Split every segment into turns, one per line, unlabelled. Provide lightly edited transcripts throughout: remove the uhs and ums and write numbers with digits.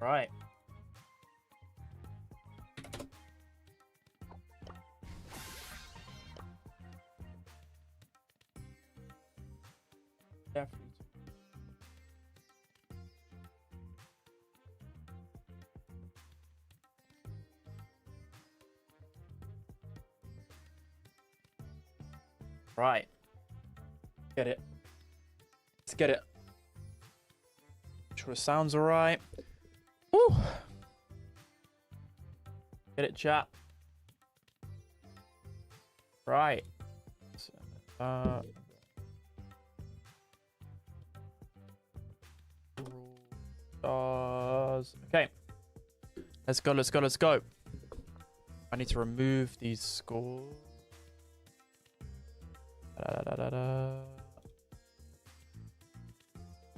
Right. Definitely. Right. Get it. Let's get it. Sure it sounds alright. Woo. Get it, chat. Right. Okay. Let's go, let's go, let's go. I need to remove these scores.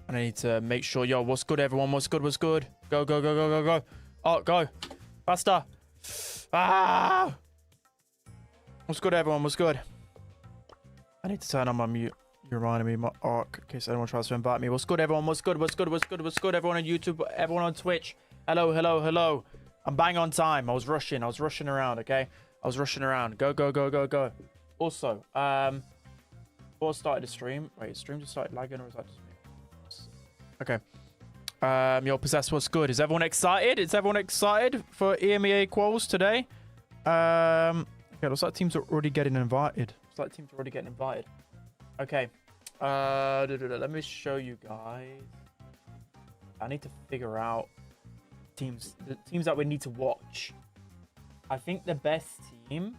And I need to make sure, yo, what's good, everyone? What's good? What's good? Go, go, go, go, go, go. Oh, go. Faster. Ah! What's good, everyone? What's good? I need to turn on my mute. You reminded me of my arc in case anyone tries to invite me. What's good, everyone? What's good? What's good? What's good? What's good? Everyone on YouTube, everyone on Twitch. Hello, hello, hello. I'm bang on time. I was rushing around, okay? I was rushing around. Go, go, go, go, go. Also, before I started the stream, wait, stream just started lagging, or is that just me? Okay. Yo, Possessed, what's good? Is everyone excited? Is everyone excited for Emea Quals today? Okay, looks like teams are already getting invited. Okay. Let me show you guys. I need to figure out the teams that we need to watch. I think the best team,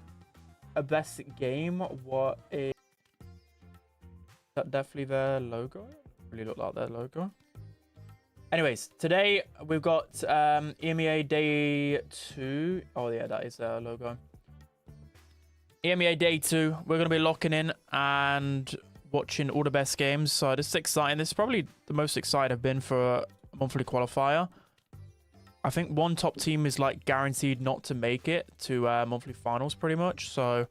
a best game, what is that? Definitely their logo. Really look like their logo. Anyways, today we've got EMEA Day 2. Oh yeah, that is their logo. EMEA Day 2. We're going to be locking in and watching all the best games. So this is exciting. This is probably the most excited I've been for a monthly qualifier. I think one top team is like guaranteed not to make it to monthly finals pretty much. So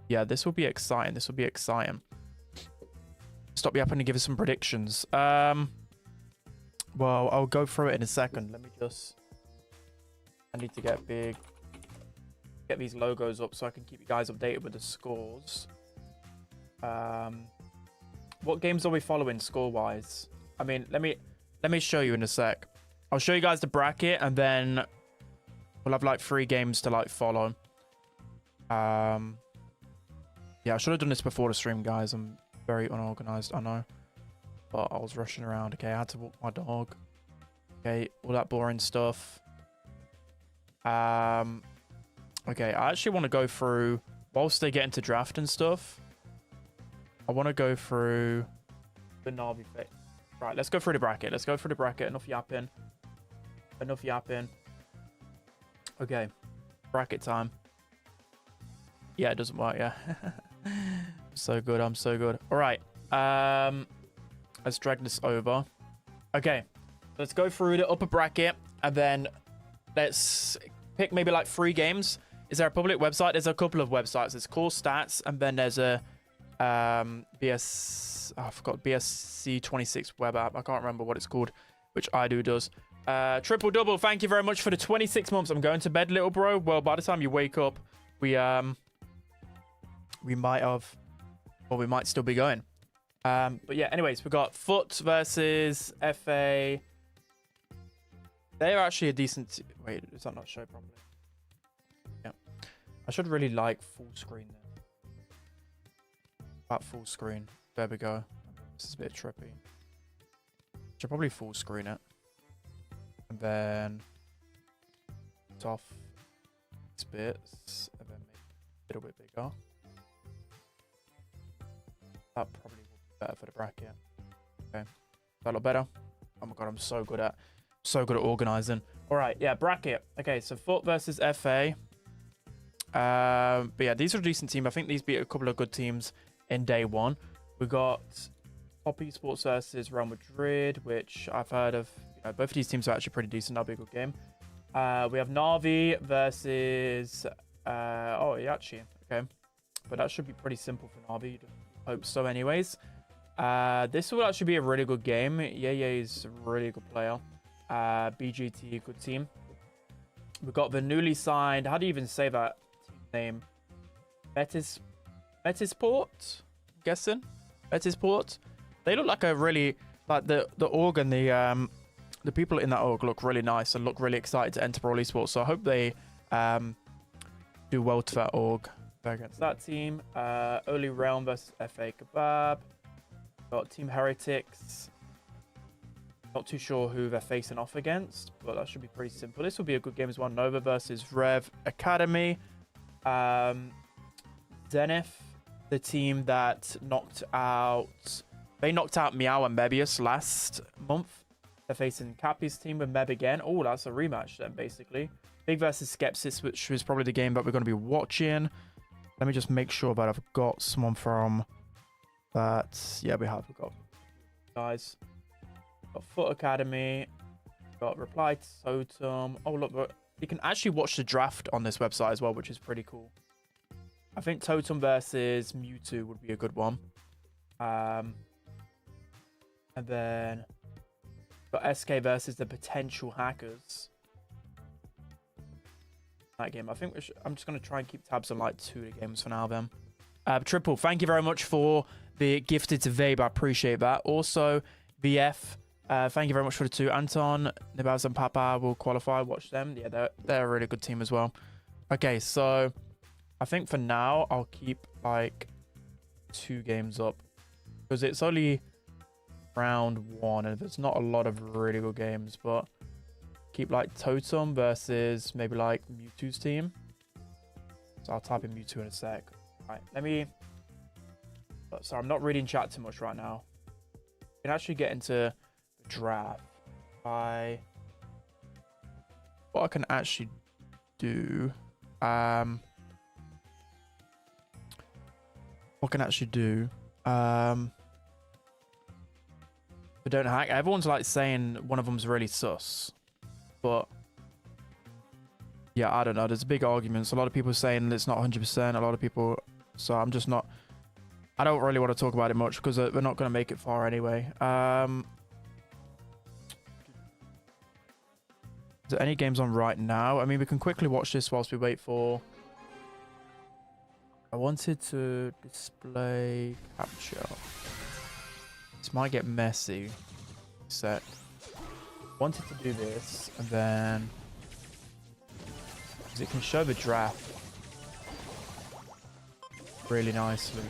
yeah, this will be exciting. This will be exciting. Stop yapping and give us some predictions. Well, I'll go through it in a second. Let me just... I need to get these logos up so I can keep you guys updated with the scores. What games are we following score-wise? I mean, let me show you in a sec. I'll show you guys the bracket and then we'll have like 3 games to like follow. Yeah, I should have done this before the stream, guys. I'm very unorganized, I know. But I was rushing around. Okay, I had to walk my dog. Okay, all that boring stuff. Okay, I actually want to go through, whilst they get into draft and stuff, I want to go through the Navi thing. Right, let's go through the bracket. Let's go through the bracket. Enough yapping. Enough yapping. Okay, bracket time. Yeah, it doesn't work, yeah. So good, I'm so good. All right, let's drag this over. Okay, let's go through the upper bracket and then let's pick maybe like 3 games. Is there a public website? There's a couple of websites. There's Core Stats and then there's a BSC 26 web app. I can't remember what it's called, which IDO does. Triple double, thank you very much for the 26 months. I'm going to bed, little bro. Well, by the time you wake up, we might have, well, we might still be going. But yeah, anyways, we've got Foot versus FA. They're actually a decent... Wait, does that not show properly? Yeah. I should really like full screen there. About full screen. There we go. This is a bit trippy. Should probably full screen it. And then... It's off these bits. And then make it a little bit bigger. That probably will be better for the bracket. Okay. That look better? Oh my god, I'm so good at organizing. All right, yeah, bracket. Okay, so Foot versus FA. But yeah, these are a decent team. I think these beat a couple of good teams in day 1. We got Poppy Sports versus Real Madrid, which I've heard of. You know, both of these teams are actually pretty decent. That'll be a good game. We have Navi versus Iachi. Okay, but that should be pretty simple for Navi. You'd hope so, anyways. This will actually be a really good game. Yeah, he's a really good player. BGT, good team. We've got the newly signed, how do you even say that team name? Betisport? I'm guessing? Betisport? They look like a really, like the org and the people in that org look really nice and look really excited to enter Brawl Esports. So I hope they do well to that org. Against that team. Early Realm versus FA Kebab. Got Team Heretics. Not too sure who they're facing off against, but that should be pretty simple. This will be a good game as well. Nova versus Rev Academy. Zenith, the team that knocked out... They knocked out Meow and Mebius last month. They're facing Cappy's team with Meb again. Oh, that's a rematch then, basically. Big versus Skepsis, which is probably the game that we're going to be watching. Let me just make sure that I've got someone from that. Yeah, we have. We've got guys. Got Foot Academy. Got Reply to Totem. Oh, look. You can actually watch the draft on this website as well, which is pretty cool. I think Totem versus Mewtwo would be a good one. And then got SK versus the potential hackers. That game. I think I'm just going to try and keep tabs on like 2 of the games for now then. Triple, thank you very much for the gifted to Vabe. I appreciate that. Also, VF, thank you very much for the 2. Anton, Nibaz and Papa will qualify. Watch them. Yeah, they're a really good team as well. Okay, so I think for now, I'll keep like 2 games up. Because it's only round 1 and there's not a lot of really good games. But keep like Totem versus maybe like Mewtwo's team. So I'll type in Mewtwo in a sec. Right, let me... Sorry, I'm not reading chat too much right now. We can actually get into the draft by... What I can actually do... What can I actually do? But don't hack. Everyone's like saying one of them's really sus. But yeah, I don't know. There's big arguments. A lot of people saying it's not 100%. A lot of people... So I'm just not... I don't really want to talk about it much because we're not going to make it far anyway. Is there any games on right now? I mean, we can quickly watch this whilst we wait for... I wanted to display capture. This might get messy. Sec. Wanted to do this and then... Because it can show the draft really nicely.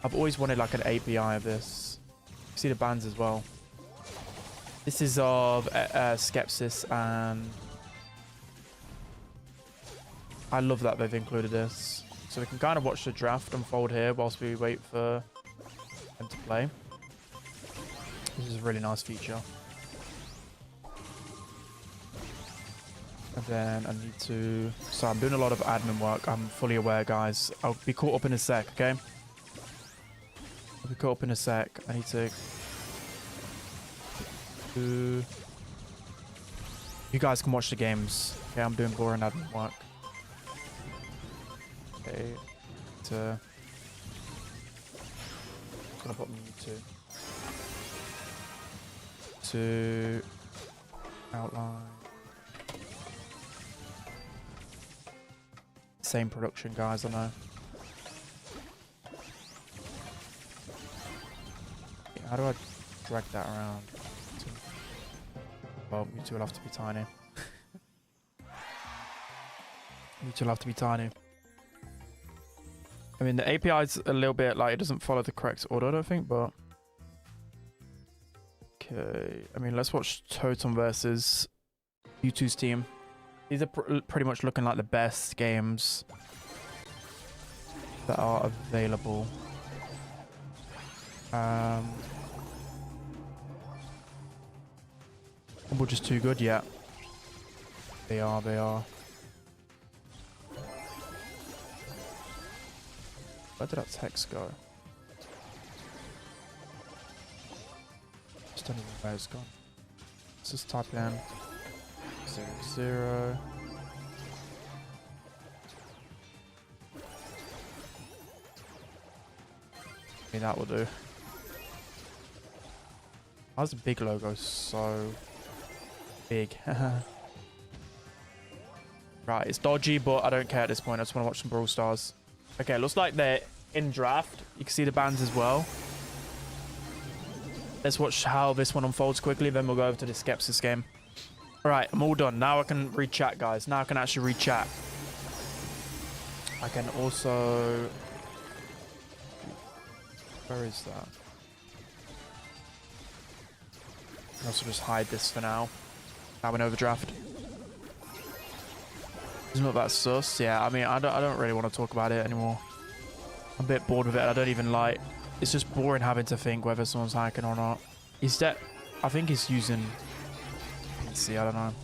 I've always wanted like an API of this. You see the bands as well. This is of Skepsis, and I love that they've included this. So we can kind of watch the draft unfold here whilst we wait for them to play. This is a really nice feature. And then I need to... So I'm doing a lot of admin work. I'm fully aware, guys. I'll be caught up in a sec, okay? I'll be caught up in a sec. I need to... You guys can watch the games. Okay, I'm doing boring admin work. Okay. I'm gonna put Mewtwo. To outline. Same production, guys, I know. How do I drag that around? Well, Mewtwo will have to be tiny. Mewtwo will have to be tiny. I mean, the API is a little bit like it doesn't follow the correct order, I don't think, but... Okay, I mean, let's watch Totem versus Mewtwo's team. These are pretty much looking like the best games that are available. We're just too good yet. They are. Where did that text go? Just don't know where it's gone. Let's just type in 0. Maybe that will do. Why's the big logo so big? Right, it's dodgy, but I don't care at this point. I just want to watch some Brawl Stars. Okay, looks like they're in draft. You can see the bans as well. Let's watch how this one unfolds quickly, then we'll go over to the Skepsis game. All right, I'm all done. Now I can read chat, guys. Now I can actually read chat. I can also... Where is that? I can also just hide this for now. Now in overdraft. It's not that sus. Yeah, I mean, I don't really want to talk about it anymore. I'm a bit bored with it. I don't even like... It's just boring having to think whether someone's hacking or not. He's dead. I think he's using PC. I don't know.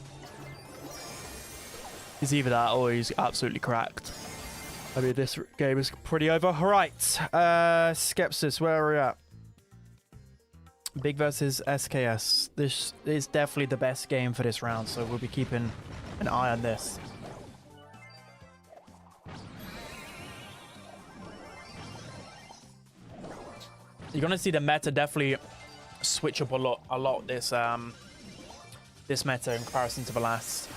He's either that or he's absolutely cracked. I mean, this game is pretty over. All right. Skepsis, where are we at? Big versus SKS. This is definitely the best game for this round, so we'll be keeping an eye on this. You're gonna see the meta definitely switch up a lot this this meta in comparison to the last.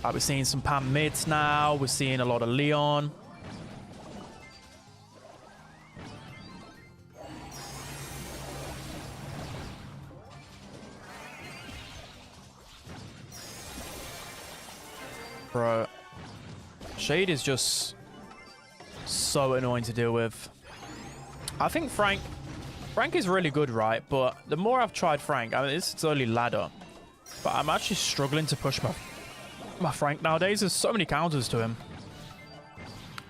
We're seeing some Pam mids now. We're seeing a lot of Leon. Bro, Shade is just so annoying to deal with. I think Frank is really good, right? But the more I've tried Frank, I mean, it's early ladder, but I'm actually struggling to push my Frank nowadays. There's so many counters to him.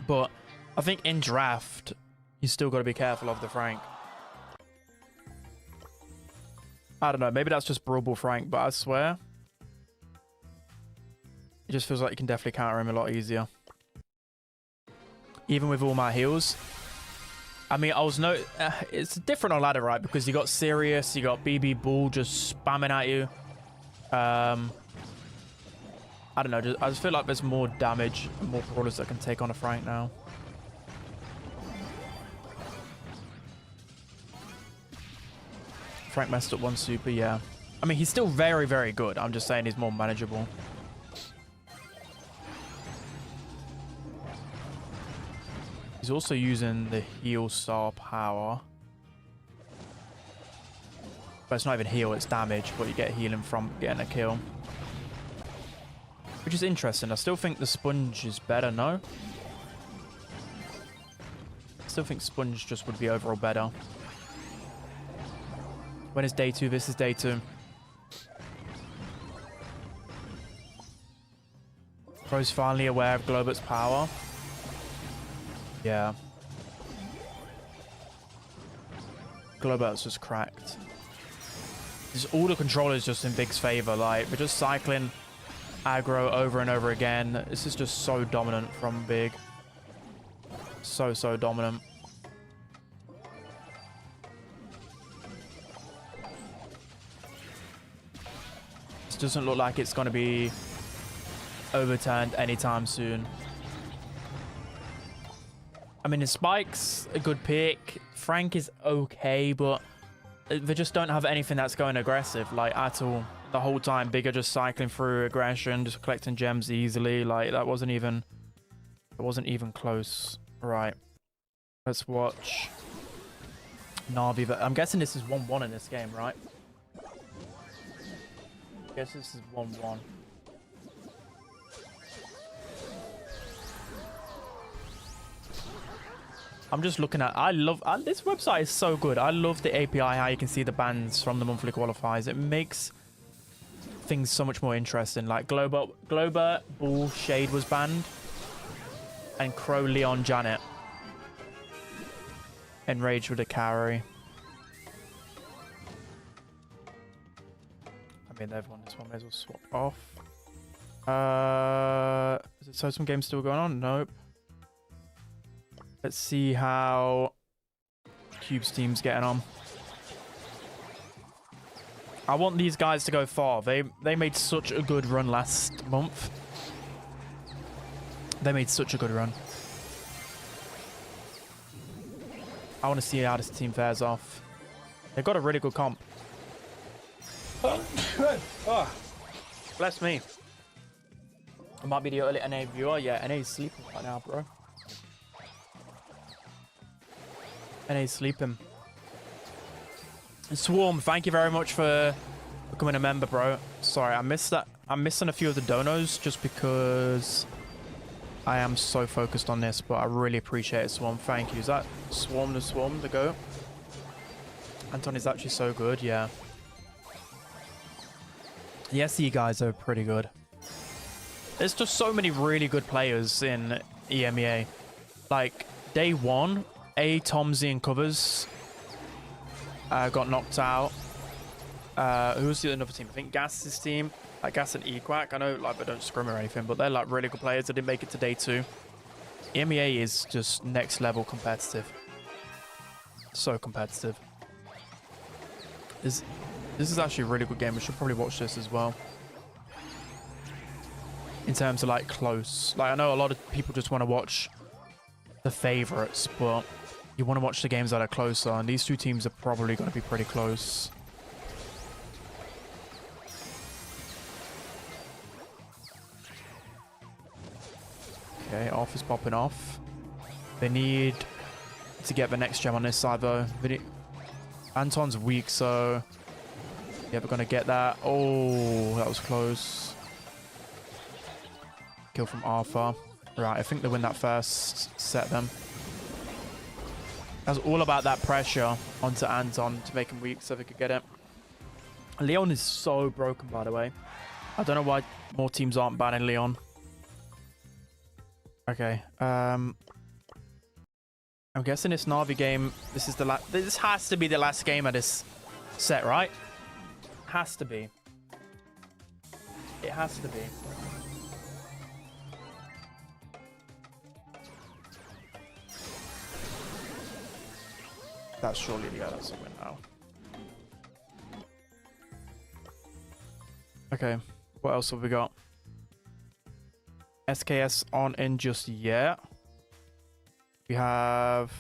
But I think in draft, you still got to be careful of the Frank. I don't know. Maybe that's just Brubble Frank, but I swear, it just feels like you can definitely counter him a lot easier. Even with all my heals. I mean, it's different on ladder, right? Because you got Sirius, you got BB Bull just spamming at you. I don't know. I just feel like there's more damage and more brawlers that can take on a Frank now. Frank messed up one super, yeah. I mean, he's still very, very good. I'm just saying he's more manageable. He's also using the heal star power. But it's not even heal, it's damage, but you get healing from getting a kill. Which is interesting. I still think the Sponge is better, no? I still think Sponge just would be overall better. When is day 2? This is day 2. Bro's finally aware of Globert's power. Yeah. Globert's just cracked. Just all the controllers just in Big's favor. Like, we're just cycling aggro over and over again. This is just so dominant from Big. So dominant. This doesn't look like it's going to be overturned anytime soon. I mean, his Spike's a good pick. Frank is okay, but they just don't have anything that's going aggressive, like, at all. The whole time, Big are just cycling through aggression, just collecting gems easily. Like, that wasn't even close. Right. Let's watch Na'Vi. But I'm guessing this is 1-1 in this game, right? I guess this is 1-1. I'm just looking at... this website is so good. I love the API, how you can see the bans from the monthly qualifiers. It makes things so much more interesting. Like Glober, Bull, Shade was banned. And Crow, Leon, Janet. Enraged with a carry. I mean, they've won this one. May as well swap off. Is it Totem game still going on? Nope. Let's see how Cube's team's getting on. I want these guys to go far. They made such a good run last month. They made such a good run. I want to see how this team fares off. They got a really good comp. Oh, bless me. I might be the early NA viewer. Yeah, NA's sleeping right now, bro. NA's sleeping. Swarm, thank you very much for becoming a member, bro. Sorry, I missed that. I'm missing a few of the donos just because I am so focused on this, but I really appreciate it, Swarm. Thank you. Is that Swarm the goat? Anton is actually so good, yeah. The SE guys are pretty good. There's just so many really good players in EMEA. Like, day one, Tomsy and Covers got knocked out. Who's the other team? I think Gas's team. Like Gas and Equack. I know like they don't scrim or anything, but they're like really good players. They didn't make it to day two. EMEA is just next level competitive. So competitive. This is actually a really good game. We should probably watch this as well. In terms of like close. Like I know a lot of people just want to watch the favorites, but you want to watch the games that are closer, and these two teams are probably going to be pretty close. Okay, off is popping off. They need to get the next gem on this side though. Anton's weak, so yeah, we're gonna get that. Oh, that was close. Kill from Arthur. Right, I think they win that first set then. That's all about that pressure onto Anton to make him weak so they could get it. Leon is so broken, by the way. I don't know why more teams aren't banning Leon. Okay. I'm guessing this Na'Vi game, this is the last. This has to be the last game of this set, right? Has to be. It has to be. That's surely the other win now. Okay, what else have we got? SKS aren't in just yet. We have...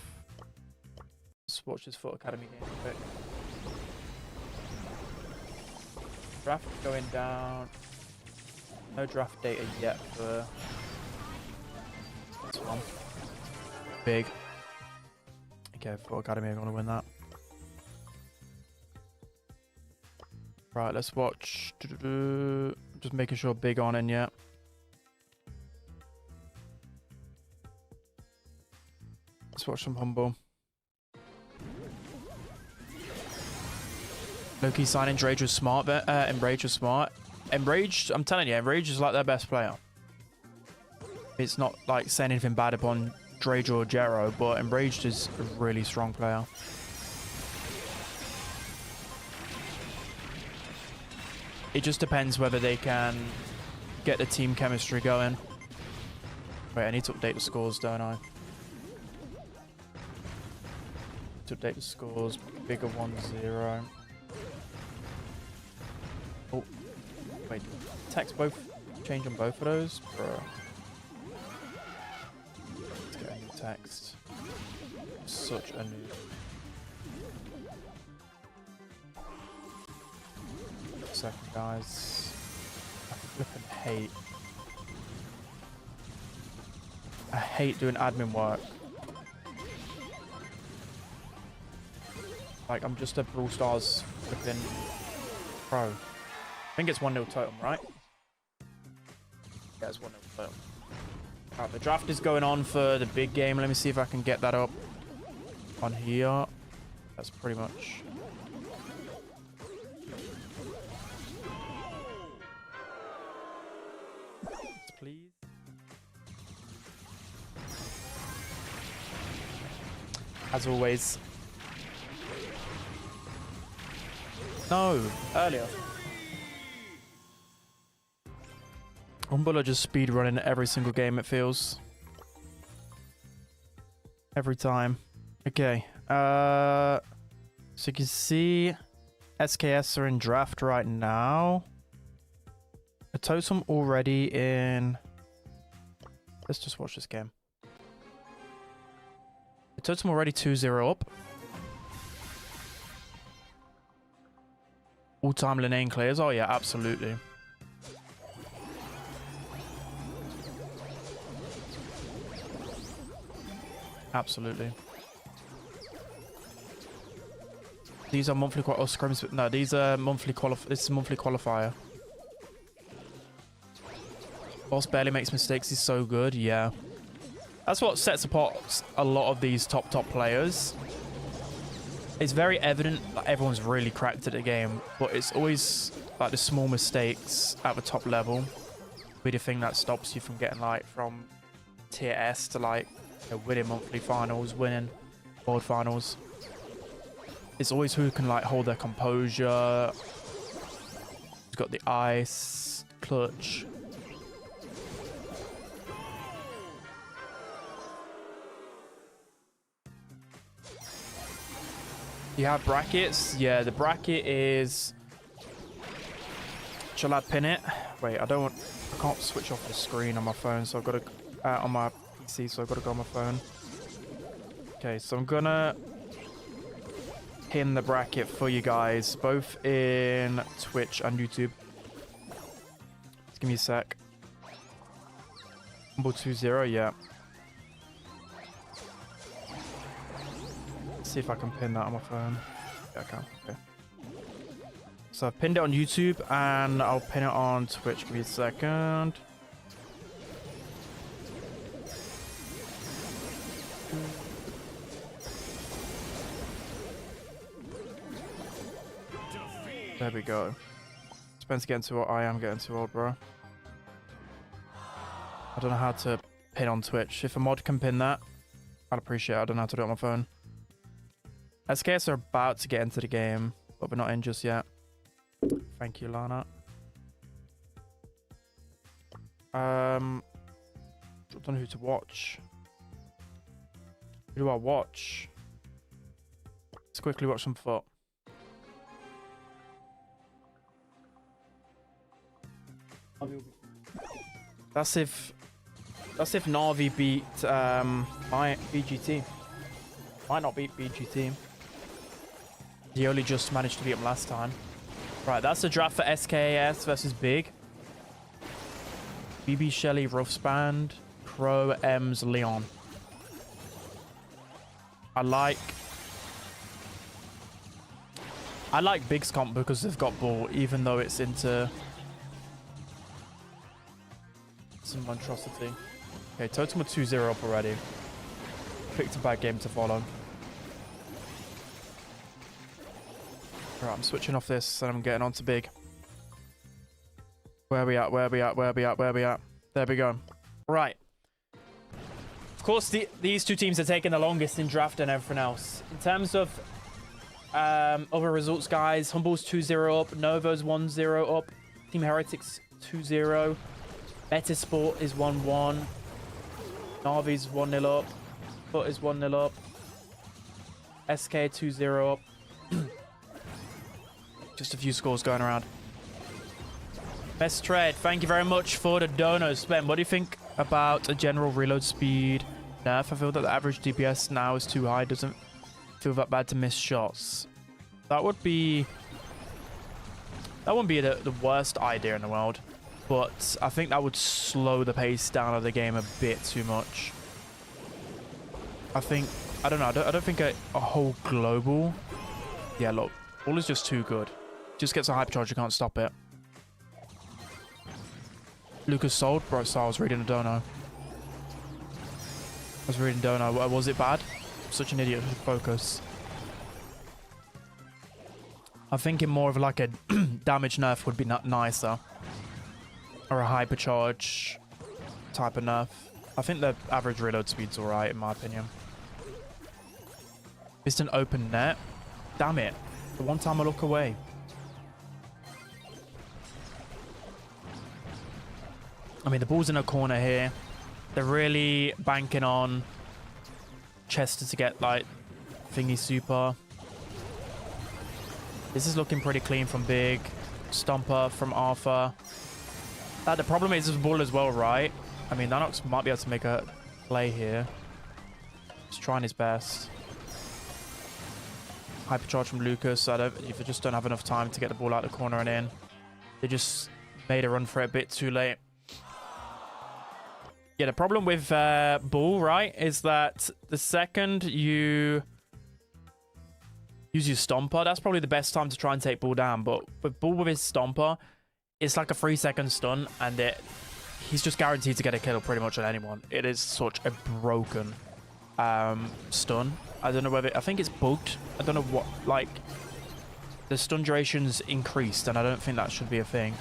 Let's watch this Foot Academy game quick. Draft going down. No draft data yet for this one. Big. Okay, Foot Academy are going to win that. Right, let's watch. Just making sure Big on in yet. Let's watch some Humble. Loki signing Enrage was smart, but Enrage was smart. Enrage, I'm telling you, Enrage is like their best player. It's not like saying anything bad upon Drage or Jero, but Enraged is a really strong player. It just depends whether they can get the team chemistry going. Wait, I need to update the scores, don't I? To update the scores, bigger 1-0. Oh, wait, text both, change on both of those, bro. Let's get a new text. Such a new. Second, guys. I flipping I hate doing admin work. Like, I'm just a Brawl Stars flipping pro. I think it's 1-0 Totem, right? Yeah, it's 1-0 Totem. Alright, the draft is going on for the big game. Let me see if I can get that up on here. That's pretty much... Please. As always. No, earlier. Humble are just speedrunning every single game, it feels. Every time. Okay. So you can see SKS are in draft right now. A Totem already in... Let's just watch this game. The Totem already 2-0 up. All-time Linane clears. Oh, yeah, absolutely. Absolutely. These are monthly scrims, but no, these are monthly this is monthly qualifier. Boss barely makes mistakes. He's so good. Yeah. That's what sets apart a lot of these top players. It's very evident that everyone's really cracked at the game, but it's always like the small mistakes at the top level be the thing that stops you from getting like from tier S to like, you know, winning monthly finals, winning world finals. It's always who can like hold their composure, who's got the ice, clutch. You have brackets? Yeah, the bracket is... Shall I pin it? Wait, I can't switch off the screen on my phone, so I've got to... on my PC, so I've got to go on my phone. Okay, so I'm gonna pin the bracket for you guys, both in Twitch and YouTube. Just give me a sec. Humble 2-0, yeah. See if I can pin that on my phone. Yeah, I can. Okay. So I've pinned it on YouTube and I'll pin it on Twitch. Give me a second. There we go. Spencer getting too old. I am getting too old, bro. I don't know how to pin on Twitch. If a mod can pin that, I'd appreciate it. I don't know how to do it on my phone. SKS are about to get into the game, but we're not in just yet. Thank you, Lana. I don't know who to watch. Who do I watch? Let's quickly watch some foot. That's if Na'Vi beat my BGT. Might not beat BGT. He only just managed to beat him last time. Right, that's the draft for SKS versus Big. BB Shelly, Ruffsband, Crow, Ems, Leon. I like Big's comp because they've got ball, even though it's into some monstrosity. Okay, Totem with 2-0 up already. Picked a bad game to follow. Right, I'm switching off this and I'm getting on to Big. Where are we at? Where are we at? Where are we at? Where are we at? There we go. Right. Of course, these two teams are taking the longest in draft and everything else. In terms of other results, guys, Humble's 2-0 up, Novo's 1-0 up, Team Heretics 2-0, Metasport is 1-1, Navi's 1-0 up, Foot is 1-0 up, SK 2-0 up. Just a few scores going around. Best trade. Thank you very much for the donos, Ben. What do you think about a general reload speed nerf? I feel that the average DPS now is too high. Doesn't feel that bad to miss shots. That wouldn't be the worst idea in the world, but I think that would slow the pace down of the game a bit too much. I don't know. I don't think a whole global. Yeah, look, all is just too good. Just gets a hypercharge, you can't stop it. Lucas sold? Bro, so I was reading a dono. Was it bad? I'm such an idiot. Focus. I'm thinking more of like a damage nerf would be nicer. Or a hypercharge type of nerf. I think the average reload speed's alright in my opinion. It's an open net. Damn it. The one time I look away. I mean, the ball's in a corner here. They're really banking on Chester to get, like, thingy super. This is looking pretty clean from Big. Stomper from Arthur. The problem is this ball as well, right? I mean, Nanox might be able to make a play here. He's trying his best. hypercharge from Lucas. If they just don't have enough time to get the ball out the corner and in. They just made a run for it a bit too late. Yeah, the problem with Bull, right, is that the second you use your Stomper, that's probably the best time to try and take Bull down. But with Bull with his Stomper, it's like a 3-second stun, and he's just guaranteed to get a kill pretty much on anyone. It is such a broken stun. I don't know whether... I think it's bugged. I don't know what... Like, the stun duration's increased, and I don't think that should be a thing.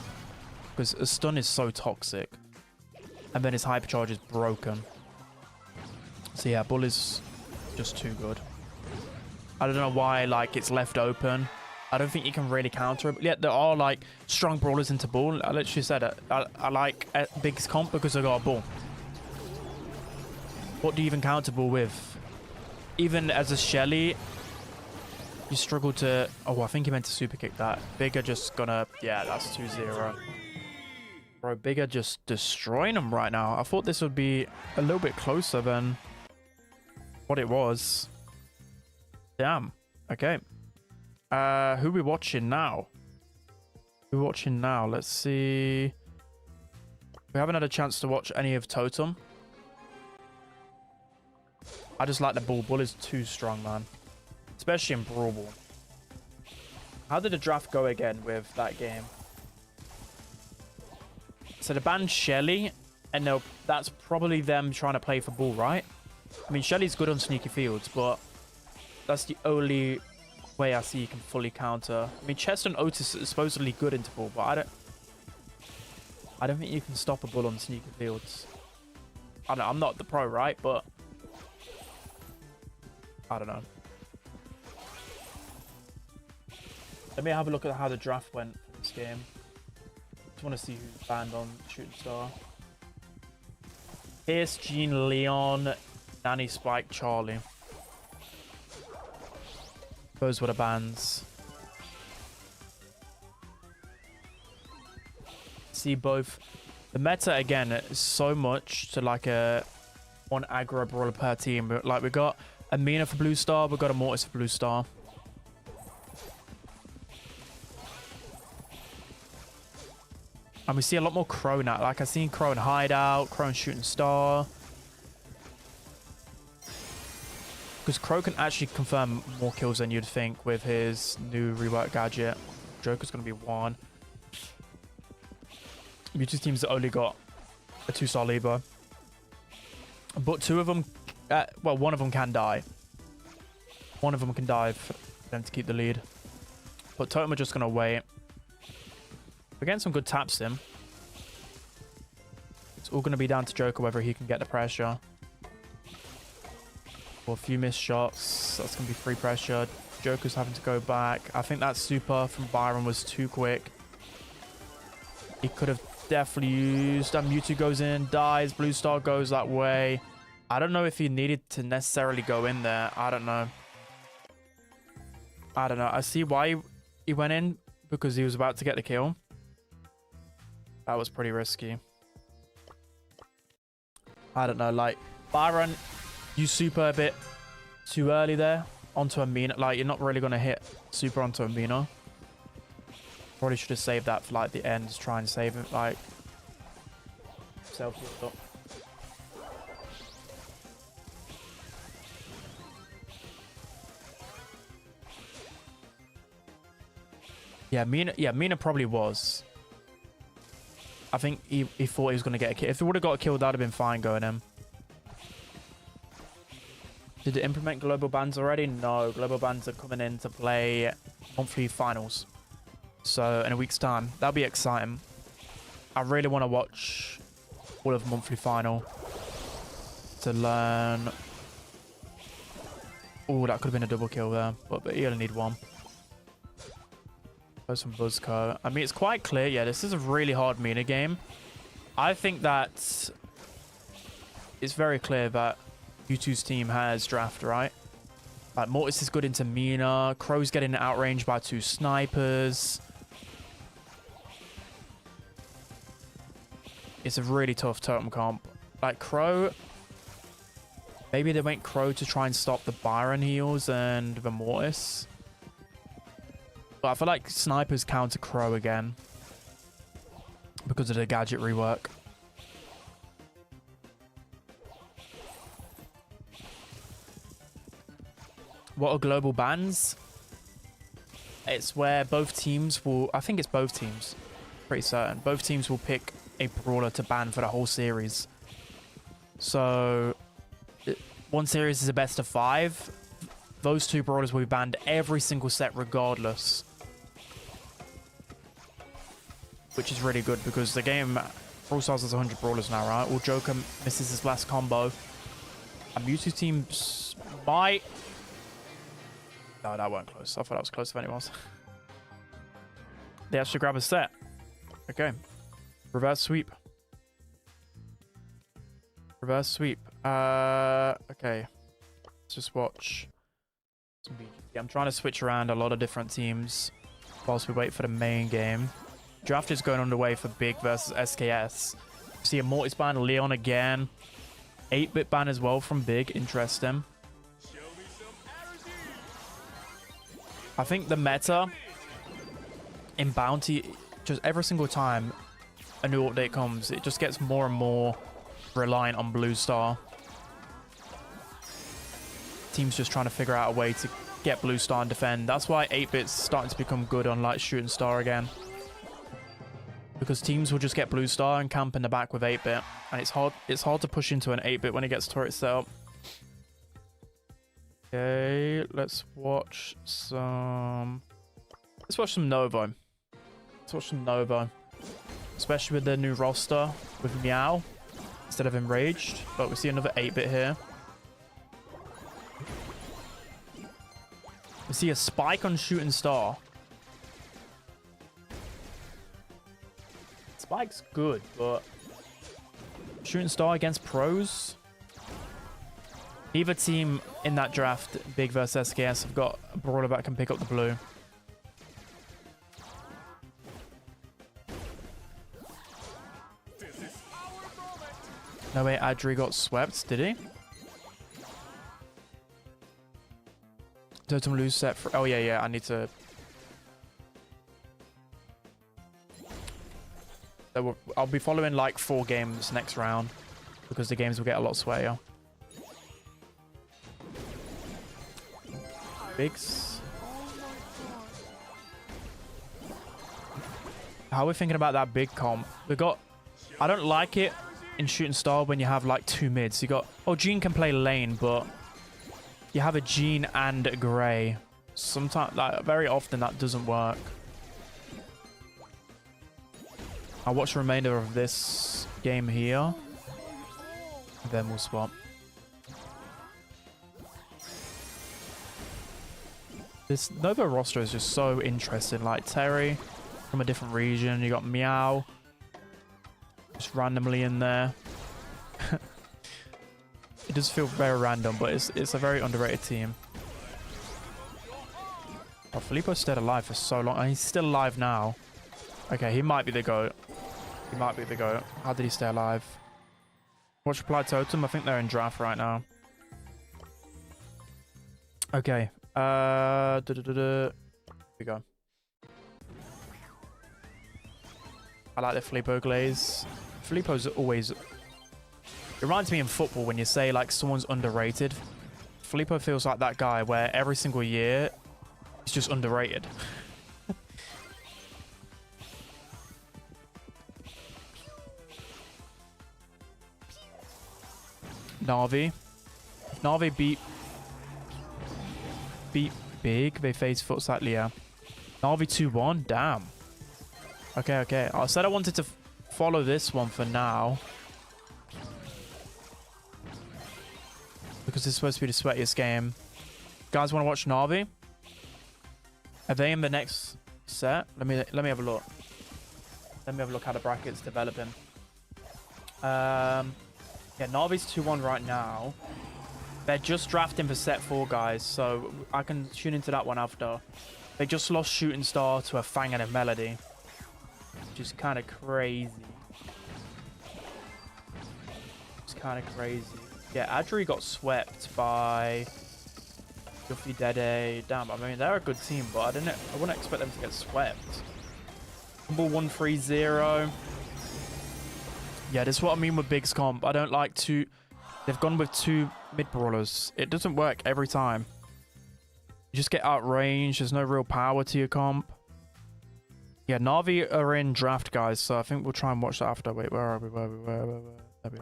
Because a stun is so toxic. And then his hypercharge is broken. So yeah, Bull is just too good. I don't know why, like, it's left open. I don't think you can really counter it. But yeah, there are, like, strong brawlers into Bull. I literally said it. I like Big's comp because I got a Bull. What do you even counter Bull with? Even as a Shelly, you struggle to... Oh, I think he meant to super kick that. Bigger just gonna... Yeah, that's 2-0. Bro, Bigger just destroying him right now. I thought this would be a little bit closer than what it was. Damn. Okay. Who are we watching now? Who are we watching now? Let's see. We haven't had a chance to watch any of Totem. I just like the Bull. Bull is too strong, man. Especially in Brawl Ball. How did the draft go again with that game? So they banned Shelly, and that's probably them trying to play for Bull, right? I mean, Shelly's good on sneaky fields, but that's the only way I see you can fully counter. I mean, Chest and Otis is supposedly good into Bull, but I don't think you can stop a Bull on sneaky fields. I know I'm not the pro, right? But I don't know. Let me have a look at how the draft went for this game. Just want to see who's banned on Shooting Star. Pierce, Gene, Leon, Danny, Spike, Charlie. Those were the bans. See both. The meta again is so much to like one aggro brawler per team. Like we got a Mina for Blue Star, we got a Mortis for Blue Star. And we see a lot more Crow now. Like, I've seen Crow in Hideout, Crow in Shooting Star. Because Crow can actually confirm more kills than you'd think with his new rework gadget. Joker's going to be 1. Mewtwo's team's only got a 2-star Libra. But 2 of them... well, 1 of them can die. 1 of them can die for them to keep the lead. But Totem are just going to wait. We're getting some good taps in. It's all going to be down to Joker whether he can get the pressure. Or a few missed shots. That's going to be free pressure. Joker's having to go back. I think that super from Byron was too quick. He could have definitely used that. Mewtwo goes in, dies. Blue Star goes that way. I don't know if he needed to necessarily go in there. I don't know. I see why he went in, because he was about to get the kill. That was pretty risky. I don't know, like, Byron, you super a bit too early there onto a Mina. Like, you're not really going to hit super onto a Mina. Probably should have saved that for, like, the end. Just try and save it, like, self-heal up. Yeah, Mina probably was. I think he thought he was going to get a kill. If he would have got a kill, that would have been fine going in. Did it implement global bans already? No, global bans are coming in to play monthly finals. So in a week's time, that'll be exciting. I really want to watch all of monthly final to learn. Oh, that could have been a double kill there, but you only need 1. Goes from Buzzco. I mean, it's quite clear. Yeah, this is a really hard Mina game. I think that it's very clear that Mewtwo's team has draft, right? Like, Mortis is good into Mina. Crow's getting outranged by 2 snipers. It's a really tough Totem comp. Like, Crow... Maybe they went Crow to try and stop the Byron heals and the Mortis. But I feel like snipers counter Crow again because of the gadget rework. What are global bans? It's where both teams will... I think it's both teams. Pretty certain. Both teams will pick a brawler to ban for the whole series. So, one series is a best of 5. Those 2 brawlers will be banned every single set regardless. Which is really good because the game... Brawl Stars has 100 brawlers now, right? Well, Joker misses his last combo. And Mewtwo teams might... No, that weren't close. I thought that was close if anyone was. They actually grab a set. Okay. Reverse sweep. Reverse sweep. Okay. Let's just watch some BGT. I'm trying to switch around a lot of different teams whilst we wait for the main game. Draft is going underway for Big versus SKS. See a Mortis ban, Leon again. 8-bit ban as well from Big. Interesting. I think the meta in Bounty, just every single time a new update comes, it just gets more and more reliant on Blue Star. Teams just trying to figure out a way to get Blue Star and defend. That's why 8-bit's starting to become good on like Shooting Star again. Because teams will just get Blue Star and camp in the back with 8-bit. And it's hard to push into an 8-bit when it gets turret set up. Okay, let's watch some Novo. Let's watch some Novo. Especially with the new roster with Meow instead of Enraged. But we see another 8-bit here. We see a spike on Shooting Star. Spike's good, but Shooting Star against pros. Either team in that draft, Big versus SKS, have got a brawler that can pick up the blue. No way, Adri got swept, did he? Totem lose set for... Oh, yeah, I need to... I'll be following like 4 games next round because the games will get a lot sweatier. Bigs. How are we thinking about that big comp? We got... I don't like it in Shooting Star when you have like 2 mids. You got... Oh, Jean can play lane, but you have a Jean and a Grey. Sometimes, like, very often that doesn't work. I'll watch the remainder of this game here. And then we'll swap. This Nova roster is just so interesting. Like Terry from a different region. You got Meow just randomly in there. It does feel very random, but it's a very underrated team. Oh, Filippo stayed alive for so long. And he's still alive now. Okay, he might be the GOAT. He might be the GOAT. How did he stay alive? Watch Reply Totem. I think they're in draft right now. Okay. Here we go. I like the Filippo glaze. Filippo's always... It reminds me in football when you say like someone's underrated. Filippo feels like that guy where every single year he's just underrated. Na'Vi. Na'Vi beat Big. They face foot slightly, yeah. Na'Vi 2-1. Damn. Okay. I said I wanted to follow this one for now. Because it's supposed to be the sweatiest game. Guys want to watch Na'Vi? Are they in the next set? Let me have a look. Let me have a look how the bracket's developing. Yeah, Na'Vi's 2-1 right now. They're just drafting for set 4, guys, so I can tune into that one after. They just lost Shooting Star to a Fang and a Melody, which is kind of crazy. It's kind of crazy. Yeah, Adri got swept by Goofy Dede. Damn, I mean, they're a good team, but I wouldn't expect them to get swept. Ball 1-3-0. Yeah, this is what I mean with Big's comp. I don't like to... They've gone with 2 mid-brawlers. It doesn't work every time. You just get outranged. There's no real power to your comp. Yeah, Na'Vi are in draft, guys, so I think we'll try and watch that after. Wait, where are we? Where? There we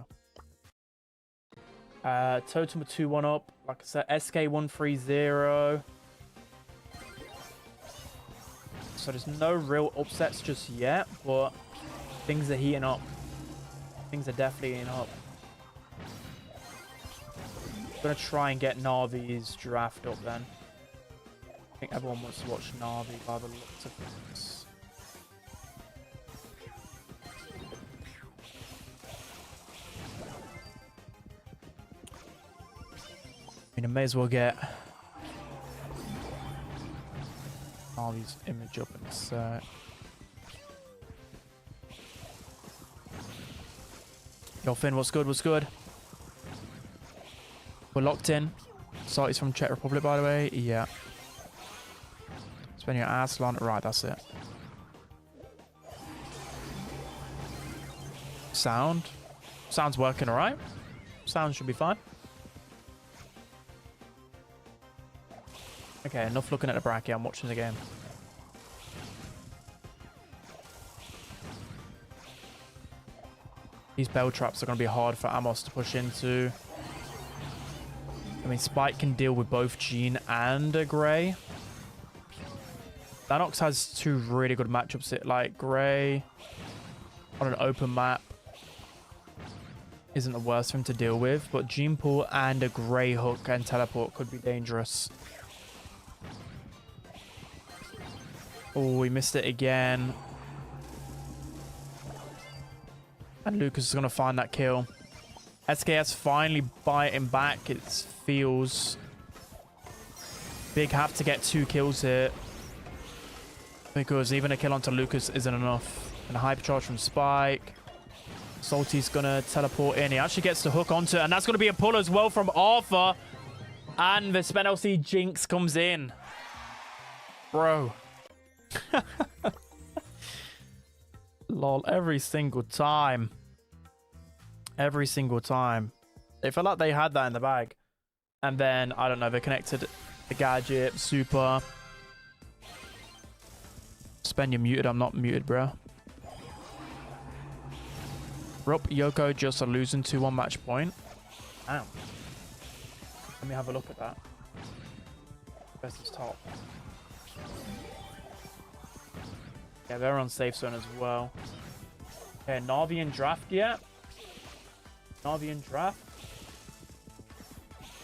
are. Totem with 2-1 up. Like I said, SK 1-3-0. So there's no real upsets just yet, but things are heating up. Things are definitely heating up. I'm going to try and get Na'Vi's draft up then. I think everyone wants to watch Na'Vi by the looks of things. I mean, I may as well get Na'Vi's image up in a sec. Yo, Finn, what's good? What's good? We're locked in. Salty's from Czech Republic, by the way. Yeah. Spend your ass on. Right, that's it. Sound. Sound's working alright. Sound should be fine. Okay, enough looking at the bracket. I'm watching the game. These bell traps are going to be hard for Amos to push into. I mean, Spike can deal with both Jean and a Grey. Danox has 2 really good matchups. Like, Grey on an open map isn't the worst for him to deal with, but Gene Pool and a Grey hook and teleport could be dangerous. Oh, we missed it again. And Lucas is going to find that kill. SKS finally biting back. It feels... Big have to get 2 kills here. Because even a kill onto Lucas isn't enough. And a hypercharge from Spike. Salty's going to teleport in. He actually gets the hook onto it. And that's going to be a pull as well from Arthur. And the Spen LC Jinx comes in. Bro. Lol, every single time. Every single time. They felt like they had that in the bag. And then, I don't know, they connected the gadget, super. Spen, you're muted. I'm not muted, bro. Rup, Yoko just are losing 2-1 match point. Damn. Let me have a look at that. Best is top. Yeah, they're on safe zone as well. Okay, Na'Vi in draft yet? Na'Vi in draft?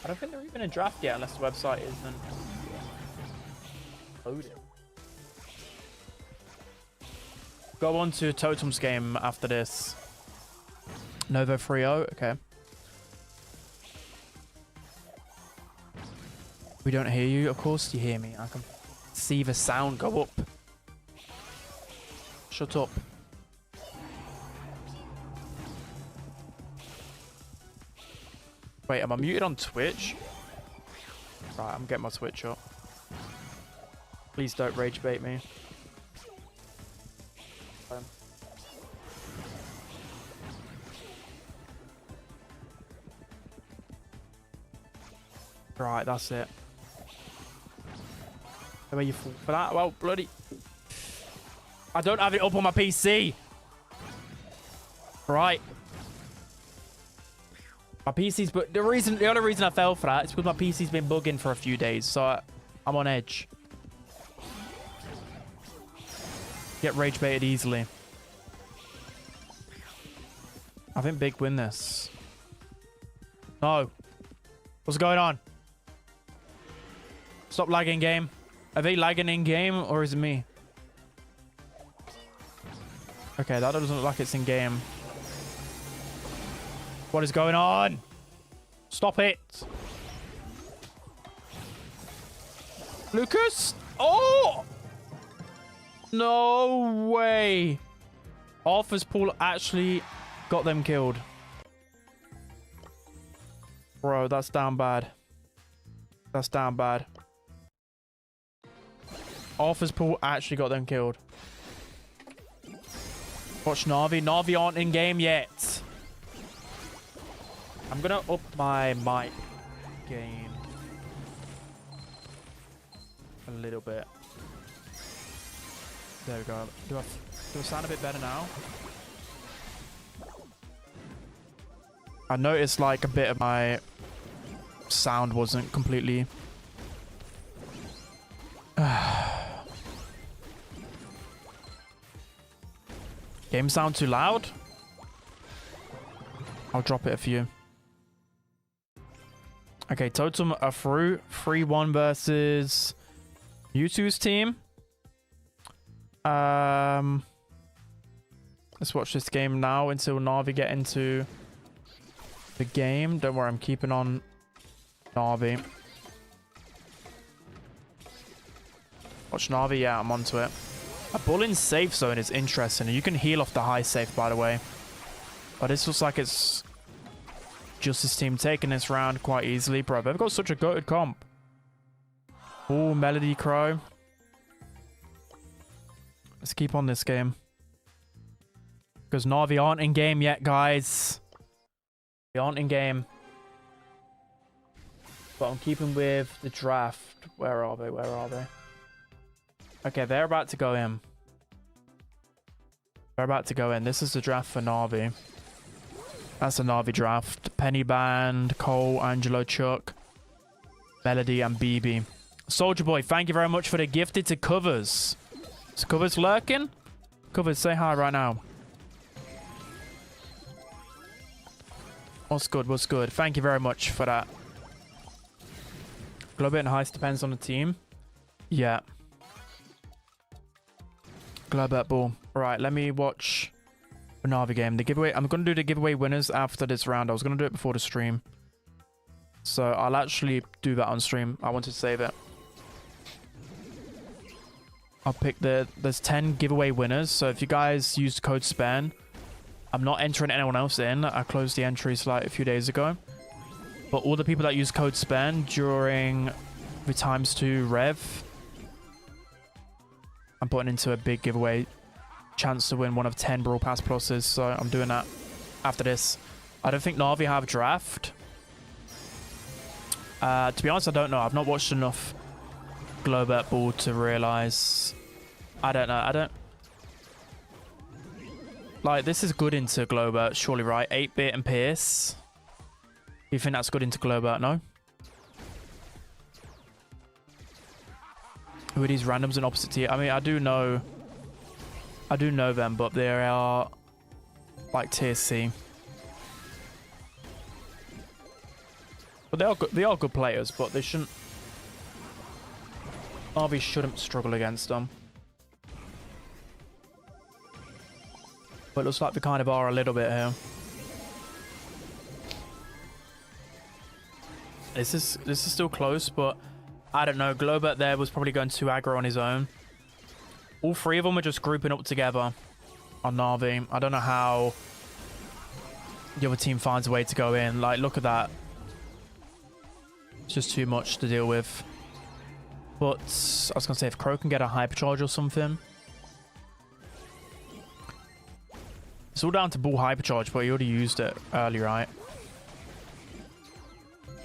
I don't think they're even in draft yet unless the website isn't loaded. Go on to Totem's game after this. Nova 3-0, okay. We don't hear you. Of course you hear me. I can see the sound go up. Shut up. Wait, am I muted on Twitch? Right, I'm getting my Twitch up. Please don't rage bait me. Right, that's it. Where you fall for that? Well, bloody... I don't have it up on my PC. Right. My PC's... But the only reason I fell for that is because my PC's been bugging for a few days. So I'm on edge. Get rage baited easily. I think Big win this. No. What's going on? Stop lagging game. Are they lagging in game or is it me? Okay, that doesn't look like it's in game. What is going on? Stop it. Lucas? Oh! No way. Arthur's pool actually got them killed. Bro, that's down bad. That's down bad. Arthur's pool actually got them killed. Watch Na'Vi. Na'Vi aren't in game yet. I'm gonna up my mic gain a little bit. There we go. Do I sound a bit better now? I noticed like a bit of my sound wasn't completely... Game sound too loud? I'll drop it a few. Okay, Totem are through. 3-1 versus Mewtwo's team. Let's watch this game now until Na'Vi get into the game. Don't worry, I'm keeping on Na'Vi. Watch Na'Vi, yeah, I'm onto it. A bull in safe zone is interesting. You can heal off the high safe, by the way. But this looks like it's just his team taking this round quite easily. Bro, they've got such a goated comp. Oh, Melody Crow. Let's keep on this game. Because Na'Vi aren't in game yet, guys. They aren't in game. But I'm keeping with the draft. Where are they? Where are they? Okay, they're about to go in. They're about to go in. This is the draft for Na'Vi. That's the Na'Vi draft. Penny Band, Cole, Angelo, Chuck, Melody, and BB. Soldier Boy, thank you very much for the gifted to Covers. Is Covers lurking? Covers, say hi right now. What's good? What's good? Thank you very much for that. Globet and Heist depends on the team. Yeah. Globet Ball. Alright, let me watch the Na'Vi game. The giveaway. I'm going to do the giveaway winners after this round. I was going to do it before the stream. So I'll actually do that on stream. I want to save it. I'll pick there's 10 giveaway winners. So if you guys use code SPAN, I'm not entering anyone else in. I closed the entries like a few days ago. But all the people that use code SPAN during the ×2 rev, I'm putting into a big giveaway. Chance to win one of 10 Brawl Pass pluses. So I'm doing that after this. I don't think Na'Vi have draft. To be honest, I don't know. I've not watched enough Globet Ball to realize. I don't know. I don't... Like, this is good into Globet, surely, right? 8-bit and Pierce. You think that's good into Globet? No? Who are these randoms in opposite tier? I mean, I do know them, but they are like tier C. But they are good players, but they shouldn't... RV shouldn't struggle against them. But it looks like they kind of are a little bit here. This is still close, but I don't know. Globet there was probably going too aggro on his own. All three of them are just grouping up together on Na'Vi. I don't know how the other team finds a way to go in. Like, look at that. It's just too much to deal with. But I was going to say, if Crow can get a hypercharge or something. It's all down to Bull hypercharge, but he already used it early, right?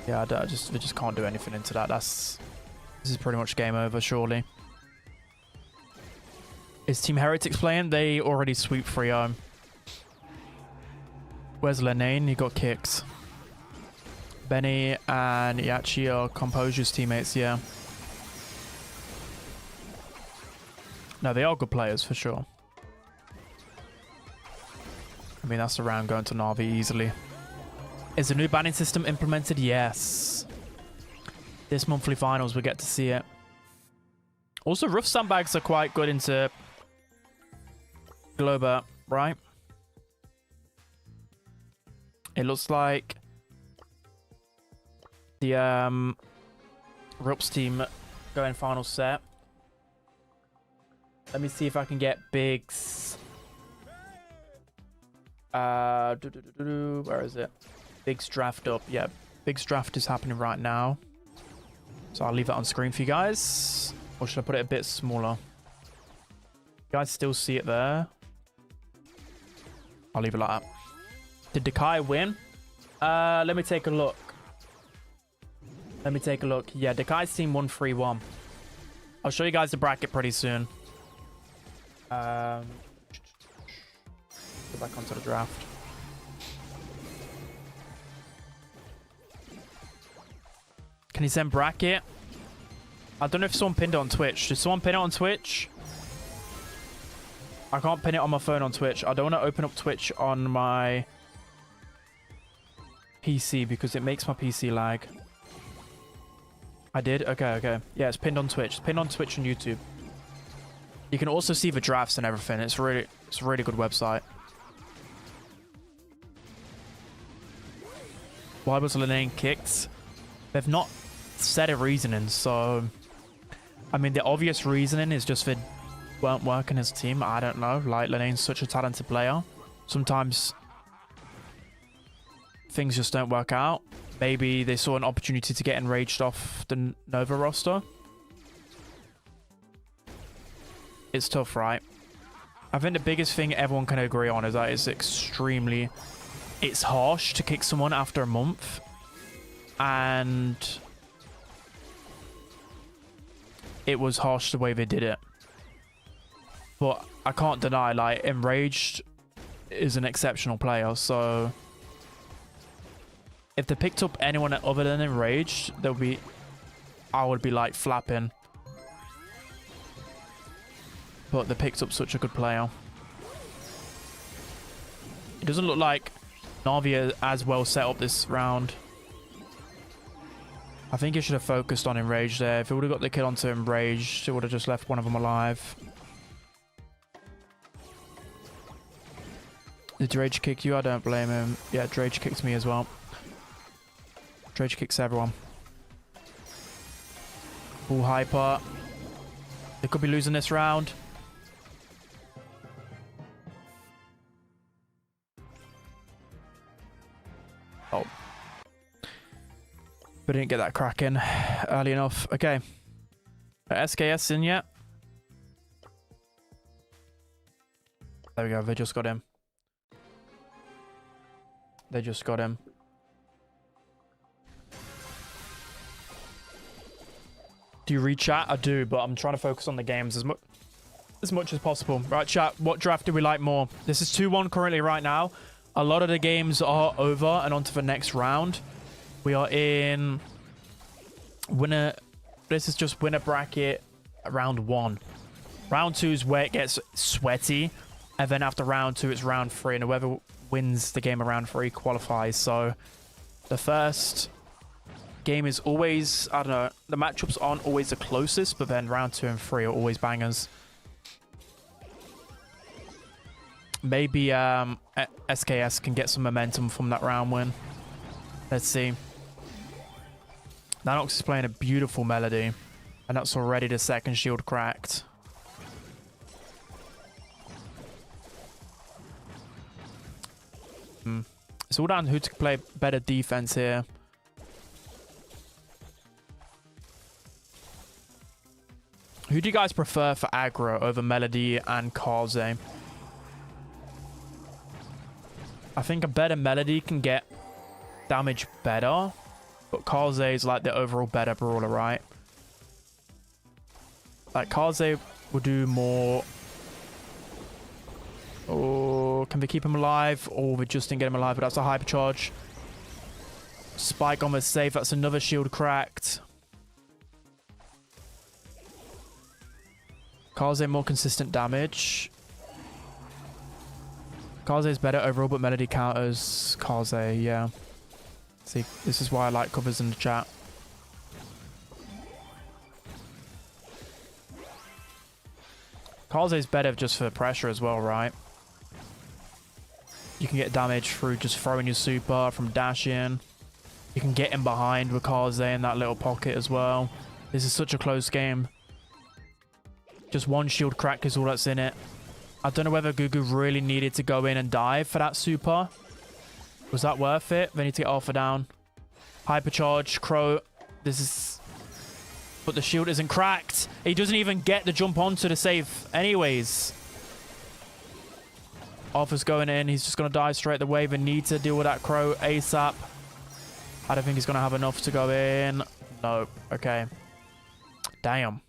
Yeah, I just can't do anything into that. This is pretty much game over, surely. Is Team Heretics playing? They already sweep 3-0. Where's Lenane? He got kicks. Benny and Yachi are Composure's teammates, yeah. No, they are good players, for sure. I mean, that's the round going to Na'Vi easily. Is the new banning system implemented? Yes. This monthly finals, we get to see it. Also, rough sandbags are quite good into Globet, right? It looks like the Rups team going final set. Let me see if I can get Biggs. Where is it? Biggs draft up. Yeah, Biggs draft is happening right now. So I'll leave it on screen for you guys. Or should I put it a bit smaller? You guys still see it there? I'll leave it like that. Did Dekai win? Let me take a look. Let me take a look. Yeah, Dekai's team won 3-1. I'll show you guys the bracket pretty soon. Go back onto the draft. Can you send bracket? I don't know if someone pinned it on Twitch. Did someone pin it on Twitch? I can't pin it on my phone on Twitch. I don't want to open up Twitch on my PC because it makes my PC lag. I did? Okay. Yeah, it's pinned on Twitch. It's pinned on Twitch and YouTube. You can also see the drafts and everything. It's a really good website. Why was Lane kicked? They've not said a reasoning, so I mean the obvious reasoning is just they weren't working as a team. I don't know. Like, Lane's such a talented player. Sometimes things just don't work out. Maybe they saw an opportunity to get enraged off the Nova roster. It's tough, right? I think the biggest thing everyone can agree on is that it's harsh to kick someone after a month. And it was harsh the way they did it. But I can't deny, like, Enraged is an exceptional player, so if they picked up anyone other than Enraged, I would be like flapping. But they picked up such a good player. It doesn't look like Na'Vi as well set up this round. I think he should have focused on Enraged there. If it would have got the kill onto Enraged, it would have just left one of them alive. Did Drage kick you? I don't blame him. Yeah, Drage kicked me as well. Drage kicks everyone. Full hyper. They could be losing this round. Oh. But didn't get that cracking early enough. Okay. SKS in yet? There we go. They just got him. They just got him. Do you read chat? I do, but I'm trying to focus on the games as much as possible. Right, chat. What draft do we like more? This is 2-1 currently right now. A lot of the games are over and on to the next round. We are in winner. This is just winner bracket round 1. Round 2 is where it gets sweaty. And then after round 2, it's round 3. And whoever wins the game of round 3 qualifies. So the first game is always, I don't know, the matchups aren't always the closest, but then round 2 and 3 are always bangers. Maybe SKS can get some momentum from that round win. Let's see. Nanox is playing a beautiful melody, and that's already the second shield cracked. It's all down to who to play better defense here. Who do you guys prefer for aggro over Melody and Kaze? I think a better Melody can get damage better, but Kaze is like the overall better brawler, right? Like, Kaze will do more. Or can we keep him alive? Or we just didn't get him alive, but that's a hypercharge. Spike on the save. That's another shield cracked. Kaze more consistent damage. Kaze is better overall, but Melody counters Kaze, yeah. See, this is why I like covers in the chat. Kaze is better just for pressure as well, right? You can get damage through just throwing your super from dashing. You can get in behind with Kaze in that little pocket as well. This is such a close game. Just one shield crack is all that's in it. I don't know whether Gugu really needed to go in and dive for that super. Was that worth it? They need to get Alpha down. Hypercharge, Crow. This is But the shield isn't cracked. He doesn't even get the jump onto the safe anyways. Arthur's going in. He's just going to die straight away. We need to deal with that crow ASAP. I don't think he's going to have enough to go in. No. Okay. Damn.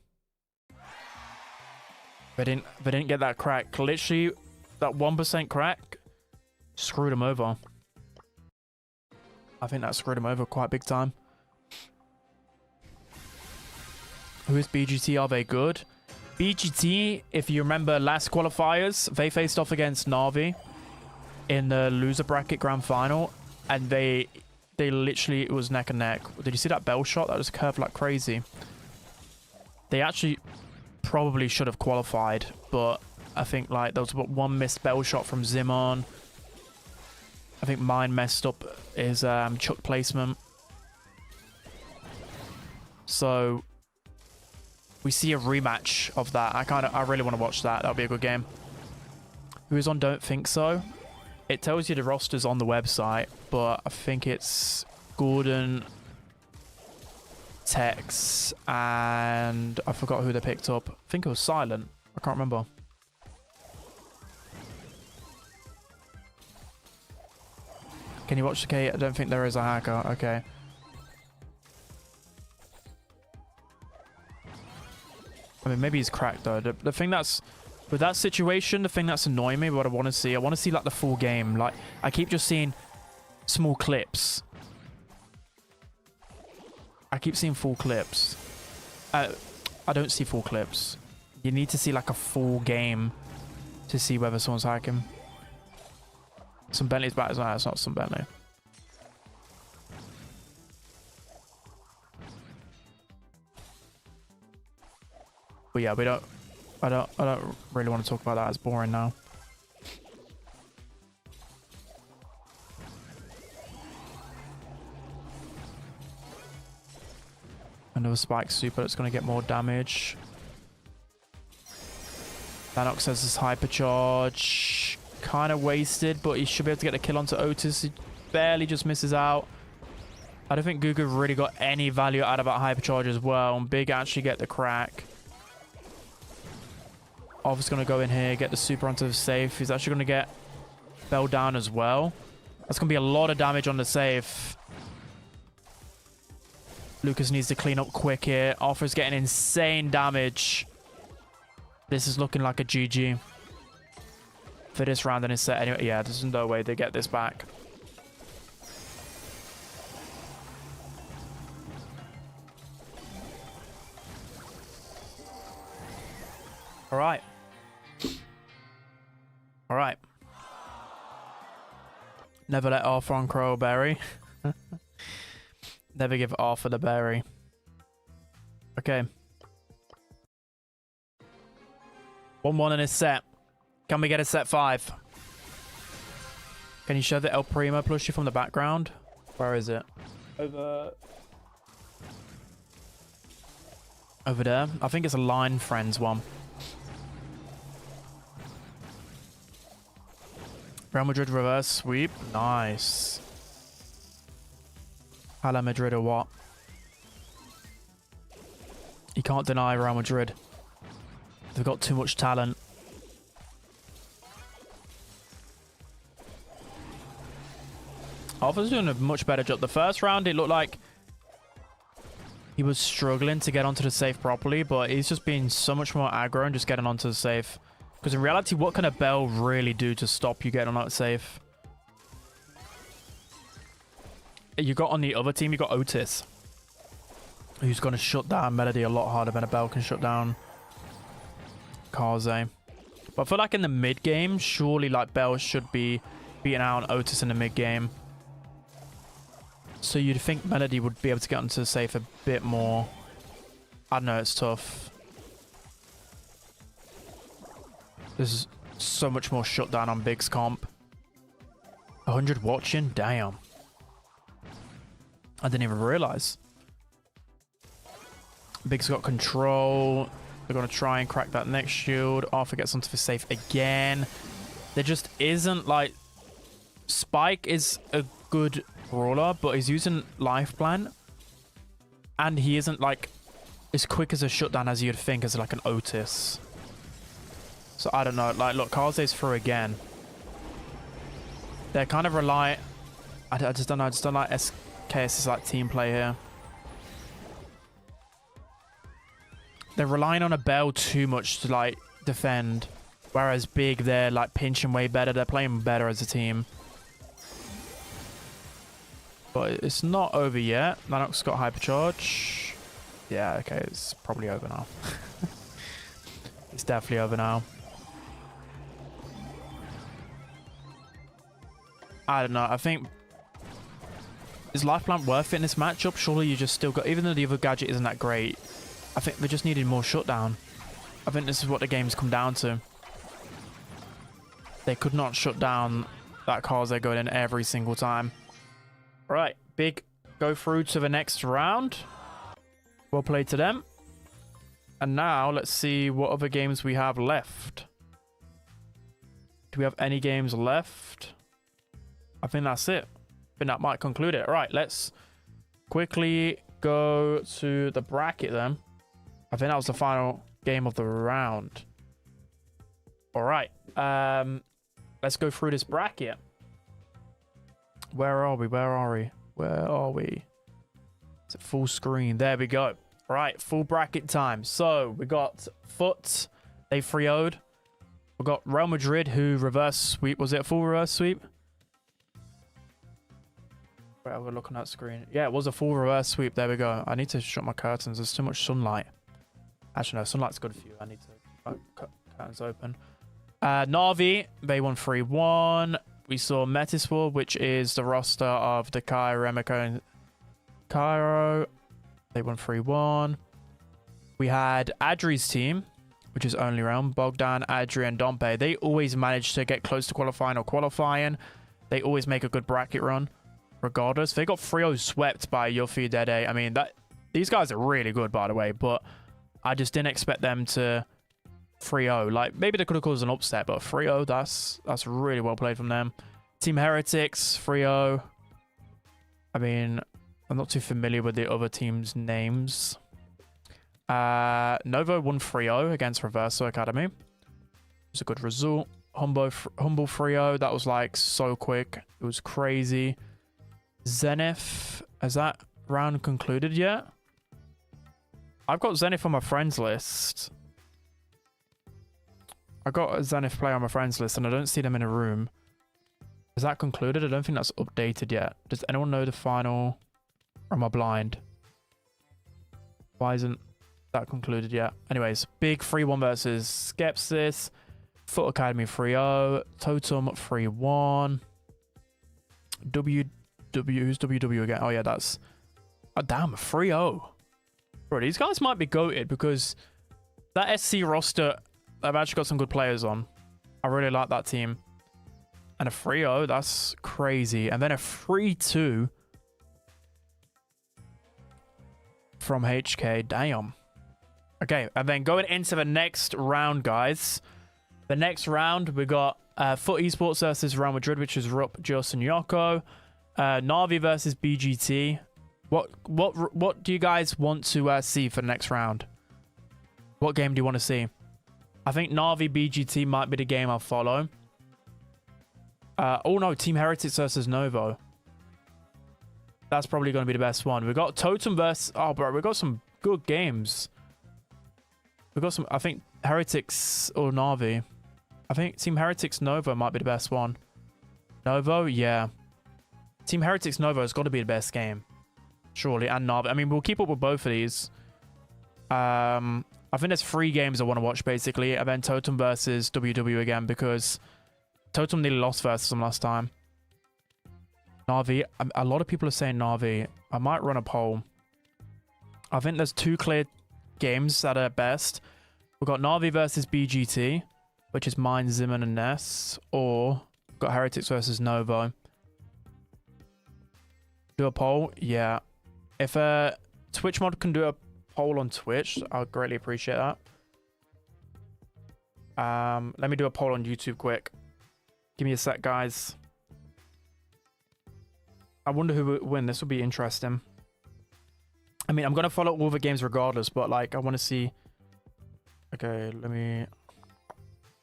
They didn't get that crack. Literally, that 1% crack screwed him over. I think that screwed him over quite big time. Who is BGT? Are they good? BGT, if you remember last qualifiers, they faced off against Na'Vi in the loser bracket grand final, and they literally, it was neck and neck. Did you see that bell shot? That was curved like crazy. They actually probably should have qualified, but I think like there was one missed bell shot from Zimon. I think mine messed up his chuck placement. So we see a rematch of that. I really want to watch that. That'll be a good game. Who is on Don't Think So? It tells you the rosters on the website, but I think it's Gordon, Tex, and I forgot who they picked up. I think it was Silent. I can't remember. Can you watch the K? I don't think there is a hacker. Okay. I mean, maybe he's cracked though. The thing that's with that situation, the thing that's annoying me, what I want to see like the full game. Like I keep just seeing small clips. I keep seeing full clips. I don't see full clips. You need to see like a full game to see whether someone's hacking. Some Bentley's back as well. It's not some Bentley. But yeah, I don't really want to talk about that. It's boring now. Another spike super that's going to get more damage. Thanos has this hypercharge. Kind of wasted, but he should be able to get the kill onto Otis. He barely just misses out. I don't think Gugu really got any value out of that hypercharge as well. And Big actually get the crack. Arthur's going to go in here, get the super onto the safe. He's actually going to get Bell down as well. That's going to be a lot of damage on the safe. Lucas needs to clean up quick here. Arthur's getting insane damage. This is looking like a GG for this round in his set. Anyway, yeah, there's no way they get this back. All right. All right. Never let Arthur on Crowberry. Never give Arthur the berry. Okay. 1-1 in his set. Can we get a set 5? Can you show the El Primo plushie from the background? Where is it? Over there. I think it's a Line Friends one. Real Madrid reverse sweep. Nice. Hala Madrid or what? You can't deny Real Madrid. They've got too much talent. Arthur's doing a much better job. The first round, it looked like he was struggling to get onto the safe properly, but he's just being so much more aggro and just getting onto the safe. Because in reality, what can a Bell really do to stop you getting on that safe? You got on the other team, you got Otis, who's going to shut down Melody a lot harder than a Bell can shut down Kaze. But I feel like in the mid game, surely like Bell should be beating out on Otis in the mid game. So you'd think Melody would be able to get onto the safe a bit more. I don't know, it's tough. There's so much more shutdown on Big's comp. 100 watching? Damn. I didn't even realize. Big's got control. They're going to try and crack that next shield. Arthur gets onto the safe again. There just isn't like... Spike is a good brawler, but he's using life plant. And he isn't like... as quick as a shutdown as you'd think as like an Otis. So I don't know. Like, look, Kaze's through again. They're kind of rely. I just don't know. I just don't like SKS's like team play here. They're relying on a Bell too much to like defend, whereas Big, they're like pinching way better. They're playing better as a team. But it's not over yet. Lennox got hypercharge. Yeah, okay, it's probably over now. It's definitely over now. I don't know. I think, is Life Plant worth it in this matchup? Surely you just still got, even though the other gadget isn't that great, I think they just needed more shutdown. I think this is what the game's come down to. They could not shut down that Kaze going in every single time. Right, Big go through to the next round. Well played to them. And now let's see what other games we have left. Do we have any games left? I think that's it. I think that might conclude it. All right, let's quickly go to the bracket then. I think that was the final game of the round. All right, let's go through this bracket. Where are we? Where are we? Where are we? Is it full screen? There we go. All right, full bracket time. So we got Foot. They 3-0'd. We got Real Madrid, who reverse sweep. Was it a full reverse sweep? Wait, we're looking at screen. Yeah, it was a full reverse sweep. There we go. I need to shut my curtains. There's too much sunlight. Actually, no, sunlight's good for you. I need to cut curtains open. Na'Vi, they won 3-1. We saw Metiswar, which is the roster of the Kai, Remiko, and Cairo. They won 3-1. We had Adri's team, which is only round. Bogdan, Adri, and Dompe. They always manage to get close to qualifying or qualifying. They always make a good bracket run, regardless. They got 3-0 swept by Yuffie Dede. I mean, these guys are really good, by the way, but I just didn't expect them to 3-0. Like, maybe they could have caused an upset, but 3-0, that's really well played from them. Team Heretics, 3-0. I mean, I'm not too familiar with the other teams' names. Novo won 3-0 against Reverso Academy. It was a good result. Humble 3-0. That was like so quick. It was crazy. Zenith, has that round concluded yet? I've got Zenith on my friends list. I got a Zenith player on my friends list and I don't see them in a room. Is that concluded? I don't think that's updated yet. Does anyone know the final? Or am I blind? Why isn't that concluded yet? Anyways, Big 3-1 versus Skepsis. Foot Academy 3-0. Totem 3-1. Who's WW again? Oh yeah, that's... Oh damn, 3-0. Bro, these guys might be goated because that SC roster, they've actually got some good players on. I really like that team. And a 3-0, that's crazy. And then a 3-2 from HK. Damn. Okay, and then going into the next round, guys. The next round, we got Foot Esports versus Real Madrid, which is Rup, Jos, and Yoko. Na'Vi versus BGT. What do you guys want to see for the next round? What game do you want to see? I think Na'Vi BGT might be the game I'll follow. Oh no, Team Heretics versus Novo. That's probably going to be the best one. We got Totem versus... Oh, bro, we got some good games. We got some... I think Heretics or Na'Vi. I think Team Heretics Novo might be the best one. Novo, yeah. Team Heretics Novo has got to be the best game. Surely, and Na'Vi. I mean, we'll keep up with both of these. I think there's 3 games I want to watch, basically. And then Totem versus WW again, because Totem nearly lost versus them last time. Na'Vi. A lot of people are saying Na'Vi. I might run a poll. I think there's 2 clear games that are best. We've got Na'Vi versus BGT, which is mine, Zimmern, and Ness. Or we've got Heretics versus Novo. Do a poll? Yeah. If Twitch mod can do a poll on Twitch, I'd greatly appreciate that. Let me do a poll on YouTube quick. Give me a sec, guys. I wonder who would win. This will be interesting. I mean, I'm going to follow all the games regardless, but like, I want to see. Okay, let me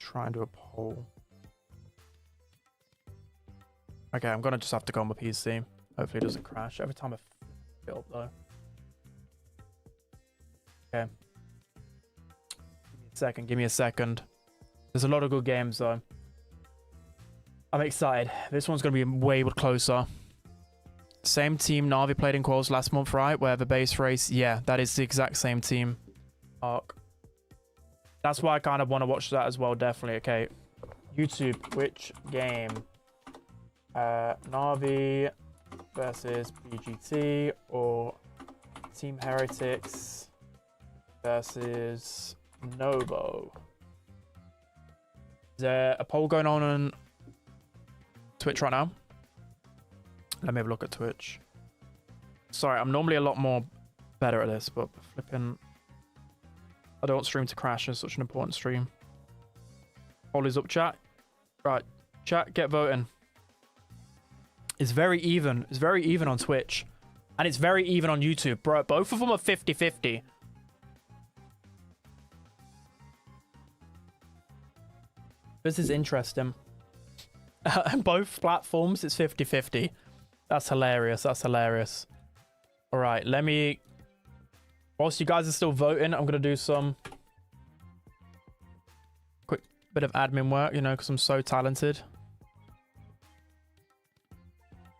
try and do a poll. Okay, I'm going to just have to go on my PC. Hopefully it doesn't crash. Every time I it up though. Okay. Give me a second. There's a lot of good games though. I'm excited. This one's going to be way closer. Same team Navi played in Quals last month, right? Where the base race, yeah, that is the exact same team arc. That's why I kind of want to watch that as well, definitely. Okay, YouTube, which game? Navi versus BGT or Team Heretics versus Novo. Is there a poll going on Twitch right now? Let me have a look at Twitch. Sorry, I'm normally a lot more better at this, but flipping... I don't stream to crash. It's such an important stream. Poll is up, chat. Right, chat, get voting. It's very even. It's very even on Twitch. And it's very even on YouTube. Bro, both of them are 50-50. This is interesting. Both platforms, it's 50-50. That's hilarious. That's hilarious. All right, let me... Whilst you guys are still voting, I'm going to do some quick bit of admin work, you know, because I'm so talented.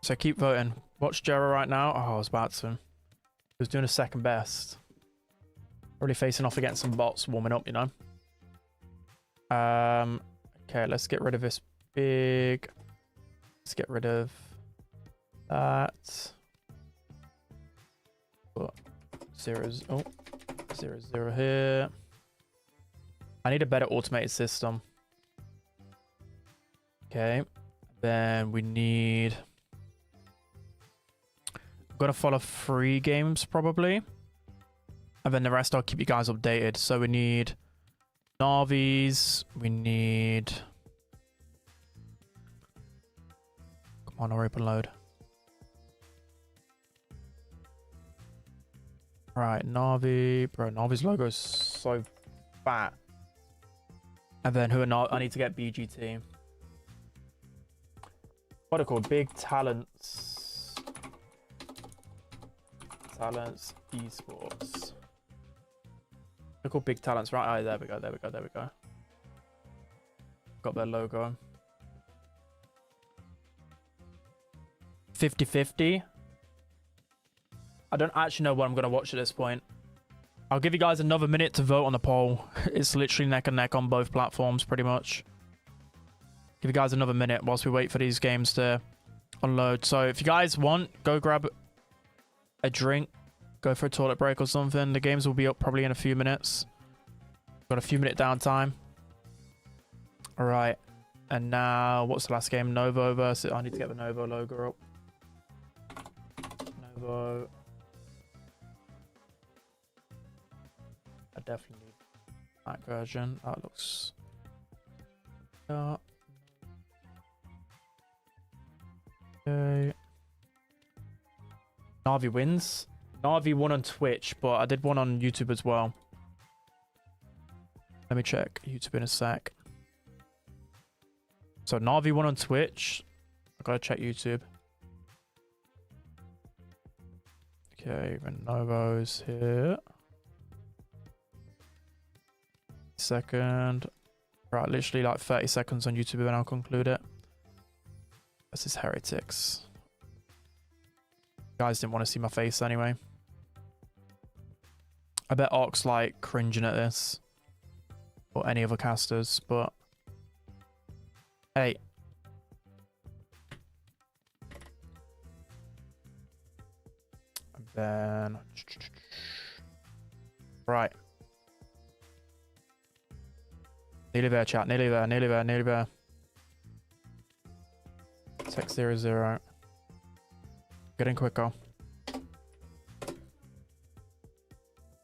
So keep voting. Watch Jera right now. Oh, I was about to. He was doing a second best. Already facing off against some bots warming up, you know. Okay, let's get rid of this big... Let's get rid of that. Zeros. Oh, 0 here. I need a better automated system. Okay. Then we need... I'm going to follow 3 games probably. And then the rest I'll keep you guys updated. So we need Navis. We need... Come on, hurry up and load. Right, Navi. Bro, Navi's logo is so fat. And then who are not? I need to get BGT. What are they called? Big Talents. Talents Esports. They're called Big Talents, right? Oh, there we go, there we go, there we go. Got their logo. 50-50. I don't actually know what I'm going to watch at this point. I'll give you guys another minute to vote on the poll. It's literally neck and neck on both platforms, pretty much. Give you guys another minute whilst we wait for these games to unload. So if you guys want, go grab a drink. Go for a toilet break or something. The games will be up probably in a few minutes. Got a few minute downtime. All right. And now, what's the last game? Novo versus... I need to get the Novo logo up. Novo... I definitely need that version. That looks... Okay. Navi wins. Navi won on Twitch, but I did one on YouTube as well. Let me check YouTube in a sec. So Navi won on Twitch. I gotta check YouTube. Okay, Novo's here. Second. Right, literally like 30 seconds on YouTube and I'll conclude it. This is Heretics. Guys didn't want to see my face anyway. I bet Ark's like cringing at this. Or any other casters, but... Hey. And then... Right. Nearly there, chat. Nearly there, nearly there, nearly there. Text 00. Getting quicker.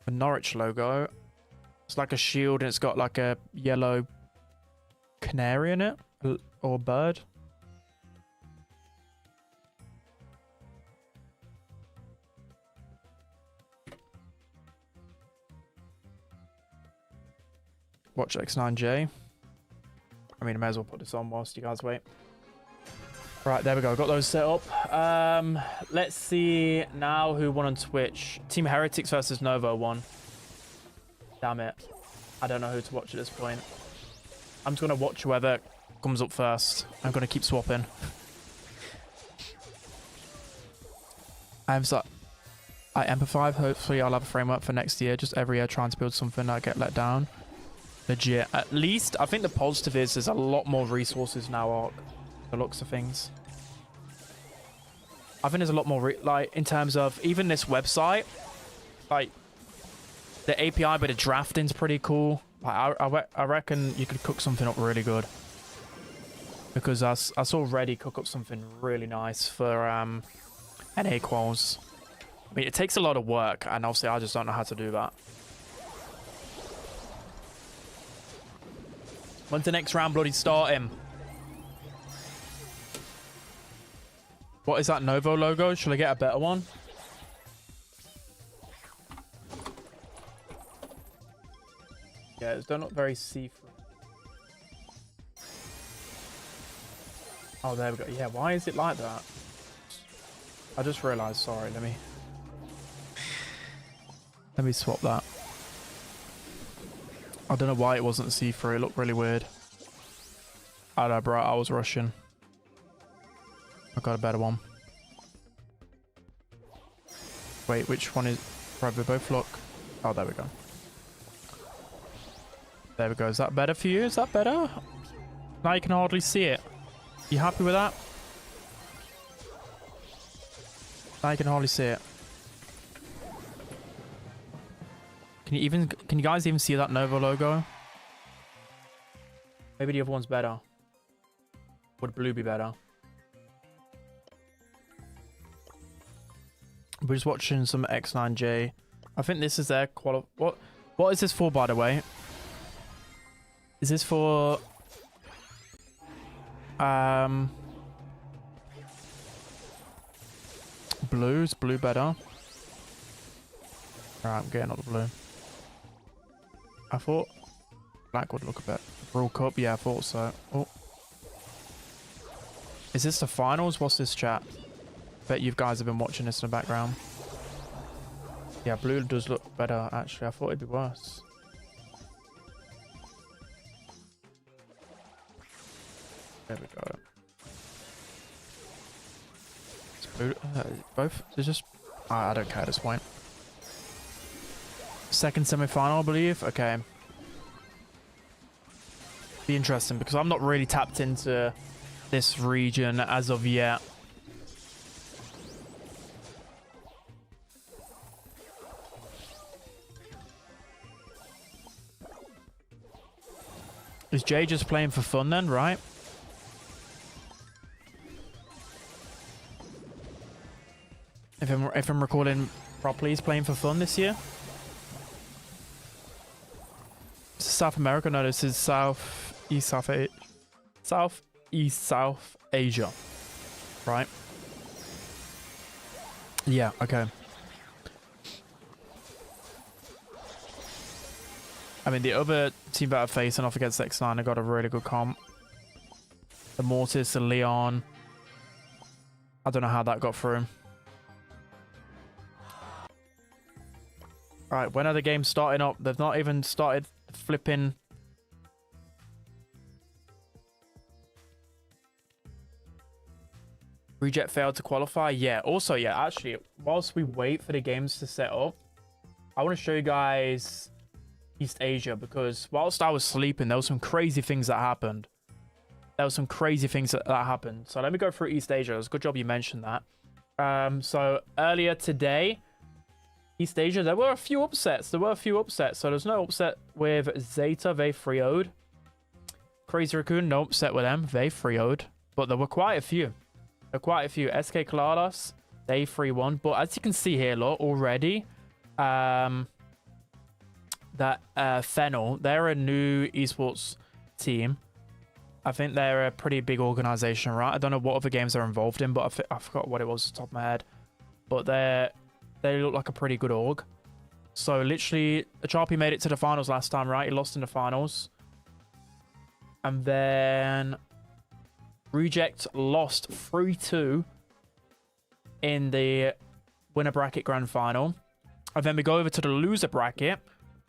The Norwich logo. It's like a shield and it's got like a yellow canary in it. Or bird. watch X9J. I mean, I may as well put this on whilst you guys wait. Right, there we go. Got those set up. Let's see now who won on Twitch. Team Heretics versus Novo won. Damn it. I don't know who to watch at this point. I'm just going to watch whoever comes up first. I'm going to keep swapping. I empathize. Hopefully I'll have a framework for next year. Just every year trying to build something I get let down. Legit. At least, I think the positive is there's a lot more resources now, Arc. The looks of things. I think there's a lot more, like, in terms of even this website, like, the API bit of drafting's pretty cool. Like, I reckon you could cook something up really good. Because I saw Reddy cook up something really nice for NA Quals. I mean, it takes a lot of work, and obviously I just don't know how to do that. When's the next round bloody starting? What is that Novo logo? Should I get a better one? Yeah, it's done not very see-through. Oh, there we go. Yeah, why is it like that? I just realized. Sorry, let me swap that. I don't know why it wasn't see-through. It looked really weird. I don't know, bro. I was rushing. I got a better one. Wait, which one is... Bro, they both look... Oh, there we go. There we go. Is that better for you? Is that better? Now you can hardly see it. You happy with that? Now you can hardly see it. Can you guys even see that Novo logo? Maybe the other one's better. Would blue be better? We're just watching some X9J. I think this is their What is this for, by the way? Is this for blue? Is blue better? Alright, I'm getting all the blue. I thought black would look a bit. World Cup, yeah, I thought so. Oh. Is this the finals? What's this, chat? Bet you guys have been watching this in the background. Yeah, blue does look better, actually. I thought it'd be worse. There we go. It's blue. Both? It's just... I don't care at this point. Second semi-final, I believe. Okay. Be interesting because I'm not really tapped into this region as of yet. Is Jay just playing for fun then, right? If I'm recording properly, he's playing for fun this year. This is South America. No, this is South Asia. Right? Yeah, okay. I mean, the other team that are facing off against X9 have got a really good comp. The Mortis, the Leon. I don't know how that got through. Alright, when are the games starting up? They've not even started flipping. Reject failed to qualify. Yeah, also, yeah, actually, whilst we wait for the games to set up, I want to show you guys East Asia, because whilst I was sleeping, there were some crazy things that happened. So let me go through East Asia. It was a good job you mentioned that. So earlier today, East Asia, there were a few upsets. So there's no upset with Zeta. They 3-0'd. Crazy Raccoon, no upset with them. They 3-0'd. But there were quite a few. SK Kalalas, they 3-1. But as you can see here, look, already, that Fennel, they're a new esports team. I think they're a pretty big organization, right? I don't know what other games they're involved in, but I forgot what it was off the top of my head. But they look like a pretty good org. So literally, Charpy made it to the finals last time, right? He lost in the finals. And then Reject lost 3-2 in the winner bracket grand final. And then we go over to the loser bracket.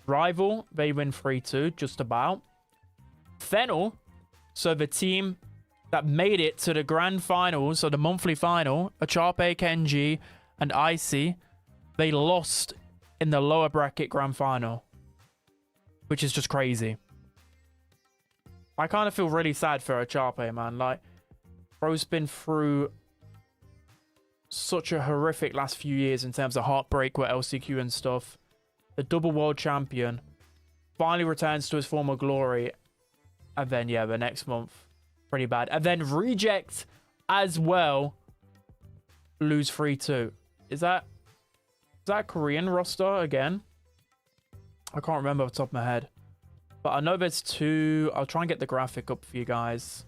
Rival, they win 3-2, just about. Fennel, so the team that made it to the grand final, so the monthly final, Achape, Kenji, and Icy, they lost in the lower bracket grand final, which is just crazy. I kind of feel really sad for Achape, man. Like, bro's been through such a horrific last few years in terms of heartbreak with LCQ and stuff. The double world champion finally returns to his former glory. And then, yeah, the next month, pretty bad. And then Reject as well lose 3-2. Is that Korean roster again? I can't remember off the top of my head. But I know there's two. I'll try and get the graphic up for you guys.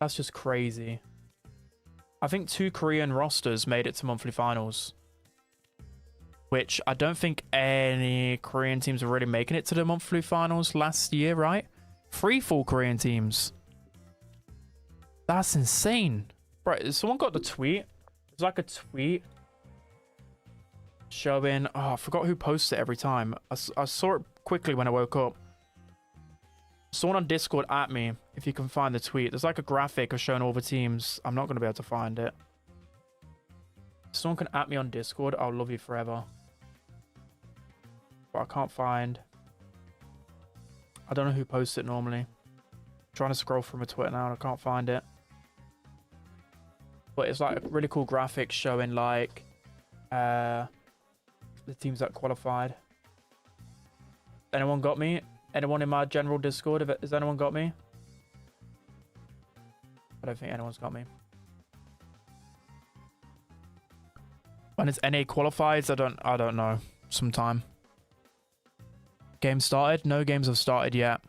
That's just crazy. I think 2 Korean rosters made it to monthly finals. Which I don't think any Korean teams are really making it to the monthly finals last year, right? 3 full Korean teams. That's insane. Right, someone got the tweet. It's like a tweet showing... Oh, I forgot who posts it every time. I saw it quickly when I woke up. Someone on Discord at me, if you can find the tweet. There's like a graphic of showing all the teams. I'm not going to be able to find it. If someone can at me on Discord, I'll love you forever. But I can't find... I don't know who posts it normally. I'm trying to scroll through my Twitter now and I can't find it. But it's like a really cool graphic showing like the teams that qualified. Anyone got me? Anyone in my general Discord? Has anyone got me? I don't think anyone's got me. When it's NA qualifies, I don't know. Sometime. Game started? No games have started yet.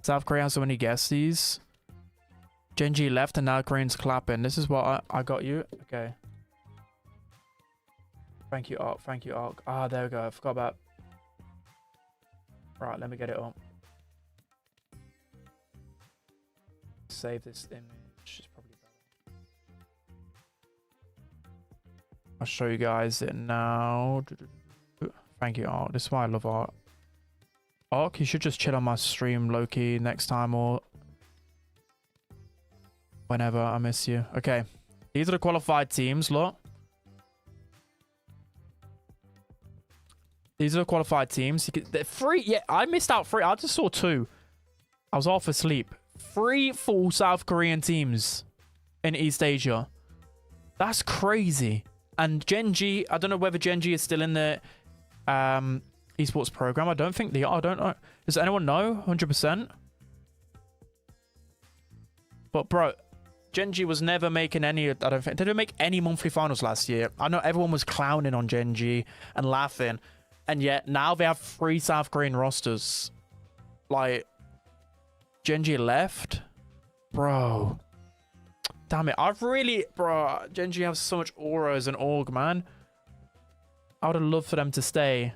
South Korea has so many guesties. Genji left and now Korean's clapping. This is what I got you. Okay. Thank you, Ark. Thank you, Ark. Ah, there we go. I forgot about... Right, let me get it up. Save this image. It's probably better. I'll show you guys it now. Thank you, Ark. This is why I love Ark. Ark, you should just chill on my stream low-key next time or whenever. I miss you. Okay. These are the qualified teams, look. These are the qualified teams. They're 3. Yeah, I missed out 3. I just saw 2. I was half asleep. 3 full South Korean teams in East Asia. That's crazy. And Genji, I don't know whether Genji is still in the esports program. I don't think they are. I don't know. Does anyone know? 100%. But bro, Genji was never making any. I don't think they didn't make any monthly finals last year. I know everyone was clowning on Genji and laughing, and yet now they have 3 South Korean rosters. Like, Genji left, bro. Damn it! Bro. Genji has so much aura as an org, man. I would have loved for them to stay.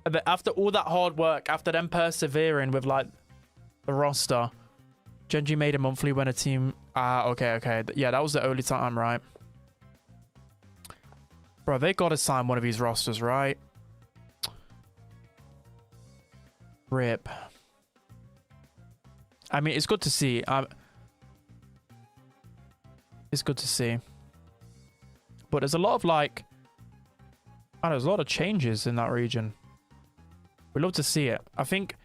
But after all that hard work, after them persevering with like the roster, Genji made a monthly when a team... okay. Yeah, that was the only time, right? Bro, they got to sign one of these rosters, right? RIP. I mean, it's good to see. It's good to see. But there's a lot of like... there's a lot of changes in that region. We'd love to see it. I think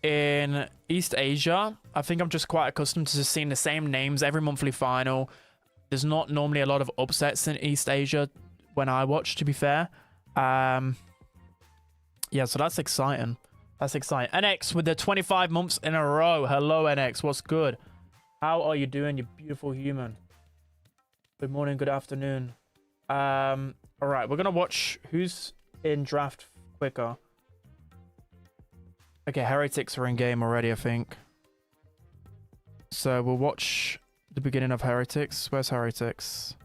in East Asia, I think I'm just quite accustomed to just seeing the same names every monthly final. There's not normally a lot of upsets in East Asia when I watch, to be fair. Yeah, so that's exciting. That's exciting. NX with the 25 months in a row. Hello, NX. What's good? How are you doing, you beautiful human? Good morning, good afternoon. All right, we're going to watch who's in draft quicker. Okay, Heretics are in game already, I think. So we'll watch the beginning of Heretics. Where's Heretics?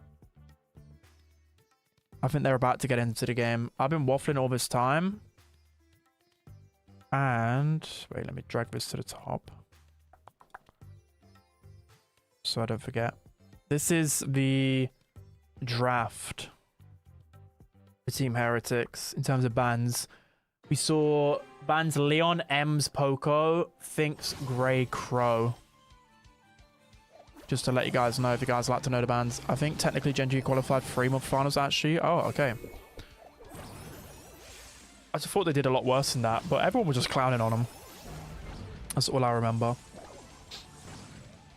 I think they're about to get into the game. I've been waffling all this time. And wait, let me drag this to the top so I don't forget. This is the draft for Team Heretics in terms of bans. We saw bans Leon, Ems, Poco, Finks, Grey, Crow. Just to let you guys know if you guys like to know the bans. I think technically Gen G qualified 3-month finals actually. Oh, okay. I just thought they did a lot worse than that, but everyone was just clowning on them. That's all I remember.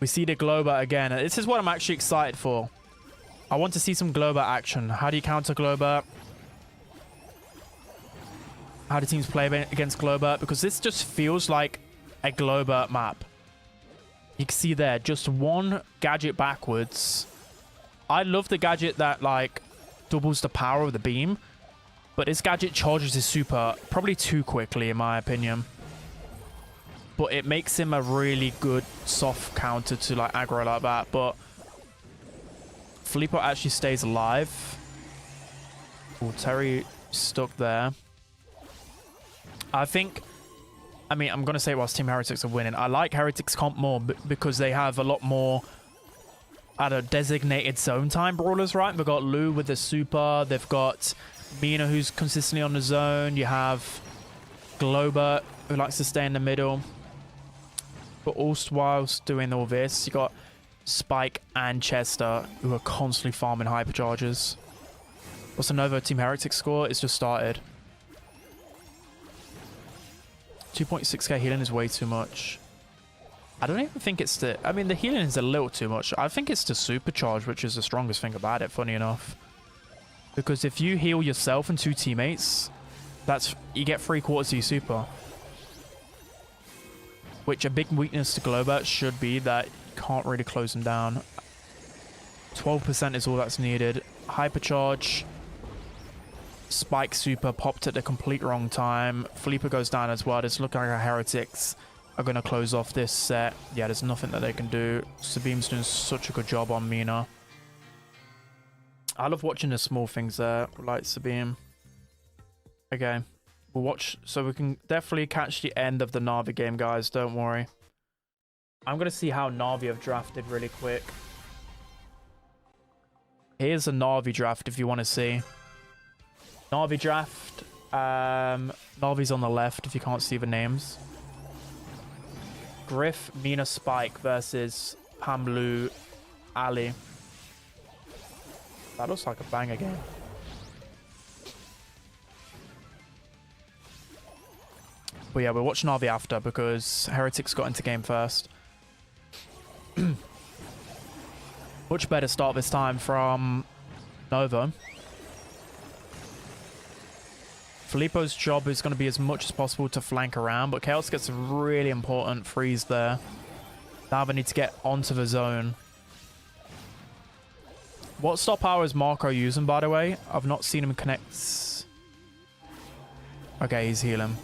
We see the Globa again. And this is what I'm actually excited for. I want to see some Globa action. How do you counter Globa? How do teams play against Globa? Because this just feels like a Globa map. You can see there, just one gadget backwards. I love the gadget that, like, doubles the power of the beam. But this gadget charges his super probably too quickly, in my opinion. But it makes him a really good soft counter to, like, aggro like that. But Filippo actually stays alive. Oh, Terry stuck there. I think... I mean, I'm going to say it whilst Team Heretics are winning. I like Heretics comp more because they have a lot more, I don't know, designated zone time brawlers, right? They've got Lou with the super. They've got Mina, who's consistently on the zone. You have Globa, who likes to stay in the middle. But also whilst doing all this, you got Spike and Chester, who are constantly farming hypercharges. What's the Novo Team Heretics score? It's just started. 2.6k healing is way too much. I don't even think it's the... I mean, the healing is a little too much. I think it's the supercharge, which is the strongest thing about it, funny enough. Because if you heal yourself and 2 teammates, that's... you get 3/4 of your super. Which a big weakness to Globa should be that you can't really close them down. 12% is all that's needed. Hypercharge... Spike super popped at the complete wrong time. Filippo goes down as well. It's looking like our Heretics are going to close off this set. Yeah, there's nothing that they can do. Sabim's doing such a good job on Mina. I love watching the small things there, like Sabim. Okay, we'll watch. So we can definitely catch the end of the Na'Vi game, guys. Don't worry. I'm going to see how Na'Vi have drafted really quick. Here's a Na'Vi draft if you want to see. Na'Vi draft. Na'Vi's on the left if you can't see the names. Griff, Mina, Spike versus Pamlu, Ali. That looks like a banger game. But yeah, we'll watch Na'Vi after because Heretics got into game first. Much better start this time from Nova. Filippo's job is going to be as much as possible to flank around, but Chaos gets a really important freeze there. Now they need to get onto the zone. What star power is Marco using, by the way? I've not seen him connect. Okay, he's healing.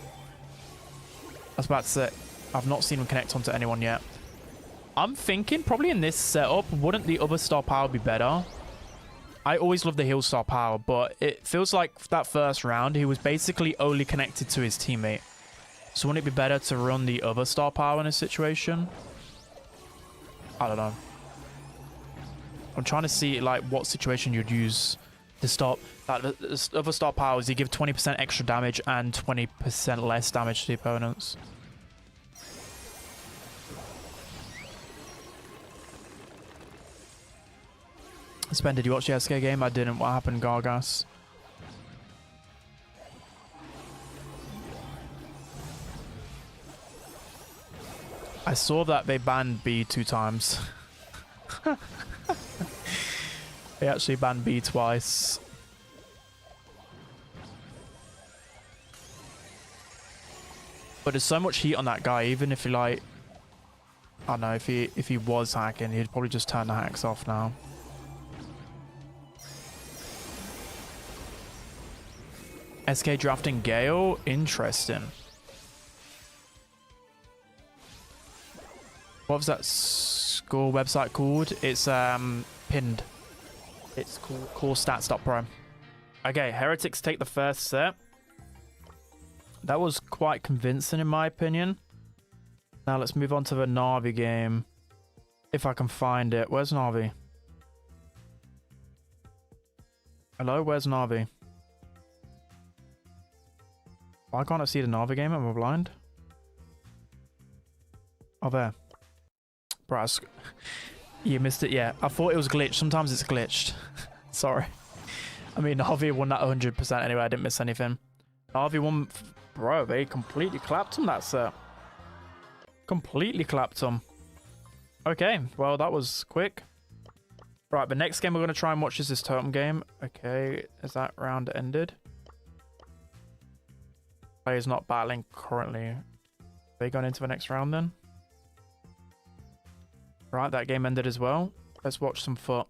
I was about to say, I've not seen him connect onto anyone yet. I'm thinking probably in this setup, wouldn't the other star power be better? I always love the heal star power, but it feels like that first round, he was basically only connected to his teammate. So wouldn't it be better to run the other star power in a situation? I don't know. I'm trying to see like what situation you'd use to stop. Like, the other star powers, you give 20% extra damage and 20% less damage to the opponents. Spen, did you watch the SK game? I didn't. What happened, Gargas? I saw that they banned B 2 times. They actually banned B twice. But there's so much heat on that guy, even if he like... I don't know, if he was hacking, he'd probably just turn the hacks off now. SK drafting Gale? Interesting. What was that score website called? It's pinned. It's called corestats.pro. Okay, Heretics take the first set. That was quite convincing in my opinion. Now let's move on to the Navi game. If I can find it. Where's Navi? Hello, where's Navi? Why can't I see the Navi game? Am I blind? Oh, there. Bro, you missed it, yeah. I thought it was glitched. Sometimes it's glitched. Sorry. I mean, Navi won that 100% anyway. I didn't miss anything. Navi won... Bro, they completely clapped him that set. Completely clapped him. Okay, well, that was quick. Right, the next game we're going to try and watch is this Totem game. Okay, is that round ended? Players not battling currently. Are they going into the next round then? Right, that game ended as well. Let's watch some foot.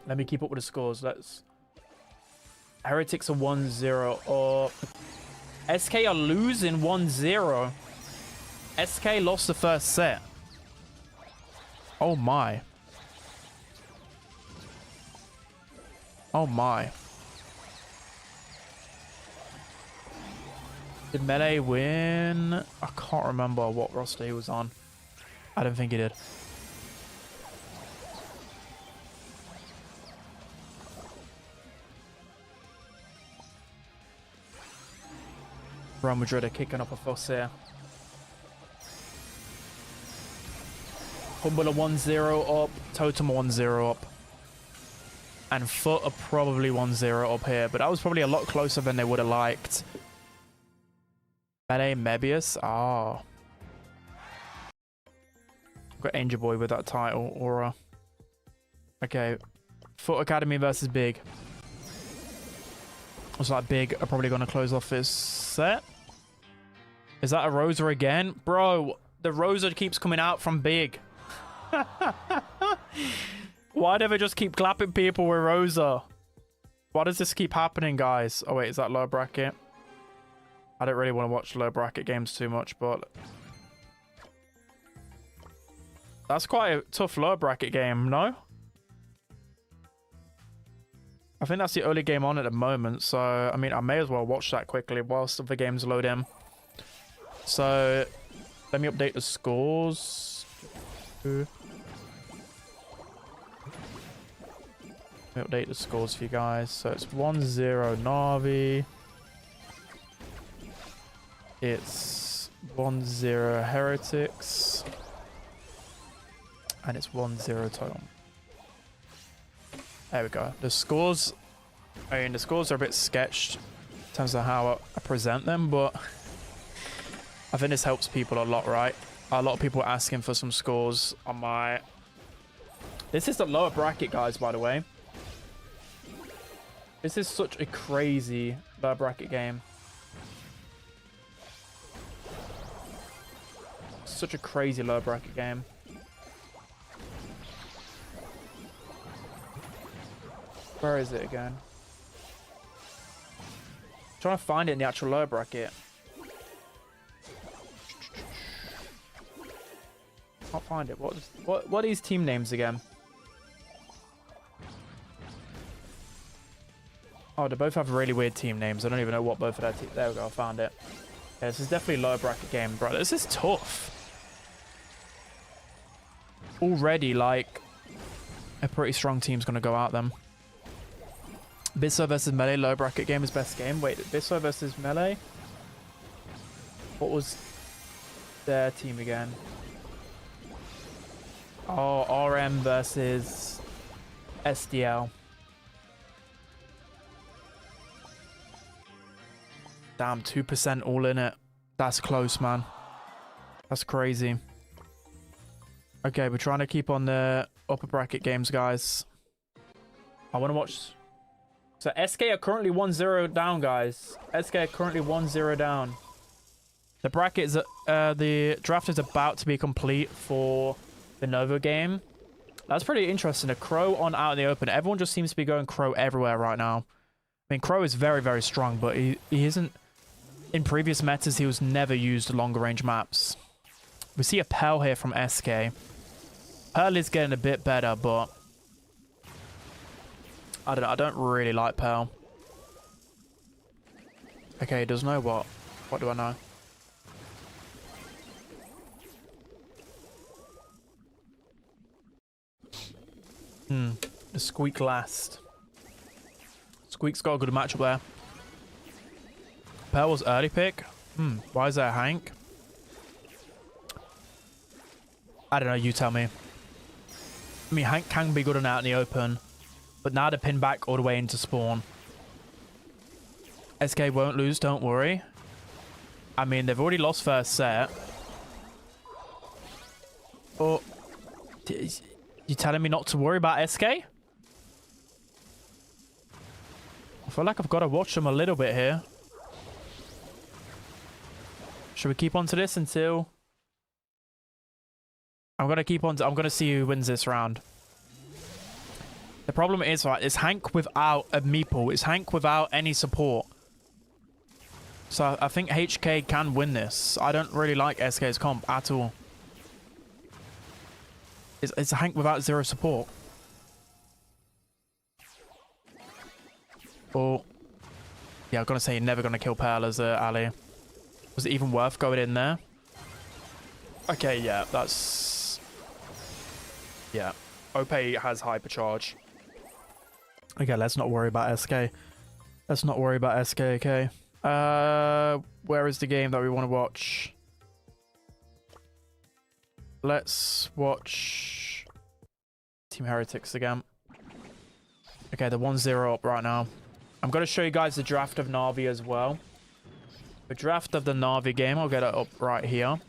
Let me keep up with the scores. Let's... Heretics are 1-0 or... SK are losing 1-0. SK lost the first set. Oh my. Oh my. Did Melee win? I can't remember what roster he was on. I don't think he did. Real Madrid are kicking up a fuss here. Humble are 1-0 up. Totem 1-0 up. And Foot are probably 1-0 up here. But that was probably a lot closer than they would have liked. Melee Mebius. Ah. Got Angel Boy with that title. Aura. Okay. Foot Academy versus Big. Looks like Big are probably going to close off this set. Is that a Rosa again? Bro, the Rosa keeps coming out from Big. Why do they just keep clapping people with Rosa? Why does this keep happening, guys? Oh, wait, is that low bracket? I don't really want to watch low bracket games too much, but... That's quite a tough low bracket game, no? I think that's the only game on at the moment, so... I mean, I may as well watch that quickly whilst the games load in. So, let me update the scores. Let me update the scores for you guys. So it's 1-0 Navi. It's 1-0 Heretics. And it's 1-0 Totem. There we go. The scores, I mean, the scores are a bit sketched in terms of how I present them, but I think this helps people a lot, right? A lot of people are asking for some scores on my... This is the lower bracket, guys, by the way. This is such a crazy lower bracket game. Such a crazy lower bracket game. Where is it again? I'm trying to find it in the actual lower bracket. Can't find it. What are these team names again? Oh, they both have really weird team names. I don't even know what both of their teams... There we go, I found it. Yeah, this is definitely a lower bracket game, bro. This is tough. Already, like, a pretty strong team's going to go out then. Bisso versus Melee, low bracket game is best game. Wait, Bisso versus Melee? What was their team again? Oh, RM versus SDL. Damn, 2% all in it. That's close, man. That's crazy. Okay, we're trying to keep on the upper bracket games, guys. I want to watch... So SK are currently 1-0 down, guys. SK are currently 1-0 down. The bracket is... the draft is about to be complete for the Nova game. That's pretty interesting. A Crow on out in the open. Everyone just seems to be going Crow everywhere right now. I mean, Crow is very, very strong, but he isn't... In previous metas, he was never used longer range maps. We see a Pearl here from SK. Pearl is getting a bit better, but... I don't know. I don't really like Pearl. Okay, he does know what. What do I know? The Squeak last. Squeak's got a good matchup there. Pearl's early pick. Why is there Hank? I don't know, you tell me. I mean, Hank can be good and out in the open, but now to pin back all the way into spawn. SK won't lose, don't worry. I mean, they've already lost first set. Oh, you telling me not to worry about SK? I feel like I've got to watch them a little bit here. Should we keep on to this until... I'm going to keep on... I'm going to see who wins this round. The problem is, right, it's Hank without a meeple. It's Hank without any support. So I think HK can win this. I don't really like SK's comp at all. It's a Hank without zero support. Oh. Yeah, I'm going to say you're never going to kill Pearl as Ali. Was it even worth going in there? Okay, yeah, that's... Yeah. Ope has hypercharge. Okay, let's not worry about SK. Let's not worry about SK, okay? Where is the game that we want to watch? Let's watch Team Heretics again. Okay, they're 1-0 up right now. I'm going to show you guys the draft of Na'Vi as well. The draft of the Na'Vi game, I'll get it up right here.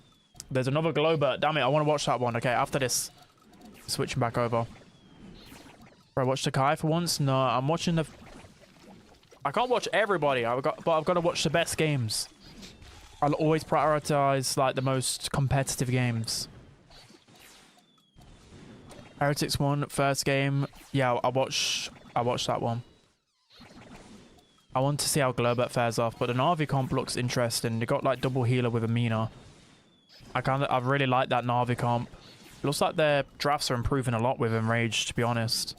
There's another Glober. Damn it, I want to watch that one. Okay, after this, switching back over. Bro, watch the Kai for once? No, I'm watching the... I can't watch everybody, but I've got to watch the best games. I'll always prioritize like the most competitive games. Heretics won first game. Yeah, I watched that one. I want to see how Globert fares off, but the Na'Vi comp looks interesting. They got like double healer with Emea. I really like that Na'Vi comp. It looks like their drafts are improving a lot with Enraged, to be honest.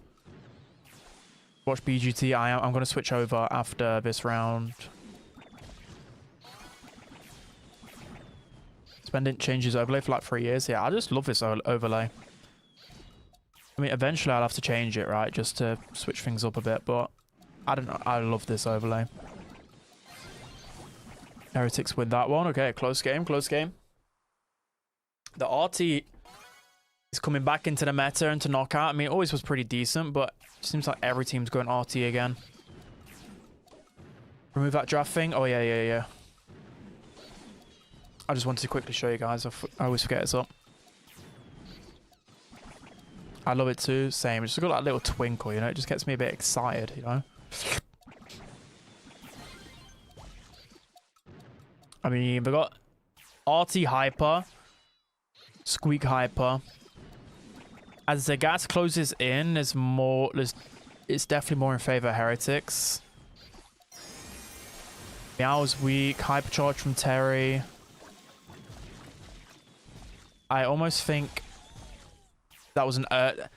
Watch BGT. I'm going to switch over after this round. Spending changes overlay for like 3 years. Yeah, I just love this overlay. I mean, eventually I'll have to change it, right? Just to switch things up a bit, but I don't know. I love this overlay. Heretics win that one. Okay, close game, close game. The RT is coming back into the meta and to knockout. I mean, it always was pretty decent, but it seems like every team's going RT again. Remove that draft thing. Oh, yeah. I just wanted to quickly show you guys. I always forget it's up. I love it too. Same. It's just got that little twinkle, you know? It just gets me a bit excited, you know? I mean, we got RT Hyper, Squeak Hyper. As the gas closes in, it's definitely more in favor of Heretics. Meow's weak. Hypercharge from Terry. I almost think that was that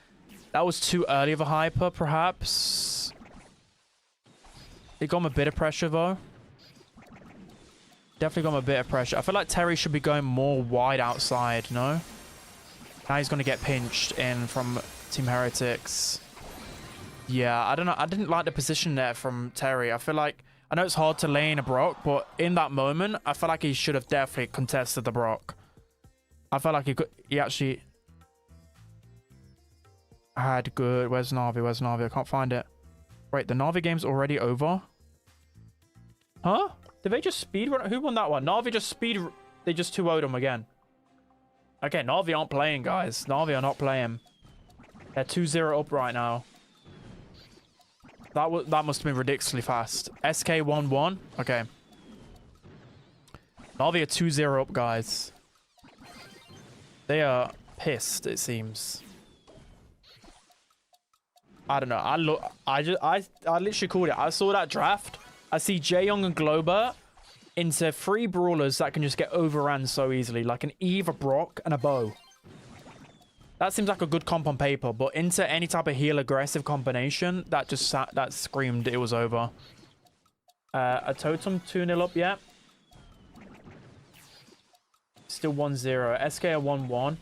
was too early of a hyper, perhaps. It got him a bit of pressure, though. Definitely got him a bit of pressure. I feel like Terry should be going more wide outside, no? Now he's going to get pinched in from Team Heretics. Yeah, I don't know. I didn't like the position there from Terry. I feel like... I know it's hard to lane a Brock, but in that moment, I feel like he should have definitely contested the Brock. I felt like he actually had good... Where's Na'Vi? Where's Na'Vi? I can't find it. Wait, the Na'Vi game's already over? Huh? Did they just speed run? Who won that one? Na'Vi just speed... They just 2-0'd him again. Okay, Na'Vi aren't playing, guys. Na'Vi are not playing. They're 2-0 up right now. That must have been ridiculously fast. SK 1-1. Okay. Na'Vi are 2-0 up, guys. They are pissed, it seems. I don't know. I literally called it. I saw that draft. I see Jaeyoung and Glober into 3 brawlers that can just get overran so easily, like an Eve, a Brock, and a Bow. That seems like a good comp on paper, but into any type of heal aggressive combination, that screamed it was over. A Totem 2-0 up yet. Still 1-0. SK are 1-1.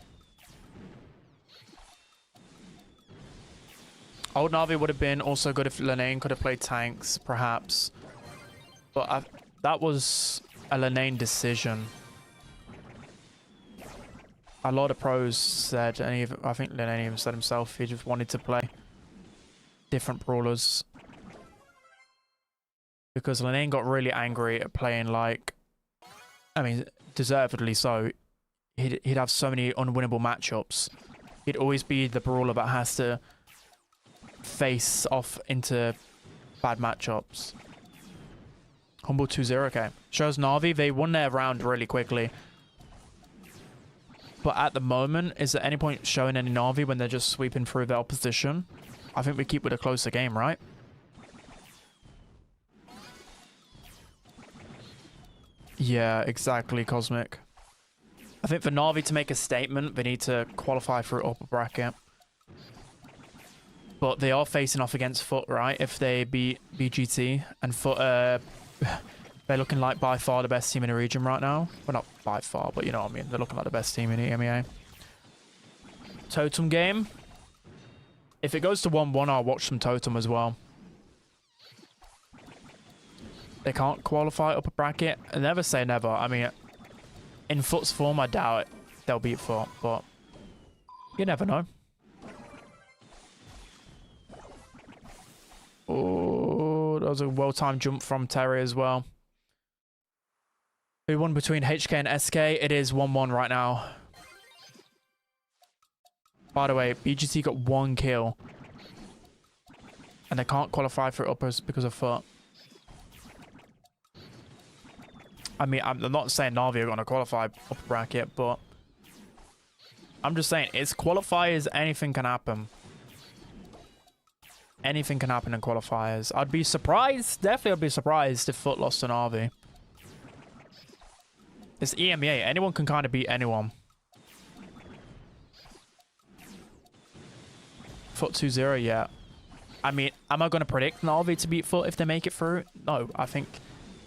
Old Na'Vi would have been also good if Linane could have played tanks, perhaps. But that was a Linane decision. A lot of pros said, and even, I think Linane even said himself, he just wanted to play different brawlers. Because Linane got really angry at playing like, I mean, deservedly so. He'd have so many unwinnable matchups. He'd always be the brawler that has to face off into bad matchups. Humble 2-0, okay. Shows Na'Vi, they won their round really quickly. But at the moment, is there any point showing any Na'Vi when they're just sweeping through their opposition? I think we keep with a closer game, right? Yeah, exactly, Cosmic. I think for Na'Vi to make a statement, they need to qualify for upper bracket. But they are facing off against Foot, right? If they beat BGT. And Foot, they're looking like by far the best team in the region right now. Well, not by far, but you know what I mean. They're looking like the best team in the Emea. Totem game. If it goes to 1-1, I'll watch some Totem as well. They can't qualify upper bracket. Never say never. I mean, in Foot's form, I doubt it. They'll beat Foot, but you never know. Oh, that was a well-timed jump from Terry as well. Who won between HK and SK? It is 1-1 right now. By the way, BGT got 1 kill. And they can't qualify for uppers because of Foot. I mean, I'm not saying Na'Vi are going to qualify upper bracket, but I'm just saying, it's qualifiers, anything can happen. Anything can happen in qualifiers. I'd be surprised. Definitely I'd be surprised if Foot lost an RV. It's EMEA. Anyone can kind of beat anyone. Foot 2-0, yeah. I mean, am I going to predict an RV to beat Foot if they make it through? No, I think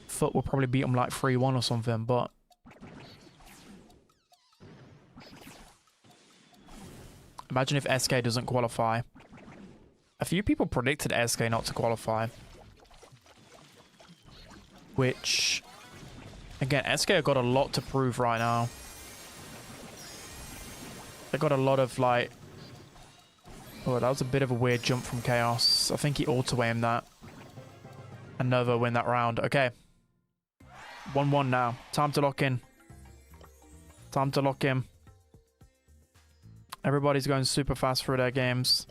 Foot will probably beat them like 3-1 or something, but... Imagine if SK doesn't qualify. A few people predicted SK not to qualify. Which, again, SK have got a lot to prove right now. They got a lot of, like... Oh, that was a bit of a weird jump from Chaos. I think he auto-aimed that. And Nova win that round. Okay. 1-1 now. Time to lock in. Time to lock in. Everybody's going super fast through their games.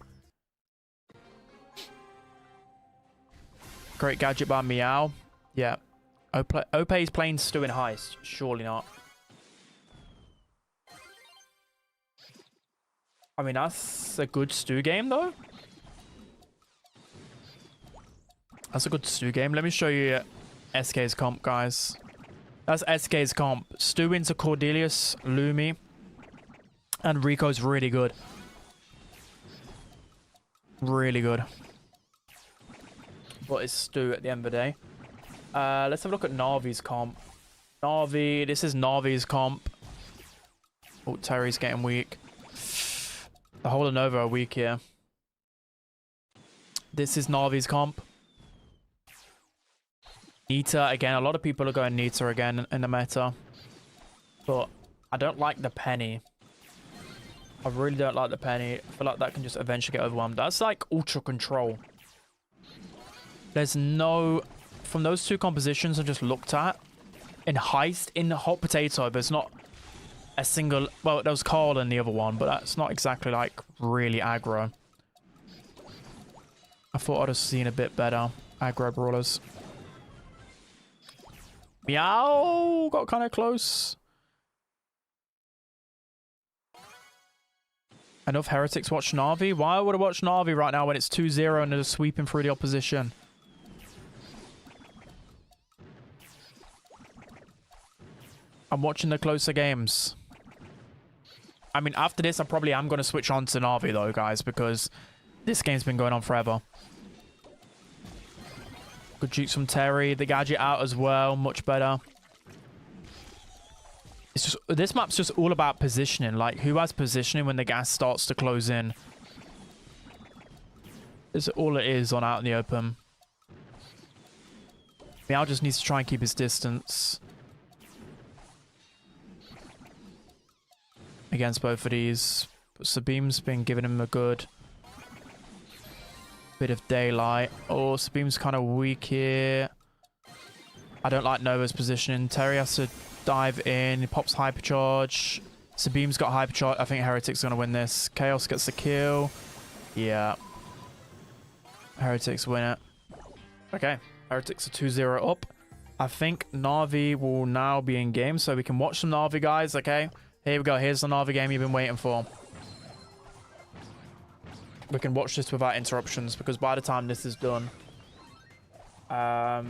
Great gadget by Meow. Yeah. Ope is playing Stu in Heist. Surely not. I mean, that's a good Stu game, though. That's a good Stu game. Let me show you SK's comp, guys. That's SK's comp. Stu into Cordelius, Lumi, and Rico's really good. Really good. What is Stu at the end of the day? Let's have a look at Na'Vi's comp. Na'Vi, this is Na'Vi's comp. Oh, Terry's getting weak. The whole of Nova are weak here. This is Na'Vi's comp. Nita, again, a lot of people are going Nita again in the meta. But I don't like the penny. I really don't like the penny. I feel like that can just eventually get overwhelmed. That's like ultra control. There's no... From those two compositions I just looked at, in Heist, in Hot Potato, there's not a single... Well, there was Carl in the other one, but that's not exactly, like, really aggro. I thought I'd have seen a bit better aggro brawlers. Meow! Got kind of close. Enough Heretics watch Na'Vi? Why would I watch Na'Vi right now when it's 2-0 and they're sweeping through the opposition? I'm watching the closer games. I mean, after this, I probably am going to switch on to Na'Vi, though, guys, because this game's been going on forever. Good jukes from Terry. The gadget out as well. Much better. It's just, this map's just all about positioning. Like, who has positioning when the gas starts to close in? It's all it is on out in the open. Meow just needs to try and keep his distance against both of these. But Sabim's been giving him a good bit of daylight. Oh, Sabim's kind of weak here. I don't like Nova's positioning. Terry has to dive in. He pops hypercharge. Sabim's got hypercharge. I think Heretics is going to win this. Chaos gets the kill. Yeah. Heretics win it. Okay. Heretics are 2-0 up. I think Na'Vi will now be in game, so we can watch some Na'Vi, guys. Okay. Here we go. Here's the Na'Vi game you've been waiting for. We can watch this without interruptions, because by the time this is done, I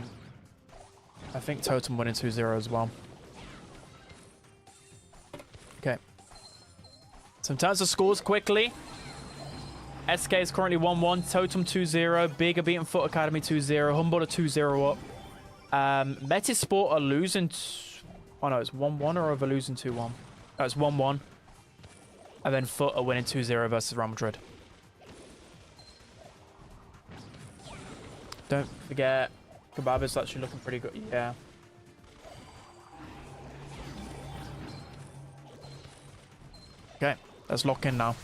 think Totem winning 2-0 as well. Okay. So in terms of scores quickly, SK is currently 1-1, Totem 2-0, Big are beating Foot Academy 2-0, Humboldt are 2-0 up. Metisport are losing... Oh no, it's 1-1, or are they losing 2-1? No, it's 1-1. And then Foot are winning 2-0 versus Real Madrid. Don't forget, Kebab is actually looking pretty good. Yeah. Okay, let's lock in now.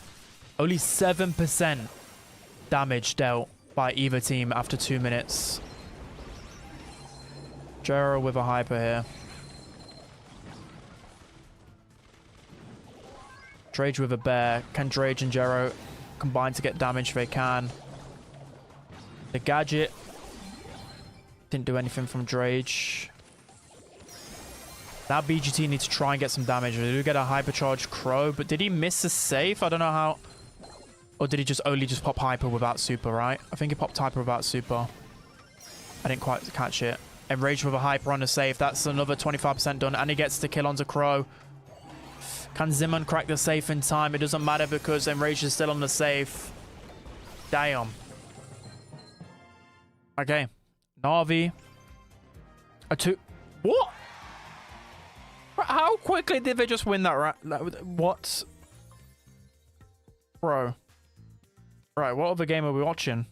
Only 7% damage dealt by either team after 2 minutes. Jero with a hyper here. Drage with a bear. Can Drage and Jero combine to get damage if they can? The gadget didn't do anything from Drage. Now BGT needs to try and get some damage. They do get a hypercharged Crow, but did he miss a safe? I don't know how. Or did he just only just pop hyper without super, right? I think he popped hyper without super. I didn't quite catch it. Enraged with a hyper on the safe. That's another 25% done. And he gets the kill onto Crow. Can Zimmern crack the safe in time? It doesn't matter because Enraged is still on the safe. Damn. Okay. Na'Vi. A 2... What? How quickly did they just win that? What? Bro. Right, what other game are we watching?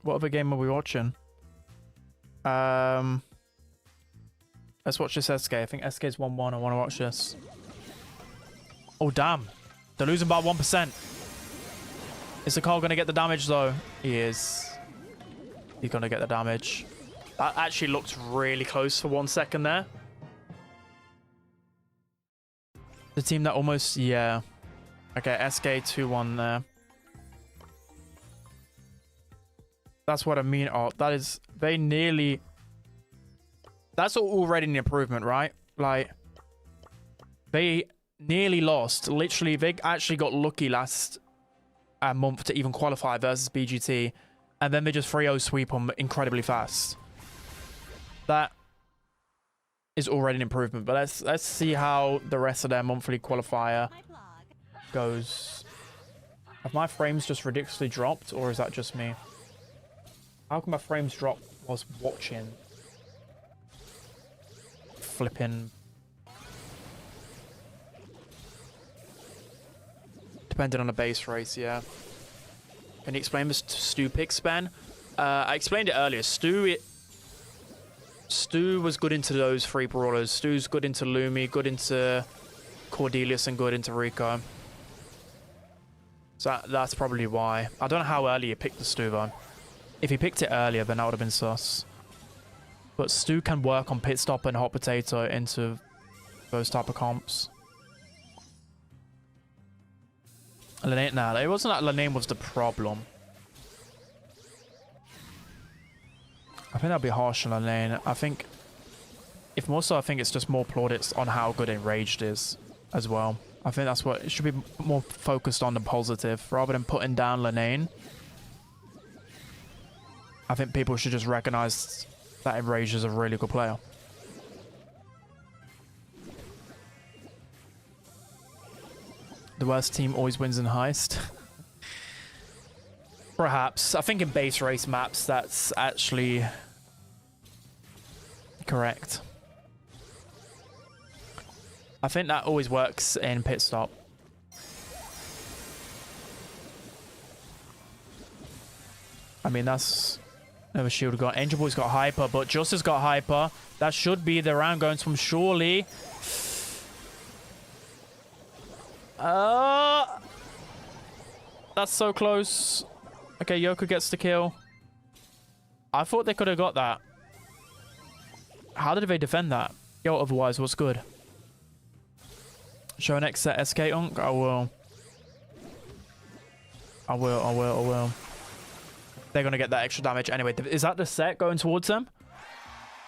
What other game are we watching? Let's watch this SK. I think SK's 1-1. I want to watch this. Oh, damn. They're losing by 1%. Is the Carl going to get the damage, though? He is. He's going to get the damage. That actually looked really close for 1 second there. The team that almost... Yeah. Okay, SK 2-1 there. That's what I mean. Oh, that is... They nearly... That's already an improvement, right? Like, they nearly lost. Literally, they actually got lucky last month to even qualify versus BGT. And then they just 3-0 sweep them incredibly fast. That is already an improvement. But let's see how the rest of their monthly qualifier goes. Have my frames just ridiculously dropped, or is that just me? How can my frames drop whilst watching? Flipping. Depending on the base race, yeah. Can you explain this to Stu Picks, Ben? I explained it earlier. Stu was good into those 3 brawlers. Stu's good into Lumi, good into Cordelius, and good into Rico. So that's probably why. I don't know how early he picked the Stu, though. If he picked it earlier, then that would have been sus. But Stu can work on Pit Stop and Hot Potato into those type of comps. Lane, nah, it wasn't that Lane was the problem. I think that'd be harsh on Lane. I think, if more so, I think it's just more plaudits on how good Enraged is as well. I think that's what it should be more focused on the positive rather than putting down Lane. I think people should just recognize that Enraged is a really good player. The worst team always wins in Heist. Perhaps. I think in base race maps, that's actually correct. I think that always works in pit stop. I mean, that's... Never shield got. Angel Boy's got hyper, but Justice got hyper. That should be the round going to him, surely. That's so close. Okay, Yoku gets the kill. I thought they could have got that. How did they defend that? Yo, otherwise, what's good? Show next set SK Unk? I will. I will. They're going to get that extra damage anyway. Is that the set going towards them?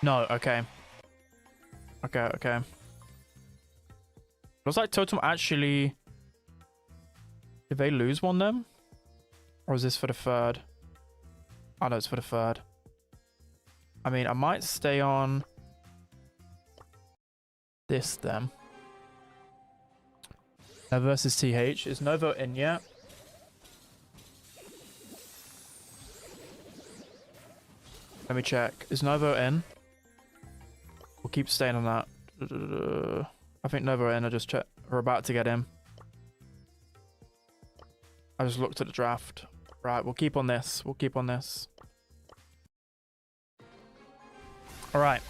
No, okay. Okay. Looks like Totem actually... Did they lose one then? Or is this for the third? Oh no, it's for the third. I mean, I might stay on this then. Nova versus TH. Is Novo in yet? Let me check. Is Novo in? We'll keep staying on that. I think Novo in. I just checked. We're about to get in. I just looked at the draft. Right, we'll keep on this. We'll keep on this. All right.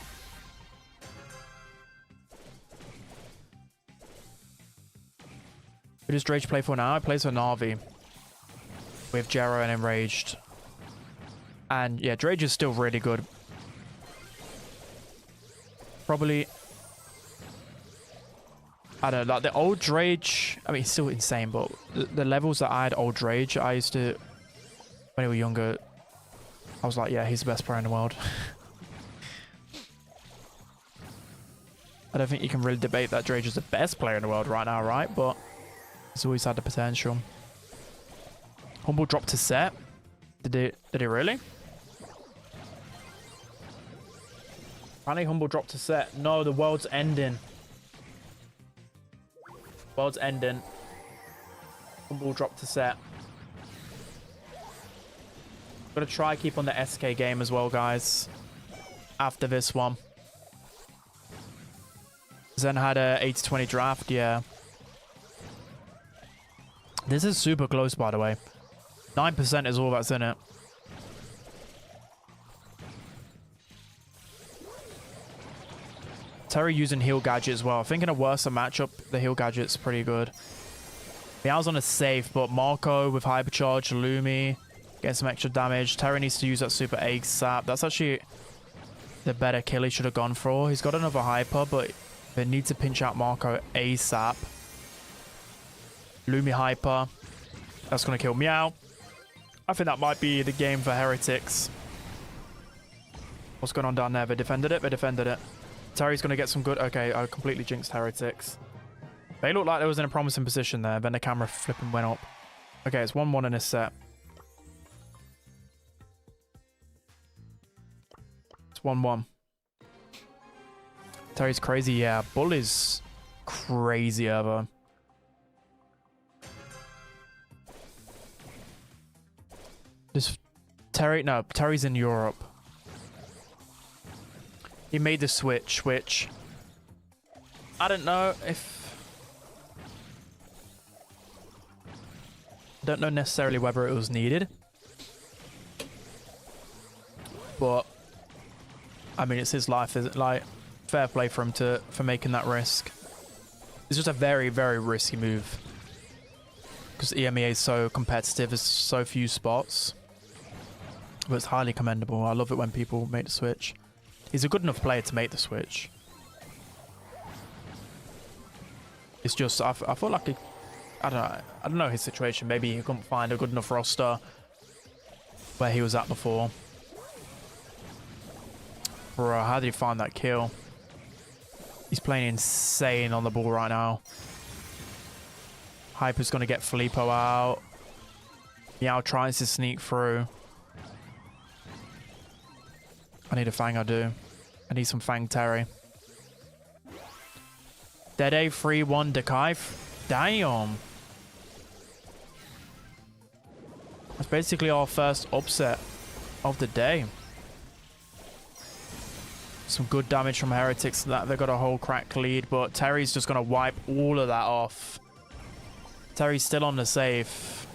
Who does Drage play for now? I play for Na'Vi with Jero and Enraged. And yeah, Drage is still really good. Probably... I don't know, like the old Drage, I mean, it's still insane, but the levels that I had old Drage, I used to, when we were younger, I was like, yeah, he's the best player in the world. I don't think you can really debate that Drage is the best player in the world right now, right? But he's always had the potential. Humble dropped to set. Did he really? Apparently Humble dropped to set. No, the world's ending. World's ending. Humble dropped to set. Gotta try keep on the SK game as well, guys. After this one. Zen had a 80-20 draft, yeah. This is super close, by the way. 9% is all that's in it. Terry using heal gadget as well. I think in a worse matchup, the heal gadget's pretty good. Meow's on a safe, but Marco with hypercharge, Lumi getting some extra damage. Terry needs to use that super egg sap. That's actually the better kill he should have gone for. He's got another hyper, but they need to pinch out Marco ASAP. Lumi hyper. That's going to kill Meow. I think that might be the game for Heretics. What's going on down there? They defended it. They defended it. Terry's going to get some good... Okay, I completely jinxed Heretics. They looked like they was in a promising position there. Then the camera flipping went up. Okay, it's 1-1 in this set. It's 1-1. Terry's crazy. Yeah, Bull is crazy ever. This Terry... No, Terry's in Europe. He made the switch, which I don't know if... I don't know necessarily whether it was needed. But, I mean, it's his life, isn't it? Like, fair play for him for making that risk. It's just a very, very risky move. Because Emea is so competitive, there's so few spots. But it's highly commendable. I love it when people make the switch. He's a good enough player to make the switch. It's just, I feel like I don't know his situation. Maybe he couldn't find a good enough roster where he was at before. Bro, how did he find that kill? He's playing insane on the ball right now. Hyper's going to get Filippo out. Meow tries to sneak through. I need a Fang, I do. I need some Fang Terry. Dead A 3-1 Dekai. Damn. That's basically our first upset of the day. Some good damage from Heretics. That they got a whole crack lead, but Terry's just gonna wipe all of that off. Terry's still on the save.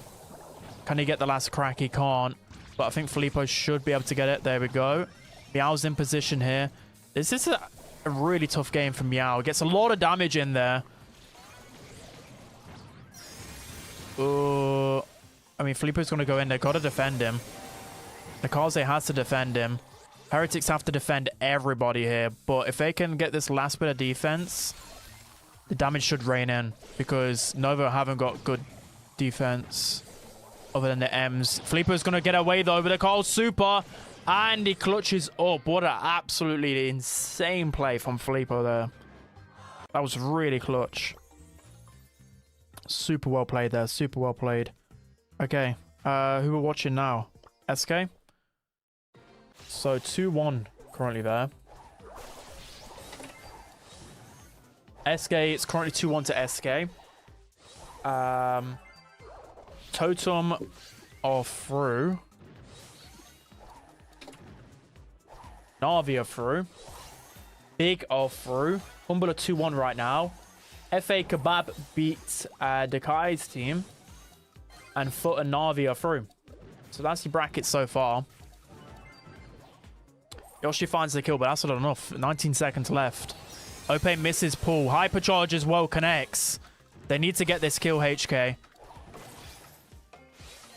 Can he get the last crack? He can't. But I think Filippo should be able to get it. There we go. Meow's in position here. This is a really tough game for Meow. Gets a lot of damage in there. I mean, Filippo's going to go in. They've got to defend him. Nikaze has to defend him. Heretics have to defend everybody here. But if they can get this last bit of defense, the damage should rain in. Because Nova haven't got good defense other than the M's. Filippo's going to get away, though, with a Carl Super. And he clutches up. What an absolutely insane play from Filippo there. That was really clutch. Super well played there. Super well played. Okay. Who we're watching now? SK? So 2-1 currently there. SK, it's currently 2-1 to SK. Totem are through. Navi are through. Big are through. Humble are 2-1 right now. FA Kebab beats Dekai's team. And Foot and Navi are through. So that's your bracket so far. Yoshi finds the kill, but that's not enough. 19 seconds left. Ope misses pull. Hypercharge as well connects. They need to get this kill, HK.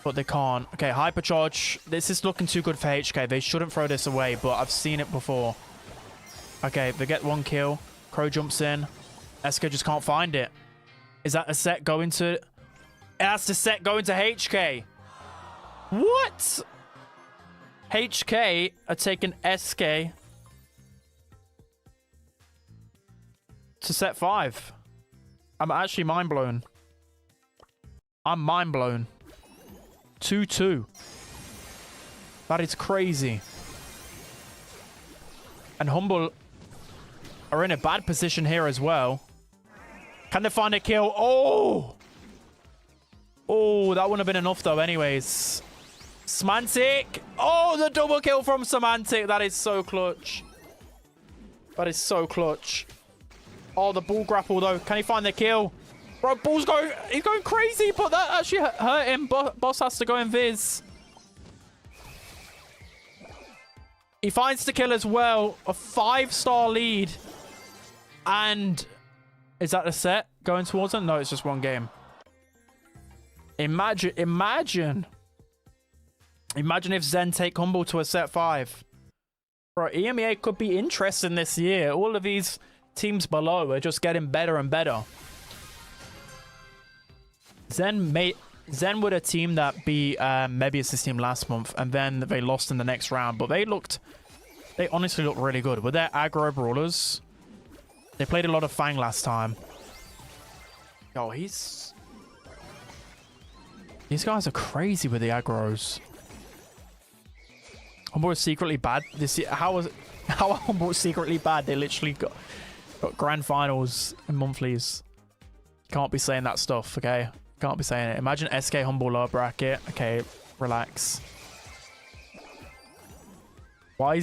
But they can't. Okay, Hypercharge. This is looking too good for HK. They shouldn't throw this away, but I've seen it before. Okay, they get one kill. Crow jumps in. SK just can't find it. Is that a set going to... That's the set going to HK. What? HK are taking SK to set 5. I'm actually mind blown. I'm mind blown. 2-2. That is crazy. And Humble are in a bad position here as well. Can they find a kill? Oh! Oh, that wouldn't have been enough though anyways. Semantic. Oh, the double kill from Semantic. That is so clutch. That is so clutch. Oh, the ball grapple though. Can he find the kill? Bro, Ball's going... He's going crazy, but that actually hurt him. Boss has to go in Viz. He finds the kill as well. A 5-star lead. And... Is that a set going towards him? No, it's just one game. Imagine if Zen take Humble to a set 5. Bro, EMEA could be interesting this year. All of these teams below are just getting better and better. Zen were a team that beat Mebius' team last month, and then they lost in the next round. But they honestly looked really good. With their aggro brawlers, they played a lot of Fang last time. Oh, these guys are crazy with the aggros. Humble is secretly bad. How Humble is secretly bad? They literally got grand finals and monthlies. Can't be saying that stuff, okay? Can't be saying it. Imagine SK Humble lower bracket. Okay, relax. Why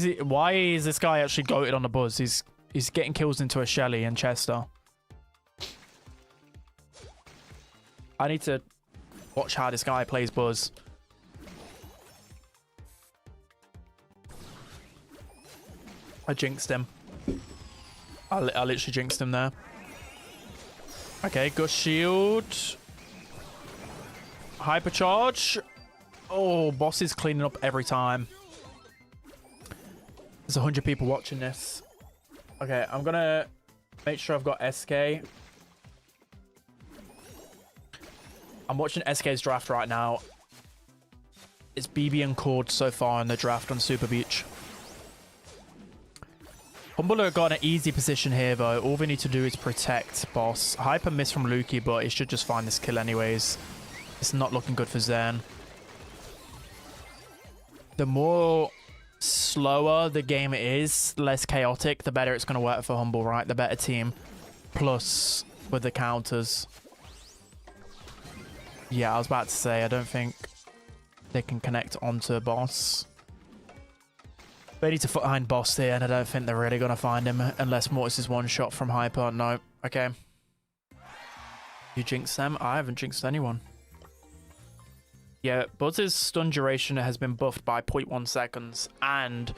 is this guy actually goated on the buzz? He's getting kills into a Shelly and Chester. I need to watch how this guy plays buzz. I jinxed him. I literally jinxed him there. Okay, good shield. Hypercharge. Oh, boss is cleaning up every time. There's 100 people watching this. Okay, I'm gonna make sure I've got SK. I'm watching SK's draft right now. It's BB and Cord so far in the draft on Super Beach. Humble have got an easy position here, though. All we need to do is protect boss. Hyper miss from Lukey, but he should just find this kill anyways. It's not looking good for Zen. The more slower the game is, less chaotic, the better it's going to work for Humble, right? The better team. Plus, with the counters. Yeah, I was about to say, I don't think they can connect onto boss. They need to find boss here, and I don't think they're really going to find him unless Mortis is one shot from Hyper. No. Okay. You jinxed them? I haven't jinxed anyone. Yeah, Buzz's stun duration has been buffed by 0.1 seconds, and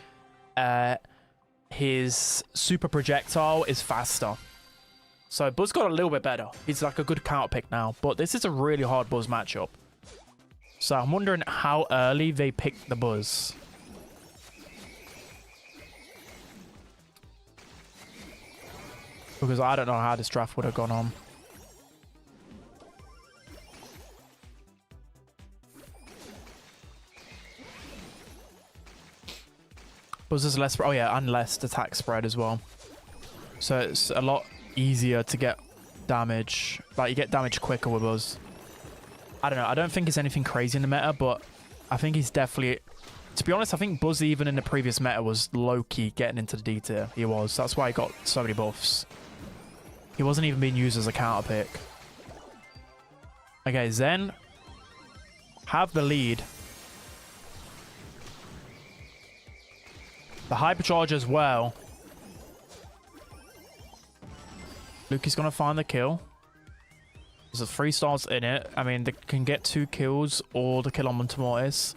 his super projectile is faster. So Buzz got a little bit better. He's like a good counter pick now, but this is a really hard Buzz matchup. So I'm wondering how early they picked the Buzz. Because I don't know how this draft would have gone on. Buzz is less... Oh, yeah, and less attack spread as well. So it's a lot easier to get damage. Like, you get damage quicker with Buzz. I don't know. I don't think it's anything crazy in the meta, but I think he's definitely... To be honest, I think Buzz, even in the previous meta, was low-key getting into the D tier. He was. That's why he got so many buffs. He wasn't even being used as a counter pick. Okay, Zen have the lead. The hypercharge as well. Luki's gonna find the kill. There's 3 stars in it. I mean, they can get 2 kills or the kill on Mortis.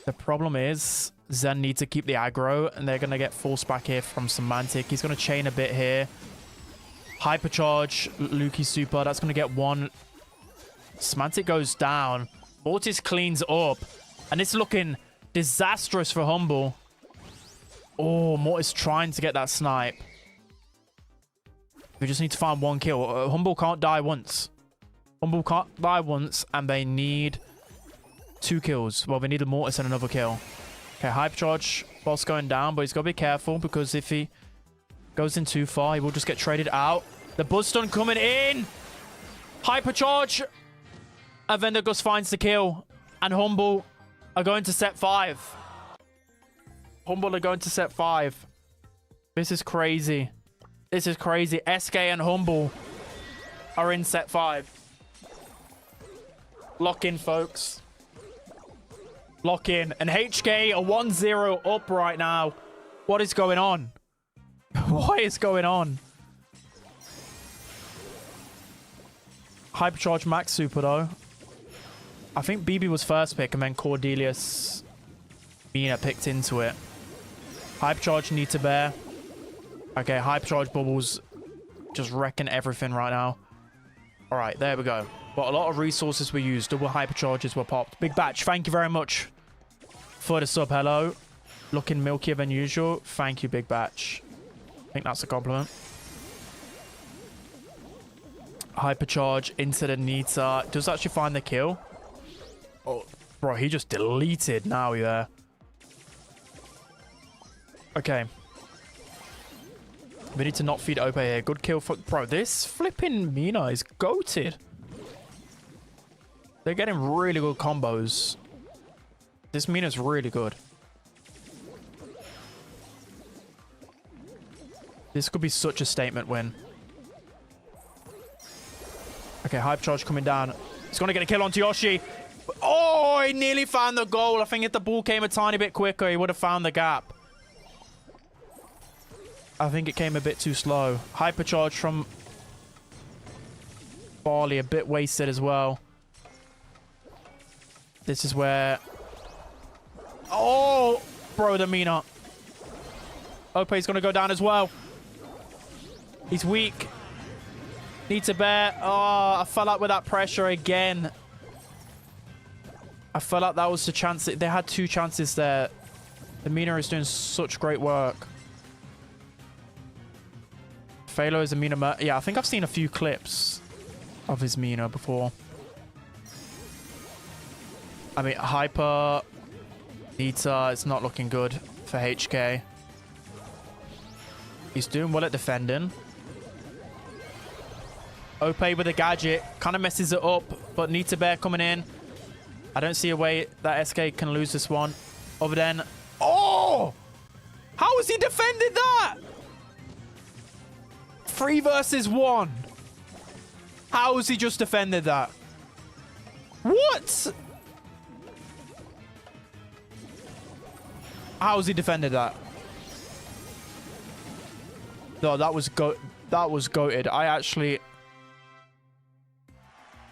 The problem is Zen needs to keep the aggro, and they're gonna get forced back here from Semantic. He's gonna chain a bit here. Hypercharge, Luki super. That's gonna get 1. Semantic goes down. Mortis cleans up, and it's looking disastrous for Humble. Oh, Mortis trying to get that snipe. We just need to find 1 kill. Humble can't die once. Humble can't die once, and they need 2 kills. Well, they need a Mortis and another kill. Okay, Hypercharge. Boss going down, but he's got to be careful, because if he goes in too far, he will just get traded out. The Buzz stun coming in. Hypercharge. And then the Gus finds the kill. And Humble are going to set 5. Humble are going to set 5. This is crazy. This is crazy. SK and Humble are in set 5. Lock in, folks. Lock in. And HK are 1-0 up right now. What is going on? What is going on? Hypercharge max super, though. I think BB was first pick, and then Cordelius Mina picked into it. Hypercharge need to bear. Okay, Hypercharge bubbles just wrecking everything right now. All right, there we go. But a lot of resources were used. Double Hypercharges were popped. Big Batch, thank you very much for the sub. Hello. Looking milkier than usual. Thank you, Big Batch. I think that's a compliment. Hypercharge into the Nita. Does actually find the kill. Oh, bro, he just deleted now, yeah. Okay. We need to not feed Ope here. Good kill for... Bro, this flipping Mina is goated. They're getting really good combos. This Mina's really good. This could be such a statement win. Okay, Hypercharge coming down. He's going to get a kill onto Yoshi. Oh, he nearly found the goal. I think if the ball came a tiny bit quicker, he would have found the gap. I think it came a bit too slow. Hypercharge from Barley, a bit wasted as well. This is where... Oh, bro, the Mina. Ope's going to go down as well. He's weak. Needs a bear. Oh, I fell out with that pressure again. I felt like that was the chance. They had 2 chances there. The Mina is doing such great work. Phalo is a Mina. Yeah, I think I've seen a few clips of his Mina before. I mean, Hyper, Nita, it's not looking good for HK. He's doing well at defending. Ope with a gadget. Kind of messes it up, but Nita Bear coming in. I don't see a way that SK can lose this one. Over then. Oh! How has he defended that? 3 versus 1. How has he just defended that? What? How's he defended that? No, that was goated. I actually...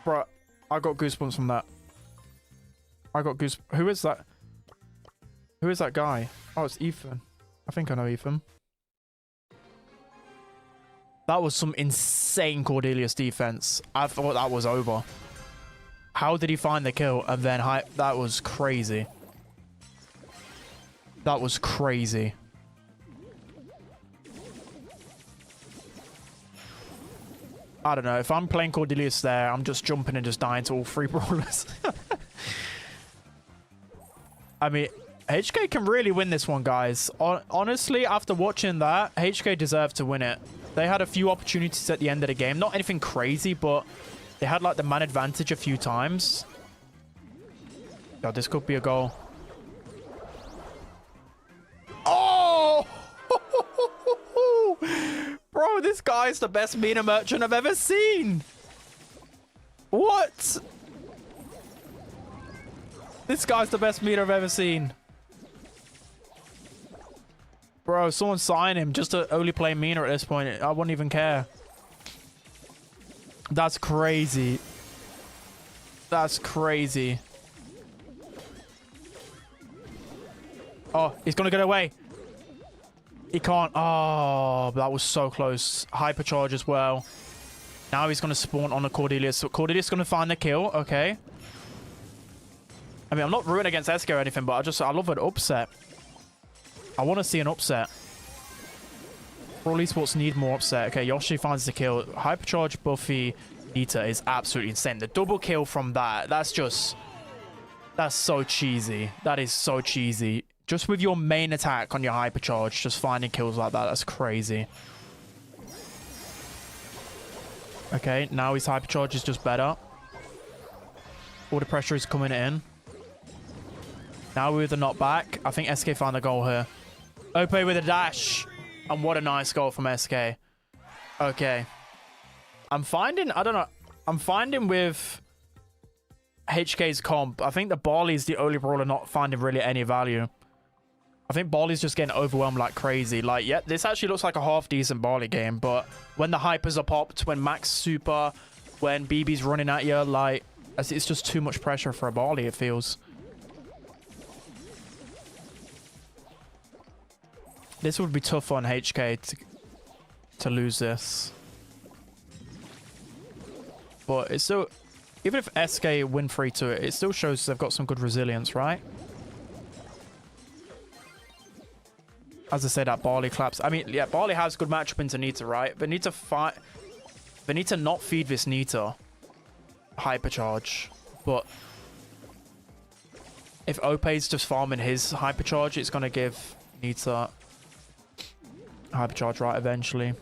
Bro, I got goosebumps from that. I got goose... Who is that? Who is that guy? Oh, it's Ethan. I think I know Ethan. That was some insane Cordelius defense. I thought that was over. How did he find the kill? And then that was crazy. That was crazy. I don't know. If I'm playing Cordelius there, I'm just jumping and just dying to all three brawlers. I mean, HK can really win this one, guys. Honestly, after watching that, HK deserved to win it. They had a few opportunities at the end of the game. Not anything crazy, but they had like the man advantage a few times. Oh, this could be a goal. Oh! Bro, this guy's the best meter merchant I've ever seen. What? This guy's the best meter I've ever seen. Bro, someone sign him just to only play meter at this point. I wouldn't even care. That's crazy. That's crazy. Oh, he's gonna get away. He can't. Oh, that was so close. Hypercharge as well. Now he's gonna spawn on the Cordelius. So Cordelius gonna find the kill. Okay. I mean, I'm not rooting against SK or anything, but I love an upset. I want to see an upset. Brawl Esports need more upset. Okay, Yoshi finds the kill. Hypercharge Buffy Nita is absolutely insane. The double kill from that, that's so cheesy. That is so cheesy. Just with your main attack on your Hypercharge, just finding kills like that, that's crazy. Okay, now his Hypercharge is just better. All the pressure is coming in. Now with the knockback, I think SK found the goal here. Ope with a dash. And what a nice goal from SK. Okay. I'm finding with HK's comp, I think the Barley is the only brawler not finding really any value. I think Barley's just getting overwhelmed like crazy. Like, yeah, this actually looks like a half-decent Barley game, but when the hypers are popped, when Max Super, when BB's running at you, like, it's just too much pressure for a Barley, it feels. This would be tough on HK to lose this. But it's still... Even if SK win 3-2, it still shows they've got some good resilience, right? As I said, that Barley claps. I mean, yeah, Barley has good matchup into Nita, right? But Nita fight... They need to not feed this Nita Hypercharge. But... if Ope's just farming his Hypercharge, it's going to give Nita... Hypercharge right eventually.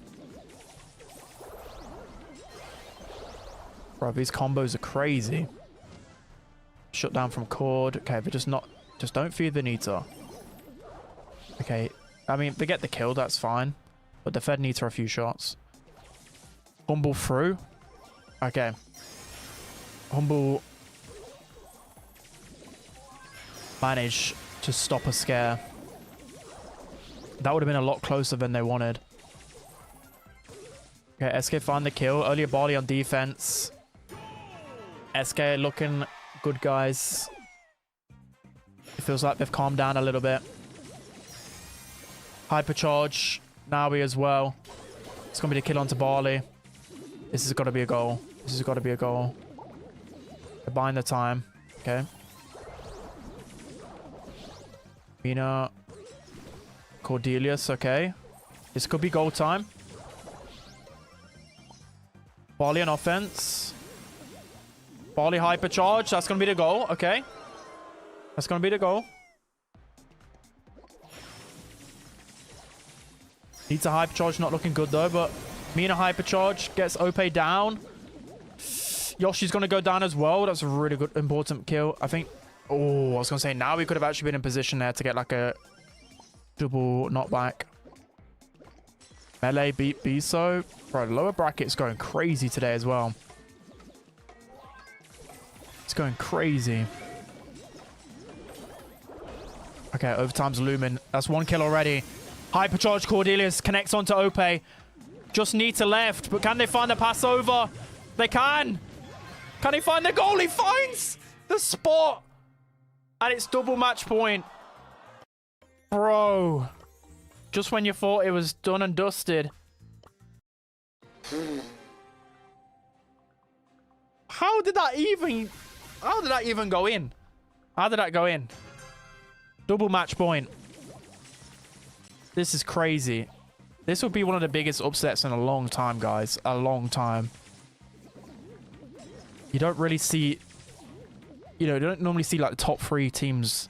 Bro, these combos are crazy. Shut down from Cord. Okay, but just don't feed the Nita. Okay, I mean, they get the kill, that's fine. But they fed Nita a few shots. Humble through. Okay. Humble managed to stop a scare. That would have been a lot closer than they wanted. Okay, SK find the kill. Earlier Barley on defense. SK looking good, guys. It feels like they've calmed down a little bit. Hypercharge. Nawi as well. It's going to be the kill onto Barley. This has got to be a goal. This has got to be a goal. They're buying the time. Okay. Mina. Cordelius, okay. This could be goal time. Barley on offense. Barley hypercharge. That's going to be the goal. Okay. That's going to be the goal. Needs a hypercharge. Not looking good though, but Mina hypercharge gets Ope down. Yoshi's going to go down as well. That's a really good, important kill. I think... Oh, I was going to say, now we could have actually been in position there to get like a double knockback. Melee beat Biso. Bro, lower bracket's going crazy today as well. It's going crazy. Okay, overtime's looming. That's 1 kill already. Hypercharge Cordelius connects onto Ope. Just need to left, but can they find the pass over? They can. Can he find the goal? He finds the spot. And it's double match point. Bro. Just when you thought it was done and dusted. How did that even go in? How did that go in? Double match point. This is crazy. This would be one of the biggest upsets in a long time, guys. A long time. You don't really see... You know, you don't normally see like the top 3 teams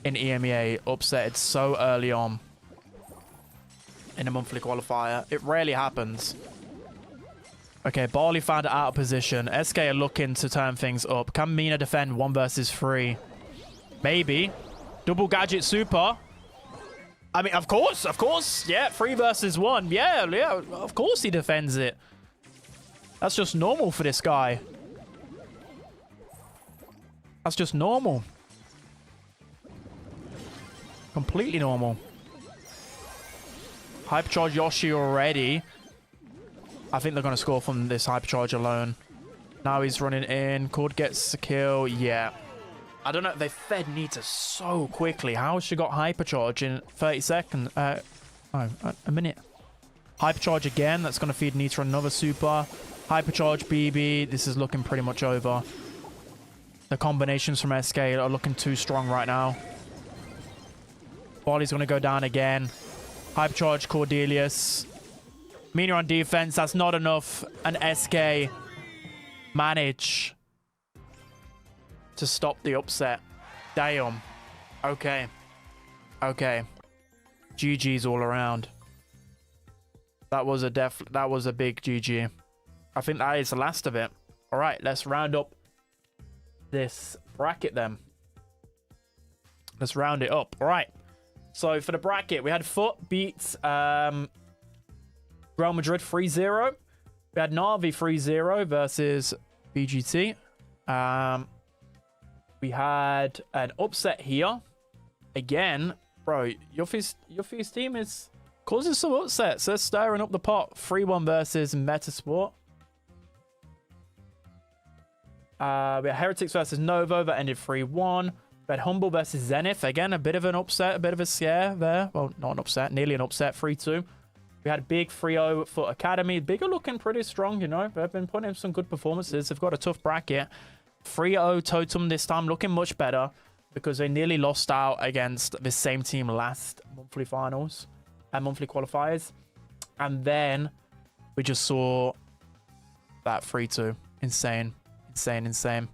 in EMEA upsetted so early on in a monthly qualifier. It rarely happens. Okay, Barley found it out of position. SK are looking to turn things up. Can Mina defend 1 versus 3? Maybe. Double gadget super. I mean, of course. Yeah, 3 versus 1. Yeah, of course he defends it. That's just normal for this guy. That's just normal. Completely normal. Hypercharge Yoshi already. I think they're going to score from this hypercharge alone. Now he's running in. Cord gets a kill. Yeah. I don't know. They fed Nita so quickly. How has she got hypercharge in 30 seconds? A minute. Hypercharge again. That's going to feed Nita another super. Hypercharge BB. This is looking pretty much over. The combinations from SK are looking too strong right now. Barley's going to go down again. Hypercharge Cordelius. Mina on defense. That's not enough. And SK manage to stop the upset. Damn. Okay. Okay. GG's all around. That was a big GG. I think that is the last of it. All right, let's round up this bracket then. Let's round it up. All right. So for the bracket, we had Foot beat Real Madrid 3-0. We had Navi 3-0 versus BGT. We had an upset here. Again, bro, Yuffie's team is causing some upsets. They're stirring up the pot. 3-1 versus Metasport. We had Heretics versus Novo that ended 3-1. We had Humble versus Zenith. Again, a bit of an upset, a bit of a scare there. Well, not an upset, nearly an upset. 3-2. We had Big 3-0 for Academy. Big are looking pretty strong, you know. They've been putting in some good performances. They've got a tough bracket. 3-0 Totem this time, looking much better because they nearly lost out against the same team last monthly finals and monthly qualifiers. And then we just saw that 3-2. Insane. Insane.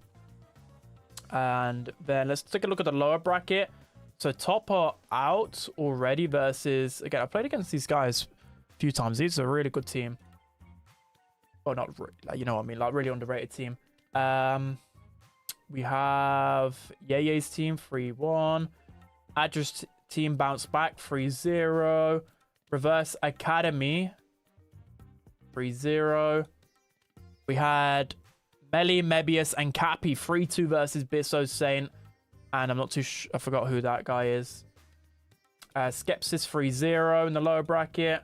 And then let's take a look at the lower bracket. So Top are out already versus... Again, I played against these guys a few times. These are a really good team. Oh, not really. You know what I mean? Like, really underrated team. We have Yeye's team 3-1. Adra's team bounced back 3-0. Reverse Academy 3-0. We had Melly, Mebius, and Cappy 3-2 versus Bisso Saint. And I'm not too sure. I forgot who that guy is. Skepsis 3-0 in the lower bracket.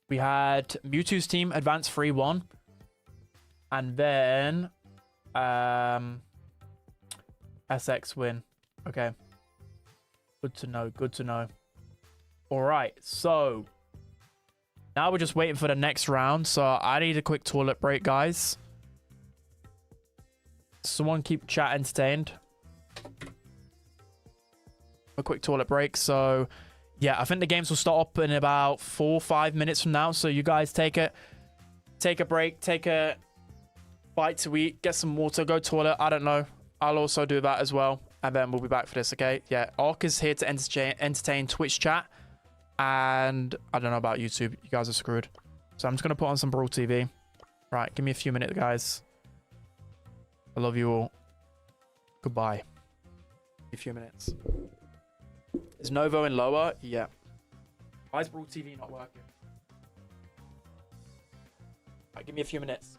We had Mewtwo's team advance 3-1. And then SX win. Okay. Good to know. Good to know. All right. So now we're just waiting for the next round. So I need a quick toilet break, guys. Someone keep chat entertained. A quick toilet break. So yeah, I think the games will start up in about 4 or 5 minutes from now. So you guys take a break, take a bite to eat, get some water, go toilet. I don't know. I'll also do that as well. And then we'll be back for this, okay? Yeah, Ark is here to entertain Twitch chat. And I don't know about YouTube. You guys are screwed. So I'm just going to put on some Brawl TV. Right, give me a few minutes, guys. I love you all. Goodbye. A few minutes. Is Novo in lower? Yeah. Why is Brawl TV not working? Right, give me a few minutes.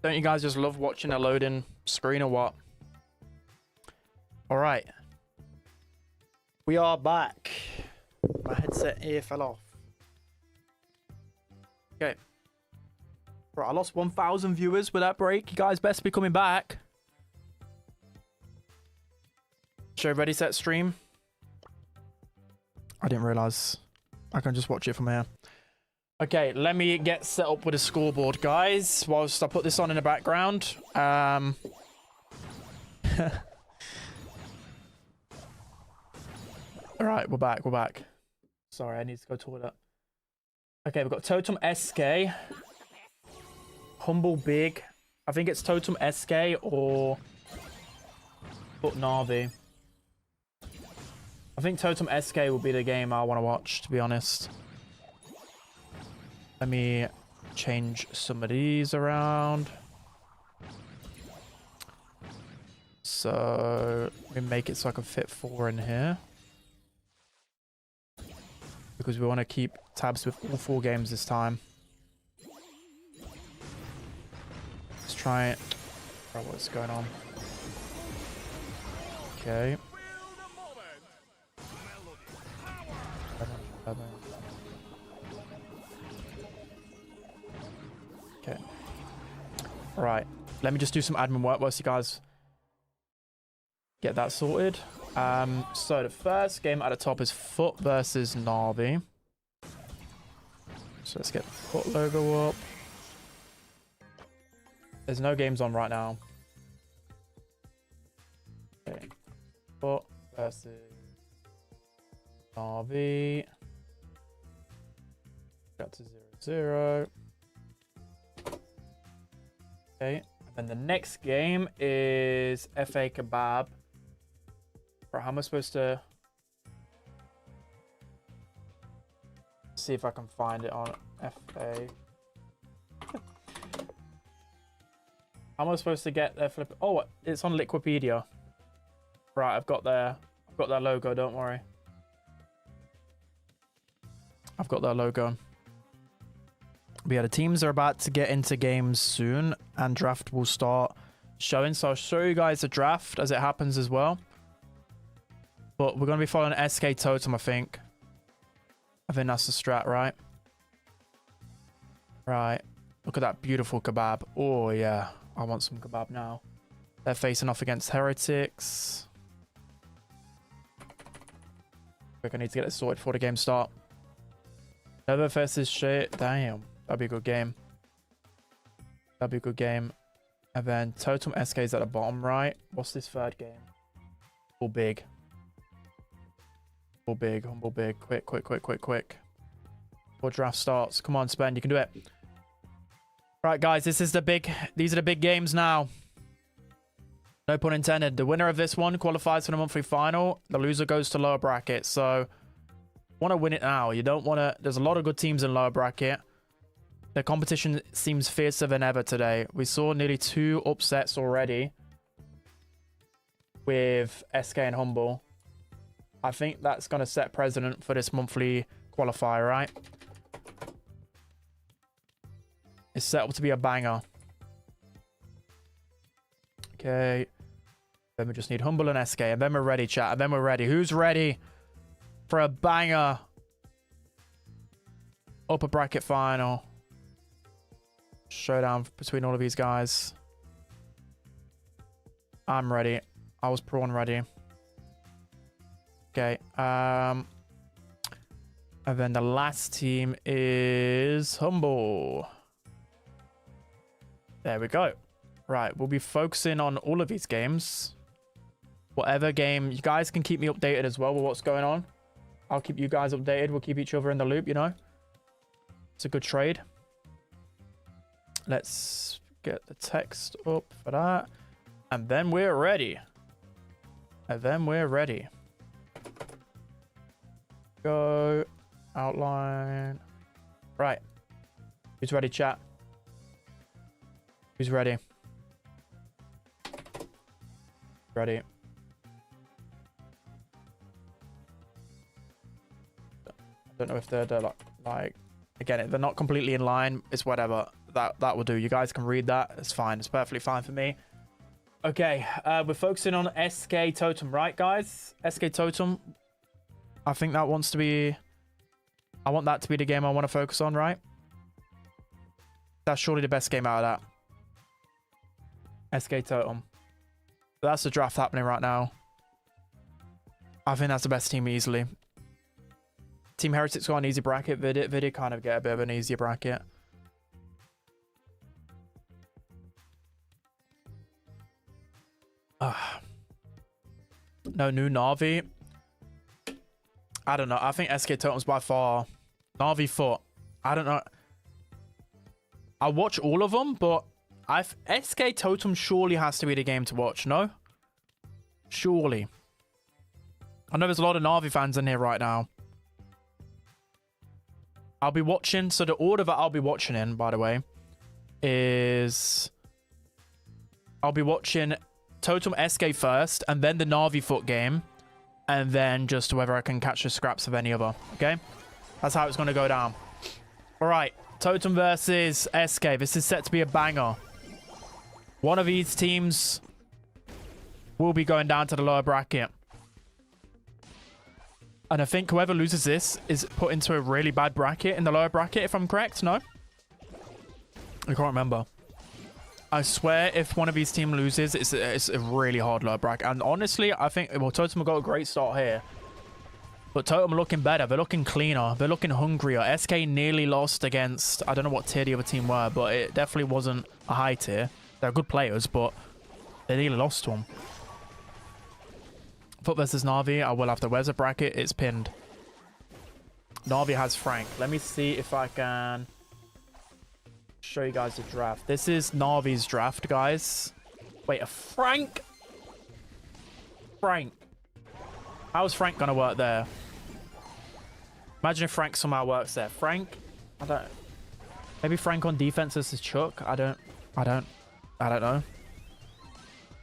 Don't you guys just love watching a loading screen or what? All right. We are back. My headset here fell off. Okay. Right, I lost 1,000 viewers with that break. You guys best be coming back. Show ready, set, stream. I didn't realize I can just watch it from here. Okay, let me get set up with a scoreboard, guys, whilst I put this on in the background. All right, we're back, we're back. Sorry, I need to go toilet. Okay, we've got Totem SK. Humble Big. I think it's Totem SK or Foot Navi. I think Totem SK will be the game I want to watch, to be honest. Let me change some of these around. So, let me make it so I can fit 4 in here. Because we want to keep tabs with all 4 games this time. Let's try it. Oh, what's going on? Okay. Okay. Right. Let me just do some admin work whilst you guys get that sorted. So the first game at the top is Foot versus Navi. So let's get the Foot logo up. There's no games on right now. Okay. Foot versus Navi. Got to 0-0. Okay. And the next game is FA Kebab. Right, how am I supposed to see if I can find it on FA? How am I supposed to get their flip? Oh, it's on Liquipedia. Right, I've got their logo, don't worry. I've got their logo. But yeah, the teams are about to get into games soon and draft will start showing. So I'll show you guys the draft as it happens as well. But we're going to be following SK Totem, I think. I think that's the strat, right? Right. Look at that beautiful kebab. Oh, yeah. I want some kebab now. They're facing off against Heretics. I think I need to get it sorted before the game start. Nova versus shit. Damn. That'd be a good game. That'd be a good game. And then Totem SK is at the bottom right. What's this third game? All big. Humble big, humble big. Quick, quick, quick, quick, quick. Before draft starts. Come on, Spen, you can do it. Right, guys, these are the big games now. No pun intended. The winner of this one qualifies for the monthly final. The loser goes to lower bracket. So, want to win it now. You don't want to... There's a lot of good teams in lower bracket. The competition seems fiercer than ever today. We saw nearly 2 upsets already with SK and Humble. I think that's going to set precedent for this monthly qualifier, right? It's set up to be a banger. Okay. Then we just need Humble and SK. And then we're ready, chat. And then we're ready. Who's ready for a banger upper bracket final? Showdown between all of these guys. I'm ready. I was prawn ready. Okay. And then the last team is Humble. There we go. Right, we'll be focusing on all of these games. Whatever game, you guys can keep me updated as well with what's going on. I'll keep you guys updated. We'll keep each other in the loop, you know. It's a good trade. Let's get the text up for that. And then we're ready. And then we're ready. Go. Outline. Right. Who's ready, chat? Who's ready? Ready. I don't know if they're like again, they're not completely in line. It's whatever. That will do. You guys can read that. It's fine. It's perfectly fine for me. Okay, we're focusing on SK Totem, right, guys? SK Totem. I think that wants to be... I want that to be the game I want to focus on, right? That's surely the best game out of that. SK Totem. That's the draft happening right now. I think that's the best team easily. Team Heretics got an easy bracket. Vid kind of get a bit of an easier bracket. No new Na'Vi. I don't know. I think SK Totem's by far Na'Vi foot. I don't know. I watch all of them, but SK Totem surely has to be the game to watch, no? Surely. I know there's a lot of Na'Vi fans in here right now. I'll be watching. So the order that I'll be watching in, by the way, is I'll be watching Totem SK first, and then the Na'Vi foot game, and then just whether I can catch the scraps of any other. Okay, that's how it's going to go down. All right, Totem versus SK. This is set to be a banger. One of these teams will be going down to the lower bracket, and I think whoever loses this is put into a really bad bracket in the lower bracket, if I'm correct. No, I can't remember. I swear, if one of these teams loses, it's a really hard lower bracket. And honestly, I think, well, Totem have got a great start here. But Totem are looking better. They're looking cleaner. They're looking hungrier. SK nearly lost against, I don't know what tier the other team were, but it definitely wasn't a high tier. They're good players, but they nearly lost to them. Foot versus Na'Vi. I will have the weather bracket. It's pinned. Na'Vi has Frank. Let me see if I can show you guys the draft. This is Na'Vi's draft, guys. Wait, a Frank? Frank. How's Frank gonna work there? Imagine if Frank somehow works there. Frank? I don't... Maybe Frank on defense is Chuck? I don't know.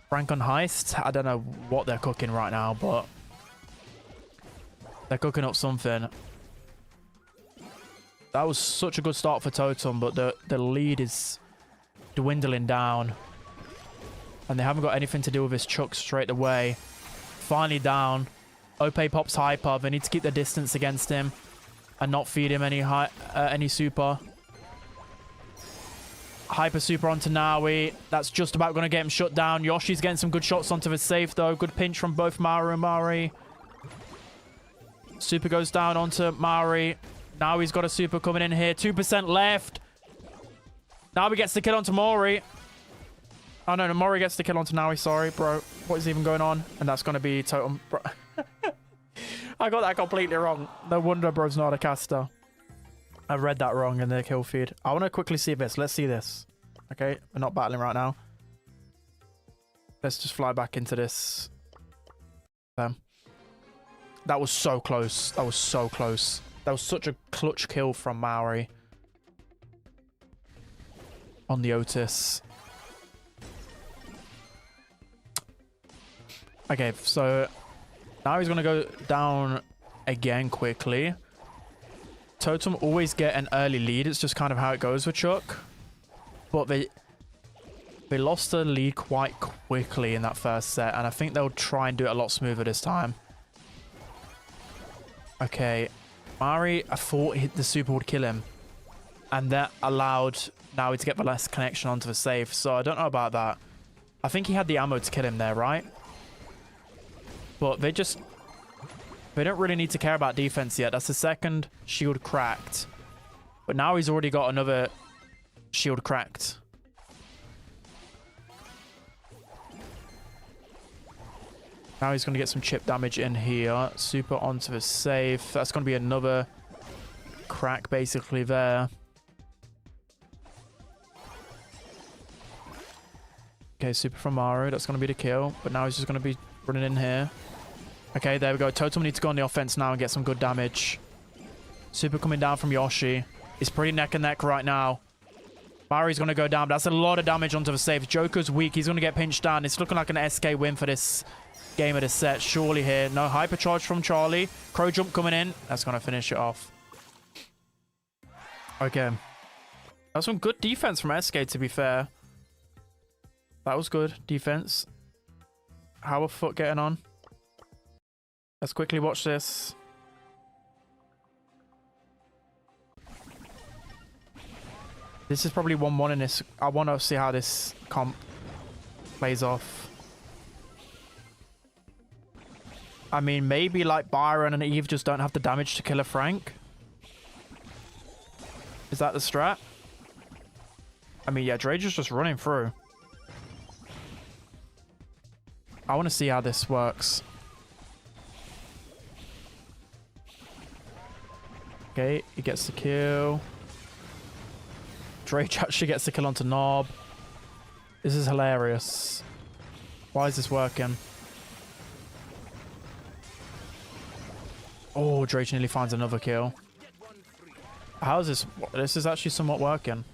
Frank on heist? I don't know what they're cooking right now, but they're cooking up something. That was such a good start for Totem, but the lead is dwindling down. And they haven't got anything to do with this Chuck straight away. Finally down. Ope pops Hyper. They need to keep their distance against him and not feed him any super. Hyper super onto Naui. That's just about going to get him shut down. Yoshi's getting some good shots onto the safe, though. Good pinch from both Maru and Mari. Super goes down onto Mari. Now he's got a super coming in here. 2% left. Now he gets the kill onto Mori. Oh, no, Mori gets the kill onto Naui. Sorry, bro. What is even going on? And that's going to be Totem. Bro. I got that completely wrong. No wonder bro's not a caster. I read that wrong in the kill feed. I want to quickly see this. Let's see this. Okay, we're not battling right now. Let's just fly back into this. That was so close. That was so close. That was such a clutch kill from Maori on the Otis. Okay, so now he's going to go down again quickly. Totem always get an early lead. It's just kind of how it goes with Chuck. But they lost the lead quite quickly in that first set, and I think they'll try and do it a lot smoother this time. Okay. Mari, I thought the super would kill him. And that allowed Naui to get the last connection onto the safe. So I don't know about that. I think he had the ammo to kill him there, right? But they don't really need to care about defense yet. That's the second shield cracked. But now he's already got another shield cracked. Now he's going to get some chip damage in here. Super onto the safe. That's going to be another crack basically there. Okay, super from Maru. That's going to be the kill. But now he's just going to be running in here. Okay, there we go. Totem needs to go on the offense now and get some good damage. Super coming down from Yoshi. It's pretty neck and neck right now. Mari's going to go down. But that's a lot of damage onto the safe. Joker's weak. He's going to get pinched down. It's looking like an SK win for this game of the set. Surely here. No hypercharge from Charlie. Crow jump coming in. That's going to finish it off. Okay. That's some good defense from SK, to be fair. That was good defense. How are Foot getting on? Let's quickly watch this. This is probably 1-1 in this. I want to see how this comp plays off. I mean, maybe like Byron and Eve just don't have the damage to kill a Frank. Is that the strat? I mean, yeah, Drage is just running through. I want to see how this works. Okay, he gets the kill. Drake actually gets the kill onto Knob. This is hilarious. Why is this working? Oh, Drake nearly finds another kill. How is this? This is actually somewhat working.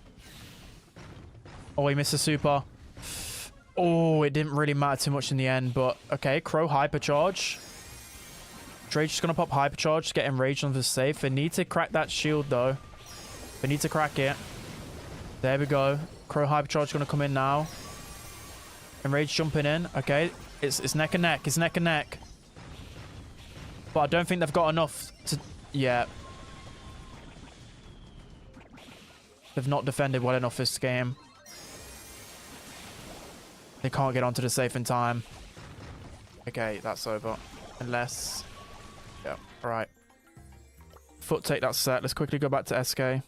Oh, he missed a super. Oh, it didn't really matter too much in the end, but okay. Crow hypercharge. Drake's just gonna pop hypercharge to get enraged on the safe. They need to crack that shield though. They need to crack it. There we go. Crow hypercharge gonna come in now. Enrage jumping in. Okay, it's neck and neck. It's neck and neck. But I don't think they've got enough to. Yeah. They've not defended well enough this game. They can't get onto the safe in time. Okay, that's over. Unless... Yeah, alright. Foot take that set. Let's quickly go back to SK.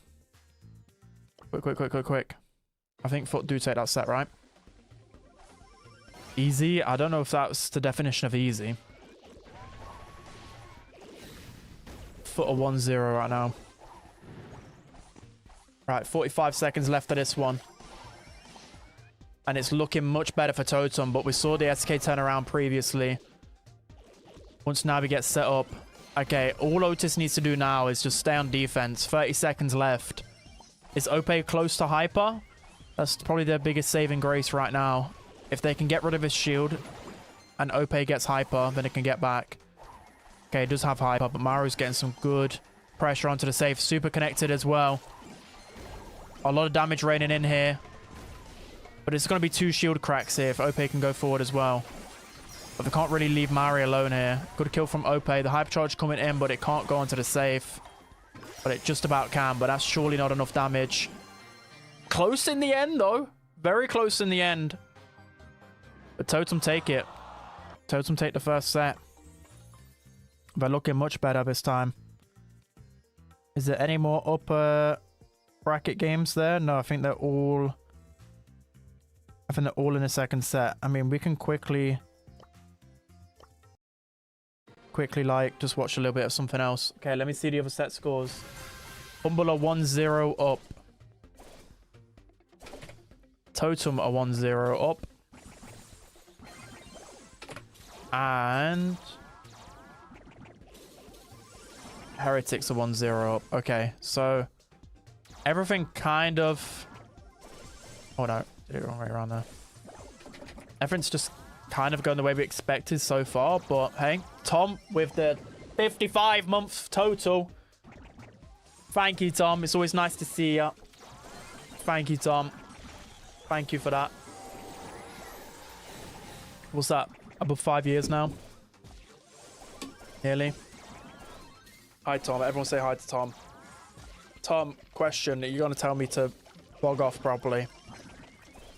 Quick. I think Foot do take that set, right? Easy? I don't know if that's the definition of easy. Foot are 1-0 right now. Right, 45 seconds left of this one. And it's looking much better for Totem, but we saw the SK turn around previously. Once Navi gets set up. Okay, all Otis needs to do now is just stay on defense. 30 seconds left. Is Ope close to hyper? That's probably their biggest saving grace right now. If they can get rid of his shield and Ope gets hyper, then it can get back. Okay, it does have hyper, but Maru's getting some good pressure onto the safe. Super connected as well. A lot of damage raining in here. But it's going to be 2 shield cracks here if Ope can go forward as well. But they can't really leave Mari alone here. Good kill from Ope. The hypercharge coming in, but it can't go onto the safe. But it just about can, but that's surely not enough damage. Close in the end, though. Very close in the end. But Totem take it. Totem take the first set. They're looking much better this time. Is there any more upper bracket games there? No, I think they're all... I think they're all in the second set. I mean, we can quickly like just watch a little bit of something else. Okay, let me see the other set scores. Humble are 1-0 up. Totem are 1-0 up. And Heretics are 1-0 up. Okay, so everything kind of... Oh no, did it wrong way around there. Everything's just kind of going the way we expected so far, but hey, Tom with the 55-month total. Thank you, Tom. It's always nice to see you. Thank you, Tom. Thank you for that. What's that? Above 5 years now? Nearly. Hi, Tom. Everyone say hi to Tom. Tom, question. Are you going to tell me to log off properly?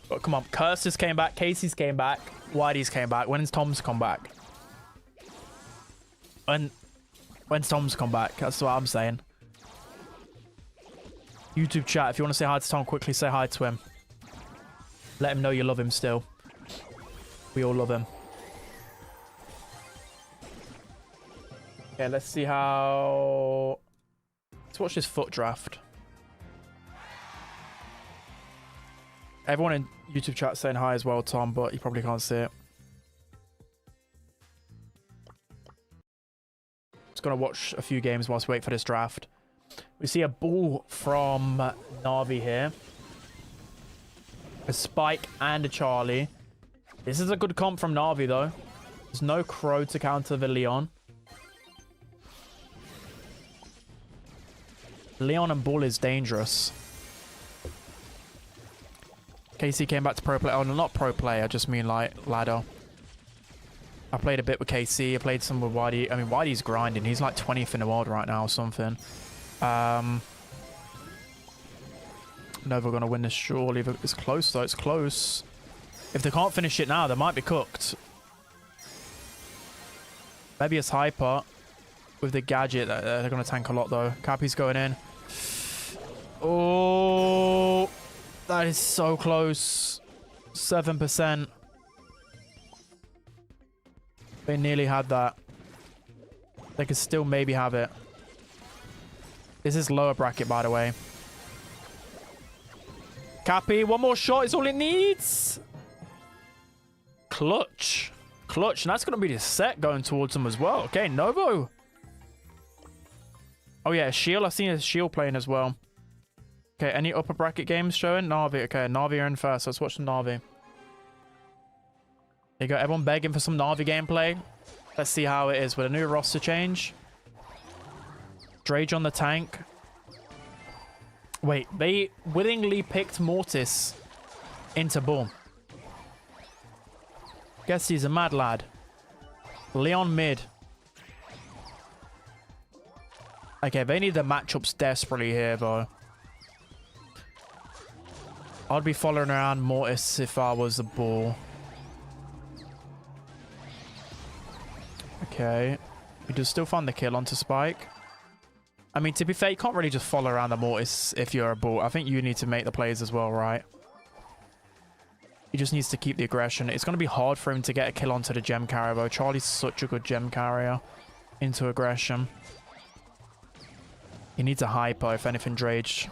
But come on. Curses came back. Casey's came back. Whitey's came back. When's Tom's come back? When's Tom's come back? That's what I'm saying. YouTube chat. If you want to say hi to Tom, quickly say hi to him. Let him know you love him still. We all love him. Okay, let's see how... Let's watch this foot draft. Everyone in YouTube chat saying hi as well, Tom, but you probably can't see it. Just gonna watch a few games whilst we wait for this draft. We see a ball from Na'Vi here. A Spike and a Charlie. This is a good comp from Na'Vi, though. There's no Crow to counter the Leon. Leon and Bull is dangerous. KC came back to pro play. Oh, no, not pro play. I just mean like ladder. I played a bit with KC. I played some with YD. I mean, YD's grinding. He's like 20th in the world right now or something. Never going to win this surely. It's close, though. It's close. If they can't finish it now, they might be cooked. Maybe it's hyper with the gadget. They're going to tank a lot, though. Cappy's going in. Oh, that is so close. 7%. They nearly had that. They could still maybe have it. This is lower bracket, by the way. Cappy, one more shot is all it needs. Clutch. Clutch. And that's going to be the set going towards them as well. Okay, Novo. Oh, yeah, Shield. I've seen a Shield playing as well. Okay, any upper bracket games showing? Na'Vi. Okay, Na'Vi are in first. Let's watch some Na'Vi. There you go. Everyone begging for some Na'Vi gameplay. Let's see how it is with a new roster change. Drage on the tank. Wait, they willingly picked Mortis into Bull. Guess he's a mad lad. Leon mid. Okay, they need the matchups desperately here, though. I'd be following around Mortis if I was the Bull. Okay. We do still find the kill onto Spike. I mean, to be fair, you can't really just follow around the Mortis if you're a Bull. I think you need to make the plays as well, right? He just needs to keep the aggression. It's going to be hard for him to get a kill onto the gem carrier, though. Charlie's such a good gem carrier into aggression. He needs a hyper, if anything, Drage.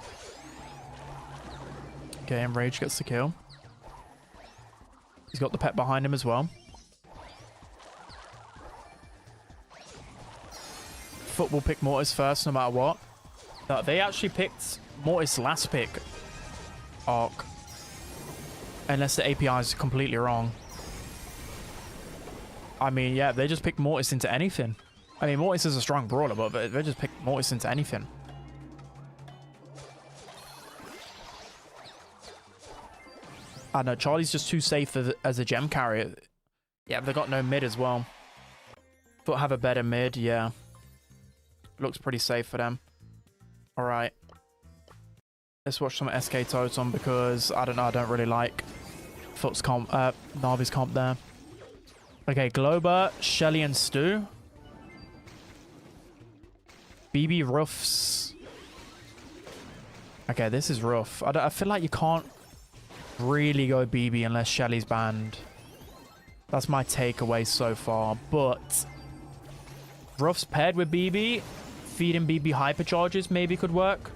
Okay, and Rage gets the kill. He's got the pet behind him as well. Foot will pick Mortis first, no matter what. No, they actually picked Mortis last pick. Arc. Unless the API is completely wrong. I mean, yeah, they just picked Mortis into anything. I mean, Mortis is a strong brawler, but they just picked Mortis into anything. I know, Charlie's just too safe as a gem carrier. Yeah, they've got no mid as well. But have a better mid, yeah. Looks pretty safe for them. Alright. Let's watch some SK Totem because, I don't know, I don't really like Foot's comp, Na'Vi's comp there. Okay, Glober, Shelly and Stu. BB Ruffs. Okay, this is rough. I feel like you can't really go BB unless Shelly's banned. That's my takeaway so far. But Ruffs paired with BB, feeding BB hypercharges maybe could work.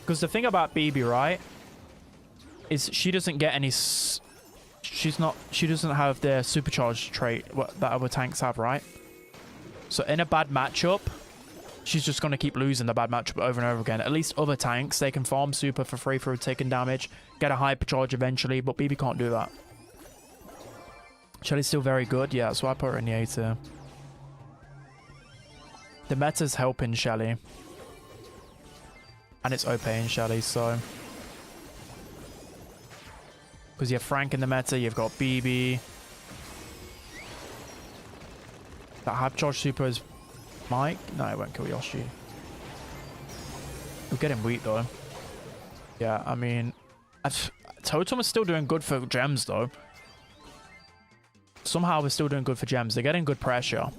Because the thing about BB, right, is she doesn't get any... She doesn't have the supercharged trait that other tanks have, right? So in a bad matchup, she's just going to keep losing the bad matchup over and over again. At least other tanks, they can farm super for free for taking damage, get a hypercharge eventually, but BB can't do that. Shelly's still very good. Yeah, that's why I put her in the A tier. The meta's helping Shelly. And it's OP in Shelly, so... Because you have Frank in the meta, you've got BB. That hypercharge super is Mike? No, it won't kill Yoshi. We'll get him weak, though. Yeah, I mean... Totem is still doing good for gems, though. Somehow we're still doing good for gems. They're getting good pressure.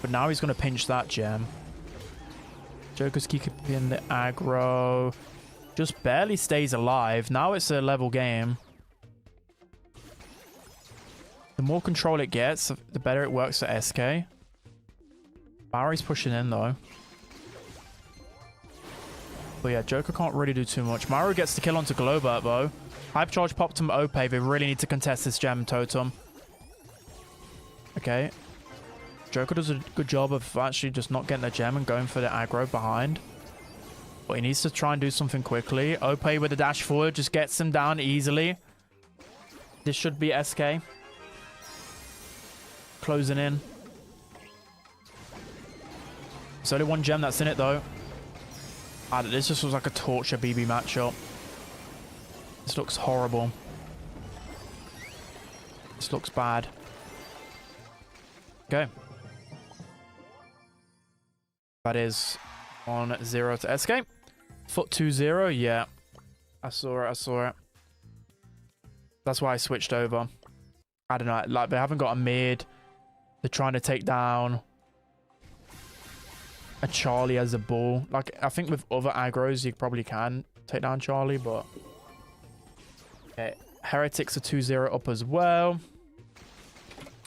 But now he's going to pinch that gem. Joker's keeping the aggro. Just barely stays alive. Now it's a level game. The more control it gets, the better it works for SK. Barry's pushing in, though. But yeah, Joker can't really do too much. Maru gets the kill onto Globert, though. Hypercharge popped him OP. They really need to contest this gem Totem. Okay. Joker does a good job of actually just not getting the gem and going for the aggro behind. But he needs to try and do something quickly. OP with the dash forward just gets him down easily. This should be SK. Closing in. There's only one gem that's in it, though. This just was like a torture BB matchup. This looks horrible. This looks bad. Okay. That is 1-0 to SK. Foot 2-0, yeah. I saw it. That's why I switched over. I don't know, like they haven't got a mid. They're trying to take down a Charlie as a bull. Like, I think with other aggros, you probably can take down Charlie, but... Okay, Heretics are 2-0 up as well.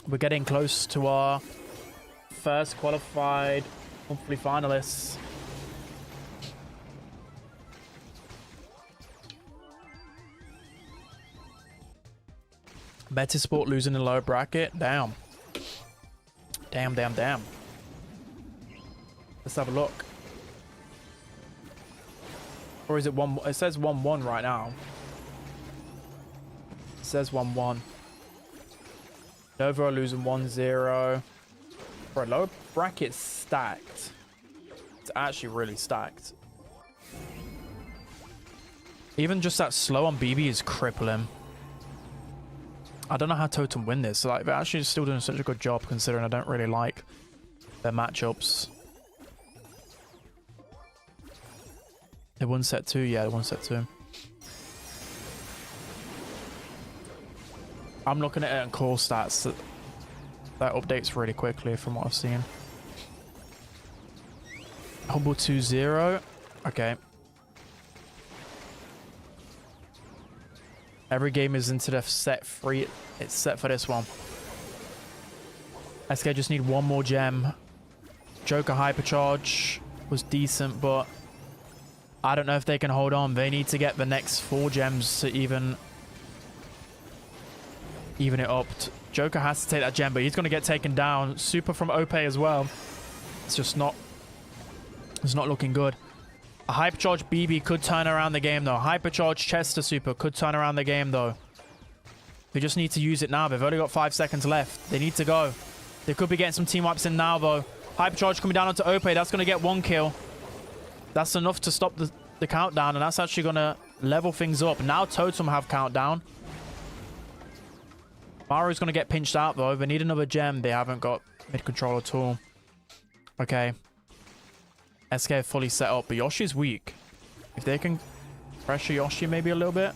We're getting close to our first qualified monthly finalists. Betis Sport losing in the lower bracket. Damn. Damn. Let's have a look. Or is it 1? It says 1-1 right now. It says 1-1. Nova are losing 1-0. Bro, lower bracket's stacked. It's actually really stacked. Even just that slow on BB is crippling. I don't know how Totem win this. Like, they're actually still doing such a good job considering I don't really like their matchups. They won set 2? Yeah, they won set 2. I'm looking at it on core stats. That updates really quickly from what I've seen. Humble 2-0. Okay. Every game is into the set 3. It's set for this one. SK just need one more gem. Joker Hypercharge was decent, but I don't know if they can hold on. They need to get the next 4 gems to even it up. Joker has to take that gem, but he's going to get taken down. Super from OP as well. It's just not... It's not looking good. A Hypercharge BB could turn around the game, though. Hypercharge Chester Super could turn around the game, though. They just need to use it now. They've only got 5 seconds left. They need to go. They could be getting some team wipes in now, though. Hypercharge coming down onto OP. That's going to get 1 kill. That's enough to stop the countdown, and that's actually going to level things up. Now Totem have countdown. Maru's going to get pinched out, though. They need another gem. They haven't got mid-control at all. Okay. SK fully set up, but Yoshi's weak. If they can pressure Yoshi maybe a little bit.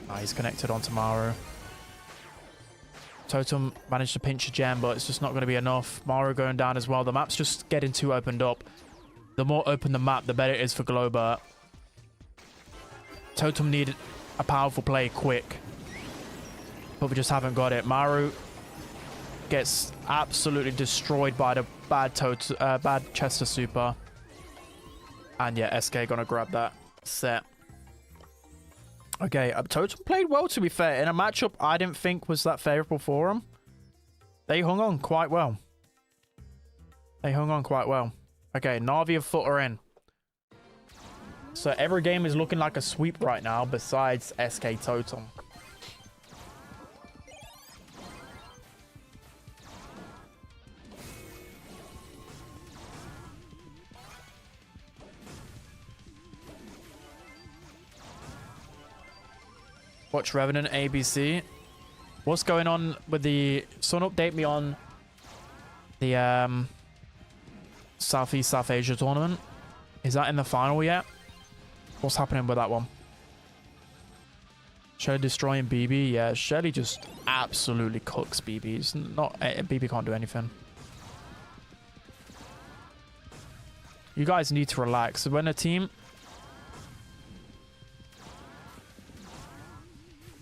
Ah, he's connected onto Maru. Totem managed to pinch a gem, but it's just not going to be enough. Maru going down as well. The map's just getting too opened up. The more open the map, the better it is for Globert. Totem needed a powerful play quick, but we just haven't got it. Maru gets absolutely destroyed by the bad Chester Super. And yeah, SK gonna grab that set. Okay, Totem played well, to be fair. In a matchup I didn't think was that favorable for him. They hung on quite well. Okay, Na'Vi and Foot are in. So every game is looking like a sweep right now besides SK Totem. Watch Revenant ABC. What's going on with the... Someone update me on the Southeast South Asia tournament. Is that in the final yet? What's happening with that one? Shelly destroying BB. Yeah, Shelly just absolutely cooks BB. It's not... BB can't do anything. You guys need to relax. When a team...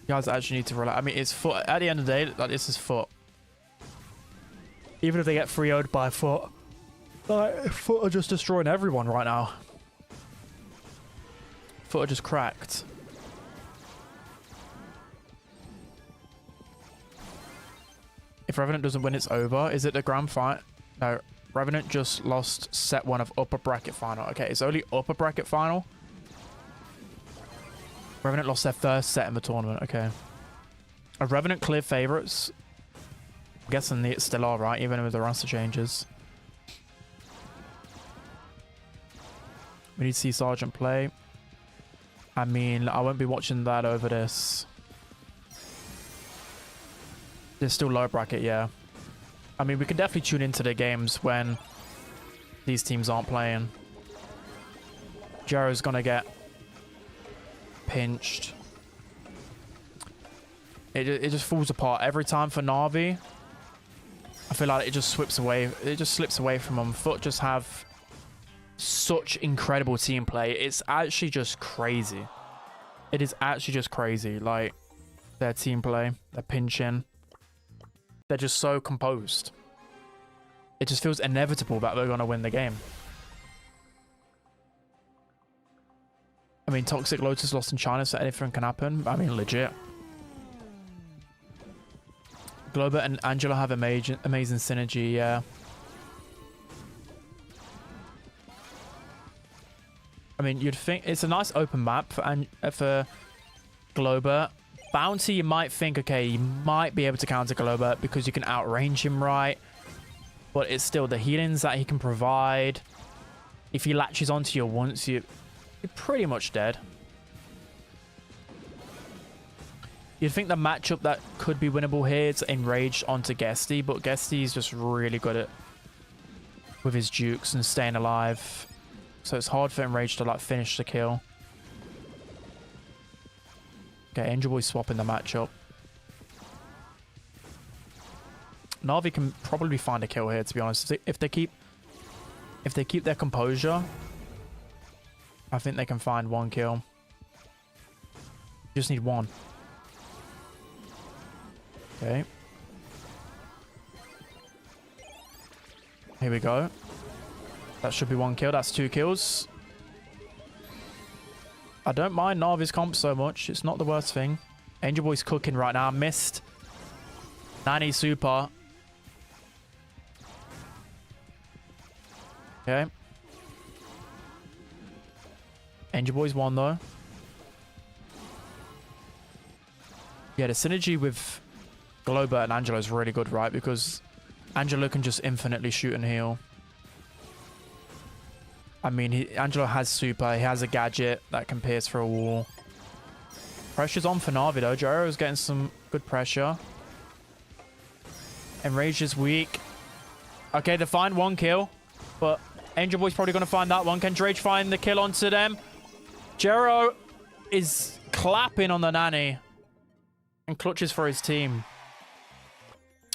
You guys actually need to relax. I mean, it's Foot. At the end of the day, like, this is Foot. Even if they get 3-0'd by Foot, like, Foot are just destroying everyone right now. Foot are just cracked. If Revenant doesn't win, it's over. Is it the grand final? No. Revenant just lost set 1 of upper bracket final. Okay, it's only upper bracket final. Revenant lost their first set in the tournament. Okay. Are Revenant clear favourites? I'm guessing they still are, right? Even with the roster changes. We need to see Sergeant play. I mean, I won't be watching that over this. There's still low bracket, yeah. I mean, we can definitely tune into the games when these teams aren't playing. Jero's gonna get pinched. It just falls apart every time for Na'Vi. I feel like it just slips away. It just slips away from them. Foot just have such incredible team play. It's actually just crazy. It is actually just crazy. Like, their team play, their pinching. They're just so composed. It just feels inevitable that they're going to win the game. I mean, Toxic Lotus lost in China, so anything can happen. I mean, legit. Globa and Angela have amazing synergy, yeah. I mean, you'd think it's a nice open map for Globa. Bounty, you might think, okay, you might be able to counter Globa because you can outrange him right. But it's still the healings that he can provide. If he latches onto you once, you're pretty much dead. You'd think the matchup that could be winnable here is Enraged onto Guesty, but Guesty is just really good with his dukes and staying alive. So it's hard for Enraged to like finish the kill. Okay, Angel Boy swapping the matchup. Na'Vi can probably find a kill here, to be honest. If they keep their composure, I think they can find one kill. Just need one. Okay. Here we go. That should be one kill. That's 2 kills. I don't mind Na'Vi's comp so much. It's not the worst thing. Angel Boy's cooking right now. Missed. Nani super. Okay. Angel Boy's won though. Yeah, the synergy with Globa and Angelo is really good, right? Because Angelo can just infinitely shoot and heal. I mean, Angelo has super. He has a gadget that can pierce through a wall. Pressure's on for Na'Vi though. Joro's getting some good pressure. Enraged is weak. Okay, they find one kill. But Angel Boy's probably going to find that one. Can Drage find the kill onto them? Jero is clapping on the nanny. And clutches for his team.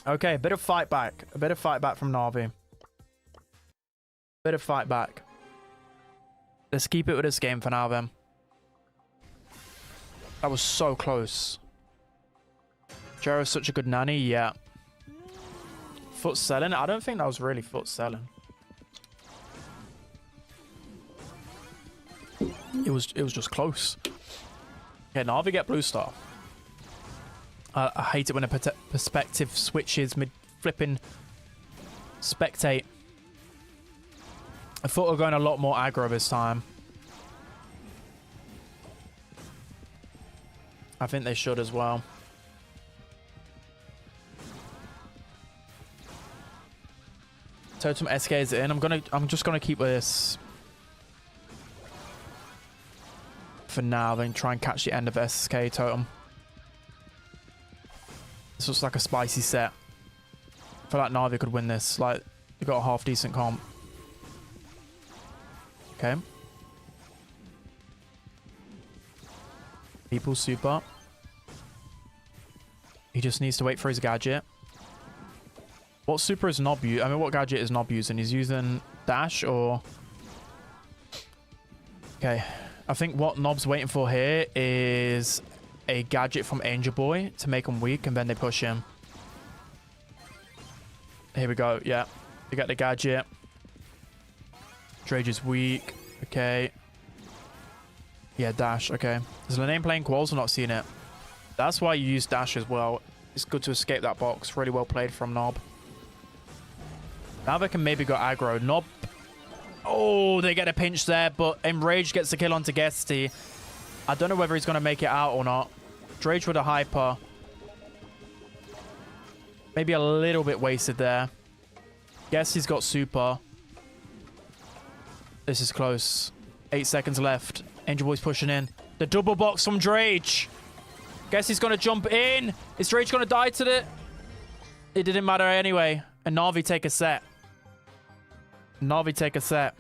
Okay, a bit of fight back. A bit of fight back from Na'Vi. Bit of fight back. Let's keep it with this game for now, then. That was so close. Jero's such a good nanny, yeah. Foot selling? I don't think that was really foot selling. It was just close. Okay, Na'Vi get blue star. I hate it when a perspective switches mid-flipping spectate. I thought we were going a lot more aggro this time. I think they should as well. Totem SK is in. I'm just gonna keep this for now, then try and catch the end of SK Totem. This looks like a spicy set. I feel like Na'Vi could win this. Like, they got a half decent comp. Okay. People super. He just needs to wait for his gadget. What super is Nob using? I mean, what gadget is Nob using? He's using dash or... Okay. I think what Nob's waiting for here is a gadget from Angel Boy to make him weak, and then they push him. Here we go. Yeah. They get the gadget. Drage is weak. Okay. Yeah, dash. Okay. Is Lane playing Quals? I'm not seeing it. That's why you use dash as well. It's good to escape that box. Really well played from Nob. Now they can maybe go aggro. Nob. Oh, they get a pinch there, but Enrage gets the kill onto Guesty. I don't know whether he's going to make it out or not. Drage with a hyper. Maybe a little bit wasted there. Guesty's got super. This is close. 8 seconds left. Angel Boy's pushing in. The double box from Drage. Guess he's going to jump in. Is Drage going to die to it? It didn't matter anyway. And Na'Vi take a set. Na'Vi take a set.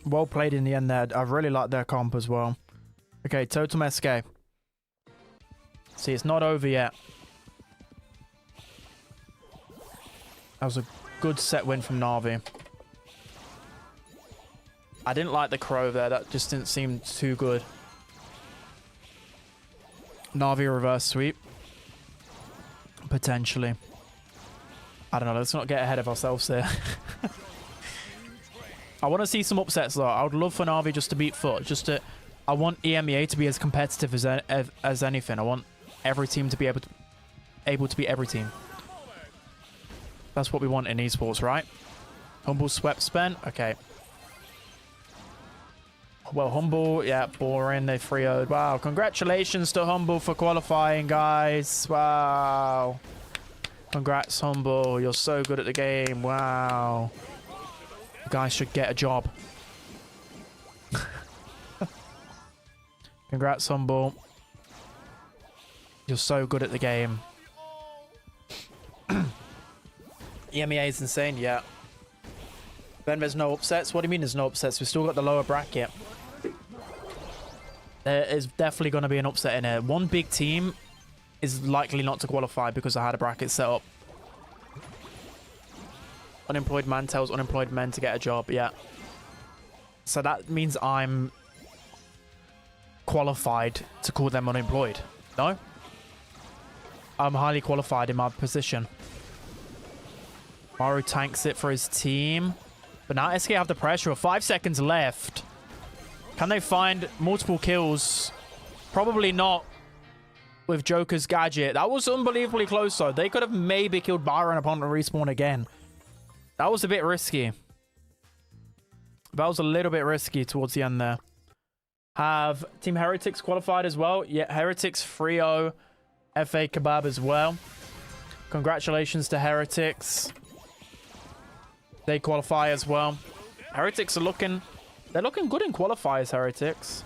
Well played in the end there. I really like their comp as well. Okay, Totem SK. See, it's not over yet. That was a good set win from Na'Vi. I didn't like the crow there. That just didn't seem too good. Na'Vi reverse sweep. Potentially. I don't know. Let's not get ahead of ourselves here. I want to see some upsets though. I would love for Na'Vi just to beat Foot. I want Emea to be as competitive as anything. I want every team to be able to beat every team. That's what we want in esports, right? Humble swept spent. Okay. Well, Humble, yeah, boring. They 3-0'd. Wow, congratulations to Humble for qualifying, guys. Wow. Congrats, Humble. You're so good at the game. Wow. You guys should get a job. Congrats, Humble. You're so good at the game. EMEA is insane, yeah. Then there's no upsets. What do you mean there's no upsets? We've still got the lower bracket. There is definitely going to be an upset in here. One big team is likely not to qualify because I had a bracket set up. Unemployed man tells unemployed men to get a job, yeah. So that means I'm qualified to call them unemployed. No? I'm highly qualified in my position. Maru tanks it for his team. But now SK have the pressure with 5 seconds left. Can they find multiple kills? Probably not with Joker's gadget. That was unbelievably close though. They could have maybe killed Byron upon the respawn again. That was a bit risky. That was a little bit risky towards the end there. Have Team Heretics qualified as well? Yeah, Heretics 3-0. FA Kebab as well. Congratulations to Heretics. They qualify as well. Heretics are looking... They're looking good in qualifiers, Heretics.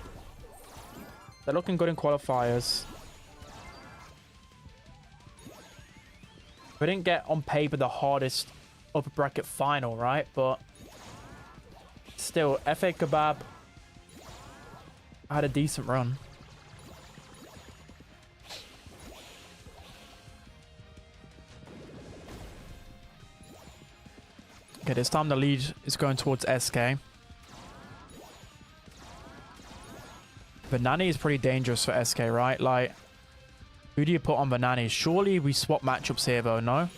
They're looking good in qualifiers. We didn't get on paper the hardest upper bracket final, right? But still, FA Kebab had a decent run. Okay, this time the lead is going towards SK. But Nani is pretty dangerous for SK, right? Like, who do you put on the Nani? Surely we swap matchups here, though, no?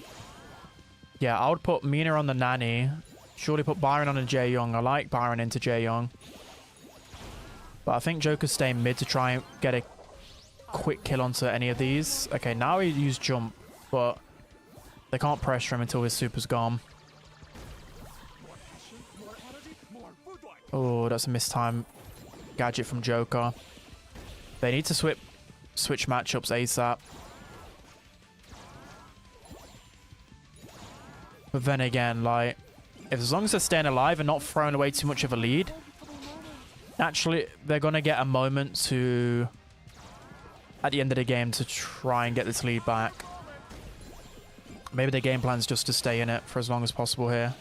Yeah, I would put Mina on the Nani. Surely put Byron on the Jae-Young. I like Byron into Jae-Young. But I think Joker's staying mid to try and get a quick kill onto any of these. Okay, now he used jump, but they can't pressure him until his super's gone. Oh, that's a mistime gadget from Joker. They need to switch matchups ASAP. But then again, like, as long as they're staying alive and not throwing away too much of a lead, naturally they're going to get a moment to, at the end of the game, to try and get this lead back. Maybe their game plan is just to stay in it for as long as possible here.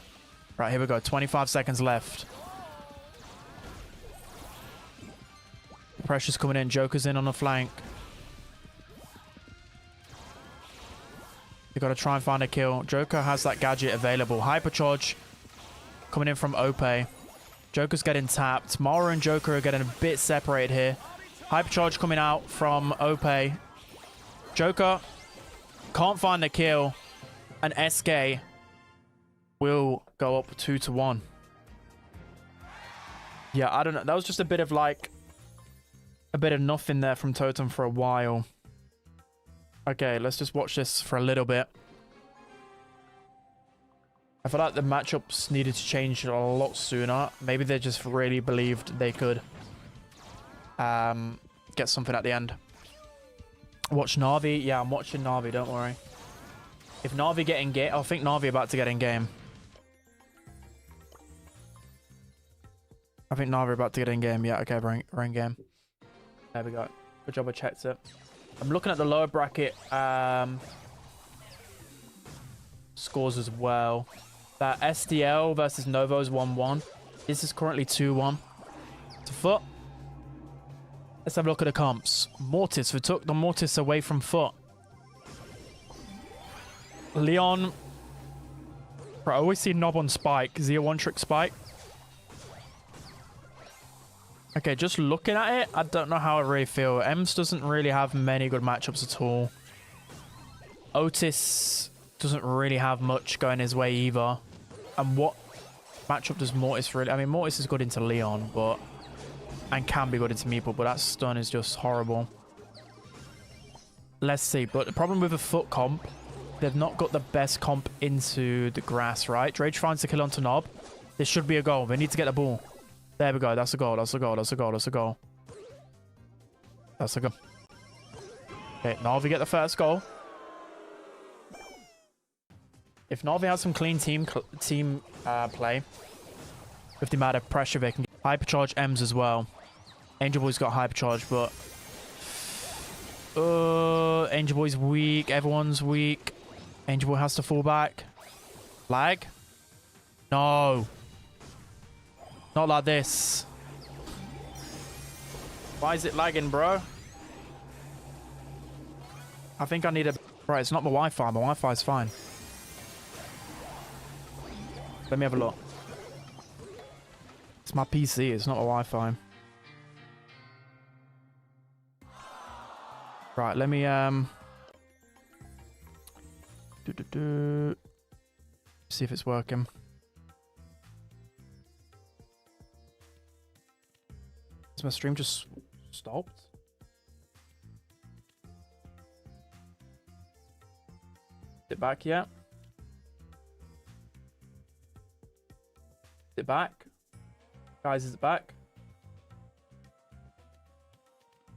Right, here we go. 25 seconds left. Pressure's coming in. Joker's in on the flank. You got to try and find a kill. Joker has that gadget available. Hypercharge coming in from Ope. Joker's getting tapped. Mara and Joker are getting a bit separated here. Hypercharge coming out from Ope. Joker can't find the kill. And SK will go up 2-1. Yeah, I don't know. That was just a bit of like... a bit of nothing there from Totem for a while. Okay, let's just watch this for a little bit. I feel like the matchups needed to change a lot sooner. Maybe they just really believed they could get something at the end. Watch Na'Vi. Yeah, I'm watching Na'Vi, don't worry. If Na'Vi get in game... I think Na'Vi about to get in game. I think Navi about to get in game. Yeah, okay, we're in game. There we go. Good job I checked it. I'm looking at the lower bracket scores as well. That SDL versus Novo is 1-1. This is currently 2-1 to Foot. Let's have a look at the comps. Mortis, we took the Mortis away from Foot. Leon. Bro, I always see Nob on Spike. Is he a one-trick Spike? Okay, just looking at it, I don't know how I really feel. Ems doesn't really have many good matchups at all. Otis doesn't really have much going his way either. And what matchup does Mortis really... I mean, Mortis is good into Leon, but... And can be good into Meeple, but that stun is just horrible. Let's see. But the problem with a Foot comp, they've not got the best comp into the grass, right? Drage finds the kill onto Nob. This should be a goal. They need to get the ball. There we go. That's a goal. That's a goal. That's a goal. That's a goal. That's a goal. Okay, Navi get the first goal. If Navi has some clean team play, with the amount of pressure they can get. Hypercharge Ems as well. Angel Boy's got hypercharge, but... Angel Boy's weak. Everyone's weak. Angel Boy has to fall back. Lag? No. Not like this. Why is it lagging, bro? I think I need a... Right, it's not my Wi-Fi. My Wi-Fi is fine. Let me have a look. It's my PC. It's not a Wi-Fi. Right, let me... See if it's working. Has my stream just stopped? Is it back yet? Is it back? Guys, is it back?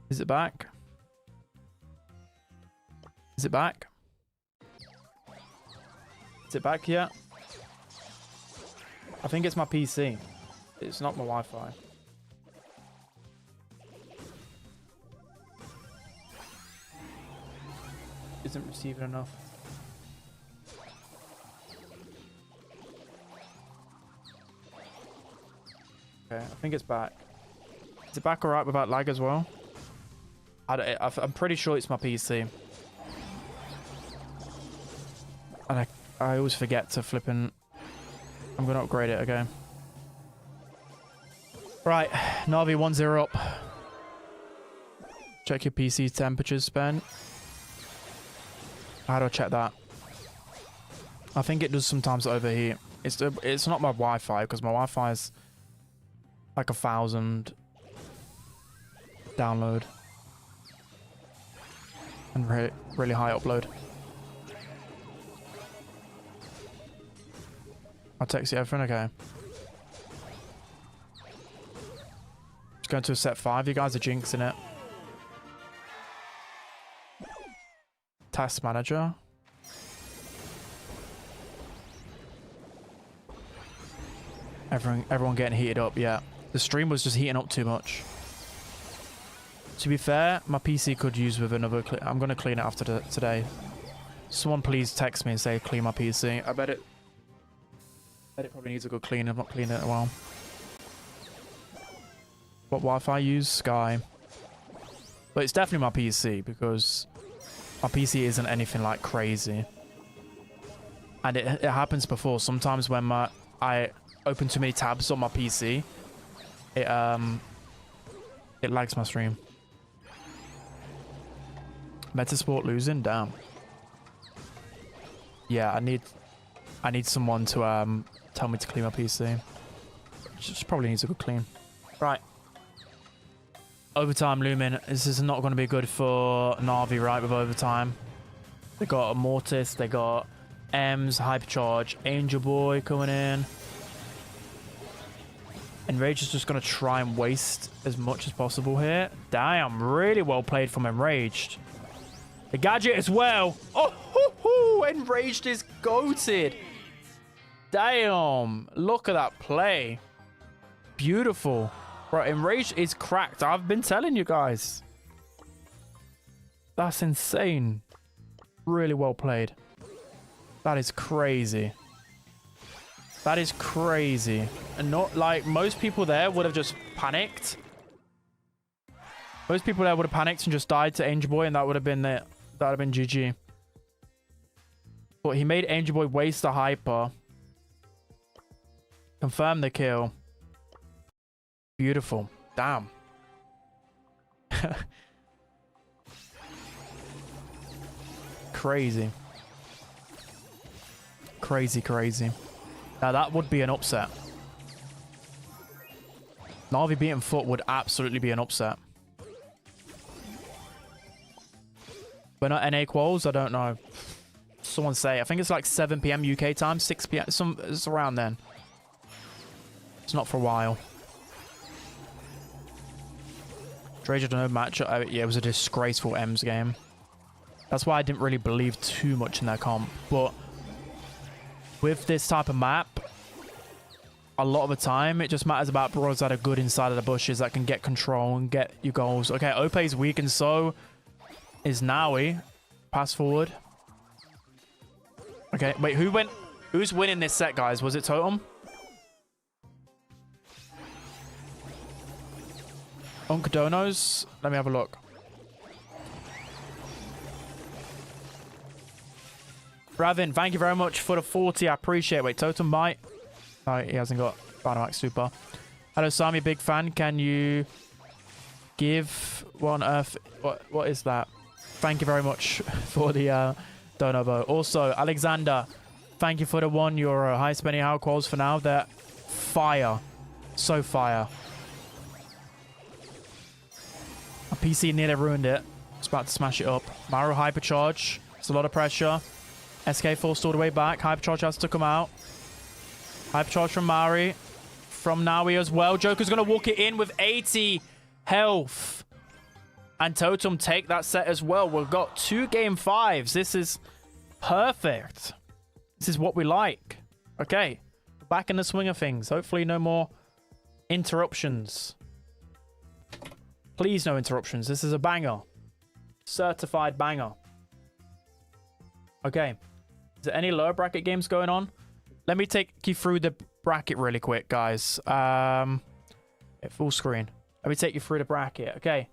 Is it back? Is it back? Is it back yet? I think it's my PC. It's not my Wi-Fi. Isn't receiving enough. Okay, I think it's back. Is it back alright without lag as well? I'm pretty sure it's my PC. And I always forget to flip in. I'm going to upgrade it, okay. Right, Navi 1-0 up. Check your PC temperatures, Ben. How do I check that? I think it does sometimes overheat. It's not my Wi-Fi, because my Wi-Fi is like 1,000 download. And really high upload. I'll text you everything, okay. Just going to a set 5. You guys are jinxing it. Task manager. Everyone getting heated up, yeah. The stream was just heating up too much. To be fair, my PC could use with another I'm going to clean it after today. Someone please text me and say clean my PC. I bet it probably needs a good clean. I've not cleaned it in a while. What Wi-Fi I use? Sky. But it's definitely my PC because my PC isn't anything like crazy. And it happens before. Sometimes when I open too many tabs on my PC, it lags my stream. Metasport losing? Damn. Yeah, I need someone to tell me to clean my PC. Just probably needs a good clean. Right. Overtime looming. This is not going to be good for Navi, right, with overtime. They got a Mortis, they got Ems, Hypercharge, Angel Boy coming in. Enraged is just going to try and waste as much as possible here. Damn, really well played from Enraged. The gadget as well. Oh, hoo, hoo, Enraged is goated. Damn, look at that play. beautiful. Bro, Enrage is cracked. I've been telling you guys. That's insane. Really well played. That is crazy. That is crazy. And not like most people there would have just panicked. Most people there would have panicked and just died to Angel Boy, and that would have been it. That would have been GG. But he made Angel Boy waste the hyper. Confirm the kill. Beautiful. Damn. Crazy. Crazy, crazy. Now that would be an upset. Na'Vi beating Foot would absolutely be an upset. We're not NA Quals? I don't know. Someone say. I think it's like 7 PM UK time, 6 PM. It's around then. It's not for a while. Draja don't know match. Yeah, it was a disgraceful Ems game. That's why I didn't really believe too much in their comp. But with this type of map, a lot of the time, it just matters about bros that are good inside of the bushes that can get control and get you goals. Okay, Ope's weak and so is Naui. Pass forward. Okay, wait, who's winning this set, guys? Was it Totem? Unkadonos? Let me have a look. Ravin, thank you very much for the 40. I appreciate it. Wait, Totem might. No, he hasn't got Dynamax Super. Hello, Sami, big fan. Can you give one Earth? What is that? Thank you very much for the Donovo. Also, Alexander, thank you for the €1. Hi, spending how calls for now. They're fire. So fire. My PC nearly ruined it. It's about to smash it up. Maru hypercharge. It's a lot of pressure. SK forced all the way back. Hypercharge has to come out. Hypercharge from Mari. From Naui as well. Joker's going to walk it in with 80 health. And Totem take that set as well. We've got 2 game 5s. This is perfect. This is what we like. Okay. Back in the swing of things. Hopefully no more interruptions. Please no interruptions. This is a banger. Certified banger. Okay. Is there any lower bracket games going on? Let me take you through the bracket really quick, guys. Full screen. Let me take you through the bracket. Okay.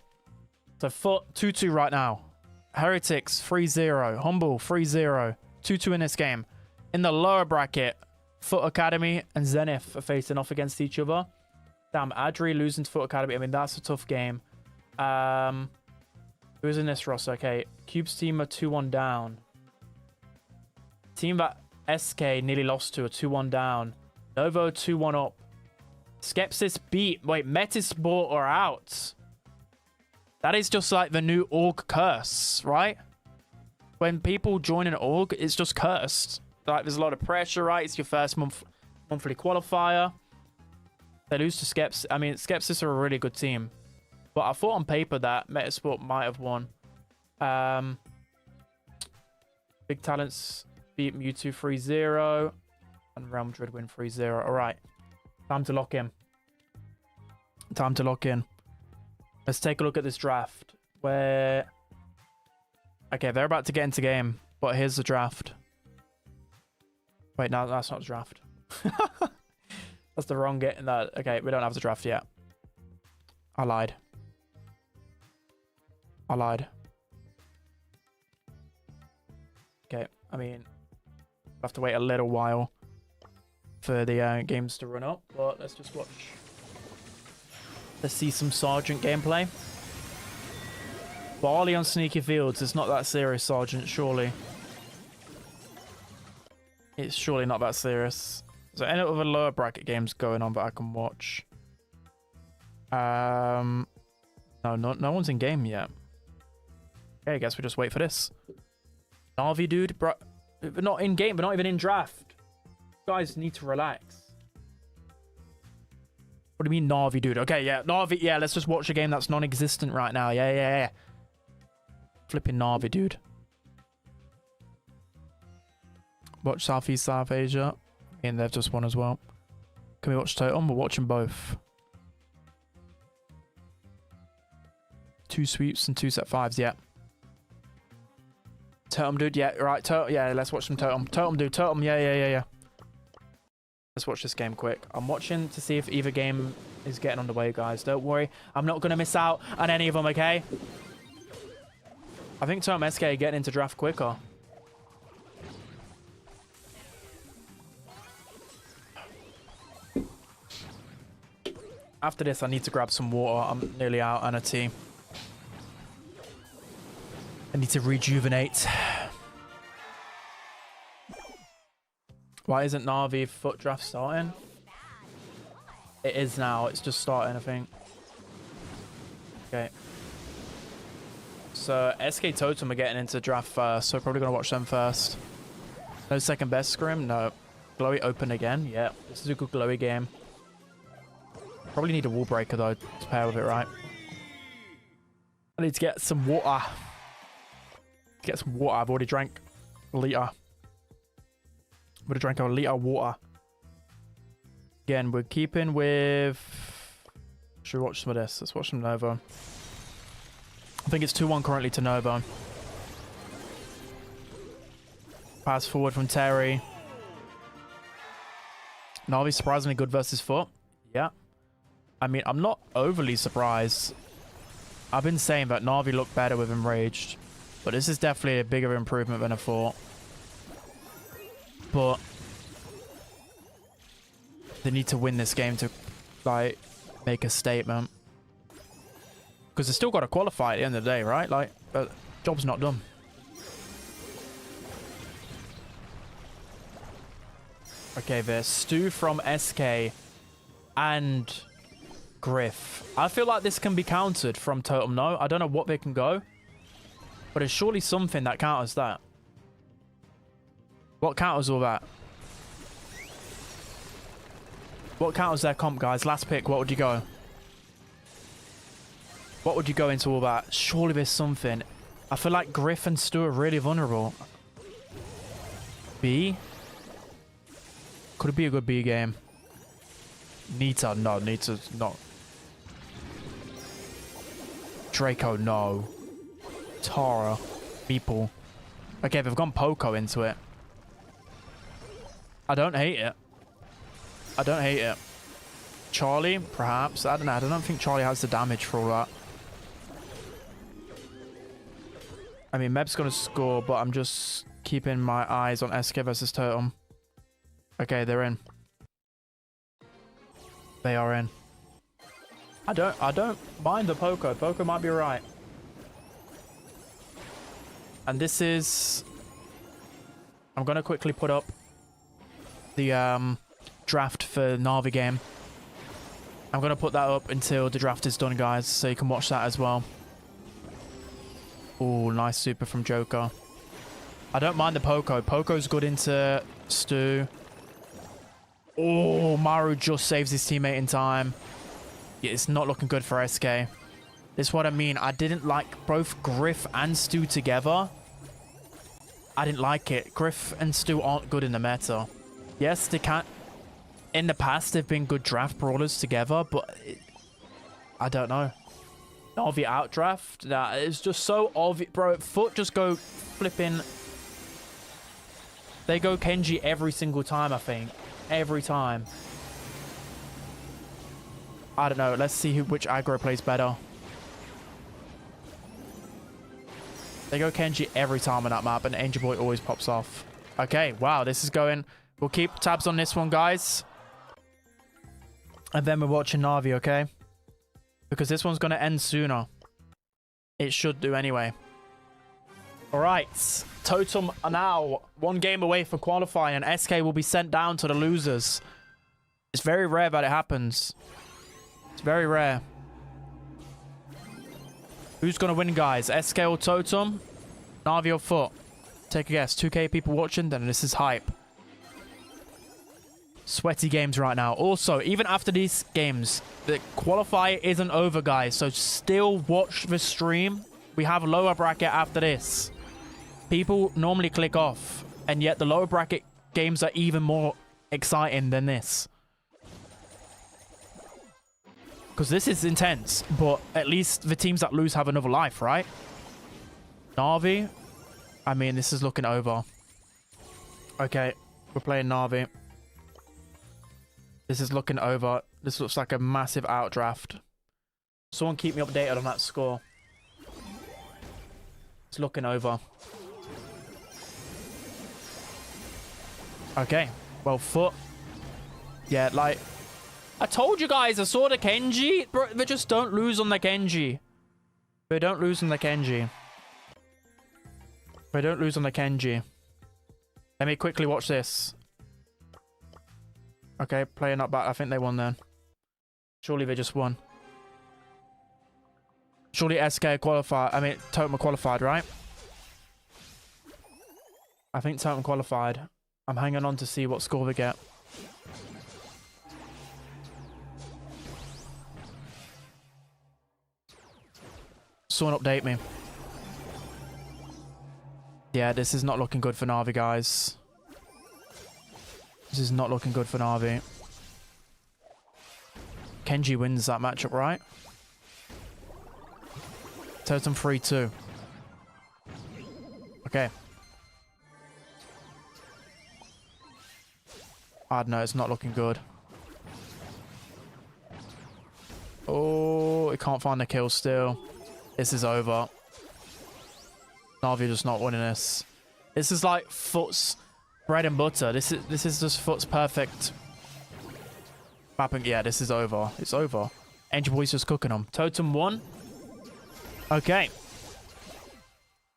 So Foot 2-2 right now. Heretics 3-0. Humble 3-0. 2-2 in this game. In the lower bracket, Foot Academy and Zenith are facing off against each other. Damn, Adri losing to Foot Academy. I mean, that's a tough game. Who's in this roster? Okay. Cube's team are 2-1 down. Team that SK nearly lost to a 2-1 down. Novo 2-1 up. Skepsis beat. Wait, Metasport are out. That is just like the new org curse, right? When people join an org, it's just cursed. Like, there's a lot of pressure, right? It's your first monthly qualifier. They lose to Skepsis. I mean, Skepsis are a really good team. But I thought on paper that Metasport might have won. Big Talents beat Mewtwo 3-0. And Real Madrid win 3-0. All right. Time to lock in. Time to lock in. Let's take a look at this draft. Where... Okay, they're about to get into game. But here's the draft. Wait, no, that's not the draft. That's the wrong get. No, okay, we don't have the draft yet. I lied. I lied. Okay, I mean, we'll have to wait a little while for the games to run up, but let's just watch. Let's see some Sergeant gameplay. Barley on Sneaky Fields. It's not that serious, Sergeant, surely. It's surely not that serious. Is there any other lower bracket games going on that I can watch? No one's in game yet. Okay, I guess we just wait for this. Na'Vi dude, bro, we're not in game, we're not even in draft. You guys need to relax. What do you mean Na'Vi dude? Okay, yeah, Na'Vi, yeah, let's just watch a game that's non-existent right now. Yeah. Flipping Na'Vi dude. Watch Southeast South Asia. And they've just won as well. Can we watch Totem? We're watching both. 2 sweeps and 2 set 5s, yeah. Totem dude, yeah, right. Yeah, let's watch some Totem. Totem dude, Totem, yeah. Let's watch this game quick. I'm watching to see if either game is getting underway, guys. Don't worry. I'm not going to miss out on any of them, okay? I think Totem SK are getting into draft quicker. After this, I need to grab some water. I'm nearly out on a tea. I need to rejuvenate. Why isn't Na'Vi foot draft starting? It is now. It's just starting, I think. Okay. So, SK Totem are getting into draft first, so probably going to watch them first. No second best Scrim? No. Glowy open again? Yeah. This is a good Glowy game. Probably need a wall breaker, though, to pair with it, right? I need to get some water. Get some water. I've already drank a litre. I'm gonna drink a litre of water. Again, we're keeping with... Should we watch some of this? Let's watch some Nova. I think it's 2-1 currently to Nova. Pass forward from Terry. Na'Vi surprisingly good versus foot. Yeah. I mean, I'm not overly surprised. I've been saying that Na'Vi look better with Enraged. But this is definitely a bigger improvement than I thought. But they need to win this game to, like, make a statement. Because they still got to qualify at the end of the day, right? Like, the job's not done. Okay, there's Stu from SK and Griff. I feel like this can be countered from Totem, no? I don't know what they can go. But it's surely something that counters that. What counters all that? What counters their comp, guys? Last pick, what would you go? What would you go into all that? Surely there's something. I feel like Griff and Stu are really vulnerable. B? Could it be a good B game? Nita, no. Nita's not. Draco, no. Tara. Meeple. Okay, they've gone Poco into it. I don't hate it. I don't hate it. Charlie, perhaps. I don't know. I don't think Charlie has the damage for all that. I mean, Meb's going to score, but I'm just keeping my eyes on SK versus Totem. Okay, they're in. They are in. I don't mind the Poco. Poco might be right. And this is... I'm going to quickly put up the draft for Na'Vi game. I'm going to put that up until the draft is done, guys, so you can watch that as well. Oh, nice super from Joker. I don't mind the Poco. Poco's good into Stu. Oh, Maru just saves his teammate in time. Yeah, it's not looking good for SK. This is what I mean. I didn't like both Griff and Stu together. I didn't like it. Griff and Stu aren't good in the meta. Yes, they can't. In the past, they've been good draft brawlers together, but I don't know. Na'Vi outdraft? Nah, it's just so obvious. Bro, Foot just go flipping. They go Kenji every single time, I think. Every time. I don't know. Let's see which aggro plays better. They go Kenji every time on that map, and Angel Boy always pops off. Okay, wow, this is going... We'll keep tabs on this one, guys. And then we're watching Na'Vi, okay? Because this one's going to end sooner. It should do anyway. Alright. Totem are now one game away from qualifying, and SK will be sent down to the losers. It's very rare that it happens. It's very rare. Who's going to win, guys? SK or Totem? Na'Vi or Foot? Take a guess. 2K people watching? Then this is hype. Sweaty games right now. Also, even after these games, the qualifier isn't over, guys. So still watch the stream. We have a lower bracket after this. People normally click off. And yet the lower bracket games are even more exciting than this. Because this is intense, but at least the teams that lose have another life, right? Na'Vi. I mean, this is looking over. Okay, we're playing Na'Vi. This is looking over. This looks like a massive outdraft. Someone keep me updated on that score. It's looking over. Okay, well, Foot. Yeah, like... I told you guys, I saw the Kenji. Bro, they just don't lose on the Kenji. They don't lose on the Kenji. They don't lose on the Kenji. Let me quickly watch this. Okay, playing not bad. I think they won then. Surely they just won. Surely SK qualified. I mean, Totem qualified, right? I think Totem qualified. I'm hanging on to see what score they get. Someone update me. Yeah, this is not looking good for Na'Vi, guys. This is not looking good for Na'Vi. Kenji wins that matchup, right? Totem 3-2. Okay. I don't know, it's not looking good. Oh, it can't find the kill still. This is over. Na'Vi just not winning this. This is like Foot's bread and butter. This is just Foot's perfect mapping. Yeah, this is over. It's over. Angel Boy's just cooking them. Totem 1. Okay.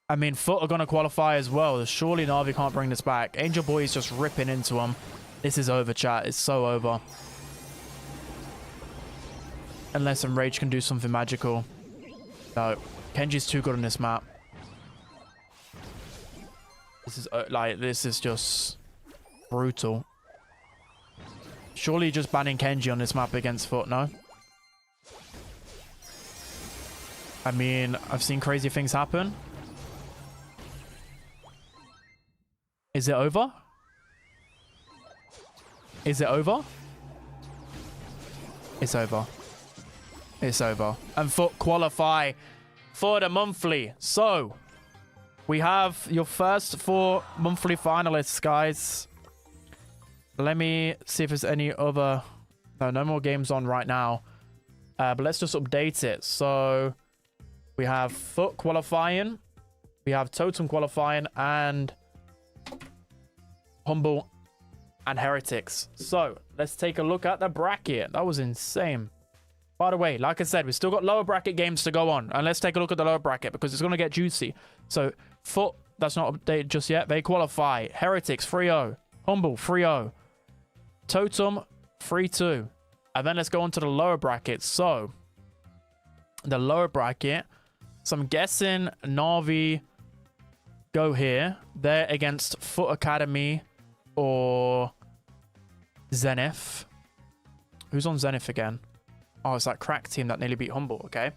I mean, Foot are going to qualify as well. Surely Na'Vi can't bring this back. Angel Boy is just ripping into them. This is over, chat. It's so over. Unless Enrage can do something magical. No. Kenji's too good on this map. This is just brutal. Surely just banning Kenji on this map against Foot, no? I mean, I've seen crazy things happen. Is it over? Is it over? It's over. It's over. And Foot qualify for the monthly. So, we have your first 4 monthly finalists, guys. Let me see if there's any other... No more games on right now. But let's just update it. So, we have Foot qualifying. We have Totem qualifying. And Humble and Heretics. So, let's take a look at the bracket. That was insane. By the way, like I said, we've still got lower bracket games to go on. And let's take a look at the lower bracket because it's going to get juicy. So, Foot, that's not updated just yet. They qualify. Heretics, 3-0. Humble, 3-0. Totem, 3-2. And then let's go on to the lower bracket. So, the lower bracket. So, I'm guessing Na'Vi go here. They're against Foot Academy or Zenith. Who's on Zenith again? Oh, it's that crack team that nearly beat Humble. Okay.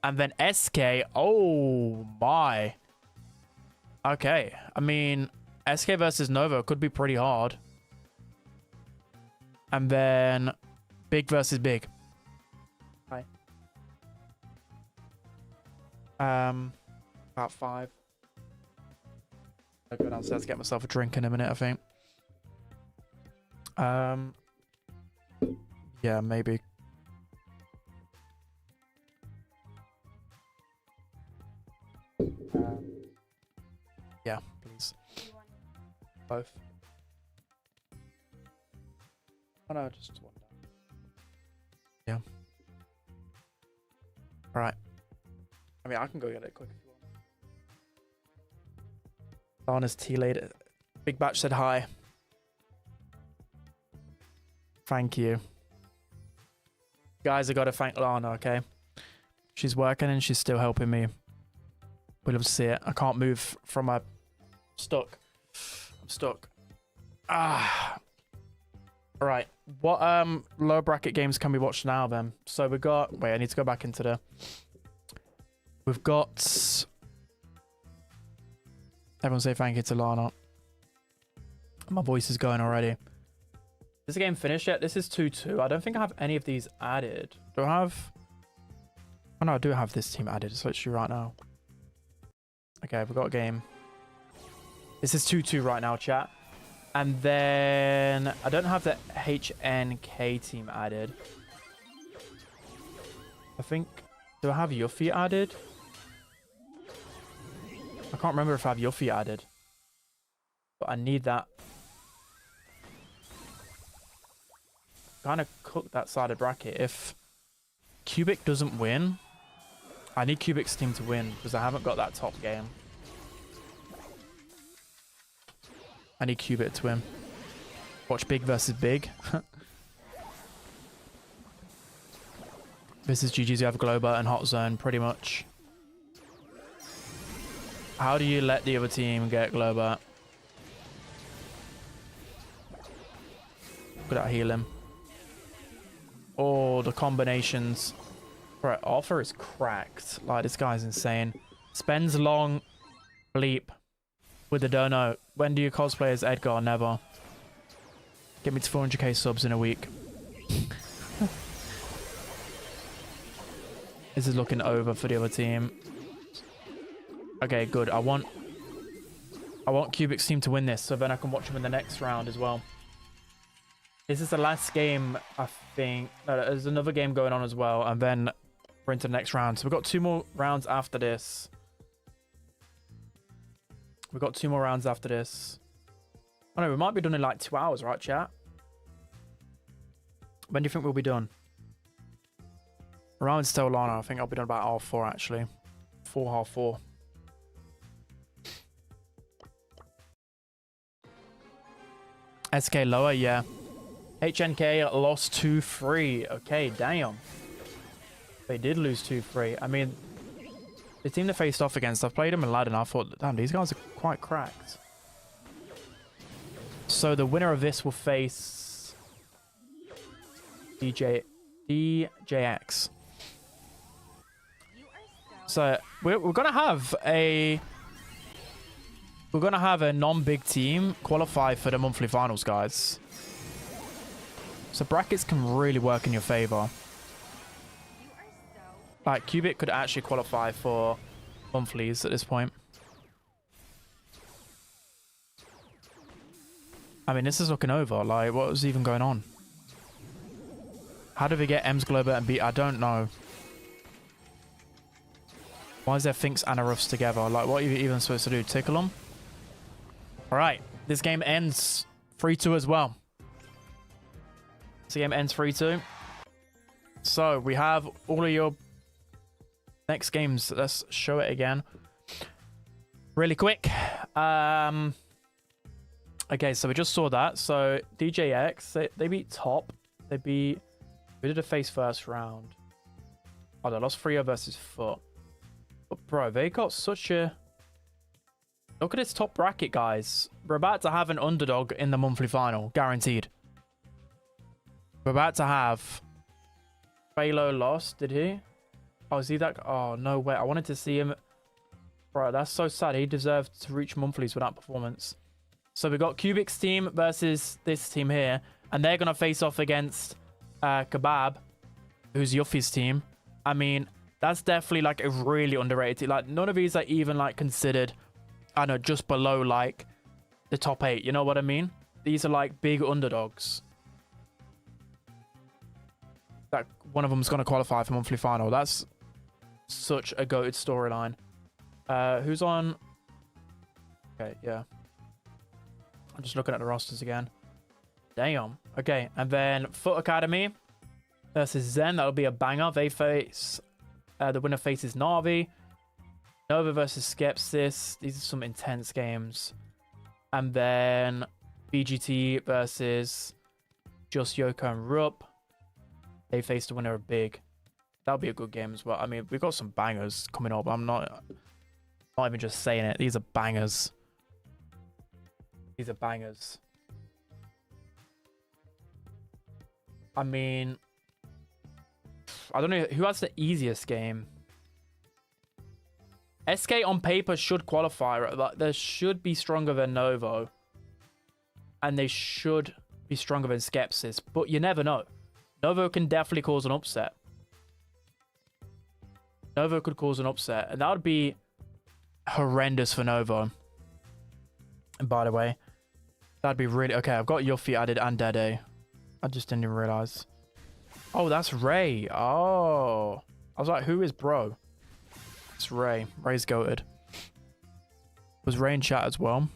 And then SK. Oh, my. Okay. I mean, SK versus Nova could be pretty hard. And then Big versus Big. Hi. About 5. I'll go downstairs to get myself a drink in a minute, I think. Yeah, maybe. Yeah, please. Both. Oh no, just one. Yeah. Alright. I mean, I can go get it quick if you want. Lana's T-Late. Big Batch said hi. Thank you. Guys, I gotta thank Lana, okay? She's working and she's still helping me. We'll love to see it. I can't move from my... Stuck. I'm stuck. Ah. Alright. What lower bracket games can we watch now then? So we got... Wait, I need to go back into the... We've got... Everyone say thank you to Lana. My voice is going already. Is the game finished yet? This is 2-2. I don't think I have any of these added. Do I have... Oh no, I do have this team added. It's literally right now. Okay, we've got a game. This is 2-2 right now, chat. And then I don't have the HNK team added. I think... Do I have Yuffie added? I can't remember if I have Yuffie added. But I need that. Kind of cook that side of bracket. If Cubic doesn't win, I need Cubic's team to win because I haven't got that top game. I need Cubic to win. Watch Big versus Big. This is GG's. You have Glober and Hot Zone pretty much. How do you let the other team get Glober? Look at that heal him. Oh, the combinations. Right, Arthur is cracked. Like, this guy's insane. Spends long. Bleep. With the dono. When do you cosplay as Edgar? Never. Get me to 400k subs in a week. This is looking over for the other team. Okay, good. I want Cubic's team to win this, so then I can watch them in the next round as well. This is the last game, I think. No, there's another game going on as well, and then we're into the next round. So we've got 2 more rounds after this. We've got 2 more rounds after this. Oh no, we might be done in like 2 hours, right, chat? When do you think we'll be done? Around still long. I think I'll be done about 4:30 actually. 4:30. SK lower, yeah. HNK lost 2-3. Okay, damn. They did lose 2-3. I mean, the team they faced off against, I've played them in Ladder and I thought, damn, these guys are quite cracked. So the winner of this will face DJX. So we're gonna have a non-big team qualify for the monthly finals, guys. So brackets can really work in your favor. Like Cubic could actually qualify for monthlies at this point. I mean, this is looking over. Like, what was even going on? How did we get Ems Glober and beat? I don't know. Why is there Finks and a Ruffs together? Like, what are you even supposed to do? Tickle them? Alright. This game ends 3-2 as well. This game ends 3-2. So, we have all of your next games. Let's show it again. Really quick. Okay, so we just saw that. So, DJX, they beat Top. They beat... We did a face first round. Oh, they lost 3-0 versus Foot. But bro, they got such a... Look at this top bracket, guys. We're about to have an underdog in the monthly final. Guaranteed. We're about to have... Phalo lost, did he? Oh, is he that... Oh, no way. I wanted to see him. Bro, that's so sad. He deserved to reach monthlies with that performance. So we got Cubic's team versus this team here. And they're going to face off against Kebab, who's Yuffie's team. I mean... That's definitely like a really underrated team. Like none of these are even like considered, I don't know, just below like the top 8. You know what I mean? These are like big underdogs. That one of them's going to qualify for monthly final. That's such a goated storyline. Who's on? Okay, yeah. I'm just looking at the rosters again. Damn. Okay, and then Foot Academy versus Zen. That'll be a banger. They face... the winner faces Na'Vi. Nova versus Skepsis. These are some intense games. And then BGT versus Just Yoko and Rupp. They face the winner of Big. That'll be a good game as well. I mean, we've got some bangers coming up. I'm not even just saying it. These are bangers. These are bangers. I mean... I don't know who has the easiest game. SK on paper should qualify, right? Like, they should be stronger than Novo. And they should be stronger than Skepsis, but you never know. Novo can definitely cause an upset. Novo could cause an upset, and that would be horrendous for Novo. And by the way, that'd be really... Okay, I've got Yuffie added and Dede. I just didn't even realize. Oh, that's Ray. Oh. I was like, who is bro? It's Ray. Ray's goated. Was Ray in chat as well?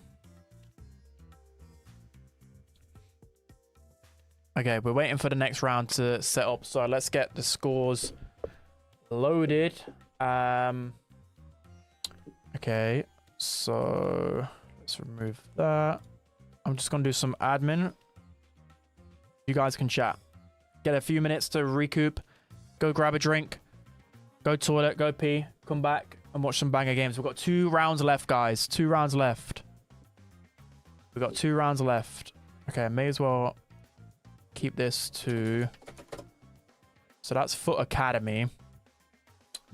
Okay, we're waiting for the next round to set up. So let's get the scores loaded. Okay, so let's remove that. I'm just going to do some admin. You guys can chat. Get a few minutes to recoup. Go grab a drink. Go toilet. Go pee. Come back and watch some banger games. We've got 2 rounds left, guys. 2 rounds left. We've got 2 rounds left. Okay, I may as well keep this to... So that's Foot Academy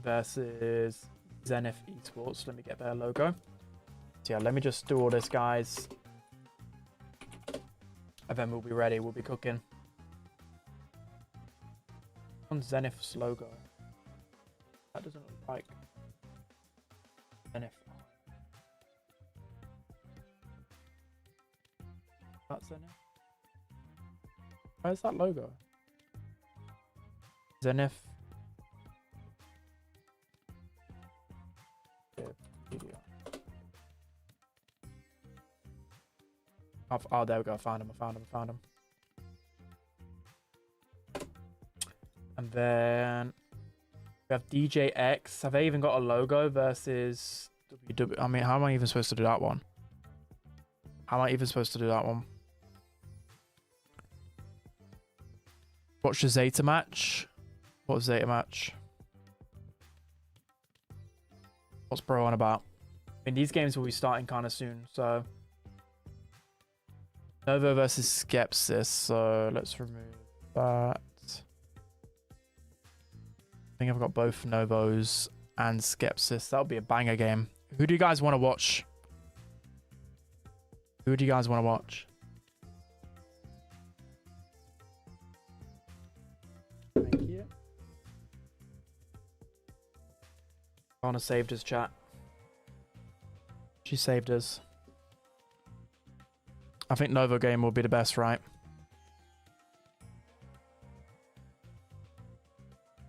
versus Zenith Esports. Let me get their logo. So yeah, let me just do all this, guys. And then we'll be ready. We'll be cooking. On Zenith's logo. That doesn't look like Zenith. That's Zenith. Where's that logo? Zenith. Oh, there we go. I found him. And then we have DJX. Have they even got a logo versus WW? I mean, how am I even supposed to do that one? Watch the Zeta match. What was Zeta match? What's bro on about? I mean, these games will be starting kind of soon, so... Novo versus Skepsis, so let's remove that. I think I've got both Novos and Skepsis. That'll be a banger game. Who do you guys want to watch? Thank you. Anna saved us, chat. She saved us. I think Novo game will be the best, right?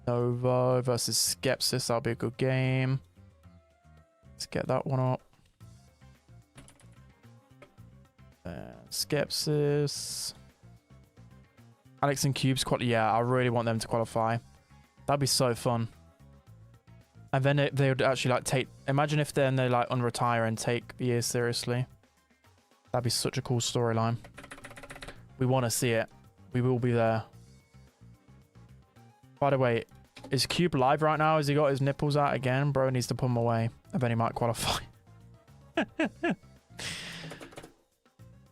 Novo versus Skepsis. That'll be a good game. Let's get that one up. Skepsis. Alex and Cubes. Yeah, I really want them to qualify. That'd be so fun. And then they would actually like take... Imagine if then they like unretire and take the year seriously. That'd be such a cool storyline. We want to see it. We will be there. By the way, is Cube live right now? Has he got his nipples out again? Bro needs to put them away. And then he might qualify.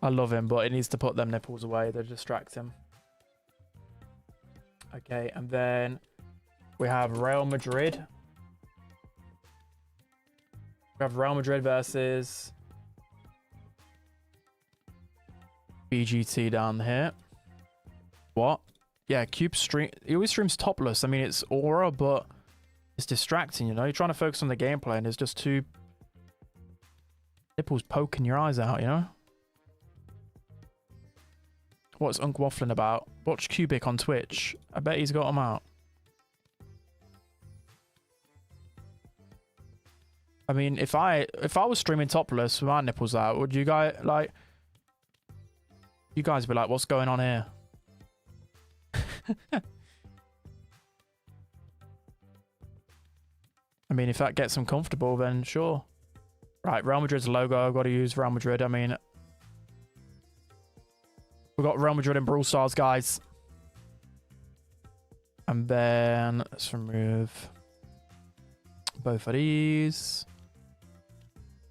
I love him, but he needs to put them nipples away. They distract him. Okay, and then we have Real Madrid. We have Real Madrid versus... BGT down here. What? Yeah, Cube stream. He always streams topless. I mean, it's aura, but it's distracting, you know? You're trying to focus on the gameplay and there's just 2 nipples poking your eyes out, you know? What's Unc waffling about? Watch Cubic on Twitch. I bet he's got them out. I mean, if I was streaming topless with my nipples out, would you guys like... You guys be like, what's going on here? I mean, if that gets them comfortable, then sure. Right, Real Madrid's logo. I've got to use Real Madrid. I mean, we've got Real Madrid in Brawl Stars, guys. And then let's remove both of these.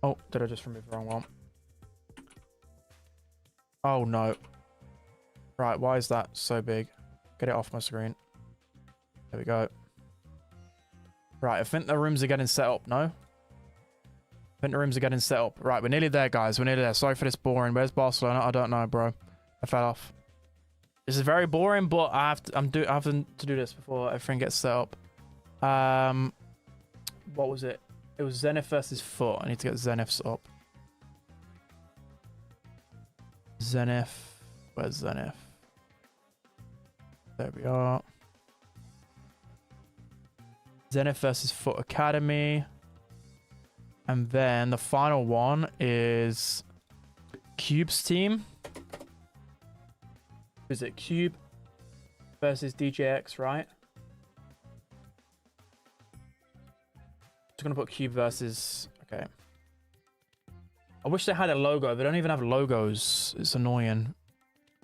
Oh, did I just remove the wrong one? Oh, no. Right, why is that so big? Get it off my screen. There we go. Right, I think the rooms are getting set up, no? I think the rooms are getting set up. Right, we're nearly there, guys. We're nearly there. Sorry for this boring. Where's Barcelona? I don't know, bro. I fell off. This is very boring, but I have to, I'm having to do this before everything gets set up. What was it? It was Zenith versus Foot. I need to get Zeniths up. Zenith. Where's Zenith? There we are. Zenith versus Foot Academy. And then the final one is Cube's team. Is it Cube versus DJX, right? Just gonna put Cube versus... Okay. I wish they had a logo. They don't even have logos. It's annoying.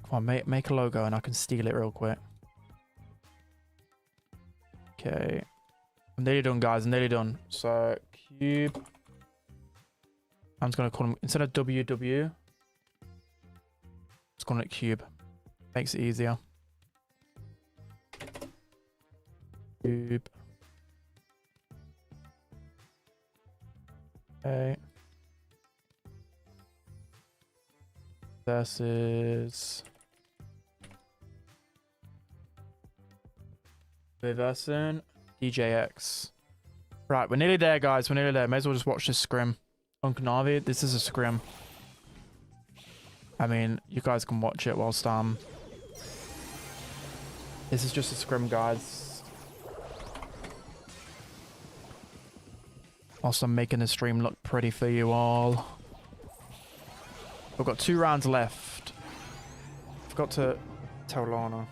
Come on, make a logo and I can steal it real quick. Okay. I'm nearly done, guys. I'm nearly done. So, Cube. I'm just gonna call them... Instead of WW, just call it Cube. Makes it easier. Cube. Okay. Versus... Versus DJX. Right, we're nearly there, guys. We're nearly there. May as well just watch this scrim. Uncle Navi, this is a scrim. I mean, you guys can watch it whilst this is just a scrim, guys. Whilst I'm making the stream look pretty for you all. We've got 2 rounds left. Forgot to tell Lana.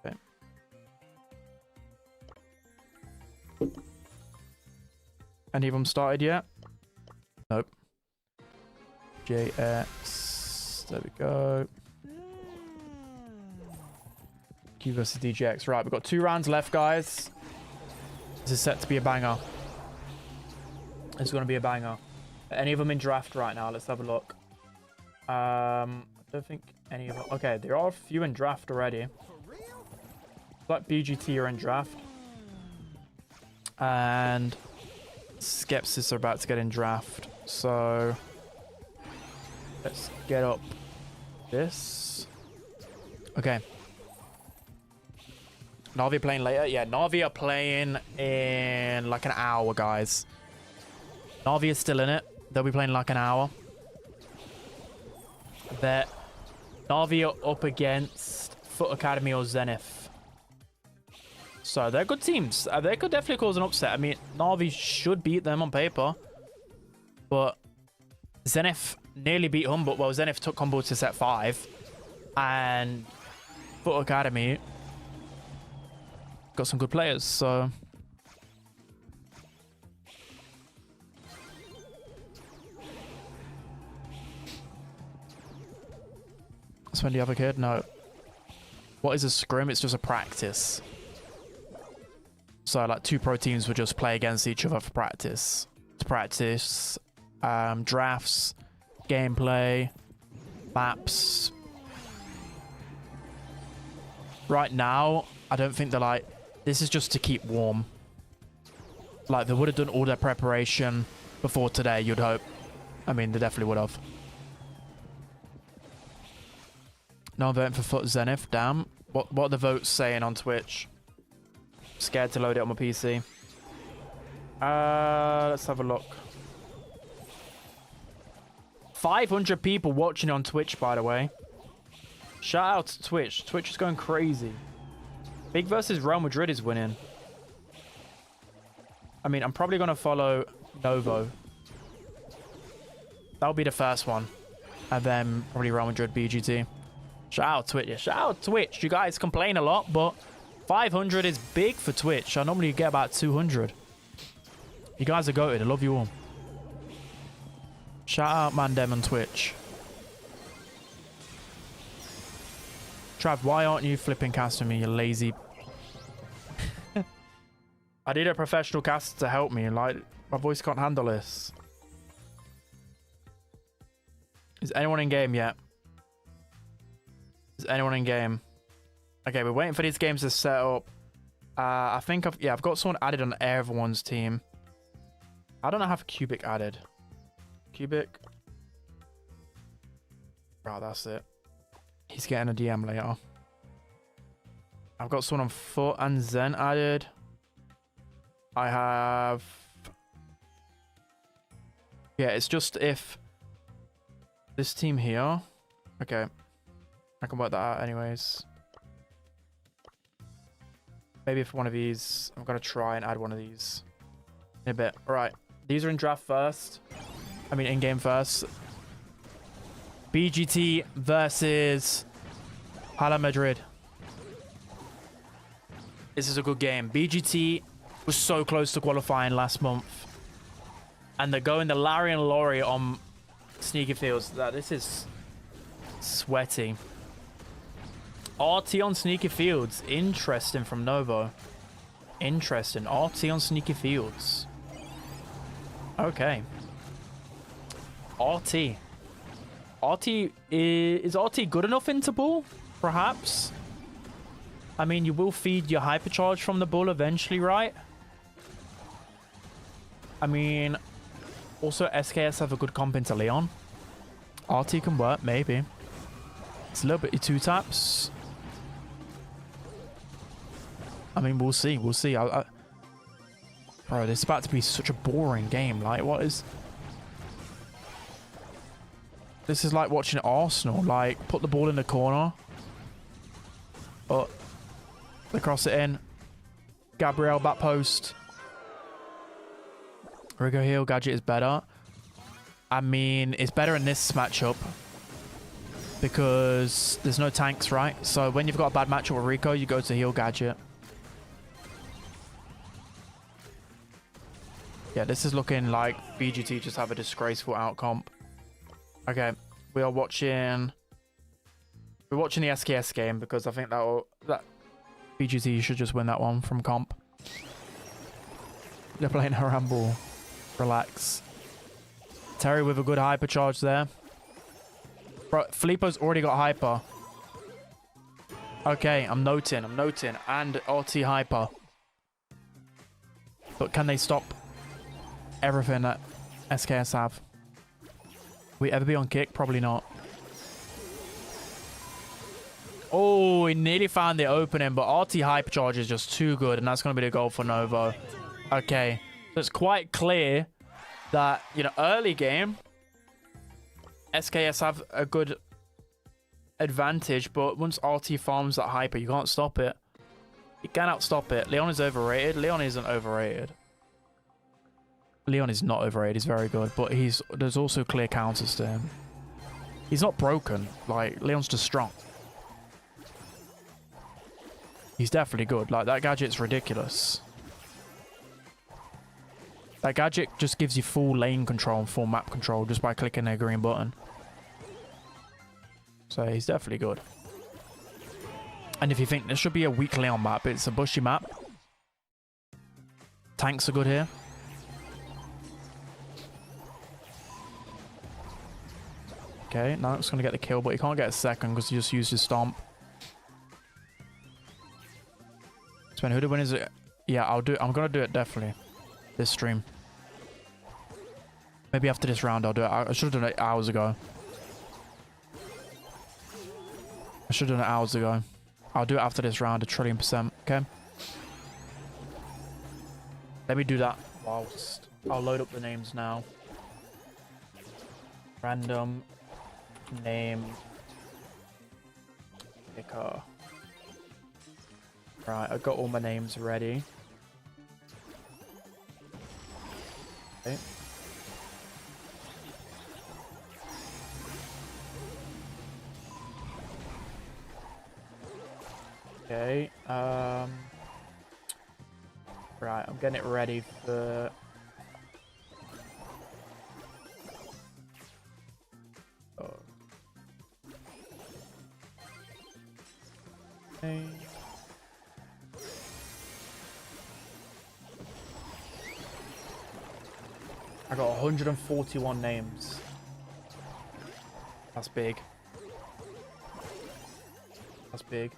Okay. Any of them started yet? Nope. JX. There we go. Q versus DJX. Right, we've got 2 rounds left, guys. This is set to be a banger. It's going to be a banger. Are any of them in draft right now? Let's have a look. I don't think any of them... Okay, there are a few in draft already. Like BGT are in draft. And Skepsis are about to get in draft. So... Let's get up this. Okay. Navi playing later? Yeah, Navi are playing in like an hour, guys. Navi is still in it. They'll be playing like an hour. Navi are up against Foot Academy or Zenith. So they're good teams. They could definitely cause an upset. I mean, Navi should beat them on paper. But Zenith nearly beat Humboldt. Well, Zenith took Humboldt to set 5. And Foot Academy got some good players, so... That's when the other kid? No. What is a scrim? It's just a practice. So, like, 2 pro teams would just play against each other for practice. To practice drafts, gameplay, maps. Right now, I don't think they're like... This is just to keep warm. Like, they would have done all their preparation before today, you'd hope. I mean, they definitely would have. No, I'm voting for Foot Zenith. Damn. What are the votes saying on Twitch? Scared to load it on my PC. Let's have a look. 500 people watching on Twitch, by the way. Shout out to Twitch. Twitch is going crazy. Big versus Real Madrid is winning. I mean, I'm probably going to follow Novo. That'll be the first one. And then probably Real Madrid BGT. Shout out Twitch. Yeah, shout out Twitch. You guys complain a lot, but 500 is big for Twitch. I normally get about 200. You guys are goated. I love you all. Shout out Mandem on Twitch. Trav, why aren't you flipping casting me, you lazy... I need a professional caster to help me. Like, my voice can't handle this. Is anyone in game yet? Is anyone in game? Okay, we're waiting for these games to set up. I think I've got someone added on everyone's team. I don't know how Cubic added. Cubic. Right, that's it. He's getting a DM later. I've got someone on foot and Zen added. I have... Yeah, it's just if this team here... Okay. I can work that out anyways. Maybe if one of these... I'm going to try and add one of these in a bit. All right. These are in draft first. I mean, in-game first. BGT versus Real Madrid. This is a good game. BGT was so close to qualifying last month. And they're going the Larry and Laurie on Sneaky Fields. This is sweaty. RT on Sneaky Fields. Interesting from Novo. Interesting. RT on Sneaky Fields. Okay. RT. Is RT good enough into bull? Perhaps. I mean, you will feed your hypercharge from the bull eventually, right? I mean, also SKS have a good comp into Leon. RT can work, maybe. It's a little bit two taps. I mean, we'll see. We'll see. Bro, this is about to be such a boring game. Like, what is... This is like watching Arsenal. Like, put the ball in the corner. But they cross it in. Gabriel back post. Rigo Heal Gadget is better. I mean, it's better in this matchup because there's no tanks, right? So when you've got a bad matchup with Rico, you go to Heal Gadget. Yeah, this is looking like BGT just have a disgraceful outcomp. Okay, we are watching... We're watching the SKS game because I think that BGT should just win that one from comp. They're playing a ramble. Relax. Terry with a good hypercharge there. Bro, Filippo's already got hyper. Okay, I'm noting. And RT hyper. But can they stop everything that SKS have? Will we ever be on kick? Probably not. Oh, he nearly found the opening, but RT hypercharge is just too good, and that's going to be the goal for Novo. Okay, so it's quite clear that, you know, early game, SKS have a good advantage, but once RT farms that hyper, you can't stop it. You cannot stop it. Leon is overrated. Leon isn't overrated. Leon is not overrated. He's very good, but there's also clear counters to him. He's not broken. Like, Leon's just strong. He's definitely good. Like, that gadget's ridiculous. That gadget just gives you full lane control and full map control just by clicking a green button. So he's definitely good. And if you think there should be a weak Leon map, it's a bushy map. Tanks are good here. Okay, now it's going to get the kill, but he can't get a second because he just used his stomp. Sven, who the win is it? Yeah, I'll do it. I'm going to do it definitely. This stream. Maybe after this round I'll do it. I should have done it hours ago. I'll do it after this round, 1,000,000,000%. Okay? Let me do that whilst... I'll load up the names now. Random name picker. Right, I've got all my names ready. Okay. Okay, right, I'm getting it ready for... Oh. Okay. I got 141 names. That's big. That's big.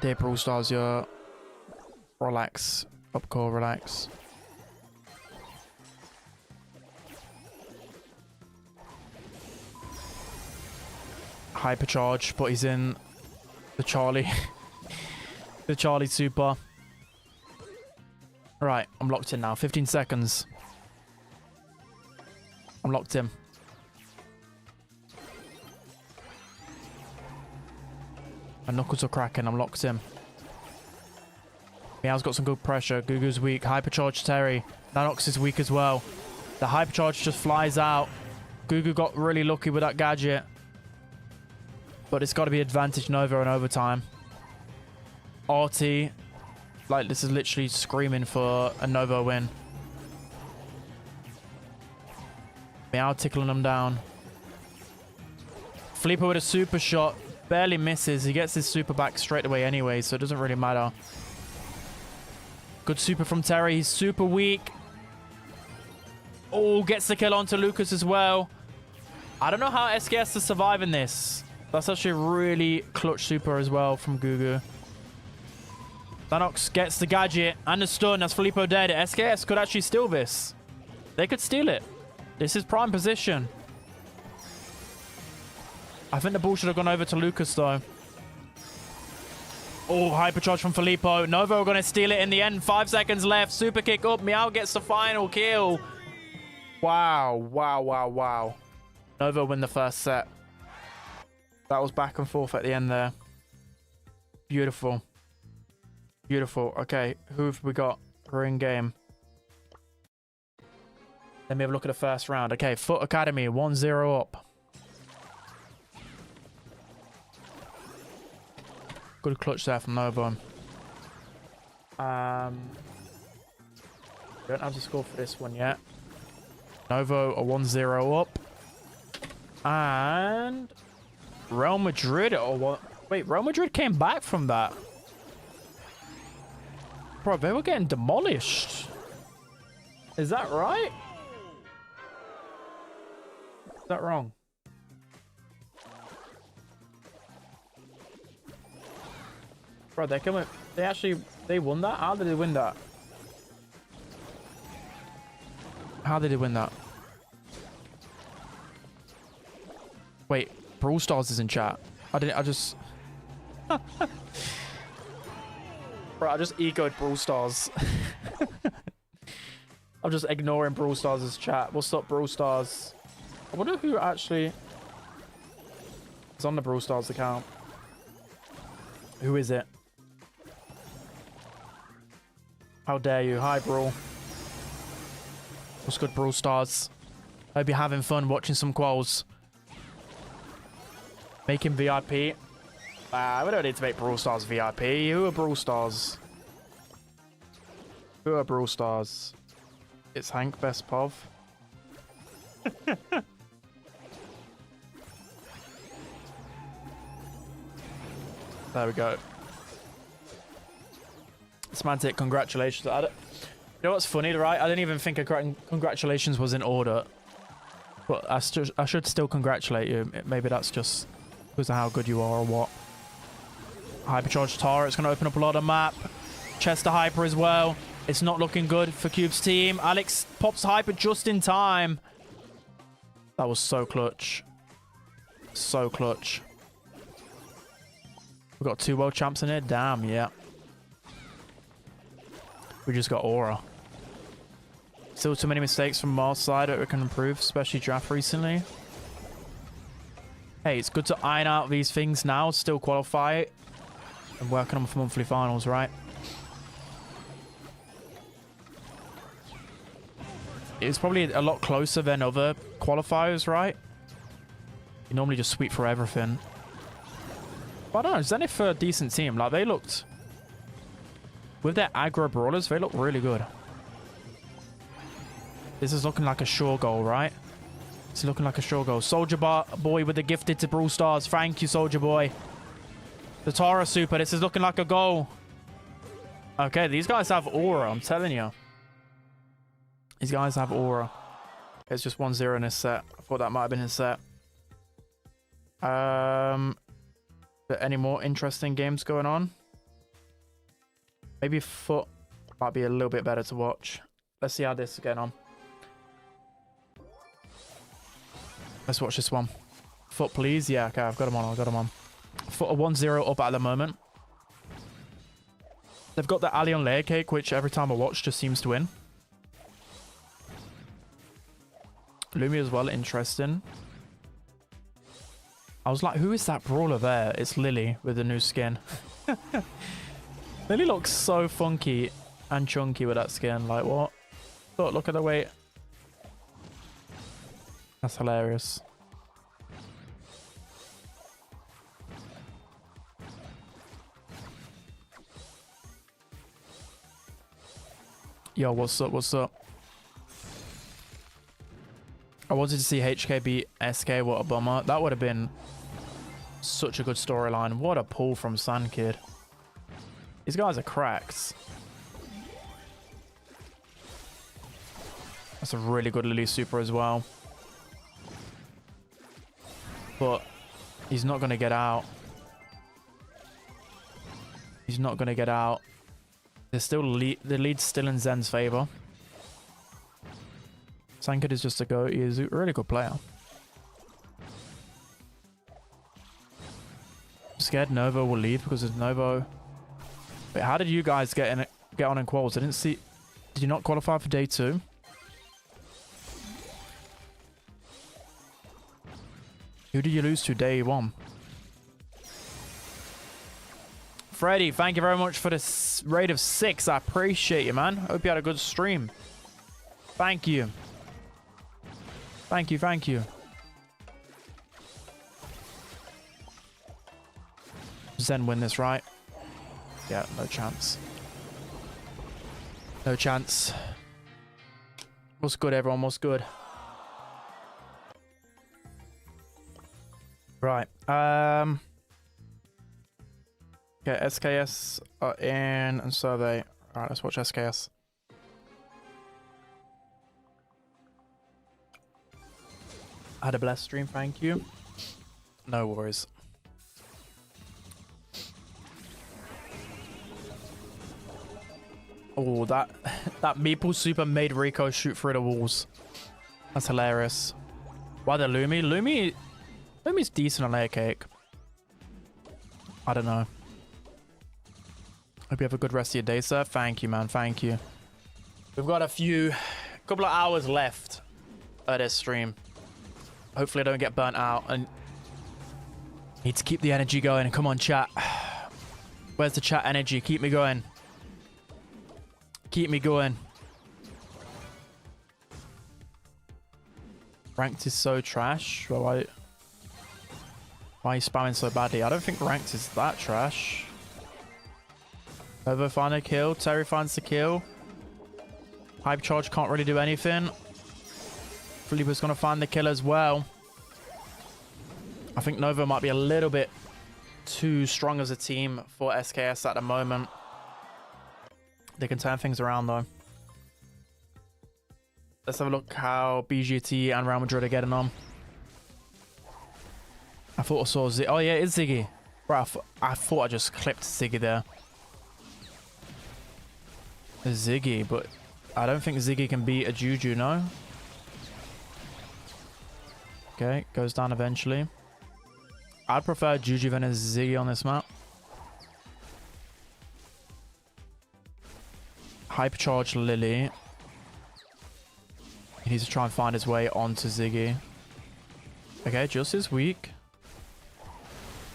Dear Brawl Stars, you're... Relax. Upcore, relax. hypercharge, but he's in the Charlie. The Charlie super. Right, I'm locked in now. 15 seconds. I'm locked in. My knuckles are cracking. I'm locked in. Meow's got some good pressure. Gugu's weak. Hypercharge Terry. Nanox is weak as well. The hypercharge just flies out. Gugu got really lucky with that gadget. But it's got to be advantage Nova in overtime. RT. Like, this is literally screaming for a Nova win. Meow tickling him down. Flipper with a super shot. Barely misses. He gets his super back straight away anyway, so it doesn't really matter. Good super from Terry. He's super weak. Oh, gets the kill onto Lucas as well. I don't know how SKS is surviving this. That's actually a really clutch super as well from Gugu. Nanox gets the gadget and the stun. That's Filippo dead. SKS could actually steal this. They could steal it. This is prime position. I think the ball should have gone over to Lucas, though. Oh, hypercharge from Filippo. Nova are going to steal it in the end. 5 seconds left. Super kick up. Meow gets the final kill. Wow. Wow, wow, wow. Nova win the first set. That was back and forth at the end there. Beautiful. Beautiful. Okay, who have we got? We're in game. Let me have a look at the first round. Okay, Foot Academy, 1-0 up. Good clutch there from Nova. Don't have the score for this one yet. Novo are 1-0 up. And Real Madrid or what? Wait, Real Madrid came back from that. Bro, they were getting demolished. Is that right? Is that wrong? Bro, they're coming. They won that? How did they win that? How did they win that? Wait, Brawl Stars is in chat. I just... Bro, I just egoed Brawl Stars. I'm just ignoring Brawl Stars' chat. What's up, Brawl Stars? I wonder who actually is on the Brawl Stars account. Who is it? How dare you? Hi, Brawl. What's good, Brawl Stars? Hope you're having fun watching some Quals. Make him VIP. We don't need to make Brawl Stars VIP. Who are Brawl Stars? Who are Brawl Stars? It's Hank Best Pov. There we go. Semantic, congratulations. You know what's funny, right? I didn't even think a congratulations was in order. But I should still congratulate you. Maybe that's just because of how good you are or what. Hypercharged Tara, it's going to open up a lot of map. Chester Hyper as well. It's not looking good for Cube's team. Alex pops Hyper just in time. That was so clutch. So clutch. We've got 2 world champs in here. Damn, yeah. We just got Aura. Still too many mistakes from Mars' side that we can improve, especially draft recently. Hey, it's good to iron out these things now, still qualify and working on for monthly finals, right? It's probably a lot closer than other qualifiers, right? You normally just sweep for everything. But I don't know, Zenith are a decent team. Like, they looked... With their aggro brawlers, they look really good. This is looking like a sure goal, right? It's looking like a sure goal. Soldier Boy with the gifted to Brawl Stars. Thank you, Soldier Boy. The Tara super. This is looking like a goal. Okay, these guys have aura, I'm telling you. These guys have aura. It's just 1-0 in this set. I thought that might have been his set. Are there any more interesting games going on? Maybe Foot might be a little bit better to watch. Let's see how this is going on. Let's watch this one. foot, please. Yeah, okay, I've got him on. I've got him on. Foot a 1-0 up at the moment. They've got the Allion layer cake, which every time I watch just seems to win. Lumi as well, interesting. I was like, who is that brawler there? It's Lily with the new skin. Lily looks so funky and chunky with that skin. Like, what? Look at the weight. That's hilarious. Yo, what's up? What's up? I wanted to see HK beat SK. What a bummer. That would have been such a good storyline. What a pull from Sand Kid. These guys are cracks. That's a really good Lily super as well. But he's not going to get out. He's not going to get out. There's still the lead's still in Zen's favor. Sankid is just a go. He is a really good player. I'm scared Novo will leave because of Novo. Wait, how did you guys get on in quals? I didn't see. Did you not qualify for day 2? Who did you lose to day 1? Freddy, thank you very much for this raid of 6. I appreciate you, man. Hope you had a good stream. Thank you. Thank you, thank you. Zen win this, right? Yeah, no chance. No chance. What's good, everyone? What's good? Right. Okay, SKS are in and survey. Alright, let's watch SKS. I had a blessed stream, thank you. No worries. Oh, that Meeple super made Rico shoot through the walls. That's hilarious. Why the Lumi? Lumi's decent on layer cake. I don't know. Hope you have a good rest of your day, sir. Thank you, man. Thank you. We've got a couple of hours left of this stream. Hopefully I don't get burnt out and need to keep the energy going. Come on, chat. Where's the chat energy? Keep me going. Keep me going. Ranked is so trash. Well, why are you spamming so badly? I don't think ranked is that trash. Over find a kill. Terry finds the kill. Hype charge can't really do anything. Felipe's going to find the kill as well. I think Nova might be a little bit too strong as a team for SKS at the moment. They can turn things around though. Let's have a look how BGT and Real Madrid are getting on. I thought I saw Ziggy. Oh yeah, it's Ziggy. Bro, I thought I just clipped Ziggy there. Ziggy, but I don't think Ziggy can beat a Juju, no? Okay, goes down eventually. I'd prefer Juju than a Ziggy on this map. Hypercharge Lily. He needs to try and find his way onto Ziggy. Okay, just is weak.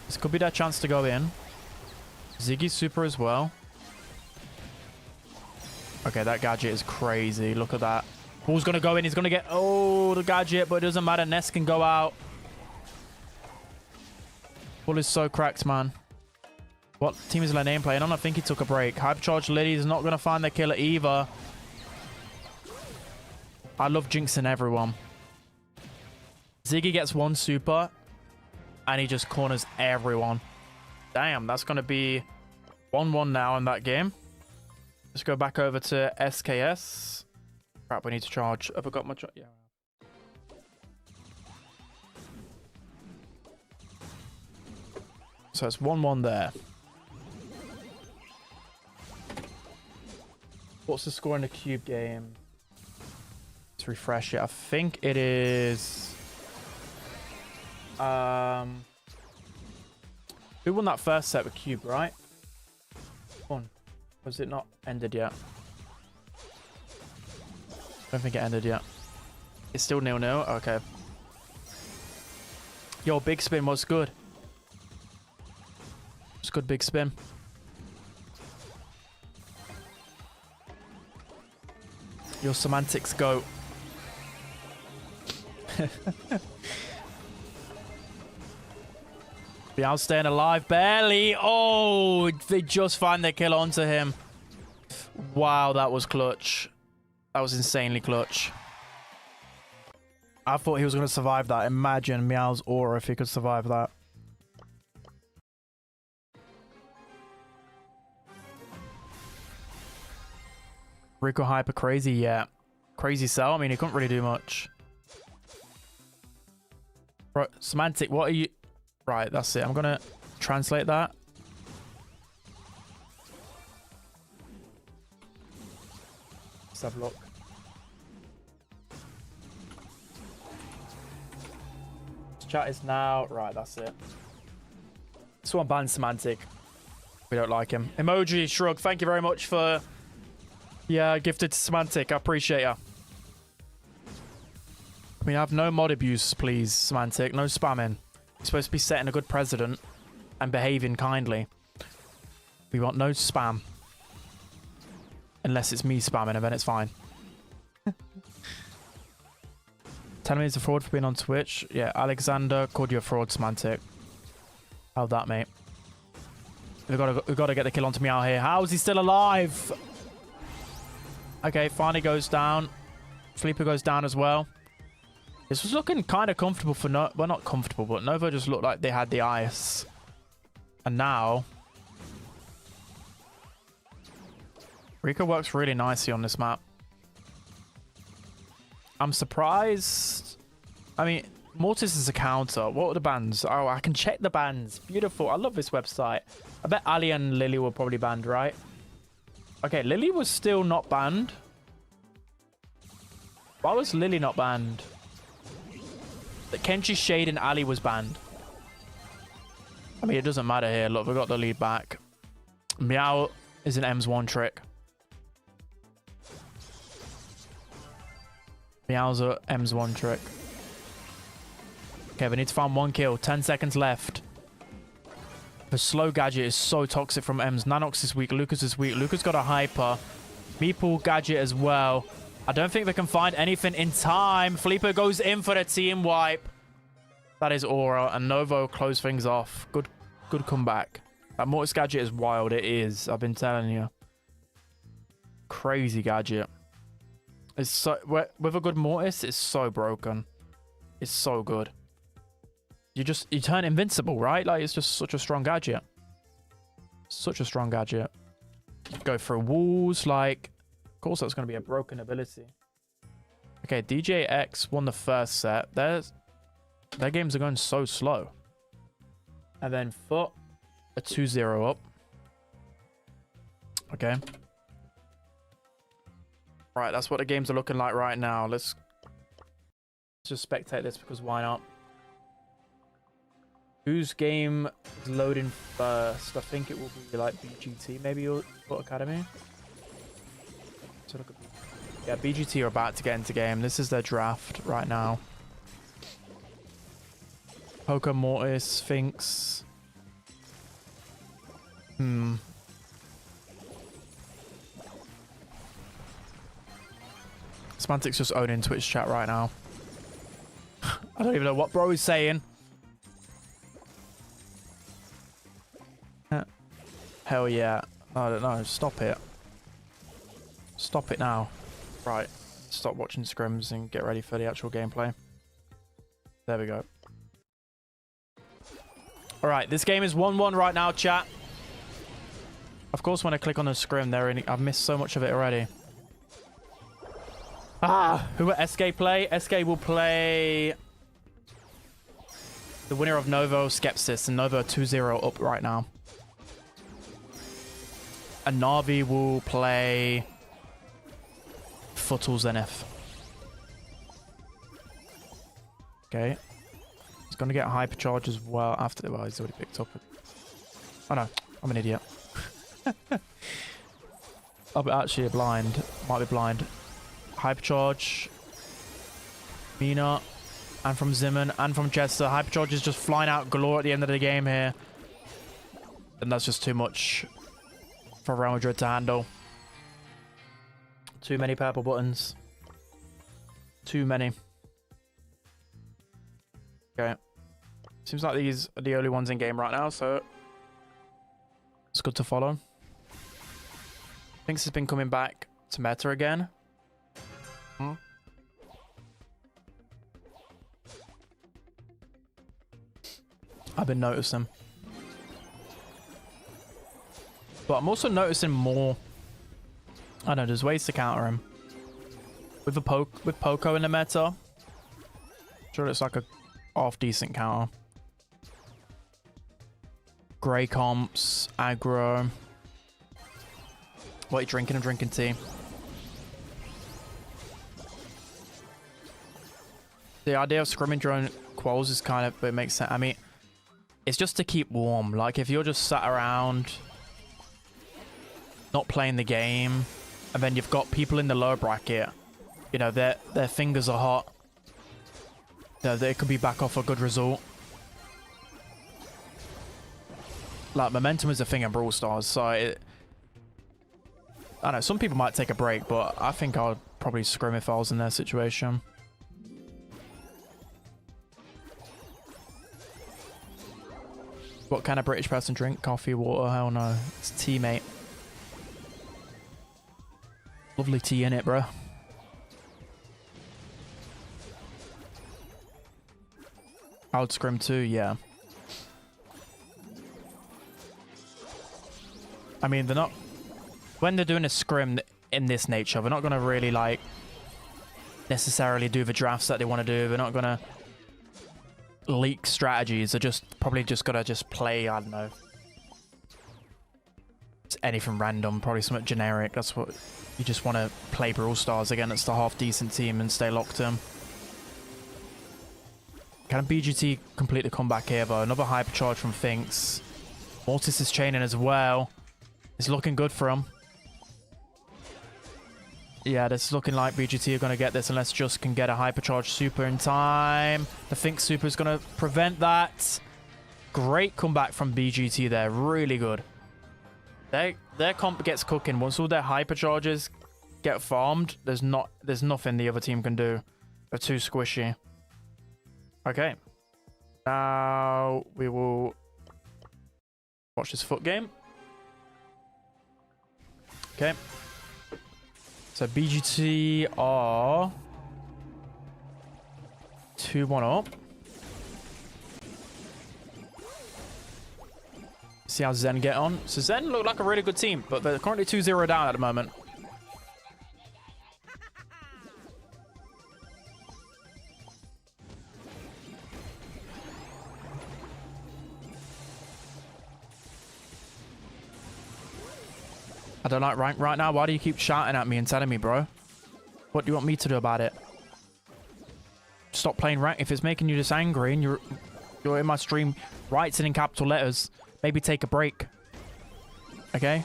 This could be that chance to go in. Ziggy super as well. Okay, that gadget is crazy. Look at that. Ball's going to go in. He's going to get... Oh, the gadget, but it doesn't matter. Ness can go out. Ball is so cracked, man. What team is Lenane playing on? I think he took a break. Hypercharge Liddy is not going to find the killer either. I love jinxing everyone. Ziggy gets one super, and he just corners everyone. Damn, that's going to be 1-1 now in that game. Let's go back over to SKS. Crap, we need to charge. Have I got my... Yeah. So it's 1-1 there. What's the score in the cube game? Let's refresh it. I think it is Who won that first set with Cube, right? One. Was it not ended yet? I don't think it ended yet. It's still 0-0? Okay. Yo, big spin was good. It's good big spin. Your semantics go. Meow staying alive, barely. Oh, they just find their kill onto him. Wow, that was clutch. That was insanely clutch. I thought he was going to survive that. Imagine Meow's aura if he could survive that. Rico hyper crazy, yeah. Crazy cell. I mean, he couldn't really do much. Right, semantic, what are you... Right, that's it. I'm going to translate that. Let's have a look. Chat is now... Right, that's it. This one banned semantic. We don't like him. Emoji Shrug, thank you very much for... Yeah, gifted to semantic. I appreciate ya. We have no mod abuse, please, semantic. No spamming. You're supposed to be setting a good precedent and behaving kindly. We want no spam. Unless it's me spamming, and then it's fine. Telling me he's a fraud for being on Twitch. Yeah, Alexander called you a fraud, semantic. How'd that, mate? We've got to get the kill onto Meow here. How is he still alive? Okay, finally goes down. Sleeper goes down as well. This was looking kind of comfortable for no... Well, not comfortable, but Nova just looked like they had the ice. And now... Rico works really nicely on this map. I'm surprised. I mean, Mortis is a counter. What are the bans? Oh, I can check the bans. Beautiful. I love this website. I bet Ali and Lily were probably banned, right? Okay, Lily was still not banned. Why was Lily not banned? The Kenshi, Shade, and Ali was banned. I mean, it doesn't matter here. Look, we got the lead back. Meow is an M's one trick. Meow's a M's one trick. Okay, we need to find one kill. 10 seconds left. The slow gadget is so toxic from M's. Nanox is weak. Lucas is weak. Lucas got a hyper. Meeple gadget as well. I don't think they can find anything in time. Felipe goes in for the team wipe. That is aura. And Novo close things off. Good comeback. That Mortis gadget is wild. It is. I've been telling you. Crazy gadget. It's so... With a good Mortis, it's so broken. It's so good. You turn invincible, right? Like, it's just such a strong gadget. Such a strong gadget. Go through walls, like... Of course, that's going to be a broken ability. Okay, DJX won the first set. Their games are going so slow. And then Foot, a 2-0 up. Okay. Right, that's what the games are looking like right now. Let's just spectate this because why not? Whose game is loading first? I think it will be like BGT, maybe, or Foot Academy. So look at... Yeah, BGT are about to get into game. This is their draft right now. Poker, Mortis, Sphinx. Semantics just owning Twitch chat right now. I don't even know what bro is saying. Hell yeah. I don't know. Stop it. Stop it now. Right. Stop watching scrims and get ready for the actual gameplay. There we go. Alright, this game is 1-1 right now, chat. Of course, when I click on the scrim, I've missed so much of it already. Ah! Who will SK play? SK will play... the winner of Novo Skepsis, and Novo 2-0 up right now. And Navi will play... Futul Zenith. Okay. He's going to get a hypercharge as well after... Well, he's already picked up. Oh, no. I'm an idiot. I'm actually blind. Might be blind. Hypercharge. Mina. And from Zimmern. And from Jester. Hypercharge is just flying out galore at the end of the game here. And that's just too much for Real Madrid to handle. Too many purple buttons. Too many. Okay. Seems like these are the only ones in game right now, so it's good to follow. Thinks has been coming back to meta again. I've been noticing. But I'm also noticing more. I don't know, there's ways to counter him. With Poco in the meta. Sure, it's like a half decent counter. Grey comps, aggro. What are you drinking? I'm drinking tea. The idea of scrimming your own quals is kind of, but it makes sense. I mean, it's just to keep warm. Like, if you're just sat around, not playing the game, and then you've got people in the lower bracket, you know, their fingers are hot. They could be back off a good result. Like, momentum is a thing in Brawl Stars, so I don't know, some people might take a break, but I think I'd probably scrim if I was in their situation. What kind of British person drink? Coffee, water? Hell no. It's tea, mate. Lovely tea in it, bro. I would scrim too, yeah. I mean, they're not... When they're doing a scrim in this nature, they're not going to really, like, necessarily do the drafts that they want to do. They're not going to leak strategies. They're just probably just going to just play, I don't know. It's anything random, probably something generic. That's what... You just want to play Brawl Stars against a half-decent team and stay locked in. Can BGT complete the comeback here, though? Another hypercharge from Finks. Mortis is chaining as well. It's looking good for him. Yeah, this is looking like BGT are going to get this unless Just can get a hypercharge super in time. The Finks super is going to prevent that. Great comeback from BGT there. Really good. Their comp gets cooking. Once all their hypercharges get farmed, there's nothing the other team can do. They're too squishy. Okay. Now we will watch this foot game. Okay. So BGT are 2-1 up. See how Zen get on. So Zen look like a really good team, but they're currently 2-0 down at the moment. I don't like rank right now. Why do you keep shouting at me and telling me, bro? What do you want me to do about it? Stop playing rank. If it's making you this angry and you're in my stream, writes it in capital letters. Maybe take a break. Okay?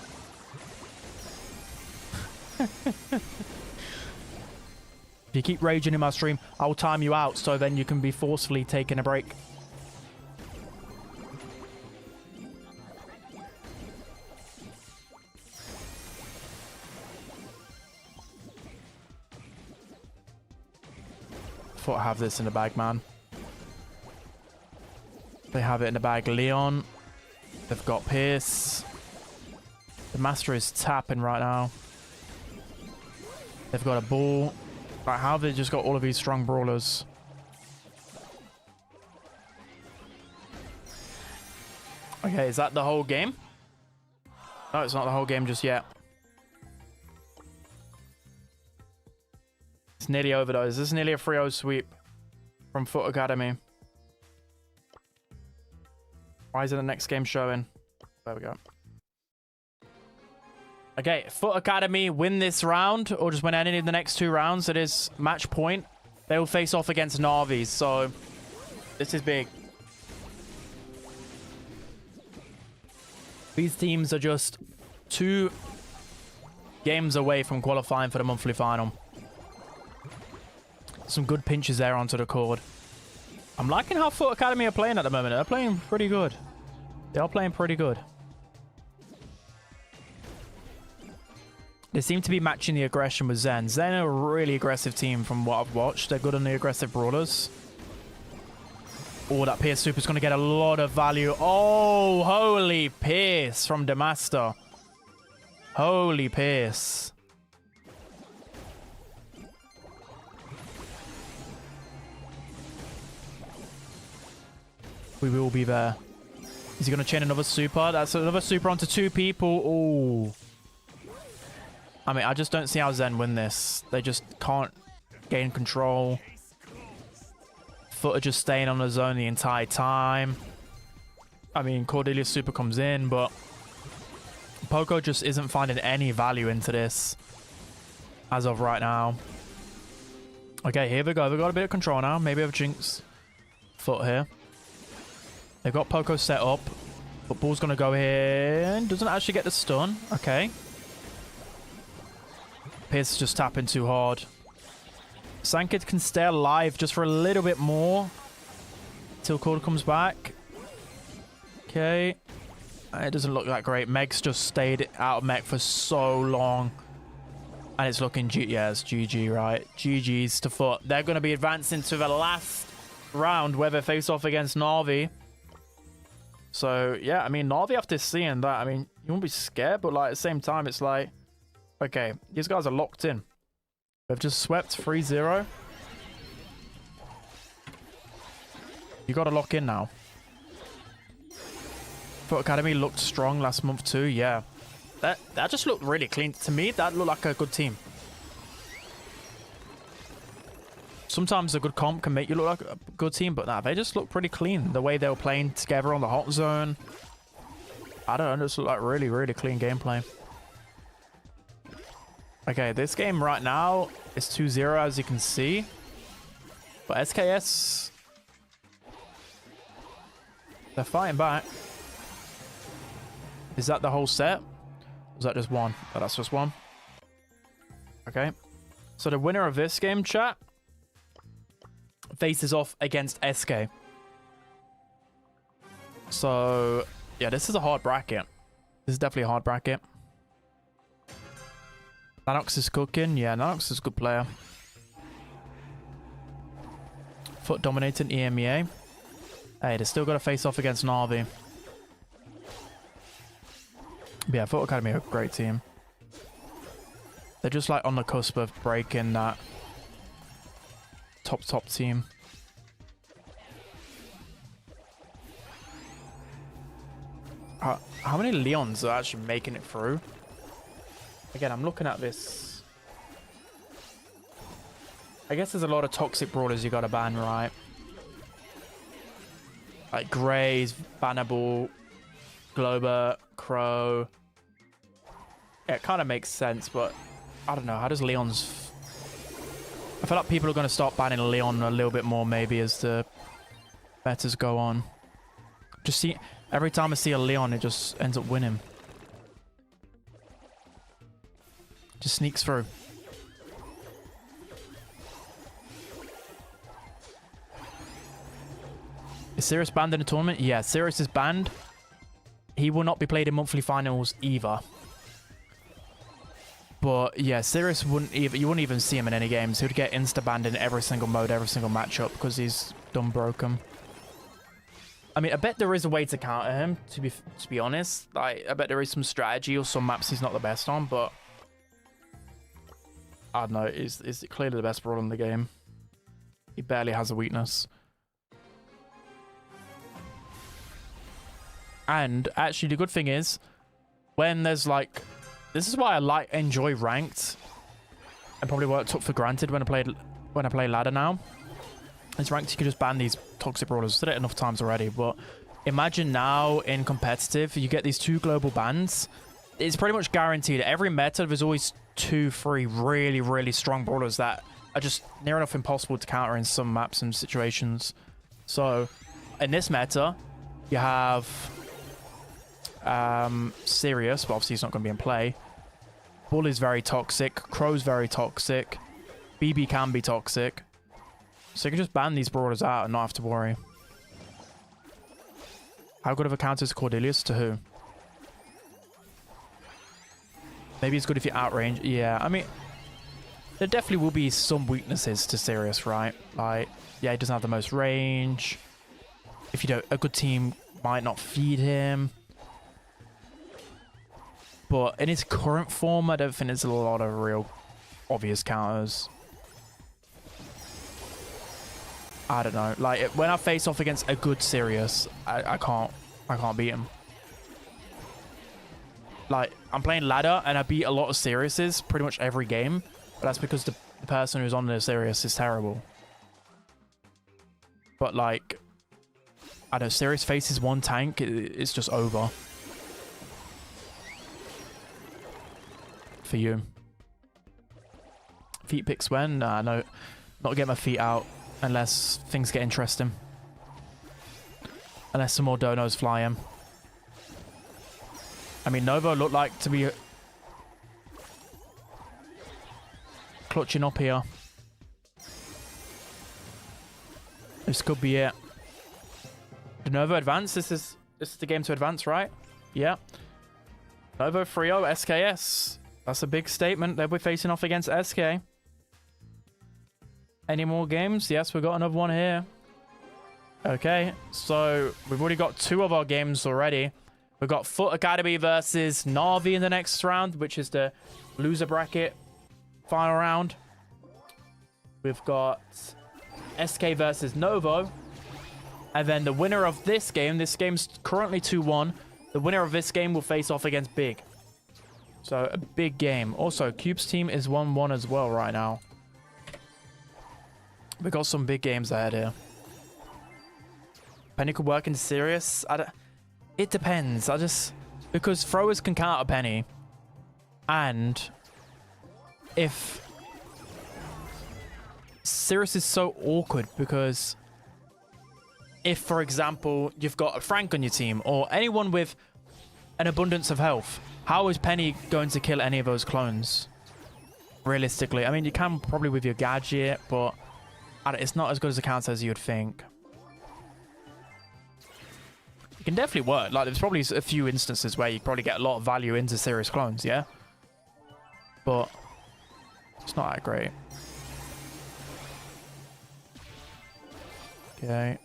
If you keep raging in my stream, I'll time you out so then you can be forcefully taking a break. Thought I have this in the bag, man. They have it in the bag. Leon. They've got Pierce. The Master is tapping right now. They've got a ball. Like, how have they just got all of these strong brawlers? Okay, is that the whole game? No, it's not the whole game just yet. It's nearly over though. Is this nearly a 3-0 sweep from Foot Academy? Why isn't the next game showing? There we go. Okay, Foot Academy win this round or just win any of the next 2 rounds. It is match point. They will face off against Navis. So This is big. These teams are just 2 games away from qualifying for the monthly final. Some good pinches there onto the cord. I'm liking how Foot Academy are playing at the moment. They're playing pretty good. They are playing pretty good. They seem to be matching the aggression with Zen. Zen are a really aggressive team from what I've watched. They're good on the aggressive brawlers. Oh, that Pierce Super is going to get a lot of value. Oh, holy Pierce from Demaster. Holy Pierce. We will be there. Is he going to chain another super? That's another super onto 2 people. Oh. I mean, I just don't see how Zen win this. They just can't gain control. Foot are just staying on the zone the entire time. I mean, Cordelia's super comes in, but Poco just isn't finding any value into this as of right now. Okay, here we go. We've got a bit of control now. Maybe have Jinx Foot here. They've got Poco set up. Football's going to go here. Doesn't actually get the stun. Okay. Pierce is just tapping too hard. Sankid can stay alive just for a little bit more till Cord comes back. Okay. It doesn't look that great. Meg's just stayed out of mech for so long. And it's looking... yeah, it's GG, right? GG's to Foot. They're going to be advancing to the last round where they face off against Na'Vi. So, yeah, I mean, Na'Vi after seeing that, I mean, you won't be scared, but like at the same time, it's like, okay, these guys are locked in. They've just swept 3-0. You got to lock in now. Foot Academy looked strong last month too, yeah. That just looked really clean. To me, that looked like a good team. Sometimes a good comp can make you look like a good team, but nah, they just look pretty clean. The way they were playing together on the hot zone. I don't know, just look like really, really clean gameplay. Okay, this game right now is 2-0, as you can see. But SKS... they're fighting back. Is that the whole set? Or is that just one? Oh, that's just one. Okay. So the winner of this game, chat, faces off against SK. So, yeah, this is a hard bracket. This is definitely a hard bracket. Nanox is cooking. Yeah, Nanox is a good player. Foot dominating Emea. Hey, they still got to face off against Na'Vi. But yeah, Foot Academy are a great team. They're just like on the cusp of breaking that top team. How many Leons are actually making it through? Again, I'm looking at this. I guess there's a lot of toxic brawlers you gotta ban, right? Like Grays, Bannable, Glober, Crow. Yeah, it kind of makes sense, but I don't know. How does Leon's... I feel like people are going to start banning Leon a little bit more maybe as the betas go on. Just see... every time I see a Leon, it just ends up winning. Just sneaks through. Is Sirius banned in the tournament? Yeah, Sirius is banned. He will not be played in monthly finals either. But yeah, Sirius wouldn't even... you wouldn't even see him in any games. He would get insta-banned in every single mode, every single matchup, because he's done broken. I mean, I bet there is a way to counter him, to be honest. Like, I bet there is some strategy or some maps he's not the best on, but... I don't know, is clearly the best brawler in the game. He barely has a weakness. And actually, the good thing is, when there's like... this is why I enjoy ranked. And probably what I took for granted when I play ladder now. It's ranked, you can just ban these toxic brawlers. I've said it enough times already, but imagine now in competitive, you get these 2 global bans. It's pretty much guaranteed. Every meta, there's always 2-3 really, really strong brawlers that are just near enough impossible to counter in some maps and situations. So, in this meta, you have Sirius, but obviously he's not going to be in play. Bull is very toxic. Crow's very toxic. BB can be toxic. So you can just ban these brawlers out and not have to worry. How good of a counter is Cordelius to who? Maybe it's good if you outrange. Yeah, I mean, there definitely will be some weaknesses to Sirius, right? Like, yeah, he doesn't have the most range. If you don't, a good team might not feed him. But in his current form, I don't think there's a lot of real obvious counters. I don't know. Like, when I face off against a good Sirius, I can't beat him. Like, I'm playing ladder and I beat a lot of Siriuses pretty much every game, but that's because the person who's on the Sirius is terrible. But like, I don't know, Sirius faces one tank, it's just over. For you. Feet picks when? Nah, no. Not get my feet out unless things get interesting. Unless some more donos fly in. I mean, Novo looked like to be clutching up here. This could be it. Did Novo advance? This is the game to advance, right? Yeah. Novo 3-0 SKS. That's a big statement. They'll be facing off against SK. Any more games? Yes, we've got another one here. Okay, so we've already got 2 of our games already. We've got Foot Academy versus Na'Vi in the next round, which is the loser bracket final round. We've got SK versus Novo. And then the winner of this game's currently 2-1. The winner of this game will face off against Big. So, a big game. Also, Cube's team is 1-1 as well right now. We got some big games ahead here. Penny could work in Sirius. It depends. Because throwers can counter Penny. And if Sirius is so awkward because if, for example, you've got a Frank on your team or anyone with an abundance of health, how is Penny going to kill any of those clones? Realistically. I mean, you can probably with your gadget, but it's not as good as a counter as you would think. It can definitely work. Like, there's probably a few instances where you probably get a lot of value into Sirius clones, yeah? But it's not that great. Okay.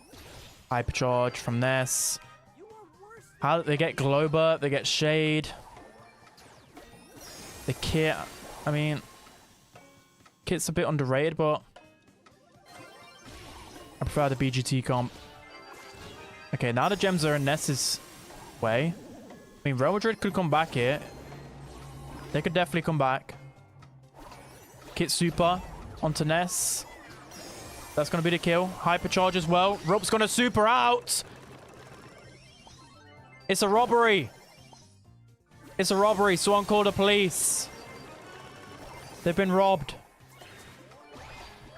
Hypercharge from this. How they get Glober, they get Shade. The kit, I mean, kit's a bit underrated, but I prefer the BGT comp. Okay, now the gems are in Ness's way. I mean, Real Madrid could come back here. They could definitely come back. Kit super onto Ness. That's going to be the kill. Hypercharge as well. Rope's going to super out. It's a robbery. It's a robbery. Someone call the police. They've been robbed.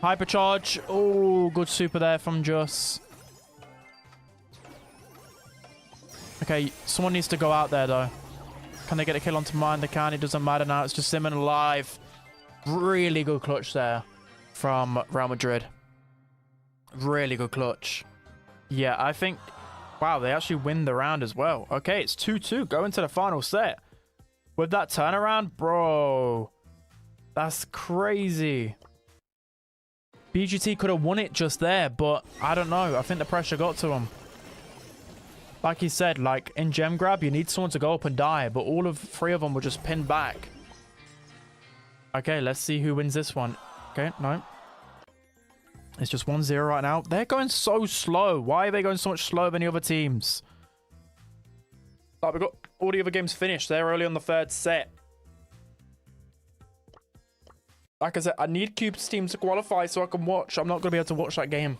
Hypercharge. Oh, good super there from Just. Okay, someone needs to go out there, though. Can they get a kill onto mine? They can. It doesn't matter now. It's just Simon alive. Really good clutch there from Real Madrid. Really good clutch. Yeah, I think... Wow, they actually win the round as well. Okay, it's 2-2. Going to the final set. With that turnaround, bro. That's crazy. BGT could have won it just there, but I don't know. I think the pressure got to him. Like he said, like in gem grab, you need someone to go up and die, but all of 3 of them were just pinned back. Okay, let's see who wins this one. Okay, no. It's just 1-0 right now. They're going so slow. Why are they going so much slower than the other teams? Like, we got all the other games finished. They're early on the 3rd set. Like I said, I need Cube's team to qualify so I can watch. I'm not going to be able to watch that game.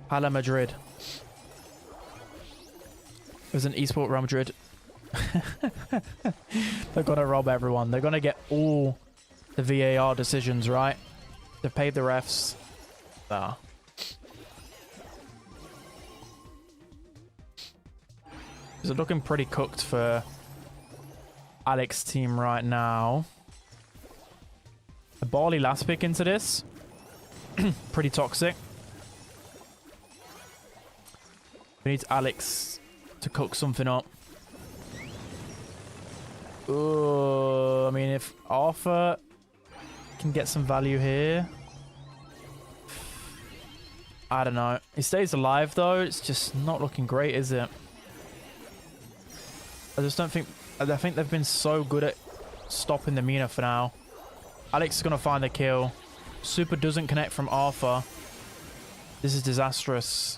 Hala Madrid. It was an esport Real Madrid. They're going to rob everyone. They're going to get all the VAR decisions, right? They've paid the refs. Nah. It's looking pretty cooked for Alex's team right now. A Barley last pick into this. Pretty toxic. We need Alex to cook something up. I mean, if Arthur can get some value here. I don't know. He stays alive, though. It's just not looking great, is it? I just don't think... I think they've been so good at stopping the Mina for now. Alex is going to find the kill. Super doesn't connect from Arthur. This is disastrous.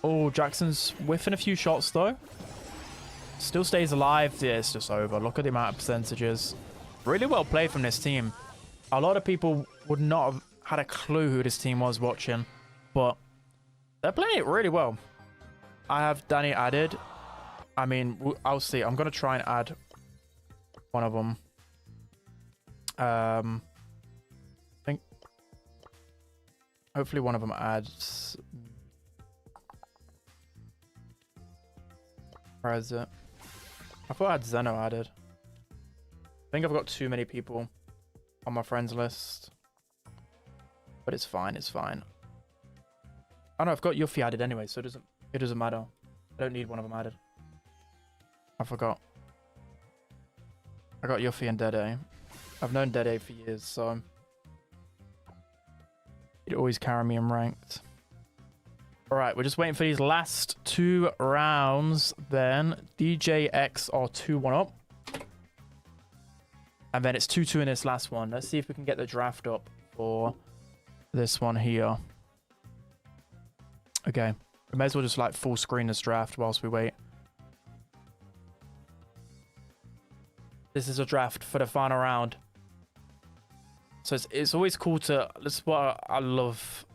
Oh, Jackson's whiffing a few shots, though. Still stays alive. Yeah, it's just over. Look at the amount of percentages. Really well played from this team. A lot of people would not have had a clue who this team was watching, but they're playing it really well. I have Danny added. I mean, I'll see. I'm going to try and add one of them. I think hopefully one of them adds. Where is it? I thought I had Zeno added. I think I've got too many people on my friends list. But it's fine, it's fine. Oh no, I've got Yuffie added anyway, so it doesn't matter. I don't need one of them added. I forgot. I got Yuffie and Dede. I've known Dede for years, so he'd always carry me in ranked. Alright, we're just waiting for these last 2 rounds then. DJX are 2-1 up. And then it's 2-2 in this last one. Let's see if we can get the draft up for this one here. Okay. We may as well just like full screen this draft whilst we wait. This is a draft for the final round. So it's always cool to... This is what I love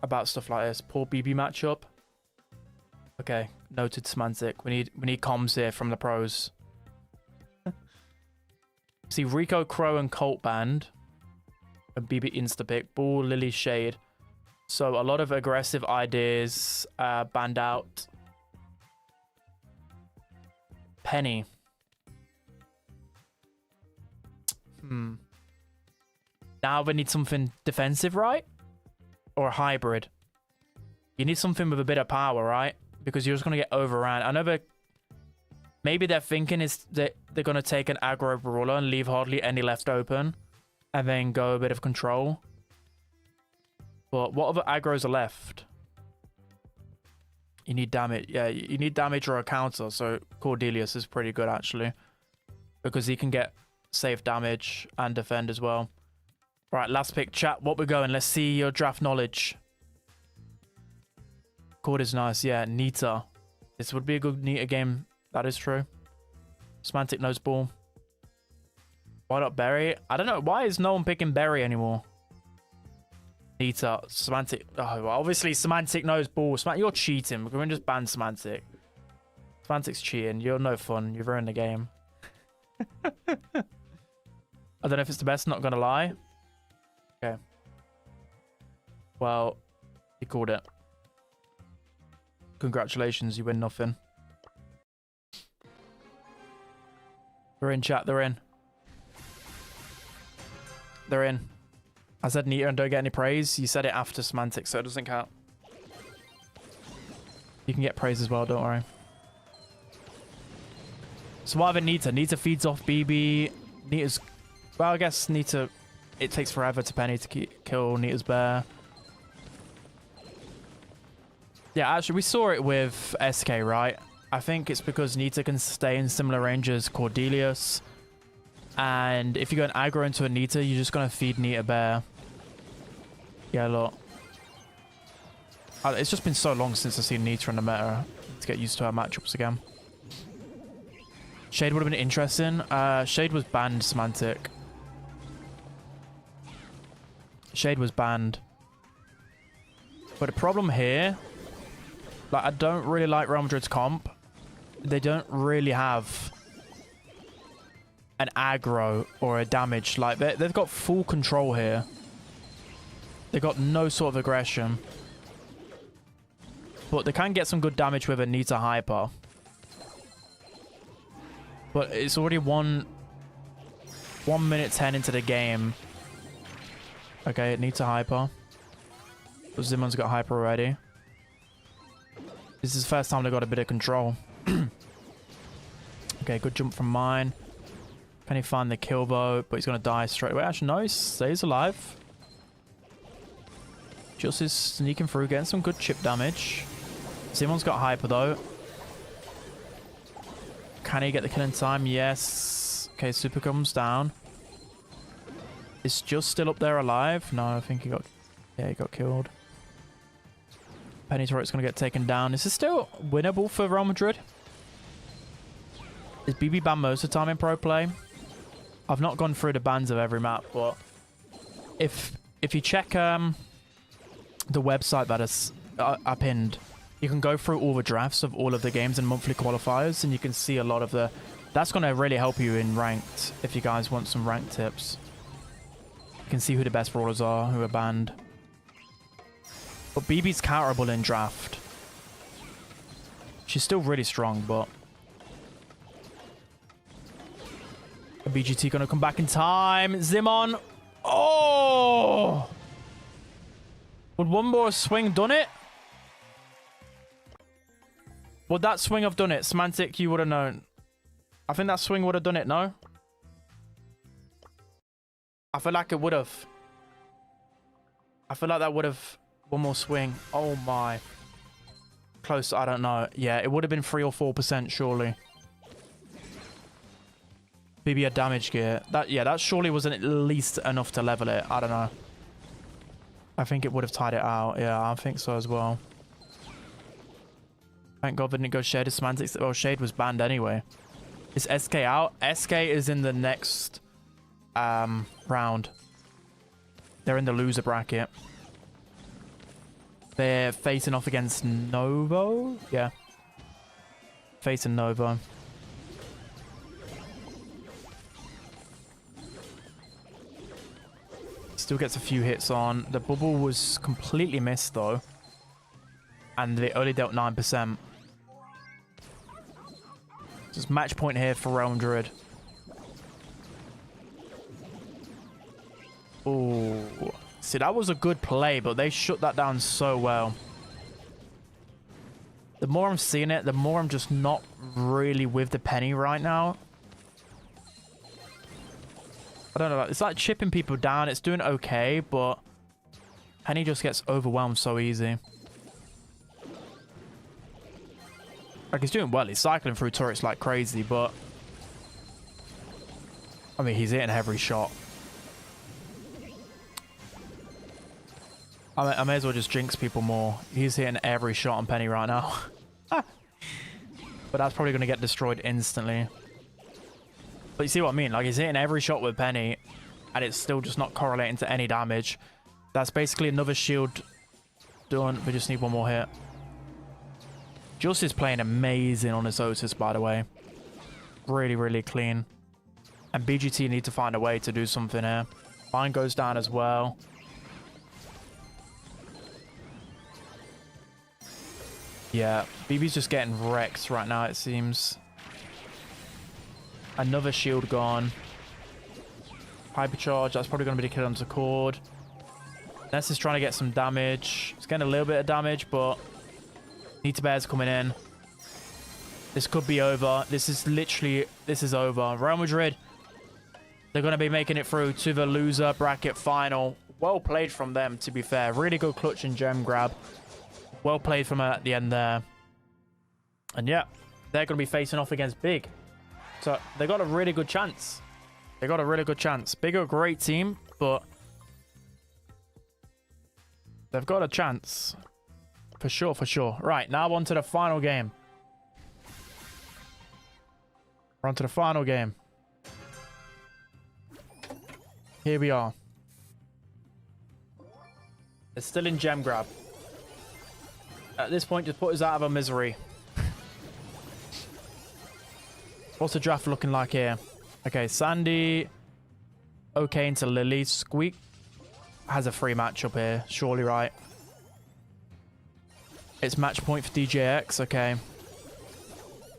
about stuff like this. Poor BB matchup. Okay. Noted semantic. We need comms here from the pros. See, Rico, Crow, and Colt banned. And BB insta-pick. Bull, Lily, Shade. So a lot of aggressive ideas banned out. Penny. Now we need something defensive, right? Or a hybrid. You need something with a bit of power, right? Because you're just going to get overran. I know that maybe their thinking is that they're going to take an aggro brawler and leave hardly any left open. And then go a bit of control. But what other aggros are left? You need damage. Yeah, you need damage or a counter. So Cordelius is pretty good, actually. Because he can get safe damage and defend as well. Right, last pick, chat. What we're going? Let's see your draft knowledge. Cord is nice. Yeah, Nita. This would be a good Nita game. That is true. Semantic knows ball. Why not Berry? I don't know. Why is no one picking Berry anymore? Nita. Semantic. Oh, well, obviously Semantic knows ball. You're cheating. We're going to just ban Semantic. Semantic's cheating. You're no fun. You've ruined the game. I don't know if it's the best, not gonna lie. Okay. Well, he called it. Congratulations, you win nothing. They're in, chat, they're in. They're in. I said Nita and don't get any praise. You said it after Semantic, so it doesn't count. You can get praise as well, don't worry. So what have Nita? Nita feeds off BB. Nita's... Well, I guess Nita... It takes forever to Penny to kill Nita's bear. Yeah, actually, we saw it with SK, right? I think it's because Nita can stay in similar range as Cordelius. And if you go an aggro into a Nita, you're just going to feed Nita bear. Yeah, look. It's just been so long since I've seen Nita in the meta to get used to her matchups again. Shade would have been interesting. Shade was banned, Semantic. Shade was banned. But the problem here... Like, I don't really like Real Madrid's comp. They don't really have an aggro or a damage. Like, they've got full control here. They got no sort of aggression. But they can get some good damage with a Nita Hyper. But it's already 1 minute 10 into the game. Okay, it needs a Hyper. But Zimon's got Hyper already. This is the first time they got a bit of control. Okay, good jump from mine. Can he find the kill though? But he's going to die straight away. Actually, no, he stays alive. Just is sneaking through, getting some good chip damage. Zimon's got Hyper though. Can he get the kill in time? Yes. Okay, Super comes down. Is just still up there alive? No, I think he got... Yeah, he got killed. Penny Turret's going to get taken down. Is this still winnable for Real Madrid? Is BB banned most of the time in pro play? I've not gone through the bans of every map, but if you check the website that is I pinned, you can go through all the drafts of all of the games and monthly qualifiers, and you can see a lot of the... That's going to really help you in ranked, if you guys want some ranked tips. You can see who the best brawlers are, who are banned. But BB's counterable in draft. She's still really strong, but... BGT gonna come back in time. Zimon. Oh! Would one more swing done it? Would that swing have done it? Semantic, you would have known. I think that swing would have done it, no? I feel like it would have. I feel like that would have... One more swing. Oh my. Close, I don't know. Yeah, it would have been 3 or 4% surely. Maybe a damage gear. That surely wasn't at least enough to level it. I don't know. I think it would have tied it out. Yeah, I think so as well. Thank God they didn't go Shade of Semantics. Well, Shade was banned anyway. Is SK out? SK is in the next round. They're in the loser bracket. They're facing off against Novo. Yeah. Facing Novo. Still gets a few hits on. The bubble was completely missed though. And they only dealt 9%. Just match point here for Real Madrid. Oh, see, that was a good play, but they shut that down so well. The more I'm seeing it, the more I'm just not really with the penny right now. I don't know, it's like chipping people down. It's doing okay, but penny just gets overwhelmed so easy. Like, he's doing well. He's cycling through turrets like crazy, but... I mean, he's hitting every shot. I may as well just jinx people more. He's hitting every shot on Penny right now. But that's probably going to get destroyed instantly. But you see what I mean? Like, he's hitting every shot with Penny, and it's still just not correlating to any damage. That's basically another shield done. We just need one more hit. Just is playing amazing on his Otis, by the way. Really, really clean. And BGT need to find a way to do something here. Mine goes down as well. Yeah, BB's just getting wrecked right now, it seems. Another shield gone. Hypercharge, that's probably going to be the kill onto Cord. Ness is trying to get some damage. He's getting a little bit of damage, but Nita Bear's coming in. This could be over. This is literally, this is over. Real Madrid, they're going to be making it through to the loser bracket final. Well played from them, to be fair. Really good clutch and gem grab. Well played from at the end there. And yeah, they're going to be facing off against Big. So they got a really good chance. They got a really good chance. Big are a great team, but they've got a chance. For sure, for sure. Right, now on to the final game. We're on to the final game. Here we are. It's still in gem grab. At this point, just put us out of our misery. What's the draft looking like here? Okay, Sandy. Okay into Lily. Squeak. has a free matchup here. Surely, right? It's match point for DJX. Okay.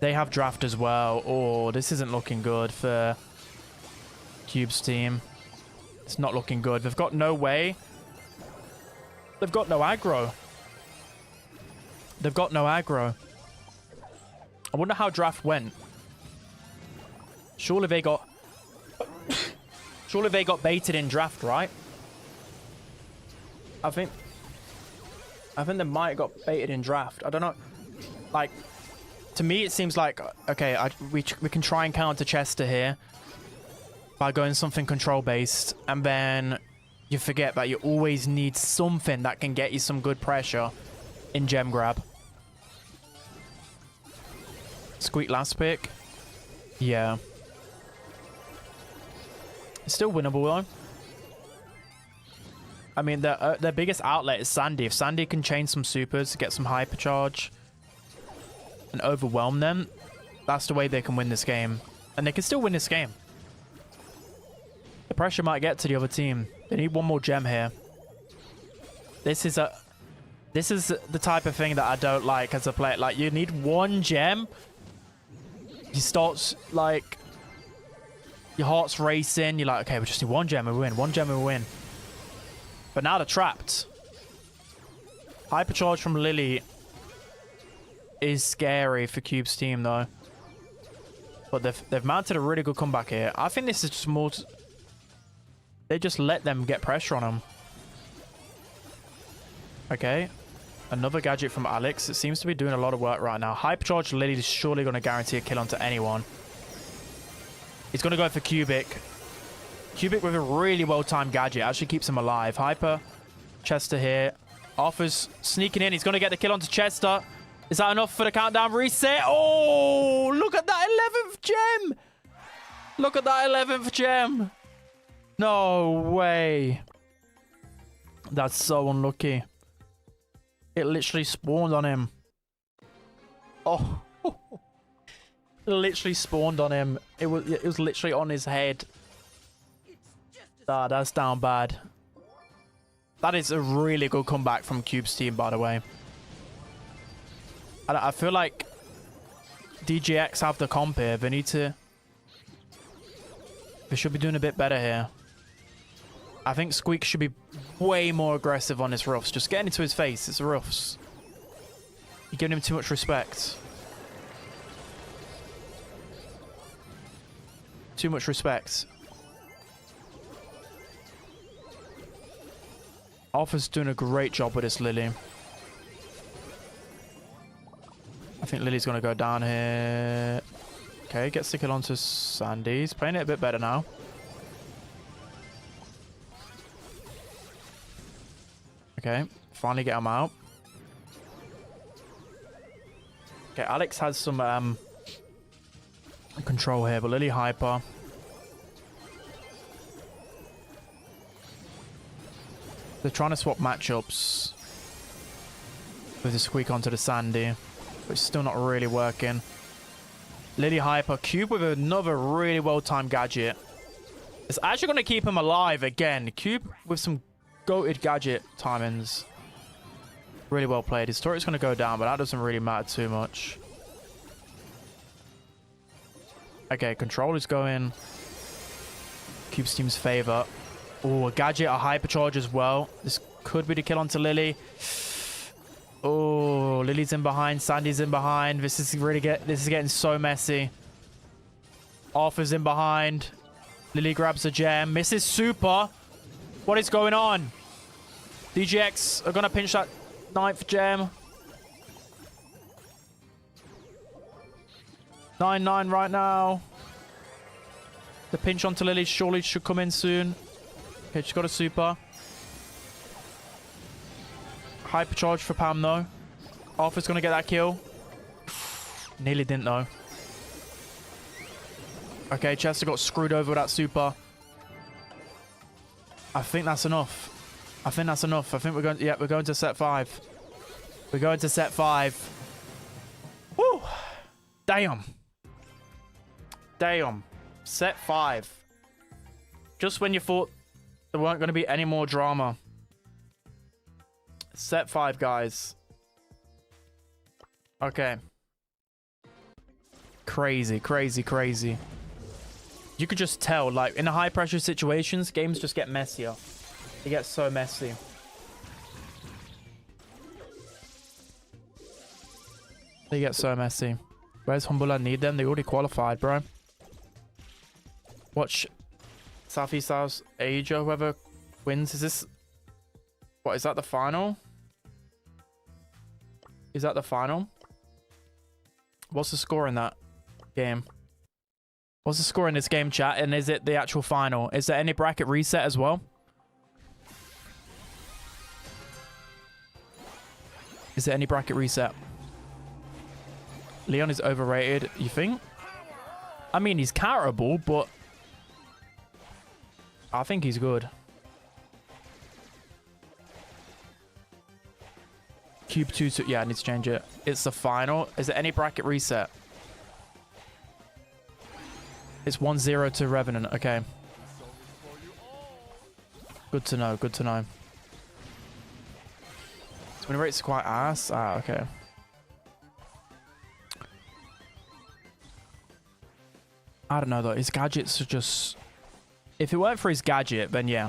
They have draft as well. Oh, this isn't looking good for Cube's team. It's not looking good. They've got no way. They've got no aggro. They've got no aggro. I wonder how draft went. Surely they got... Surely they got baited in draft, right? I think they might have got baited in draft. I don't know. Like, to me, it seems like, okay, we can try and counter Chester here by going something control-based, and then you forget that you always need something that can get you some good pressure in gem grab. Squeak last pick. Yeah. It's still winnable, though. I mean, their biggest outlet is Sandy. If Sandy can chain some supers to get some hypercharge and overwhelm them, that's the way they can win this game. And they can still win this game. The pressure might get to the other team. They need one more gem here. This is the type of thing that I don't like as a player. Like, you need one gem. You start, like, your heart's racing. You're like, okay, we just need one gem and we win. One gem and we win. But now they're trapped. Hypercharge from Lily is scary for Cube's team, though. But they've mounted a really good comeback here. I think this is just more... They just let them get pressure on them. Okay. Another gadget from Alex. It seems to be doing a lot of work right now. Hypercharge Lily is surely going to guarantee a kill onto anyone. He's going to go for Cubic. Cubic with a really well-timed gadget. Actually keeps him alive. Hyper. Chester here. Offers sneaking in. He's going to get the kill onto Chester. Is that enough for the countdown reset? Oh, look at that 11th gem. Look at that 11th gem. No way. That's so unlucky. It literally spawned on him. Oh. It literally spawned on him. It was literally on his head. Ah, that's down bad. That is a really good comeback from Cube's team, by the way. I feel like DGX have the comp here. They need to... They should be doing a bit better here. I think Squeak should be way more aggressive on his roughs. Just getting into his face. It's roughs. You're giving him too much respect. Too much respect. Alpha's doing a great job with this Lily. I think Lily's going to go down here. Okay, gets the kill onto Sandy. He's playing it a bit better now. Okay, finally get him out. Okay, Alex has some control here, but Lily hyper. They're trying to swap matchups with the Squeak onto the Sandy, but it's still not really working. Lily hyper. Cube with another really well-timed gadget. It's actually going to keep him alive again. Cube with some goated gadget timings. Really well played. His turret's going to go down, but that doesn't really matter too much. Okay, control is going Cube's team's favor. Oh, a gadget, a hypercharge as well. This could be the kill onto Lily. Oh, Lily's in behind. Sandy's in behind. This is getting so messy. Arthur's in behind. Lily grabs a gem. Misses super. What is going on? DGX are going to pinch that 9th gem. 9-9 right now. The pinch onto Lily surely should come in soon. Okay, she's got a super. Hypercharge for Pam, though. Arthur's going to get that kill. Nearly didn't, though. Okay, Chester got screwed over with that super. I think that's enough. I think that's enough. I think we're going... Yeah, we're going to set 5. We're going to set 5. Woo! Damn. Damn. Set 5. Just when you thought There weren't going to be any more drama. Set 5, guys. Okay. Crazy, crazy, crazy. You could just tell, like, in the high pressure situations, games just get messier. They get so messy. They get so messy. Where's Humble? I need them. They already qualified, bro. Watch Southeast Asia. Whoever wins. Is this... What, is that the final? Is that the final? What's the score in that game? What's the score in this game, chat? And is it the actual final? Is there any bracket reset as well? Is there any bracket reset? Leon is overrated, you think? I mean, he's carryable, but I think he's good. Cube 2 to... Yeah, I need to change it. It's the final. Is there any bracket reset? It's 1-0 to Revenant. Okay. Good to know. Good to know. So win rate's quite ass. Ah, okay. I don't know, though. His gadgets are just... If it weren't for his gadget, then yeah.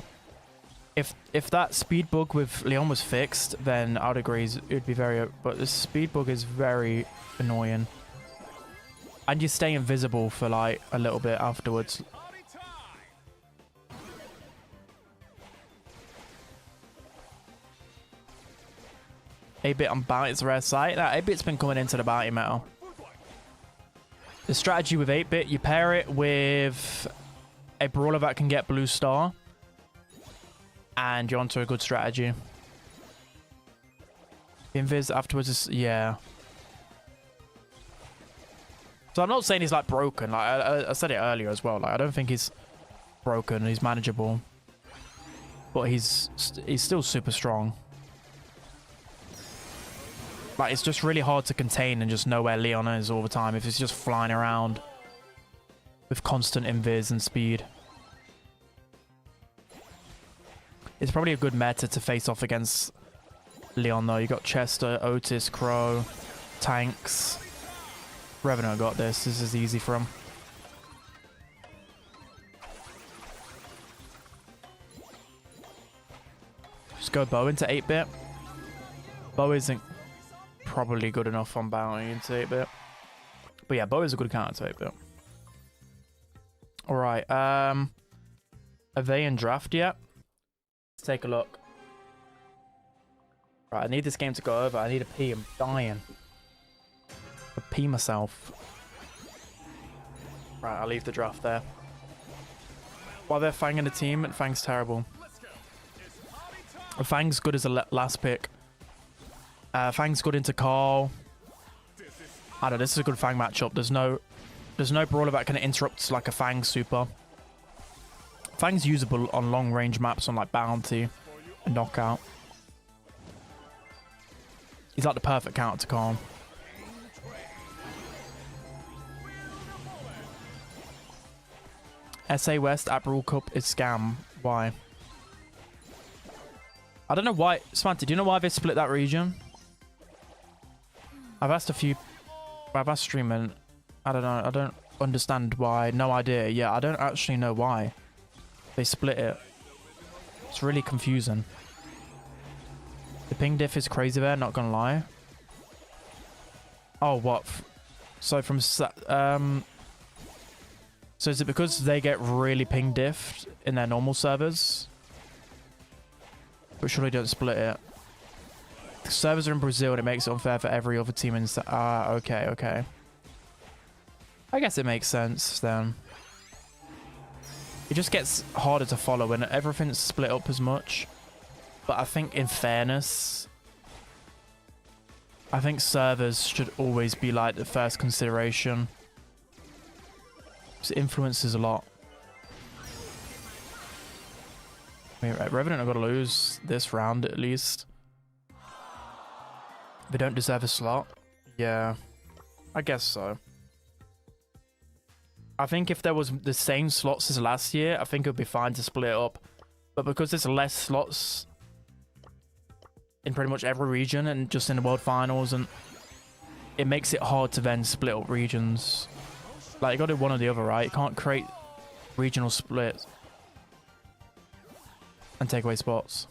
If that speed bug with Leon was fixed, then I'd agree it'd be very... But the speed bug is very annoying. And you stay invisible for, like, a little bit afterwards. 8-bit on bounty, it's a rare sight. That 8-bit's been coming into the bounty metal. The strategy with 8-bit, you pair it with a brawler that can get blue star. And you're onto a good strategy. Invis afterwards is... Yeah. So I'm not saying he's, like, broken. Like I said it earlier as well. Like, I don't think he's broken. He's manageable. But he's still super strong. Like, it's just really hard to contain and just know where Leon is all the time if he's just flying around with constant invis and speed. It's probably a good meta to face off against Leon, though. You got Chester, Otis, Crow, tanks. Revenant got this. This is easy for him. Just go Bow into 8-bit. Bow isn't probably good enough on bounty into 8-bit. But yeah, Bow is a good counter to 8-bit. Alright, are they in draft yet? Let's take a look. Right, I need this game to go over. I need a pee. I'm dying. I pee myself. Right, I'll leave the draft there. While they're Fang in the team, and Fang's terrible. Fang's good as a last pick. Fang's good into Carl. I don't know, this is a good Fang matchup. There's no brawler that can interrupt like a Fang super. Fang's usable on long range maps on like Bounty and Knockout. He's like the perfect counter to Carl. SA West at Brawl Cup is scam. Why? I don't know why. Smanty, do you know why they split that region? I've asked streaming. I don't know. I don't understand why. No idea. Yeah, I don't actually know why they split it. It's really confusing. The ping diff is crazy there, not gonna lie. Oh, what? So from... So is it because they get really ping diffed in their normal servers? But surely don't split it. The servers are in Brazil and it makes it unfair for every other team in... okay, okay. I guess it makes sense then. It just gets harder to follow when everything's split up as much. But I think in fairness, I think servers should always be like the first consideration. It influences a lot. I mean, Revenant have got to lose this round at least. They don't deserve a slot. Yeah, I guess so. I think if there was the same slots as last year, I think it would be fine to split it up. But because there's less slots in pretty much every region and just in the World Finals, and it makes it hard to then split up regions. Like, you got to do one or the other, right? You can't create regional splits and take away spots.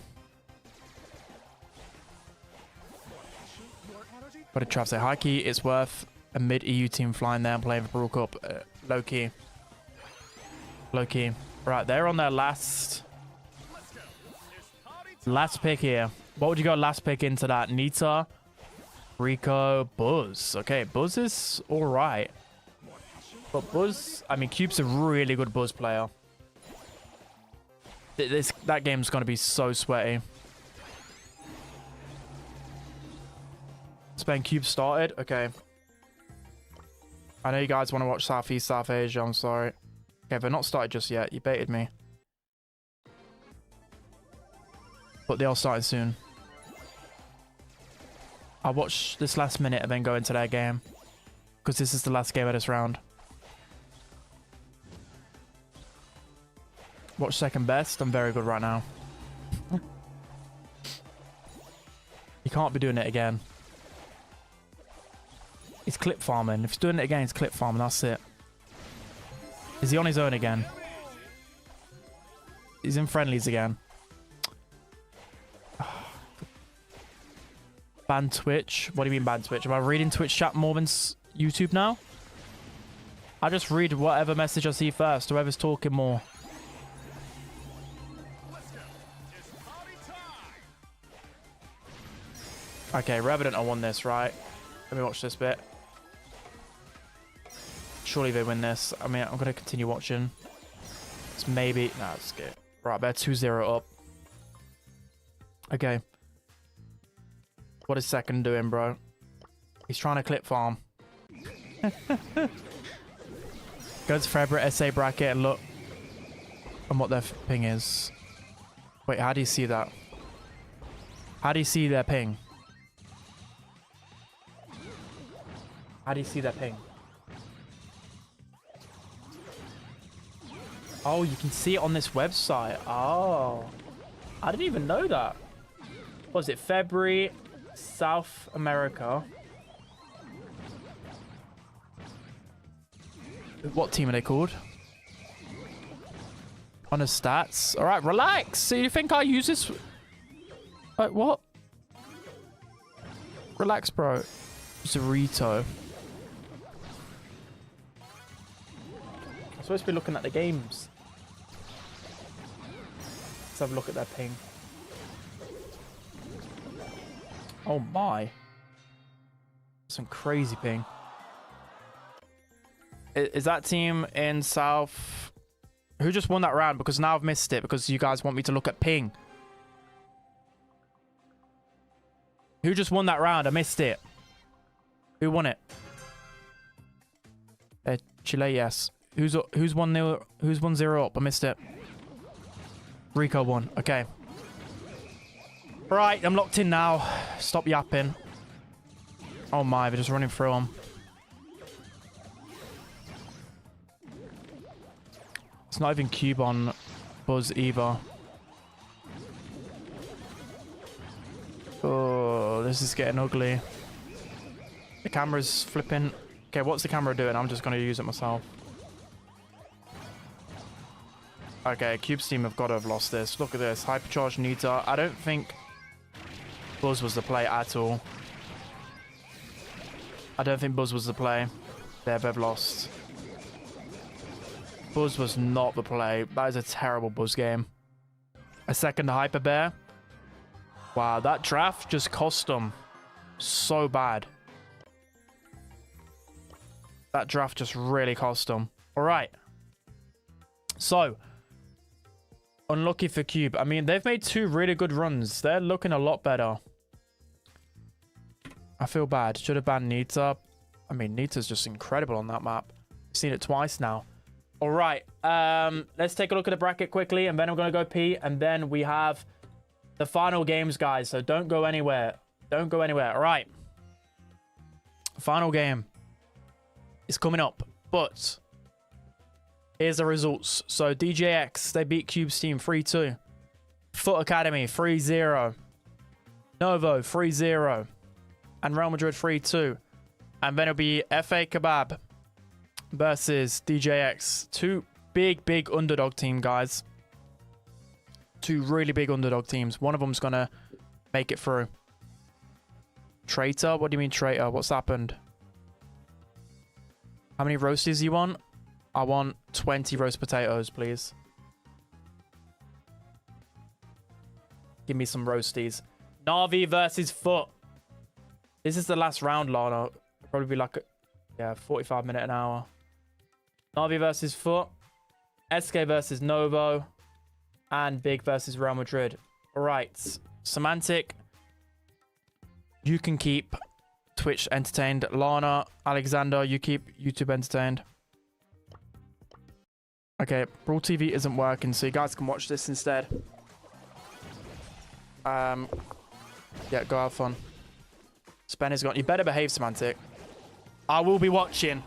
But it traps it. High key, it's worth a mid EU team flying there and playing for Brawl Cup. Low key. Low key. Right, they're on their last pick here. What would you go last pick into that? Nita, Rico, Buzz. Okay, Buzz is alright. But Buzz, I mean, Cube's a really good Buzz player. That game's going to be so sweaty. Spain Cube started. Okay. I know you guys want to watch Southeast South Asia. I'm sorry. Okay, they're not started just yet. You baited me. But they are starting soon. I'll watch this last minute and then go into their game. Because this is the last game of this round. Watch second best. I'm very good right now. You can't be doing it again. He's clip farming. If he's doing it again, he's clip farming. That's it. Is he on his own again? He's in friendlies again. Ban Twitch? What do you mean ban Twitch? Am I reading Twitch chat more than YouTube now? I just read whatever message I see first. Whoever's talking more. Okay, Revenant, I won this, right? Let me watch this bit. Surely they win this. I mean, I'm going to continue watching. It's maybe... Nah, it's good. Right, they're 2-0 up. Okay. What is second doing, bro? He's trying to clip farm. Go to favorite SA bracket and look on what their ping is. Wait, how do you see that? How do you see their ping? How do you see their ping? Oh, you can see it on this website. Oh. I didn't even know that. What was it? February, South America. What team are they called? On the stats. All right, relax. So you think I use this? Like, what? Relax, bro. Zorito. I'm supposed to be looking at the games. Let's have a look at their ping. Oh my. Some crazy ping. Is that team in South... Who just won that round? Because now I've missed it because you guys want me to look at ping. Who just won that round? I missed it. Who won it? Chile, yes. Who's 1-0? Who's 1-0 up? I missed it. Rico won. Okay. Right, I'm locked in now. Stop yapping. Oh my, they're just running through them. It's not even Cube on Buzz either. Oh, this is getting ugly. The camera's flipping. Okay, what's the camera doing? I'm just going to use it myself. Okay, Cube's team have got to have lost this. Look at this. Hypercharge Nita. I don't think Buzz was the play at all. I don't think Buzz was the play. They've lost. Buzz was not the play. That is a terrible Buzz game. A second Hyper Bear. Wow, that draft just cost them so bad. That draft just really cost them. All right. So, unlucky for Cube. I mean, they've made 2 really good runs. They're looking a lot better. I feel bad. Should have banned Nita. I mean, Nita's just incredible on that map. I've seen it twice now. All right. Let's take a look at the bracket quickly, and then I'm going to go pee, and then we have the final games, guys. So don't go anywhere. Don't go anywhere. All right. Final game is coming up, but here's the results. So DJX, they beat Cube's team 3-2. Foot Academy 3-0. Novo 3-0. And Real Madrid 3-2. And then it'll be FA Kebab versus DJX. Two big underdog team, guys. Two really big underdog teams. One of them's going to make it through. Traitor? What do you mean traitor? What's happened? How many roasties do you want? I want 20 roast potatoes, please. Give me some roasties. Navi versus Foot. This is the last round, Lana. It'll probably be like, 45 minute an hour. Navi versus Foot. SK versus Novo. And Big versus Real Madrid. All right. Semantic. You can keep Twitch entertained. Lana, Alexander, you keep YouTube entertained. Okay, Brawl TV isn't working, so you guys can watch this instead. Yeah, go have fun. Spen is gone. You better behave, Semantic. I will be watching.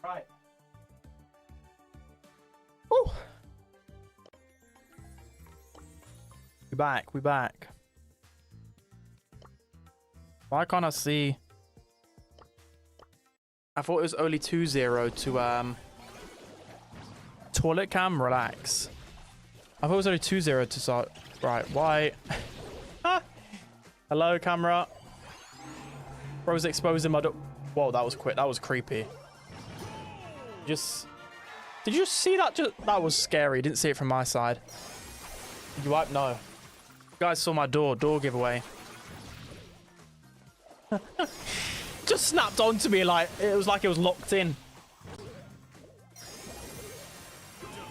Right. Oh. We back. Why can't I see? I thought it was only 2-0 to toilet cam relax. I thought it was only 2-0 to start. Right, why? Hello, camera. Bro's exposing my whoa, that was quick. That was creepy. Did you see that? That was scary. Didn't see it from my side. Did you wipe? No. You guys saw my door giveaway. Just snapped onto me like it was locked in.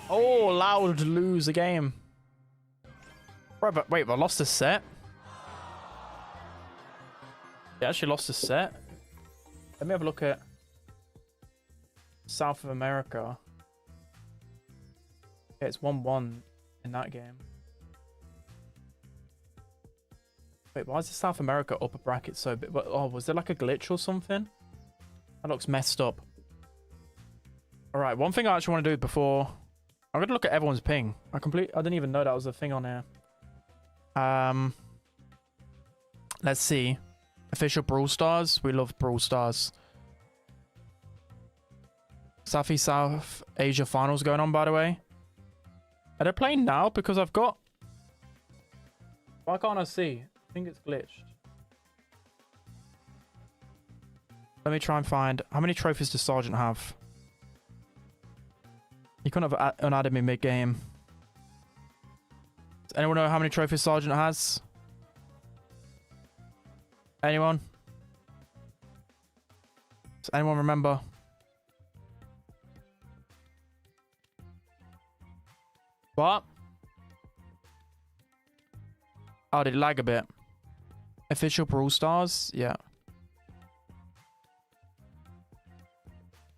Oh, Loud lose a game. Bro, but wait, I lost a set. Yeah, actually lost a set. Let me have a look at South of America. Yeah, it's 1-1 in that game. Wait, why is the South America upper bracket so big? Oh, was there like a glitch or something? That looks messed up. All right, one thing I actually want to do before... I'm going to look at everyone's ping. I didn't even know that was a thing on here. Let's see. Official Brawl Stars. We love Brawl Stars. South Asia finals going on, by the way. Are they playing now? Because I've got... Why can't I see? I think it's glitched. Let me try and find... How many trophies does Sergeant have? He couldn't have unadded me mid-game. Does anyone know how many trophies Sergeant has? Anyone? Does anyone remember? What? Oh, did it lag a bit? Official Brawl Stars? Yeah.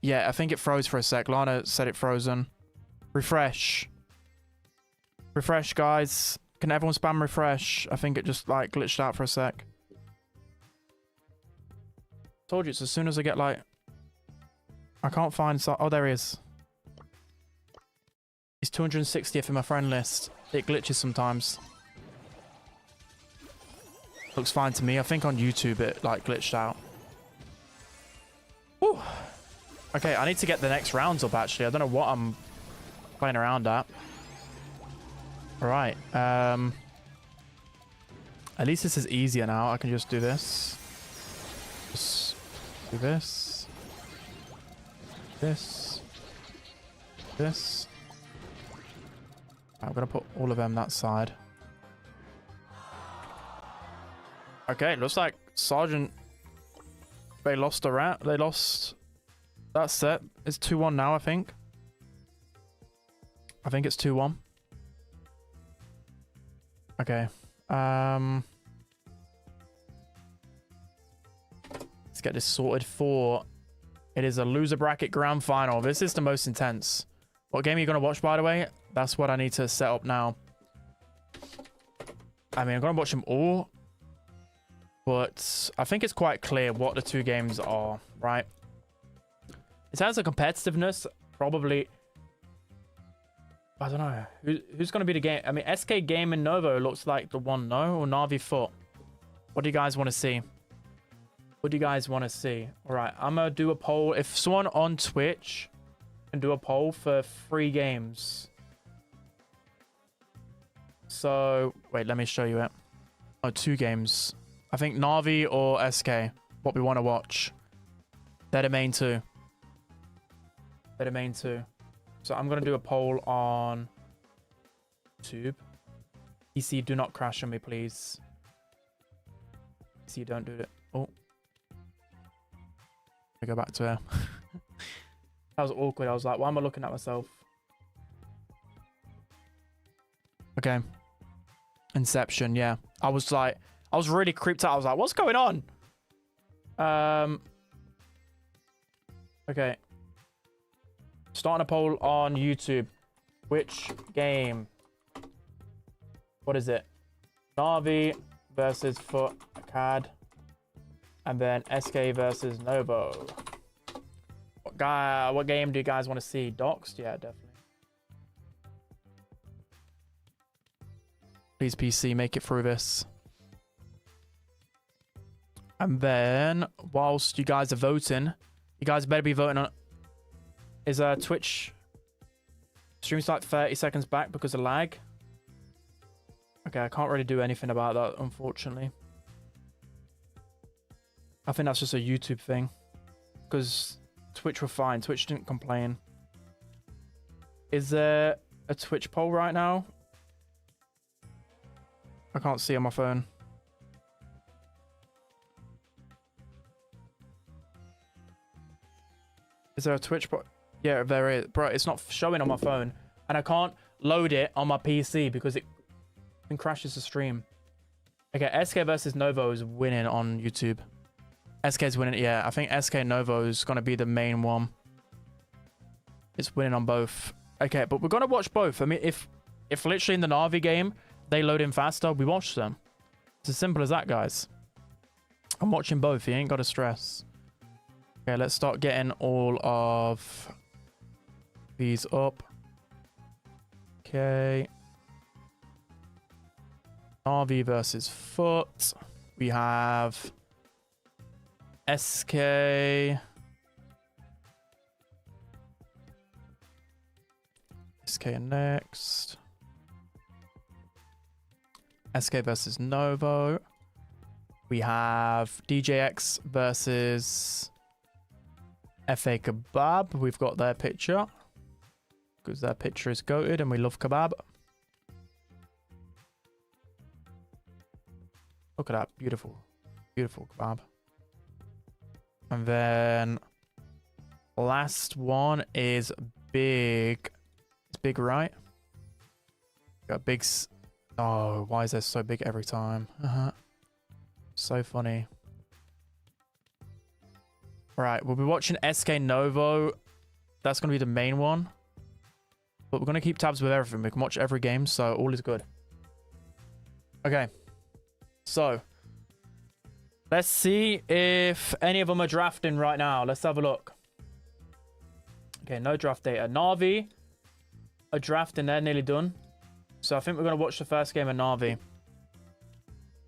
Yeah, I think it froze for a sec. Lana said it frozen. Refresh. Refresh, guys. Can everyone spam refresh? I think it just, like, glitched out for a sec. Told you, it's as soon as I get, like... I can't find... Oh, there he is. He's 260th in my friend list. It glitches sometimes. Looks fine to me. I think on YouTube it like glitched out. Whew. Okay, I need to get the next rounds up actually. I don't know what I'm playing around at. Alright. At least this is easier now. I can just do this. Just do this. This. This. I'm gonna put all of them that side. Okay, looks like Sergeant. They lost a rat. They lost that set. It's 2-1 now, I think. I think it's 2-1. Okay. Let's get this sorted for. It is a loser bracket grand final. This is the most intense. What game are you gonna watch, by the way? That's what I need to set up now. I mean, I'm gonna watch them all, but I think it's quite clear what the two games are, right? In terms of competitiveness, probably. I don't know. Who's going to be the game? I mean, SK Game and Novo looks like the one, no? Or Navi Foot? What do you guys want to see? What do you guys want to see? All right, I'm going to do a poll. If someone on Twitch can do a poll for 3 games. So, wait, let me show you it. Oh, 2 games. I think Navi or SK. What we want to watch. They're the main 2. They're the main 2. So I'm going to do a poll on YouTube. PC, do not crash on me, please. PC, don't do it. Oh. I go back to her. That was awkward. I was like, why am I looking at myself? Okay. Inception, yeah. I was really creeped out. I was like, what's going on? Okay. Starting a poll on YouTube. Which game? What is it? Navi versus Foot CAD. And then SK versus Novo. What game do you guys want to see? Doxed? Yeah, definitely. Please, PC, make it through this. And then, whilst you guys are voting, you guys better be voting on... Is Twitch streams like 30 seconds back because of lag? Okay, I can't really do anything about that, unfortunately. I think that's just a YouTube thing. Because Twitch were fine. Twitch didn't complain. Is there a Twitch poll right now? I can't see on my phone. Is there a Twitch poll? Yeah, there is. Bro, it's not showing on my phone. And I can't load it on my PC because it crashes the stream. Okay, SK versus Novo is winning on YouTube. SK's winning. Yeah, I think SK Novo is going to be the main one. It's winning on both. Okay, but we're going to watch both. I mean, if literally in the Navi game, they load in faster, we watch them. It's as simple as that, guys. I'm watching both. You ain't got to stress. Okay, let's start getting all of these up. Okay. Navi versus Foot. We have SK. SK next. SK versus Novo. We have DJX versus FA Kebab. We've got their picture. Because their picture is goated and we love kebab. Look at that. Beautiful. Beautiful kebab. And then last one is big. It's big, right? Got big. Oh, why is that so big every time? So funny. Right, we'll be watching SK Novo. That's going to be the main one. But we're going to keep tabs with everything. We can watch every game, so all is good. Okay. So, let's see if any of them are drafting right now. Let's have a look. Okay, no draft data. Navi a draft in there, nearly done. So I think we're going to watch the first game of Na'Vi.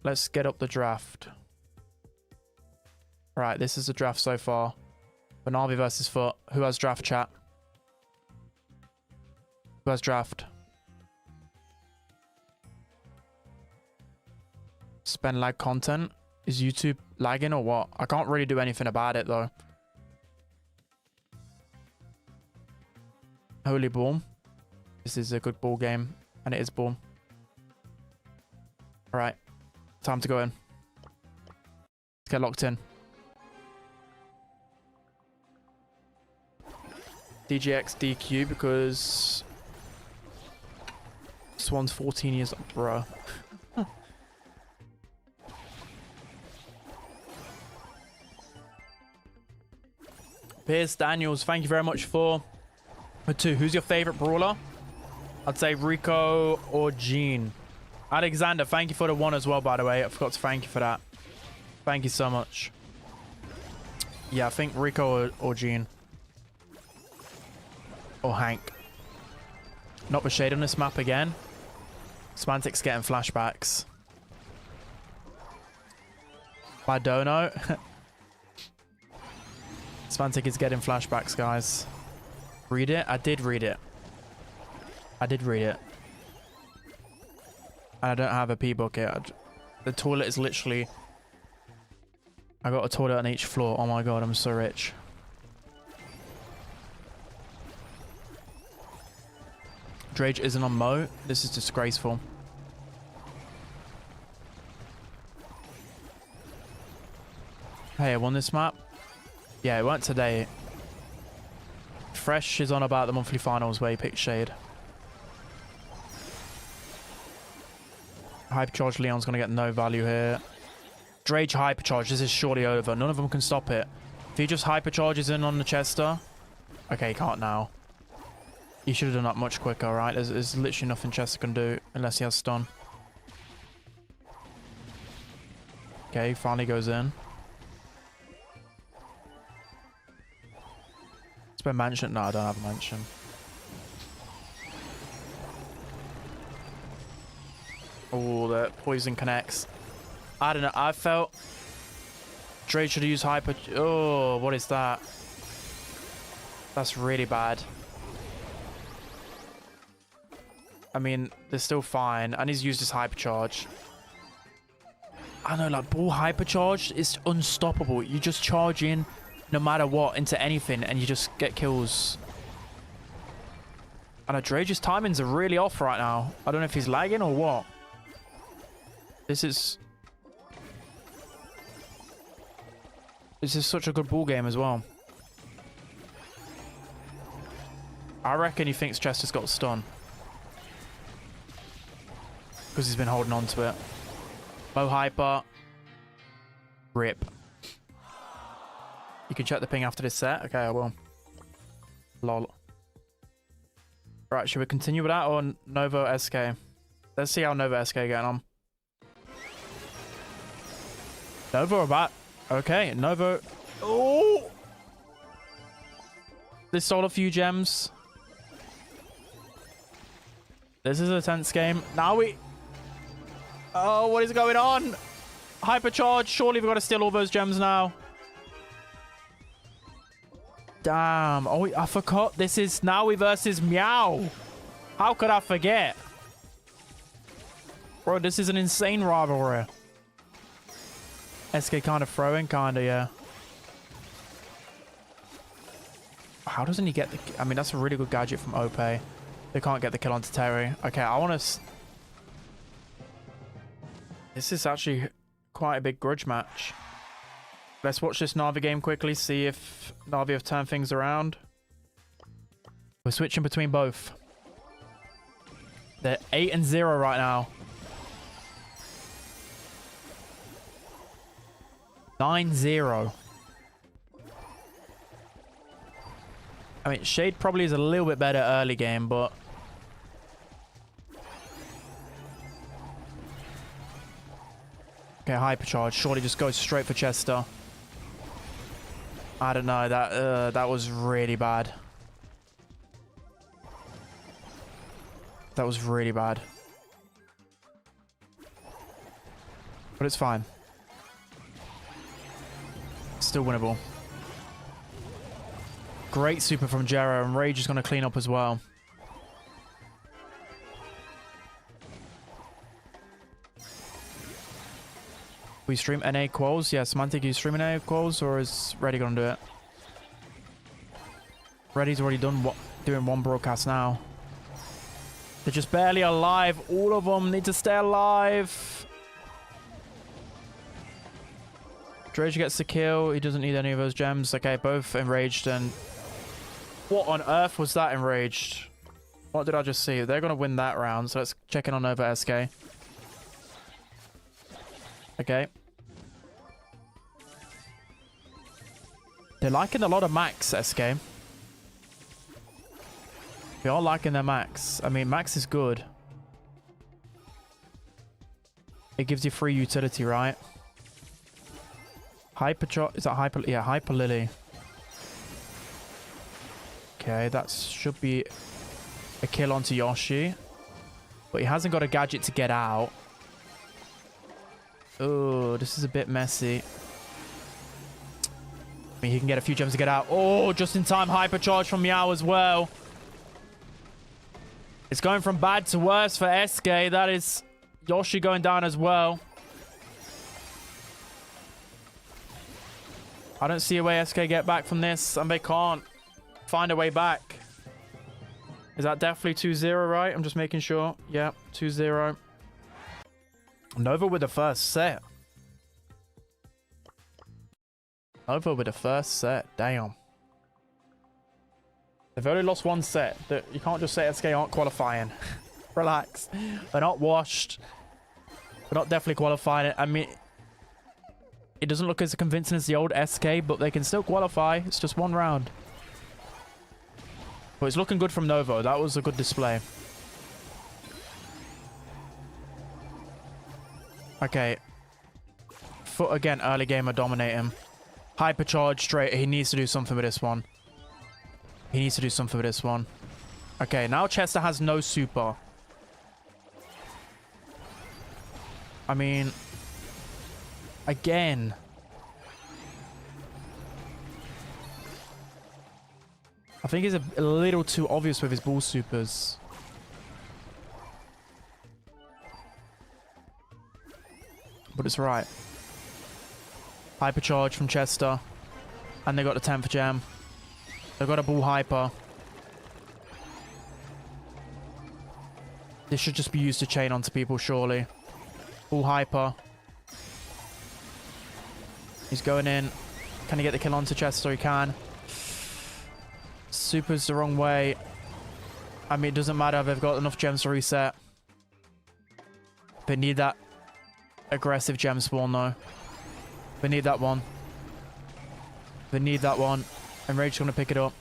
Let's get up the draft. All right, this is the draft so far. For Na'Vi versus Foot. Who has draft, chat? Who has draft? Spend lag content. Is YouTube lagging or what? I can't really do anything about it though. Holy Ball. This is a good ball game. And it is ball. Alright. Time to go in. Let's get locked in. DGX DQ because this one's 14 years old, bro. Pierce Daniels, thank you very much for 2. Who's your favorite brawler? I'd say Rico or Gene. Alexander, thank you for the 1 as well, by the way. I forgot to thank you for that. Thank you so much. Yeah, I think Rico or Gene. Or Hank. Not with shade on this map again. Smantic's getting flashbacks. I don't know. Smantic is getting flashbacks, guys. Read it? I did read it. I did read it. And I don't have a pee bucket. The toilet is literally... I got a toilet on each floor. Oh my god, I'm so rich. Drage isn't on Mo. This is disgraceful. Hey, I won this map. Yeah, it weren't today. Fresh is on about the monthly finals where he picked Shade. Hypercharge Leon's going to get no value here. Drage Hypercharge. This is surely over. None of them can stop it. If he just Hypercharges in on the Chester. Okay, he can't now. He should have done that much quicker, right? There's literally nothing Chester can do unless he has stun. Okay, finally goes in. Spend mansion? No, I don't have a mansion. Oh, the poison connects. I don't know. I felt Drake should have used hyper. Oh, what is that? That's really bad. I mean, they're still fine. And he's used his hypercharge. I don't know, like, ball hypercharge is unstoppable. You just charge in no matter what into anything and you just get kills. I know Drage's timings are really off right now. I don't know if he's lagging or what. This is such a good ball game as well. I reckon he thinks Chester's got stun. Because he's been holding on to it. Low hyper. Rip. You can check the ping after this set. Okay, I will. Lol. Right, should we continue with that or Novo SK? Let's see how Novo SK getting on. Novo about. Okay, Novo. Oh! This sold a few gems. This is a tense game. Now we... Oh, what is going on? Hypercharge. Surely we've got to steal all those gems now. Damn. Oh, I forgot. This is Naui versus Meow. How could I forget? Bro, this is an insane rivalry. SK kind of throwing, kind of, yeah. How doesn't he get the... I mean, that's a really good gadget from OP. They can't get the kill onto Terry. Okay, I want to... This is actually quite a big grudge match. Let's watch this Na'Vi game quickly, see if Na'Vi have turned things around. We're switching between both. They're 8-0 right now. 9-0. I mean, Shade probably is a little bit better early game, but... Okay, hypercharge. Surely just goes straight for Chester. I don't know. That was really bad. That was really bad. But it's fine. Still winnable. Great super from Jero, and Rage is going to clean up as well. We stream NA Quals? Yeah, Semantic, you stream NA Quals, or is Reddy going to do it? Reddy's already doing one broadcast now. They're just barely alive. All of them need to stay alive. Dredge gets the kill. He doesn't need any of those gems. Okay, both enraged. And what on earth was that enraged? What did I just see? They're going to win that round. So let's check in on over SK. Okay. They're liking a lot of Max, SK. They are liking their Max. I mean, Max is good. It gives you free utility, right? Is that Hyper? Yeah, Hyper Lily. Okay, that should be a kill onto Yoshi. But he hasn't got a gadget to get out. Oh, this is a bit messy. I mean, he can get a few gems to get out. Oh, just in time hypercharge from Meow as well. It's going from bad to worse for SK. That is Yoshi going down as well. I don't see a way SK get back from this, and they can't find a way back. Is that definitely 2-0, right? I'm just making sure. Yeah, 2-0. Nova with the first set. Nova with the first set. Damn. They've only lost one set. You can't just say SK aren't qualifying. Relax. They're not washed. They're not definitely qualifying. I mean, it doesn't look as convincing as the old SK, but they can still qualify. It's just one round. But it's looking good from Novo. That was a good display. Okay. Foot again, early gamer dominating. Hypercharge straight. He needs to do something with this one. He needs to do something with this one. Okay, now Chester has no super. I mean, again. I think he's a little too obvious with his bull supers. But it's right. Hypercharge from Chester. And they got the 10th gem. They've got a bull hyper. This should just be used to chain onto people, surely. Bull hyper. He's going in. Can he get the kill onto Chester? He can. Super's the wrong way. I mean, it doesn't matter. They've got enough gems to reset. They need that aggressive gem spawn, though. They need that one. They need that one. And Rage's going to pick it up.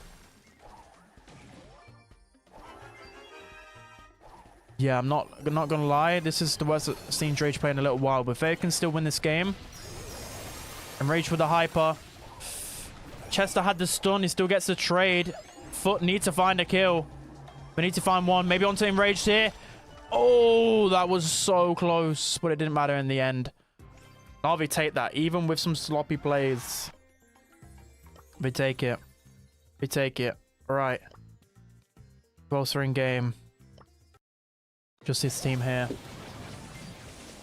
Yeah, I'm not going to lie. This is the worst I've seen Rage play in a little while. But if they can still win this game. And Rage with the hyper. Chester had the stun. He still gets the trade. Foot needs to find a kill. We need to find one. Maybe onto Enraged here. Oh, that was so close. But it didn't matter in the end. Navi take that. Even with some sloppy plays. We take it. We take it. All right. Closer in game. Just this team here.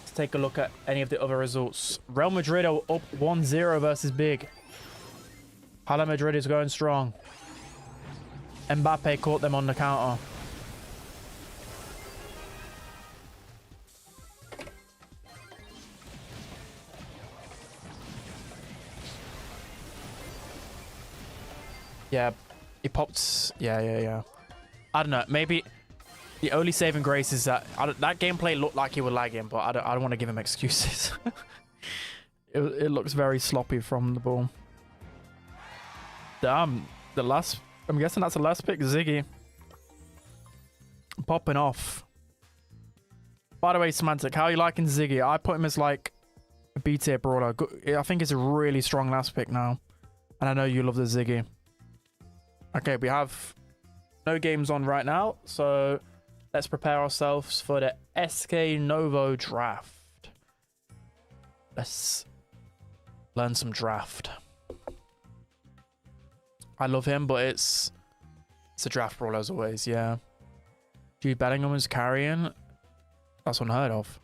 Let's take a look at any of the other results. Real Madrid are up 1-0 versus Big. Hala Madrid is going strong. Mbappe caught them on the counter. Yeah, he popped. Yeah. I don't know. Maybe the only saving grace is that that gameplay looked like he was lagging, but I don't want to give him excuses. It looks very sloppy from the ball. Damn, the last. I'm guessing that's the last pick, Ziggy. Popping off. By the way, Semantic, how are you liking Ziggy? I put him as like a B tier brawler. I think it's a really strong last pick now. And I know you love the Ziggy. Okay, we have no games on right now, so let's prepare ourselves for the SK Novo draft. Let's learn some draft. I love him, but it's a draft brawl as always, yeah. Jude Bellingham was carrying. That's unheard of.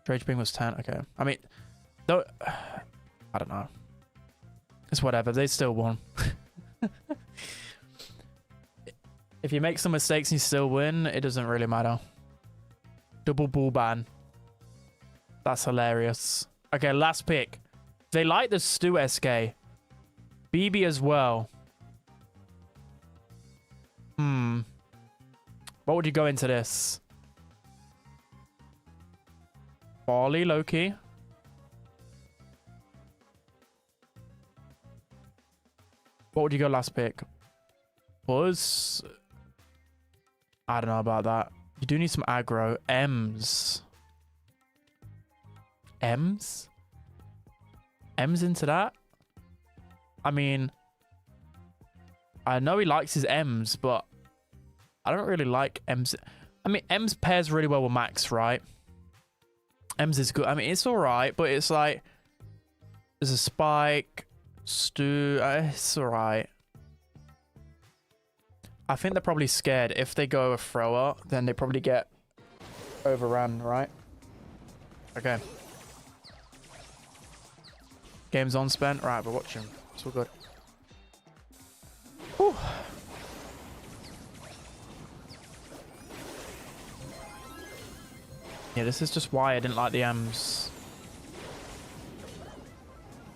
Drage Bing was 10. Okay. I mean, though, I don't know. It's whatever. They still won. If you make some mistakes and you still win, it doesn't really matter. Double ball ban. That's hilarious. Okay, last pick. They like the Stu SK. BB as well. What would you go into this? Barley, Loki. What would you go last pick? Buzz? I don't know about that. You do need some aggro. Ems. Ems? Ems into that? I mean, I know he likes his Ems, but I don't really like Ems. I mean, Ems pairs really well with Max, right? Ems is good. I mean, it's alright, but it's like, there's a Spike, Stu, it's alright. I think they're probably scared. If they go a thrower, then they probably get overrun, right? Okay. Game's on, spent. Right, we're watching. It's all good. Whew. Yeah, this is just why I didn't like the M's.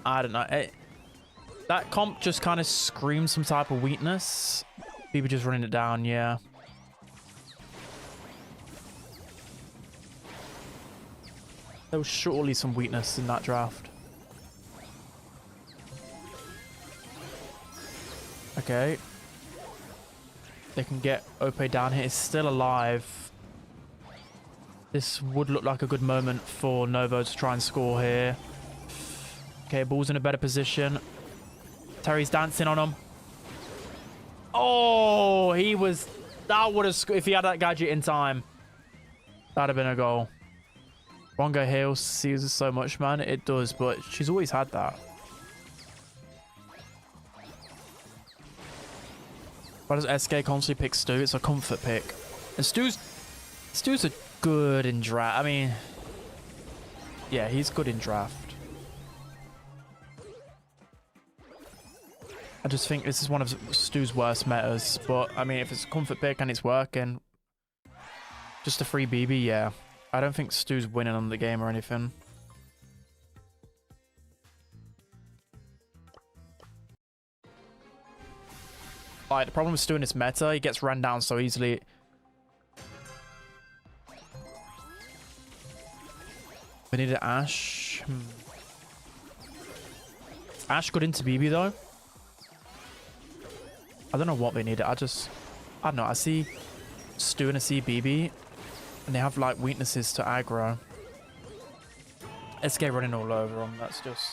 I don't know. That comp just kind of screams some type of weakness. People just running it down, yeah. There was surely some weakness in that draft. Okay. They can get Ope down here. It's still alive. This would look like a good moment for Novo to try and score here. Okay, ball's in a better position. Terry's dancing on him. Oh, he was... That would have... If he had that gadget in time, that'd have been a goal. Rongo Hill sees so much, man. It does, but she's always had that. Why does SK constantly pick Stu? It's a comfort pick. And Stu's a good in draft. I mean, yeah, he's good in draft. I just think this is one of Stu's worst metas. But, I mean, if it's a comfort pick and it's working, just a free BB, yeah. I don't think Stu's winning on the game or anything. Like, the problem with Stu in this meta, he gets ran down so easily. We needed Ash. Ash got into BB though. I don't know what they needed. I don't know. I see Stu and I see BB, and they have like weaknesses to aggro. SK running all over them. That's just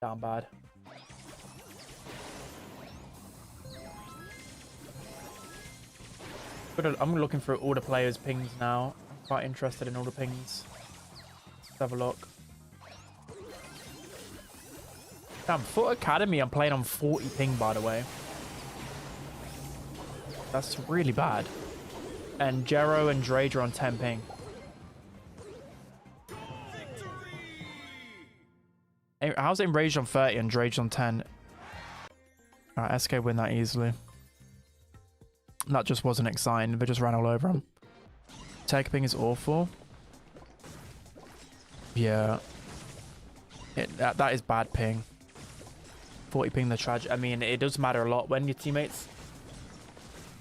down bad. I'm looking through all the players' pings now. I'm quite interested in all the pings. Let's have a look. Damn, Foot Academy, I'm playing on 40 ping, by the way. That's really bad. And Jero and Drage are on 10 ping. How's it Enraged on 30 and Drage on 10? Alright, SK win that easily. That just wasn't exciting. They just ran all over him. Tech ping is awful. Yeah. That is bad ping. 40 ping the tragic. I mean, it does matter a lot when your teammates...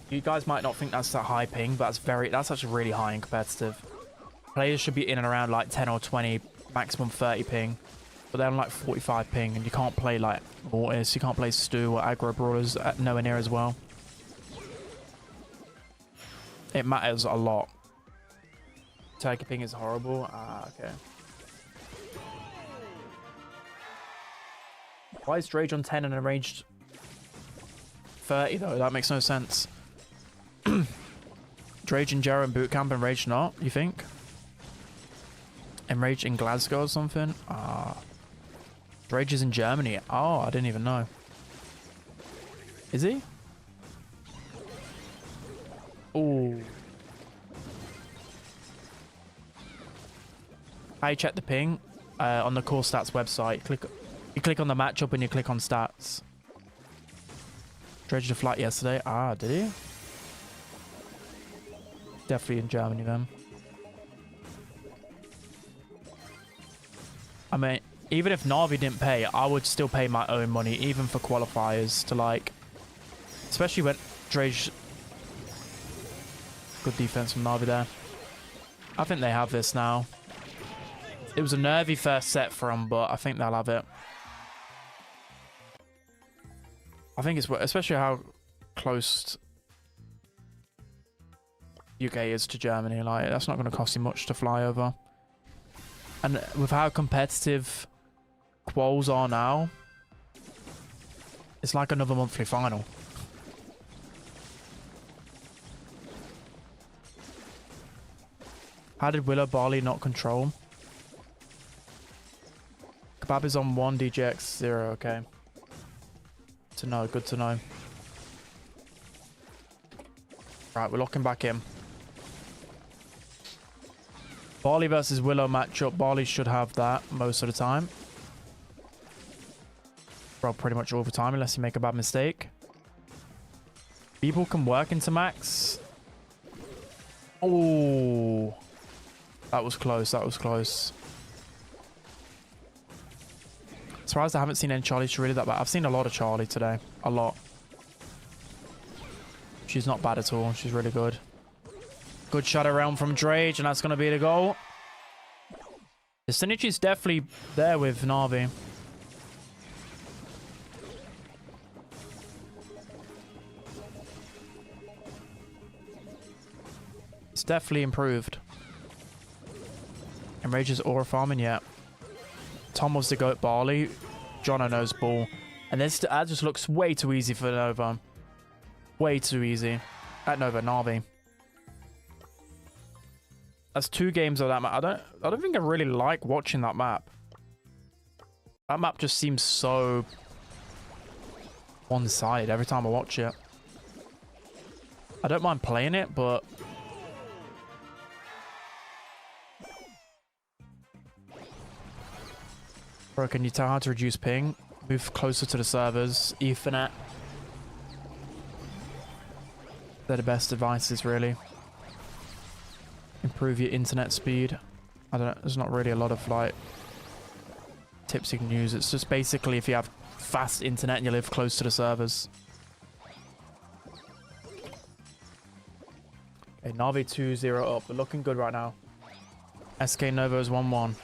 You guys might not think that's that high ping, but that's actually really high in competitive. Players should be in and around like 10 or 20, maximum 30 ping. But they're on like 45 ping, and you can't play like Mortis, you can't play Stu or aggro brawlers nowhere near as well. It matters a lot. Turkey ping is horrible. Ah, okay. Why is Drage on 10 and Enraged 30 though? That makes no sense. Drage and Jero in boot camp and Rage not, you think? Enrage in Glasgow or something? Rage is in Germany. Oh, I didn't even know. Is he? Ooh. I check the ping on the core stats website. You click on the matchup and you click on stats. Dredged a flight yesterday. Ah, did he? Definitely in Germany then. I mean, even if Na'Vi didn't pay, I would still pay my own money, even for qualifiers, to like... Especially when Dredge... Good defense from Na'Vi there. I think they have this now. It was a nervy first set for them, but I think they'll have it. I think it's... Especially how close UK is to Germany. Like, that's not going to cost you much to fly over. And with how competitive Quals are now, it's like another monthly final. How did Willow Barley not control? Kebab is on 1, DJX 0, okay. To know, good to know. Right, we're locking back in. Barley versus Willow matchup. Barley should have that most of the time. Well, pretty much all the time, unless you make a bad mistake. People can work into max. Oh, that was close. That was close. Surprised I haven't seen any Charlie really that bad. I've seen a lot of Charlie today. A lot. She's not bad at all. She's really good. Good shot around from Drage, and that's going to be the goal. The synergy's definitely there with Na'Vi. It's definitely improved. Enrage's aura farming, yeah. Tom was the goat Barley. Jono knows ball. And this that just looks way too easy for Nova. Way too easy. At Nova, Na'Vi. That's 2 games of that map. I don't think I really like watching that map. That map just seems so one-sided every time I watch it. I don't mind playing it, but bro, can you tell how to reduce ping? Move closer to the servers. Ethernet. They're the best devices, really. Improve your internet speed. I don't know. There's not really a lot of like tips you can use. It's just basically if you have fast internet and you live close to the servers. Okay, Na'Vi 2-0 up. We're looking good right now. SK Nova is 1-1.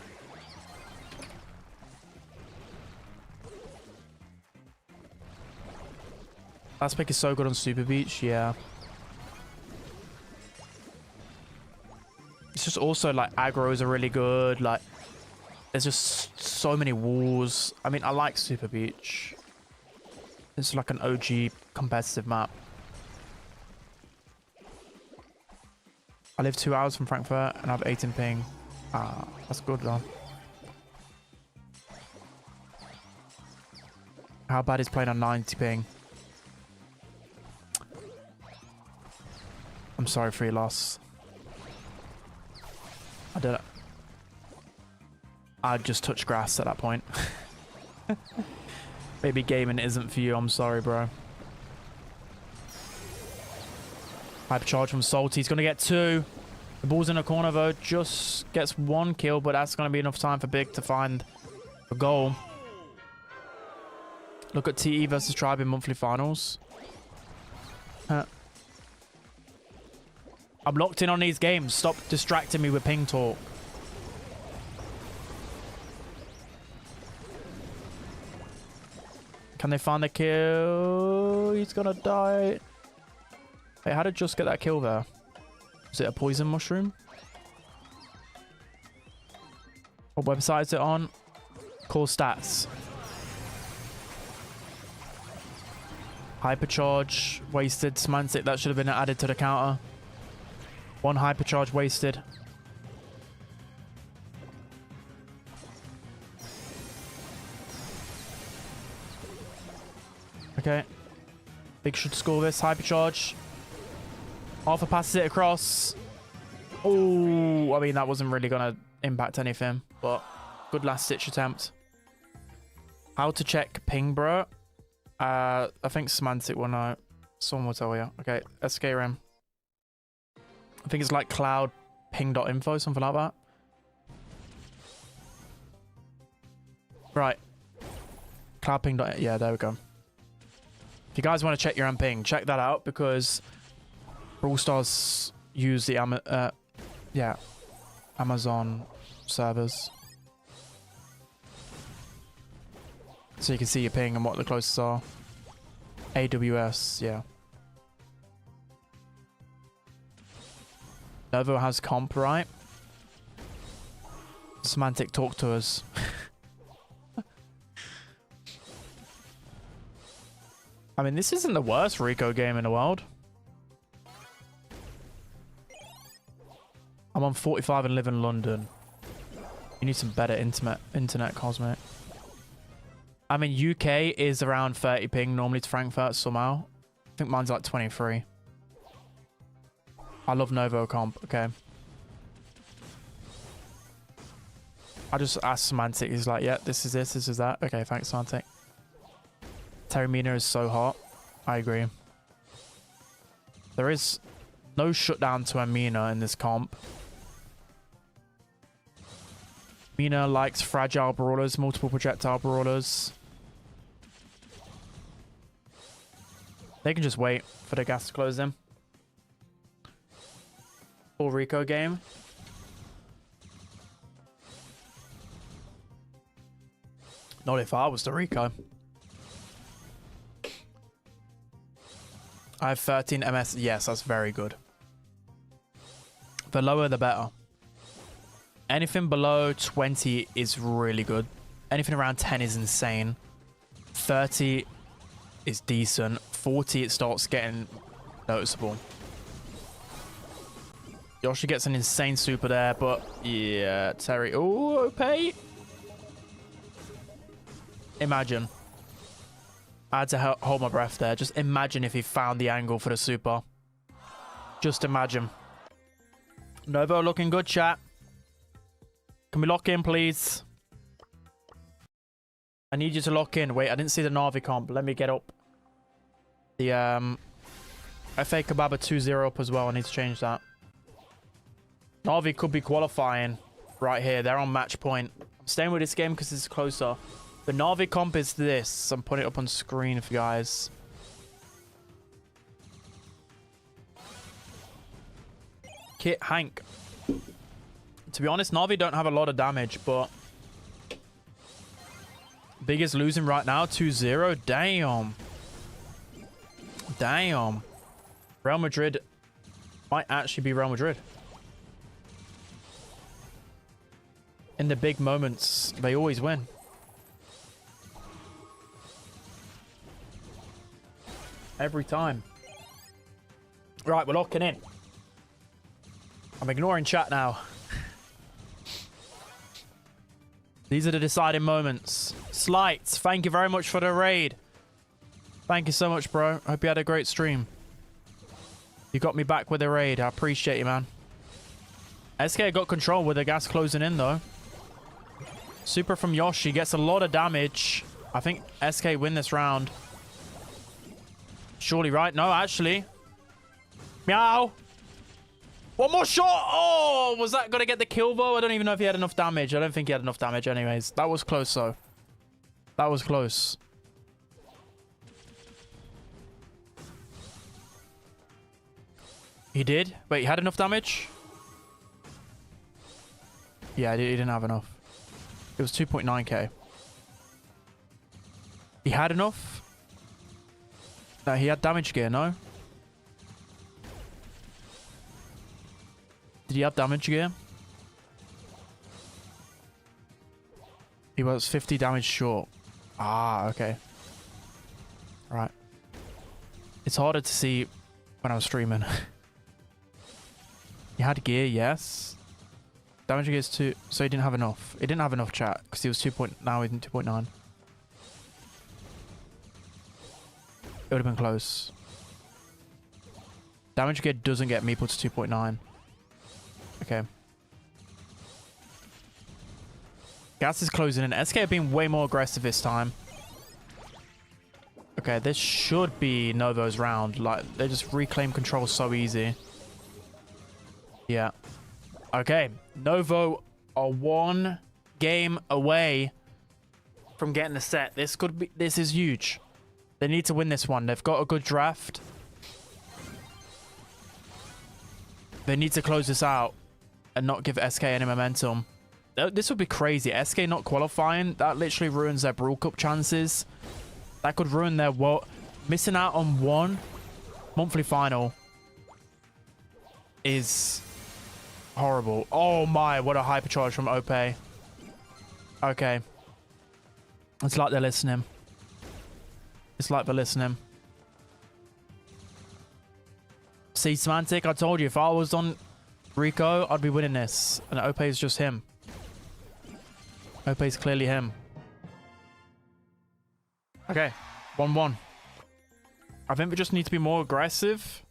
Last pick is so good on Super Beach. Yeah. It's just also like aggros are really good. Like there's just so many walls. I mean, I like Super Beach. It's like an OG competitive map. I live 2 hours from Frankfurt and I have 18 ping. Ah, that's good though. How bad is playing on 90 ping? I'm sorry for your loss. I don't know. I'd just touch grass at that point. Maybe gaming isn't for you. I'm sorry, bro. Hypercharge from Salty. He's going to get 2. The ball's in the corner, though. Just gets 1 kill, but that's going to be enough time for Big to find a goal. Look at TE versus Tribe in monthly finals. I'm locked in on these games. Stop distracting me with ping talk. Can they find the kill? He's gonna die. Wait, how did Just get that kill there? Was it a poison mushroom? What website is it on? Core stats. Hypercharge. Wasted. Semantic. That should have been added to the counter. One hypercharge wasted. Okay. Big should score this. Hypercharge. Alpha passes it across. Oh, I mean, that wasn't really going to impact anything, but good last-ditch attempt. How to check ping, bro? I think Semantic will know. Someone will tell you. Okay, SKRM. I think it's like cloud ping.info, something like that. Right. Cloud ping. Yeah, there we go. If you guys want to check your own ping, check that out because Brawl Stars use the Amazon servers. So you can see your ping and what the closest are. AWS, yeah. Novo has comp, right? Semantic, talk to us. I mean, this isn't the worst Rico game in the world. I'm on 45 and live in London. You need some better internet, Cosmic. I mean, UK is around 30 ping normally to Frankfurt somehow. I think mine's like 23. I love Novo comp. Okay. I just asked Semantic. He's like, yeah, this is this, this is that. Okay, thanks, Semantic. Terramina is so hot. I agree. There is no shutdown to Emea in this comp. Emea likes fragile brawlers, multiple projectile brawlers. They can just wait for the gas to close them. Full Rico game. Not if I was the Rico. I have 13 MS. Yes, that's very good. The lower, the better. Anything below 20 is really good. Anything around 10 is insane. 30 is decent. 40, it starts getting noticeable. Yoshi gets an insane super there, but yeah, Terry. Oh, pay. Imagine. I had to hold my breath there. Just imagine if he found the angle for the super. Just imagine. Novo looking good, chat. Can we lock in, please? I need you to lock in. Wait, I didn't see the Navi comp. Let me get up. The FA Kebaba 2-0 up as well. I need to change that. Navi could be qualifying right here. They're on match point. I'm staying with this game because it's closer. The Navi comp is this. I'm putting it up on screen for you guys. Kit Hank. To be honest, Navi don't have a lot of damage, but biggest losing right now, 2-0. Damn. Damn. Real Madrid might actually be Real Madrid. In the big moments, they always win. Every time. Right, we're locking in. I'm ignoring chat now. These are the deciding moments. Slights, thank you very much for the raid. Thank you so much, bro. Hope you had a great stream. You got me back with a raid. I appreciate you, man. SK got control with the gas closing in, though. Super from Yoshi gets a lot of damage. I think SK win this round. Surely, right? No, actually. Meow. One more shot. Oh, was that going to get the kill, though? I don't even know if he had enough damage. I don't think he had enough damage anyways. That was close, though. That was close. He did? Wait, he had enough damage? Yeah, he didn't have enough. It was 2.9k. He had enough? No, he had damage gear, no? Did he have damage gear? He was 50 damage short. Ah, okay. Right. It's harder to see when I'm streaming. He had gear, yes. Damage gear is 2, so he didn't have enough. He didn't have enough chat because he was 2. Now he's in 2.9. It would have been close. Damage gear doesn't get Meeple to 2.9. Okay. Gas is closing in. SK have been way more aggressive this time. Okay, this should be Novo's round. Like, they just reclaim control so easy. Yeah. Okay. Novo are 1 game away from getting the set. This is huge. They need to win this one. They've got a good draft. They need to close this out and not give SK any momentum. This would be crazy. SK not qualifying, that literally ruins their Brawl Cup chances. That could ruin their world. Missing out on 1 monthly final is horrible. Oh my, what a hypercharge from Ope. Okay. It's like they're listening. It's like they're listening. See, Semantic, I told you, if I was on Rico, I'd be winning this. And Ope is just him. Ope is clearly him. Okay, 1-1. I think we just need to be more aggressive.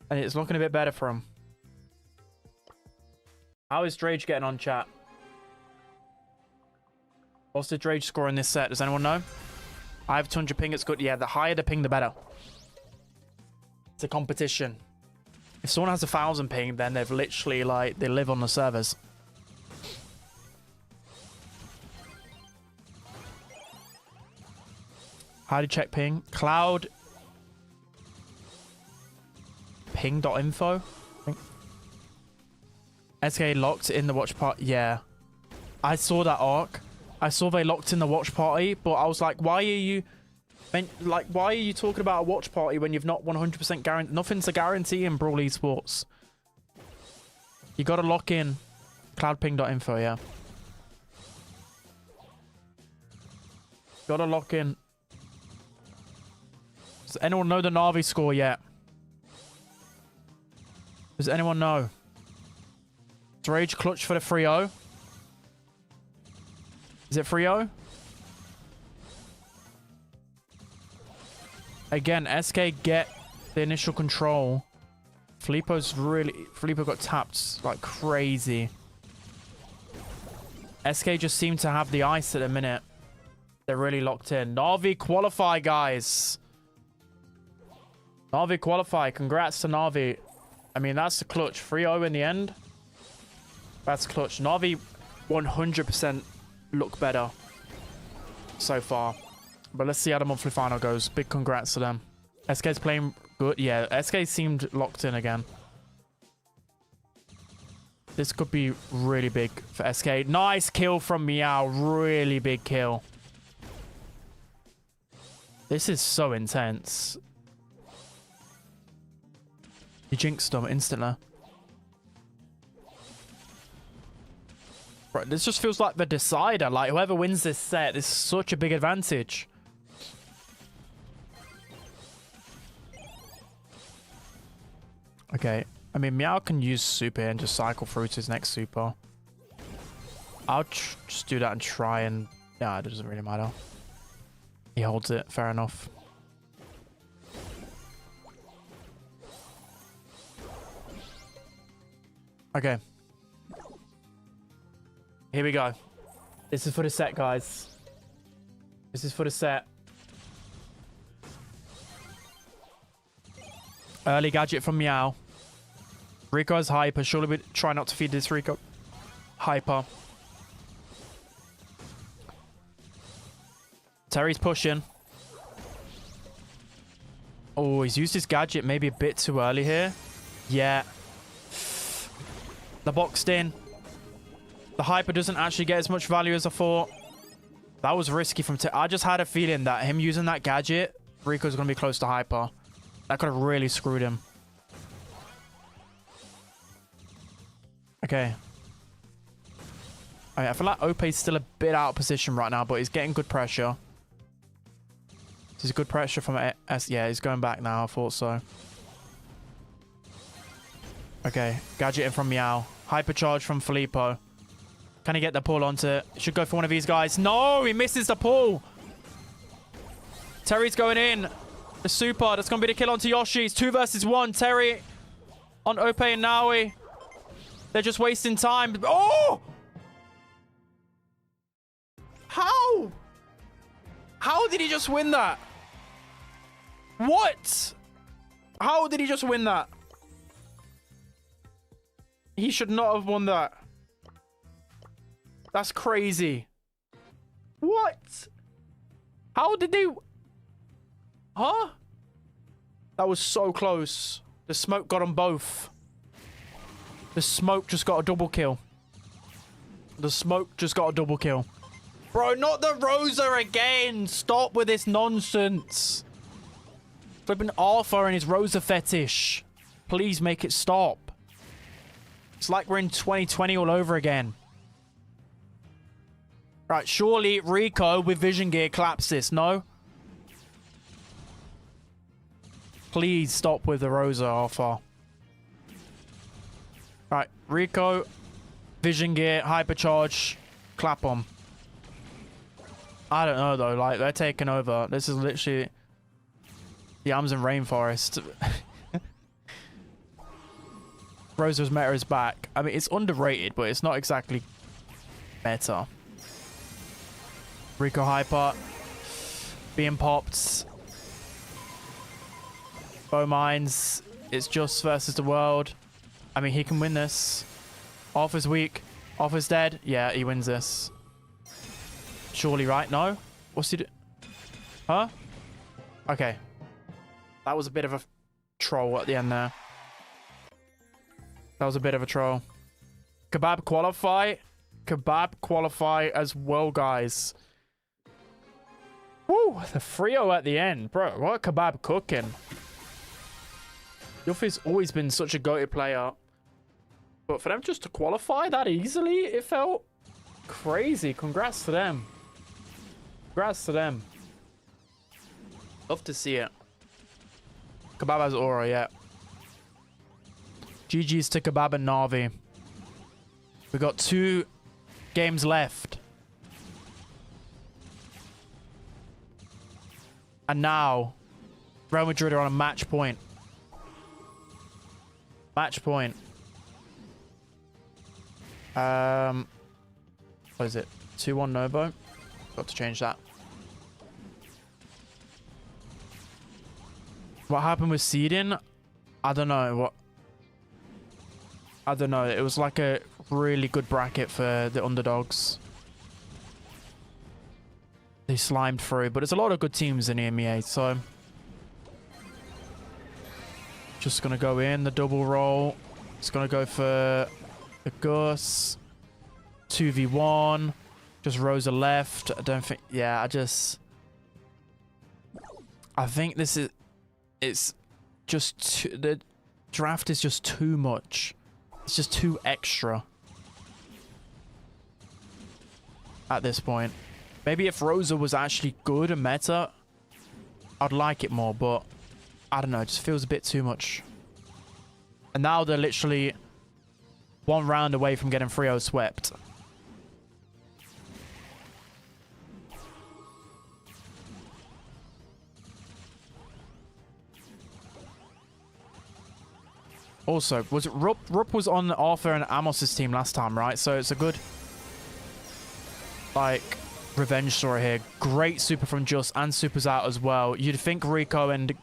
And it's looking a bit better for him. How is Drage getting on, chat? What's the Drage score in this set? Does anyone know? I have 200 ping. It's good. Yeah, the higher the ping, the better. It's a competition. If someone has 1,000 ping, then they've literally, like, they live on the servers. How do you check ping? Cloud ping.info. SK locked in the watch party. Yeah. I saw that arc. I saw they locked in the watch party, but I was like, why are you talking about a watch party when you've not 100% guaranteed? Nothing's a guarantee in Brawl Esports. You got to lock in cloudping.info, yeah. Got to lock in. Does anyone know the Na'Vi score yet? Does anyone know? Drage clutch for the 3-0. Is it 3-0? Again, SK get the initial control. Filippo got tapped like crazy. SK just seem to have the ice at the minute. They're really locked in. Na'Vi qualify, guys. Na'Vi qualify. Congrats to Na'Vi. I mean, that's the clutch. 3-0 in the end. That's clutch. Na'Vi 100% look better so far. But let's see how the monthly final goes. Big congrats to them. SK's playing good. Yeah, SK seemed locked in again. This could be really big for SK. Nice kill from Meow. Really big kill. This is so intense. He jinxed them instantly. Right, this just feels like the decider. Like, whoever wins this set, this is such a big advantage. Okay. I mean, Meow can use super and just cycle through to his next super. I'll just do that and try and... Yeah, it doesn't really matter. He holds it. Fair enough. Okay. Here we go. This is for the set, guys. This is for the set. Early gadget from Meow. Rico has hyper. Surely we try not to feed this Rico. Hyper. Terry's pushing. Oh, he's used his gadget maybe a bit too early here. Yeah. The boxed in. The hyper doesn't actually get as much value as I thought. That was risky from Terry. I just had a feeling that him using that gadget, Rico's going to be close to hyper. That could have really screwed him. Okay. I feel like Ope's still a bit out of position right now, but he's getting good pressure. This is good pressure from S. Yeah, he's going back now. I thought so. Okay, gadget in from Meow. Hypercharge from Filippo. Can he get the pull onto it? Should go for one of these guys. No, he misses the pull. Terry's going in. The super. That's going to be the kill onto Yoshi. It's 2 versus 1. Terry on Ope and Naui. They're just wasting time. Oh! How? How did he just win that? What? How did he just win that? He should not have won that. That's crazy. What? How did they... Huh? That was so close. The smoke got them both. The smoke just got a double kill. The smoke just got a double kill. Bro, not the Rosa again. Stop with this nonsense. Flipping Arthur and his Rosa fetish. Please make it stop. It's like we're in 2020 all over again. Right, surely Rico with Vision Gear claps this, no? Please stop with the Rosa, Arthur. Right, Rico, Vision Gear, Hypercharge, clap on. I don't know though, like, they're taking over. This is literally the Amazon rainforest. Rosa's meta is back. I mean, it's underrated, but it's not exactly meta. Rico Hyper being popped. Bow Mines. It's just versus the world. I mean, he can win this. Arthur's weak. Arthur's dead. Yeah, he wins this. Surely, right? No? What's he do? Huh? Okay. That was a bit of a troll at the end there. That was a bit of a troll. Kebab qualify. Kebab qualify as well, guys. Woo! The Frio at the end. Bro, what a Kebab cooking. Yuffie's always been such a goated player. But for them just to qualify that easily, it felt crazy. Congrats to them. Congrats to them. Love to see it. Kebab has aura, yeah. GG's to Kebab and Na'Vi. We got 2 games left. And now, Real Madrid are on a match point. Match point. What is it? 2-1 Nobo. Got to change that. What happened with seeding? I don't know. I don't know. It was like a really good bracket for the underdogs. They slimed through, but there's a lot of good teams in Emea, so just gonna go in the double roll. It's gonna go for the Gus 2v1. Just Rosa left. I don't think. Yeah, I think this is. It's just the draft is just too much. It's just too extra at this point. Maybe if Rosa was actually good and meta, I'd like it more, but I don't know, it just feels a bit too much. And now they're literally 1 round away from getting 3-0 swept. Also, was it Rupp was on Arthur and Amos's team last time, right? So it's a good, like, revenge story here. Great super from Just and supers out as well. You'd think Rico and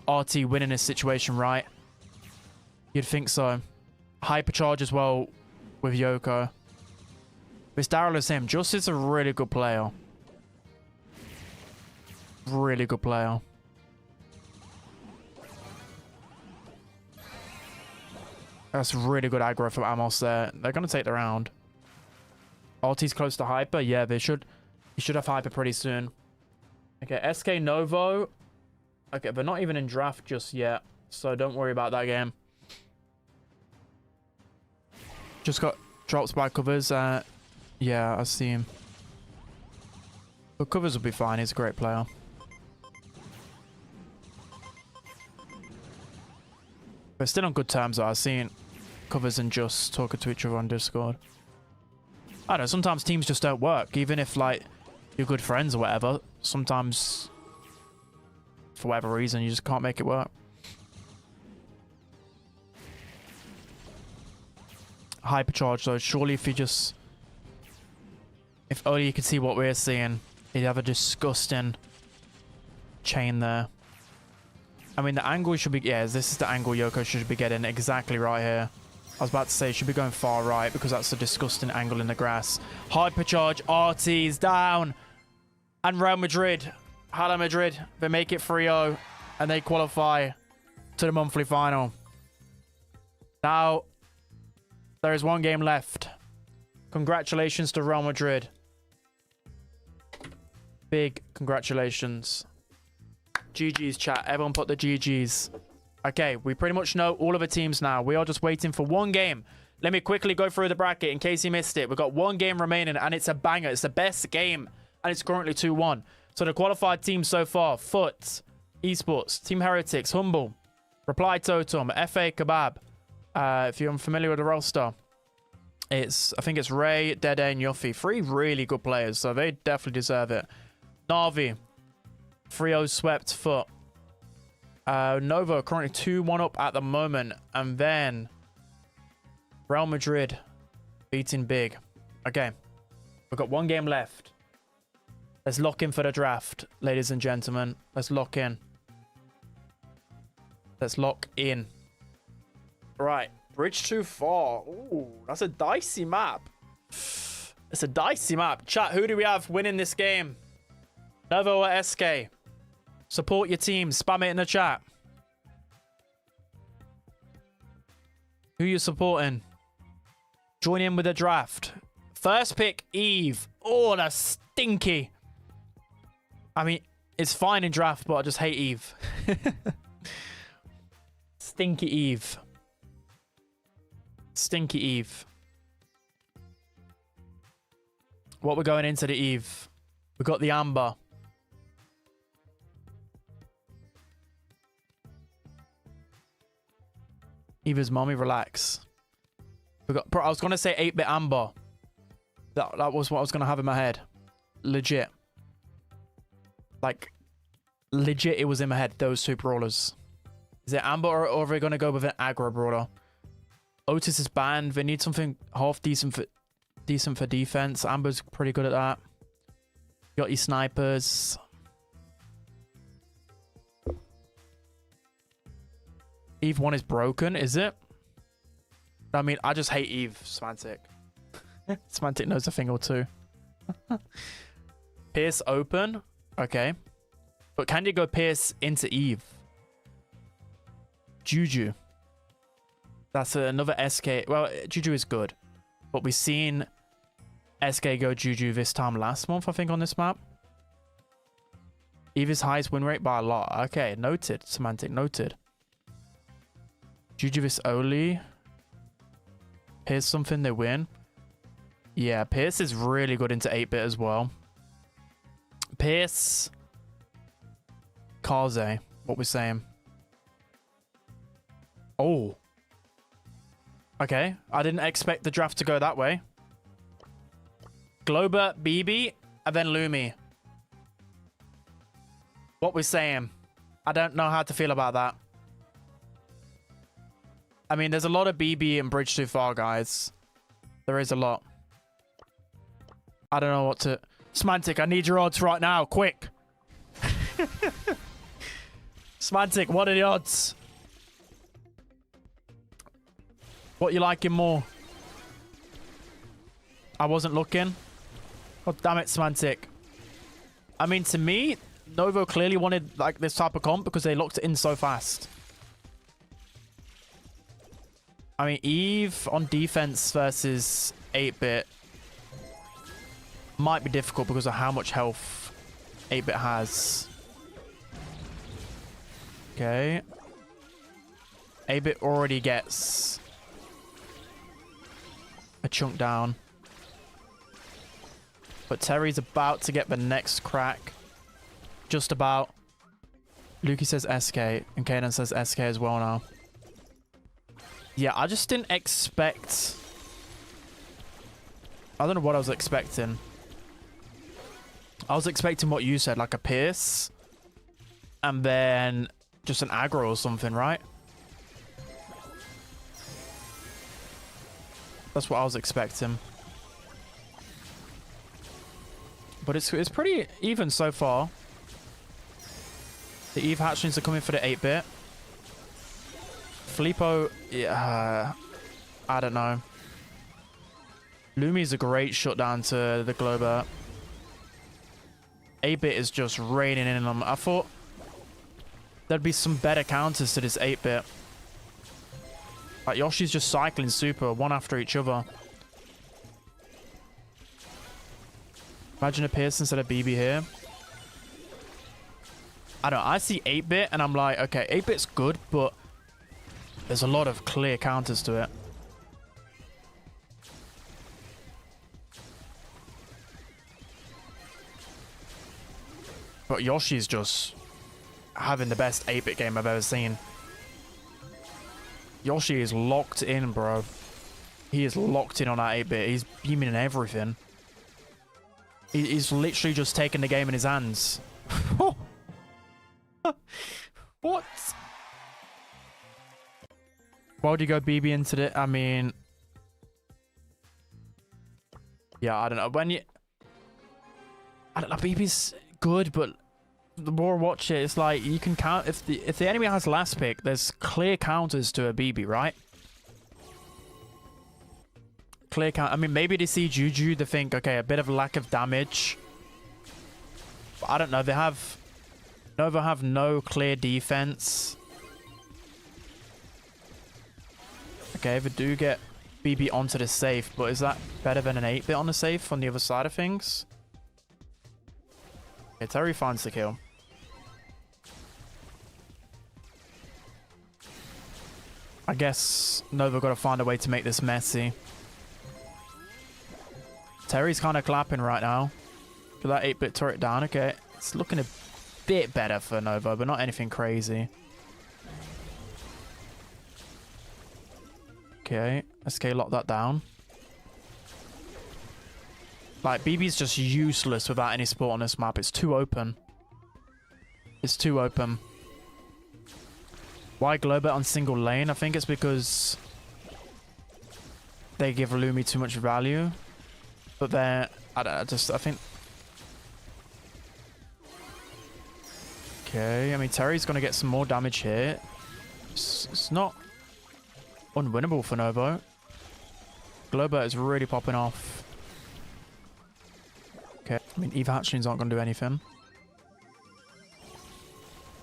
RT win in this situation, right? You'd think so. Hypercharge as well with Yoko. It's Daryl is him. Just is a really good player. Really good player. That's really good aggro from Amos there. They're going to take the round. RT's close to Hyper. Yeah, they should. He should have Hyper pretty soon. Okay, SK Novo. Okay, they're not even in draft just yet. So don't worry about that game. Just got drops by Covers. Yeah, I see him. But Covers will be fine. He's a great player. We're still on good terms, though. I've seen covers and just talking to each other on Discord. I don't know, sometimes teams just don't work. Even if, like, you're good friends or whatever, sometimes, for whatever reason, you just can't make it work. Hypercharge, though. Surely if you just... If only you could see what we're seeing, you'd have a disgusting chain there. I mean, the angle should be... Yeah, this is the angle Yoko should be getting exactly right here. I was about to say, should be going far right because that's a disgusting angle in the grass. Hypercharge, RT's down. And Real Madrid. Hello, Madrid. They make it 3-0. And they qualify to the monthly final. Now, there is one game left. Congratulations to Real Madrid. Big congratulations. GG's, chat. Everyone put the GG's. Okay, we pretty much know all of the teams now. We are just waiting for one game. Let me quickly go through the bracket in case you missed it. We've got one game remaining, and it's a banger. It's the best game, and it's currently 2-1. So the qualified teams so far: Foot, Esports, Team Heretics, Humble, Reply Totem, FA Kebab. If you're unfamiliar with the roster, I think it's Ray, Dede, and Yuffie. 3 really good players, so they definitely deserve it. Navi, 3-0 swept Foot. Nova currently 2-1 up at the moment. And then Real Madrid beating big. Okay. We've got one game left. Let's lock in for the draft, ladies and gentlemen. Let's lock in. Let's lock in. Right. Bridge too far. Ooh, that's a dicey map. It's a dicey map. Chat, who do we have winning this game? Nova or SK? Support your team. Spam it in the chat. Who you supporting? Join in with the draft. First pick, Eve. Oh, that's stinky. I mean, it's fine in draft, but I just hate Eve. Stinky Eve. Stinky Eve. What we're going into the Eve? We got the Amber. Eva's mommy, relax. We got. I was gonna say 8-bit Amber. That was what I was gonna have in my head. Legit. Like, legit, it was in my head. Those two brawlers. Is it Amber or are they gonna go with an aggro brawler? Otis is banned. They need something half decent for defense. Amber's pretty good at that. You got your snipers. Eve 1 is broken, is it? I mean, I just hate Eve. Smantic. Smantic knows a thing or two. Pierce open. Okay. But can you go Pierce into Eve? Juju. That's another SK. Well, Juju is good. But we've seen SK go Juju this time last month, I think, on this map. Eve's highest win rate by a lot. Okay, noted. Semantic, noted. Juju this Oli. Pierce something, they win. Yeah, Pierce is really good into 8-bit as well. Pierce. Kaze, what we're saying. Oh. Okay, I didn't expect the draft to go that way. Glober, BB, and then Lumi. What we're saying. I don't know how to feel about that. I mean, there's a lot of BB in Bridge Too Far, guys. There is a lot. I don't know what to... Smantic, I need your odds right now. Quick. Smantic, what are the odds? What you liking more? I wasn't looking. God damn it, Smantic. I mean, to me, Novo clearly wanted like this type of comp because they locked it in so fast. I mean, Eve on defense versus 8-bit might be difficult because of how much health 8-bit has. Okay. 8-bit already gets a chunk down. But Terry's about to get the next crack. Just about. Lukey says SK, and Kaden says SK as well now. Yeah, I just didn't expect... I don't know what I was expecting. I was expecting what you said, like a Pierce. And then just an aggro or something, right? That's what I was expecting. But it's pretty even so far. The Eve hatchlings are coming for the 8-bit. Filippo, yeah, I don't know. Lumi's a great shutdown to the Glober. 8-bit is just raining in on them. I thought there'd be some better counters to this 8-bit. Like Yoshi's just cycling super, one after each other. Imagine a Pierce instead of BB here. I don't know, I see 8-bit and I'm like, okay, 8-bit's good, but there's a lot of clear counters to it. But Yoshi's just having the best 8-bit game I've ever seen. Yoshi is locked in, bro. He is locked in on that 8-bit. He's beaming in everything. He's literally just taking the game in his hands. What? Why would you go BB into it? I mean... Yeah, I don't know. When you... I don't know, BB's good, but the more I watch it, it's like you can count... If the enemy has last pick, there's clear counters to a BB, right? Clear count. I mean, maybe they see Juju, they think, okay, a bit of lack of damage. But I don't know. They have... Nova have no clear defense. Okay, they do get BB onto the safe, but is that better than an 8-bit on the safe on the other side of things? Okay, Terry finds the kill. I guess Nova got to find a way to make this messy. Terry's kind of clapping right now. For that 8-bit turret down. Okay, it's looking a bit better for Nova, but not anything crazy. Okay, SK lock that down. Like, BB's just useless without any support on this map. It's too open. It's too open. Why Globet on single lane? I think it's because they give Lumi too much value. But they're... I think... Okay, I mean, Terry's going to get some more damage here. It's not unwinnable for Novo. Globert is really popping off. Okay, I mean, Eve hatchlings aren't going to do anything.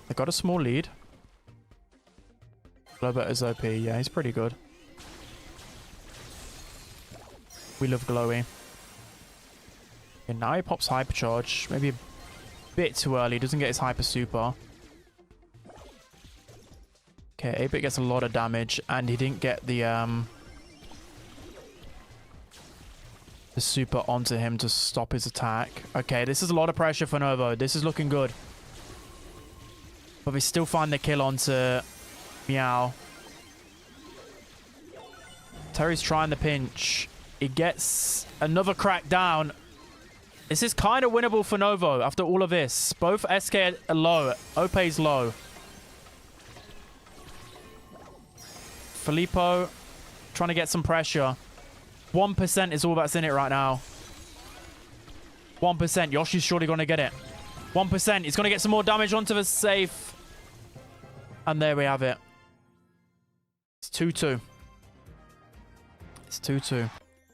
They got a small lead. Globert is OP. Yeah, he's pretty good. We love Glowy. And now he pops Hypercharge. Maybe a bit too early. Doesn't get his Hyper Super. Okay, 8-bit gets a lot of damage. And he didn't get the super onto him to stop his attack. Okay, this is a lot of pressure for Novo. This is looking good. But we still find the kill onto Meow. Terry's trying the pinch. He gets another crack down. This is kind of winnable for Novo after all of this. Both SK are low. OP's low. Filippo trying to get some pressure. 1% is all that's in it right now. 1%. Yoshi's surely going to get it. 1%. He's going to get some more damage onto the safe. And there we have it. It's 2-2. It's 2-2.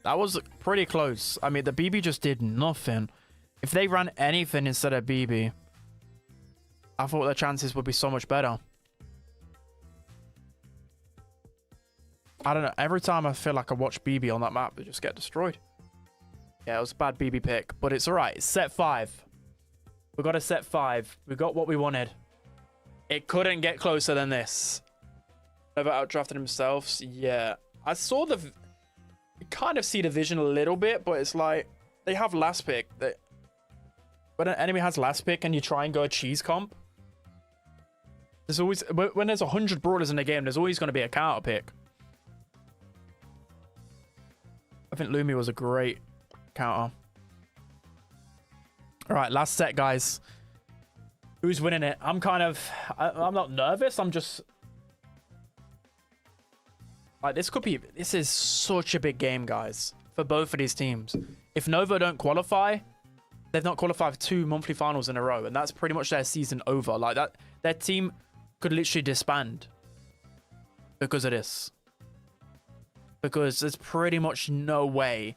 That was pretty close. I mean, the BB just did nothing. If they ran anything instead of BB, I thought their chances would be so much better. I don't know. Every time I feel like I watch BB on that map, they just get destroyed. Yeah, it was a bad BB pick, but it's all right. It's set 5. We got a set 5. We got what we wanted. It couldn't get closer than this. Never outdrafted themselves. Yeah. I saw the... You kind of see the vision a little bit, but it's like... They have last pick. When an enemy has last pick and you try and go a cheese comp, there's always... When there's 100 brawlers in the game, there's always going to be a counter pick. think Lumi was a great counter. All right, last set, guys. Who's winning it? I'm not nervous. I'm just like, this is such a big game, guys, for both of these teams. If Novo don't qualify, they've not qualified for 2 monthly finals in a row, and that's pretty much their season over. Like that, their team could literally disband because of this. Because there's pretty much no way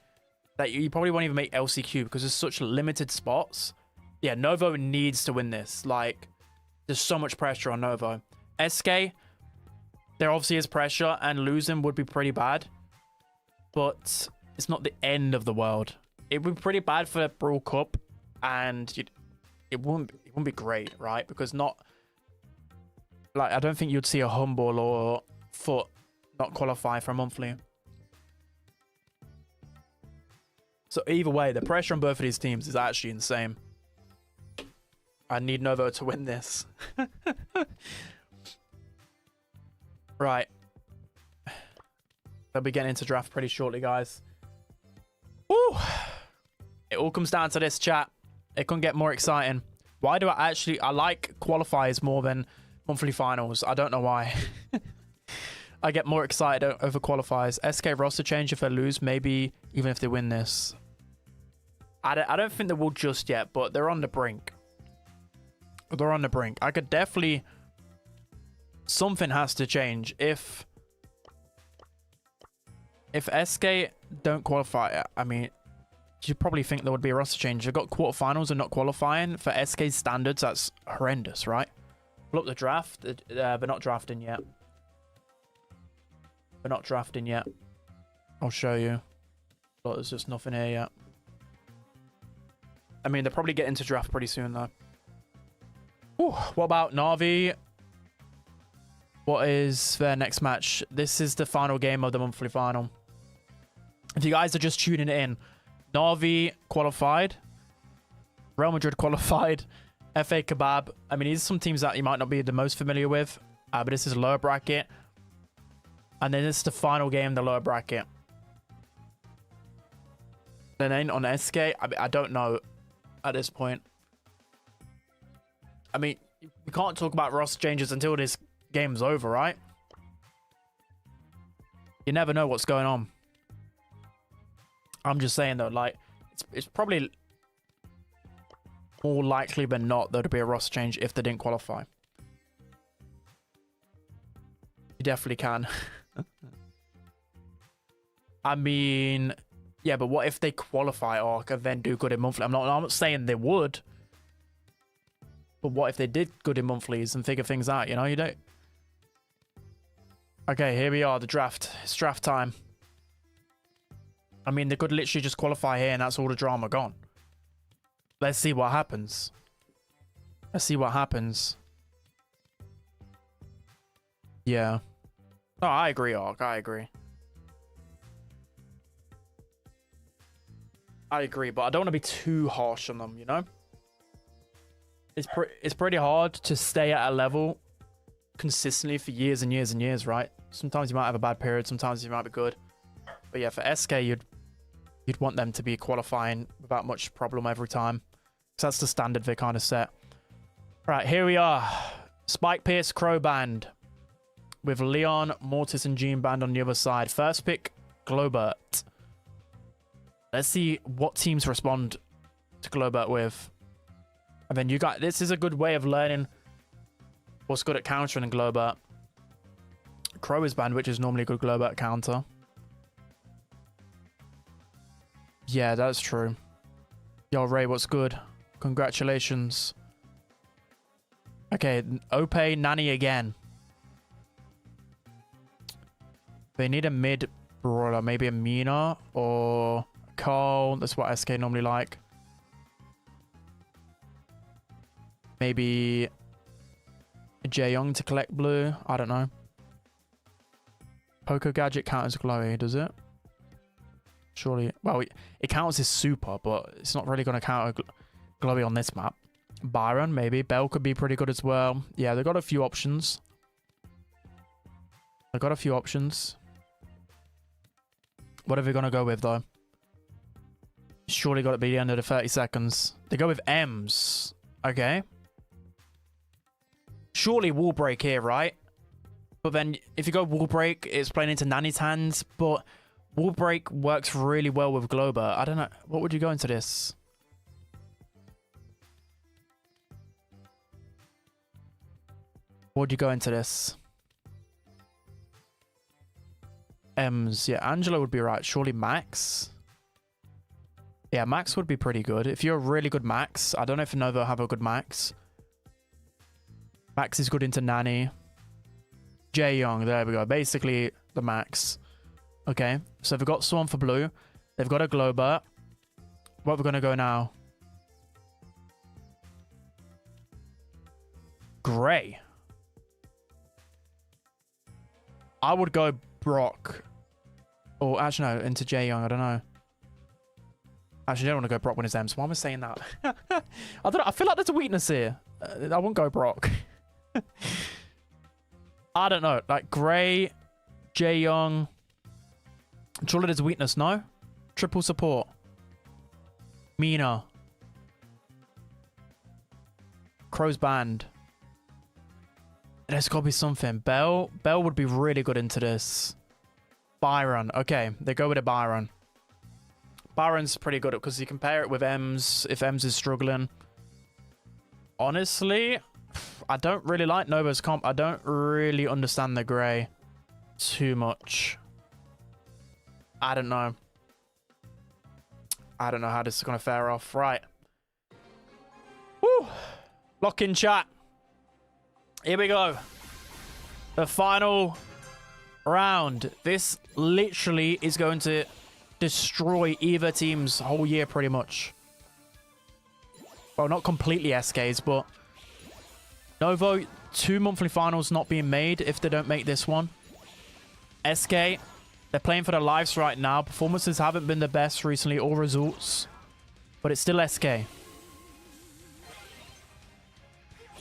that you probably won't even make LCQ because there's such limited spots. Yeah, Novo needs to win this. Like, there's so much pressure on Novo. SK, there obviously is pressure, and losing would be pretty bad. But it's not the end of the world. It would be pretty bad for the Brawl Cup, and it wouldn't be great, right? Because I don't think you'd see a Humble or Foot not qualify for a monthly. So either way, the pressure on both of these teams is actually insane. I need Novo to win this. Right. They'll be getting into draft pretty shortly, guys. Woo! It all comes down to this, chat. It couldn't get more exciting. Why do I like qualifiers more than monthly finals? I don't know why. I get more excited over qualifiers. SK roster change if they lose, maybe even if they win this. I don't think they will just yet, but they're on the brink. They're on the brink. I could definitely... Something has to change. If SK don't qualify, I mean, you'd probably think there would be a roster change. They've got quarterfinals and not qualifying. For SK's standards, that's horrendous, right? Pull up the draft. They're not drafting yet. They're not drafting yet. I'll show you. But there's just nothing here yet. I mean, they'll probably get into draft pretty soon, though. Ooh, what about Na'Vi? What is their next match? This is the final game of the monthly final. If you guys are just tuning in, Na'Vi qualified. Real Madrid qualified. FA Kebab. I mean, these are some teams that you might not be the most familiar with. But this is lower bracket. And then this is the final game in the lower bracket. Then on SK, I don't know at this point. I mean, we can't talk about roster changes until this game's over, right? You never know what's going on. I'm just saying, though, like, it's probably more likely than not there to be a roster change if they didn't qualify. You definitely can. I mean, yeah, but what if they qualify or can then do good in monthly? I'm not saying they would. But what if they did good in monthlies and figure things out, you know? You don't... Okay, here we are, the draft. It's draft time. I mean, they could literally just qualify here and that's all the drama gone. Let's see what happens. Let's see what happens. Yeah. No, I agree, Ark. I agree. I agree, but I don't want to be too harsh on them, you know? It's pretty hard to stay at a level consistently for years and years and years, right? Sometimes you might have a bad period, sometimes you might be good. But yeah, for SK, you'd want them to be qualifying without much problem every time. So that's the standard they kind of set. Right, here we are. Spike Pierce Crow Band. With Leon, Mortis, and Gene Band on the other side. First pick, Globert. Let's see what teams respond to Globert with. And then you got... This is a good way of learning what's good at countering in Globert. Crow is banned, which is normally a good Globert counter. Yeah, that's true. Yo, Ray, what's good? Congratulations. Okay, Ope, Nani again. They need a mid brawler. Maybe a Mina or Carl. That's what SK normally like. Maybe a Jaeyoung to collect blue. I don't know. Poco Gadget counters Glowy, does it? Surely. Well, it counts as super, but it's not really going to counter Glowy on this map. Byron, maybe. Bell could be pretty good as well. Yeah, they've got a few options. They've got a few options. What are we going to go with, though? Surely got to be the end of the 30 seconds. They go with M's. Okay. Surely wall break here, right? But then if you go wall break, it's playing into Nani's hands. But wall break works really well with Glober. I don't know. What would you go into this? What would you go into this? M's. Yeah, Angela would be right. Surely Max. Yeah, Max would be pretty good. If you're a really good Max. I don't know if Nova have a good Max. Max is good into Nani. Jae Young. There we go. Basically, the Max. Okay. So they've got someone for blue. They've got a Glober. What are we going to go now? Gray. I would go Brock. Or actually, no, into Jae Young. I don't know. Actually, I don't want to go Brock when it's M's. Why am I saying that? I don't know. I feel like there's a weakness here. I won't go Brock. I don't know. Like Gray, Jae Young. Surely there's a weakness, no? Triple support. Mina. Crow's band. There's got to be something. Bell would be really good into this. Byron. Okay, they go with a Byron. Byron's pretty good because you compare it with M's if M's is struggling. Honestly, I don't really like Nova's comp. I don't really understand the Gray too much. I don't know. I don't know how this is going to fare off. Right. Woo. Lock in chat. Here we go. The final round. This literally is going to destroy either team's whole year pretty much. Well, not completely SKs, but Novo, 2 monthly finals not being made if they don't make this one. SK, they're playing for their lives right now. Performances haven't been the best recently, or results, but it's still SK.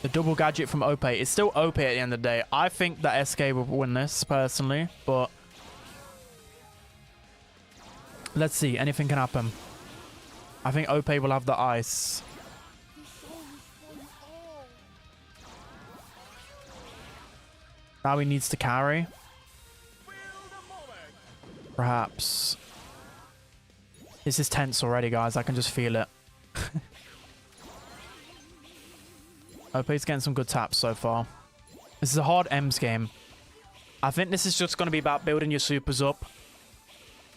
The double gadget from OP. It's still OP at the end of the day. I think that SK will win this, personally, but let's see. Anything can happen. I think OP will have the ice. Now he needs to carry. Perhaps. This is tense already, guys. I can just feel it. OP's getting some good taps so far. This is a hard M's game. I think this is just going to be about building your supers up.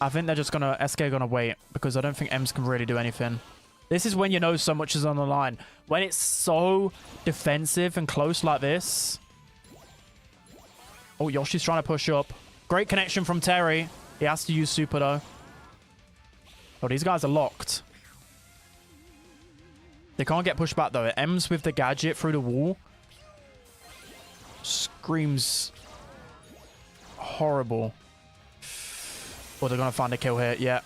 I think they're just going to... SK going to wait because I don't think M's can really do anything. This is when you know so much is on the line. When it's so defensive and close like this. Oh, Yoshi's trying to push up. Great connection from Terry. He has to use super though. Oh, these guys are locked. They can't get pushed back though. It M's with the gadget through the wall. Screams horrible. Oh, they're going to find a kill here. Yeah.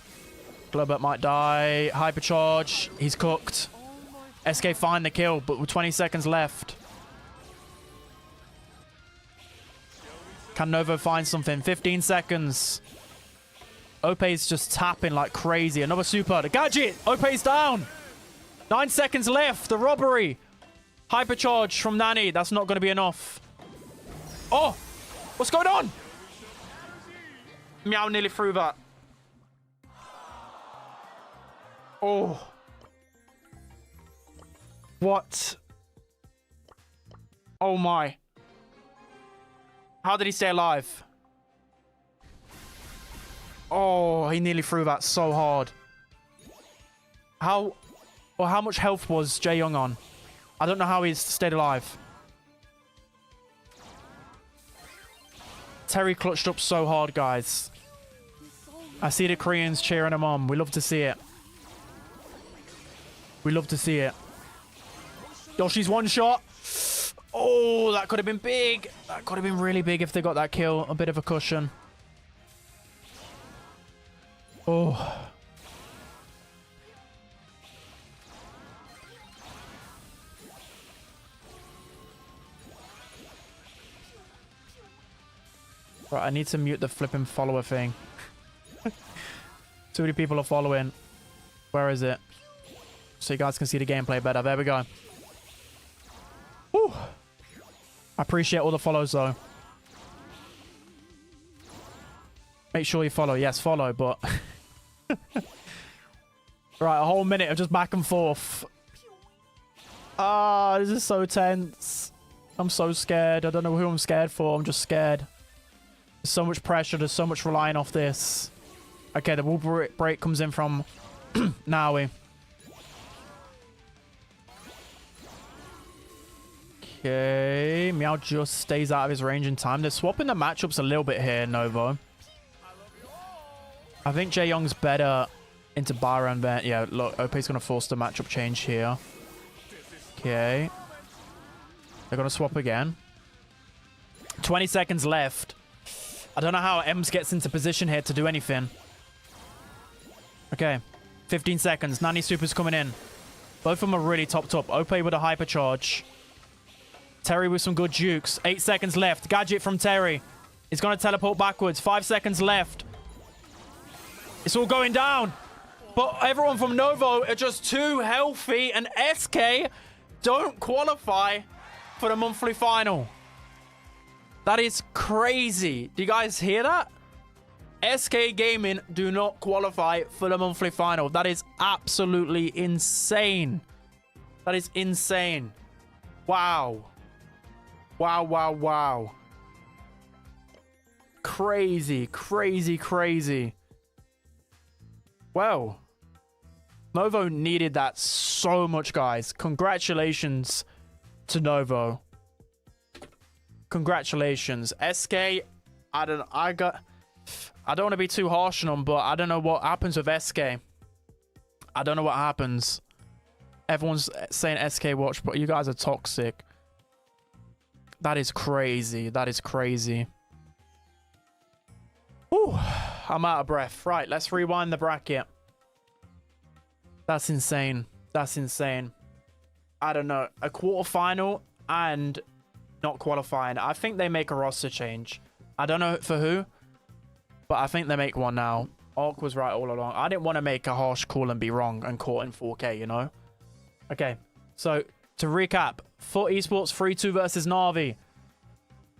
Globert might die. Hypercharge. He's cooked. SK find the kill, but with 20 seconds left. Can Novo find something? 15 seconds. OP's just tapping like crazy. Another super. The gadget. OP's down. 9 seconds left. The robbery. Hypercharge from Nani. That's not going to be enough. Oh, what's going on? Meow nearly threw that. Oh. What? Oh my. How did he stay alive? Oh, he nearly threw that so hard. How... Well, how much health was Jae Young on? I don't know how he's stayed alive. Terry clutched up so hard, guys. I see the Koreans cheering him on. We love to see it. We love to see it. Yoshi's one shot. Oh, that could have been big. That could have been really big if they got that kill. A bit of a cushion. Oh. Right, I need to mute the flipping follower thing. Too many people are following. Where is it? So you guys can see the gameplay better. There we go. Whew. I appreciate all the follows, though. Make sure you follow. Yes, follow, but... Right, a whole minute of just back and forth. Ah, this is so tense. I'm so scared. I don't know who I'm scared for. I'm just scared. There's so much pressure. There's so much relying off this. Okay, the wall break comes in from Naui. Okay, Meow just stays out of his range in time. They're swapping the matchups a little bit here, Novo. I think Jae Young's better into Byron than... Yeah, look, OP's going to force the matchup change here. Okay. They're going to swap again. 20 seconds left. I don't know how Ems gets into position here to do anything. Okay. 15 seconds. Nani Super's coming in. Both of them are really topped up. OP with a hypercharge. Terry with some good jukes. 8 seconds left. Gadget from Terry. He's going to teleport backwards. 5 seconds left. It's all going down. But everyone from Novo are just too healthy. And SK don't qualify for the monthly final. That is crazy. Do you guys hear that? SK Gaming do not qualify for the monthly final. That is absolutely insane. That is insane. Wow. Wow, wow, wow. Crazy, crazy, crazy. Well, Novo needed that so much, guys. Congratulations to Novo. Congratulations. SK, I don't want to be too harsh on them, but I don't know what happens with SK. I don't know what happens. Everyone's saying SK watch, but you guys are toxic. That is crazy. That is crazy. Whew, I'm out of breath. Right, let's rewind the bracket. That's insane. That's insane. I don't know. A quarterfinal and not qualifying. I think they make a roster change. I don't know for who, but I think they make one now. Ark was right all along. I didn't want to make a harsh call and be wrong and caught in 4K, you know? Okay, so to recap, Foot Esports 3-2 versus Na'Vi.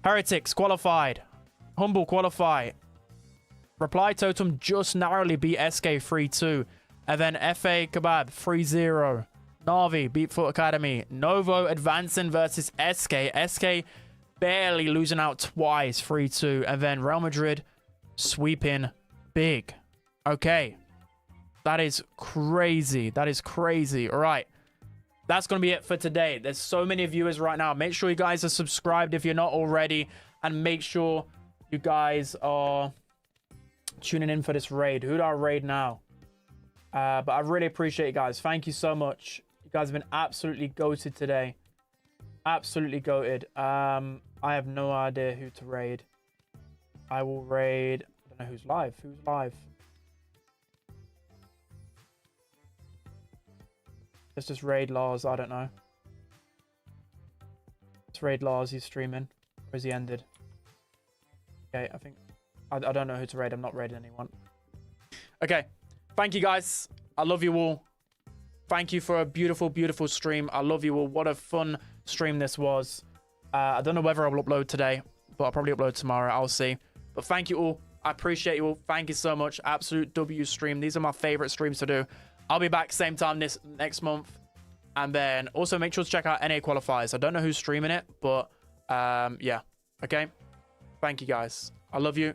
Heretics qualified. Humble qualify. Reply Totem just narrowly beat SK 3-2. And then FA Kebab 3-0. Na'Vi beat Foot Academy. Novo advancing versus SK. SK barely losing out twice 3-2. And then Real Madrid sweeping big. Okay. That is crazy. That is crazy. All right. That's going to be it for today. There's so many viewers right now. Make sure you guys are subscribed if you're not already. And make sure you guys are tuning in for this raid. Who do I raid now? But I really appreciate you guys. Thank you so much. You guys have been absolutely goated today. Absolutely goated. I have no idea who to raid. I will raid... I don't know who's live. Who's live? Let's just raid Lars. I don't know. Let's raid Lars. He's streaming. Or is he ended? Okay, I think... I don't know who to raid. I'm not raiding anyone. Okay. Thank you, guys. I love you all. Thank you for a beautiful, beautiful stream. I love you all. What a fun stream this was. I don't know whether I will upload today, but I'll probably upload tomorrow. I'll see. But thank you all. I appreciate you all. Thank you so much. Absolute W stream. These are my favorite streams to do. I'll be back same time next month. And then also make sure to check out NA qualifiers. I don't know who's streaming it, but yeah. Okay. Thank you, guys. I love you.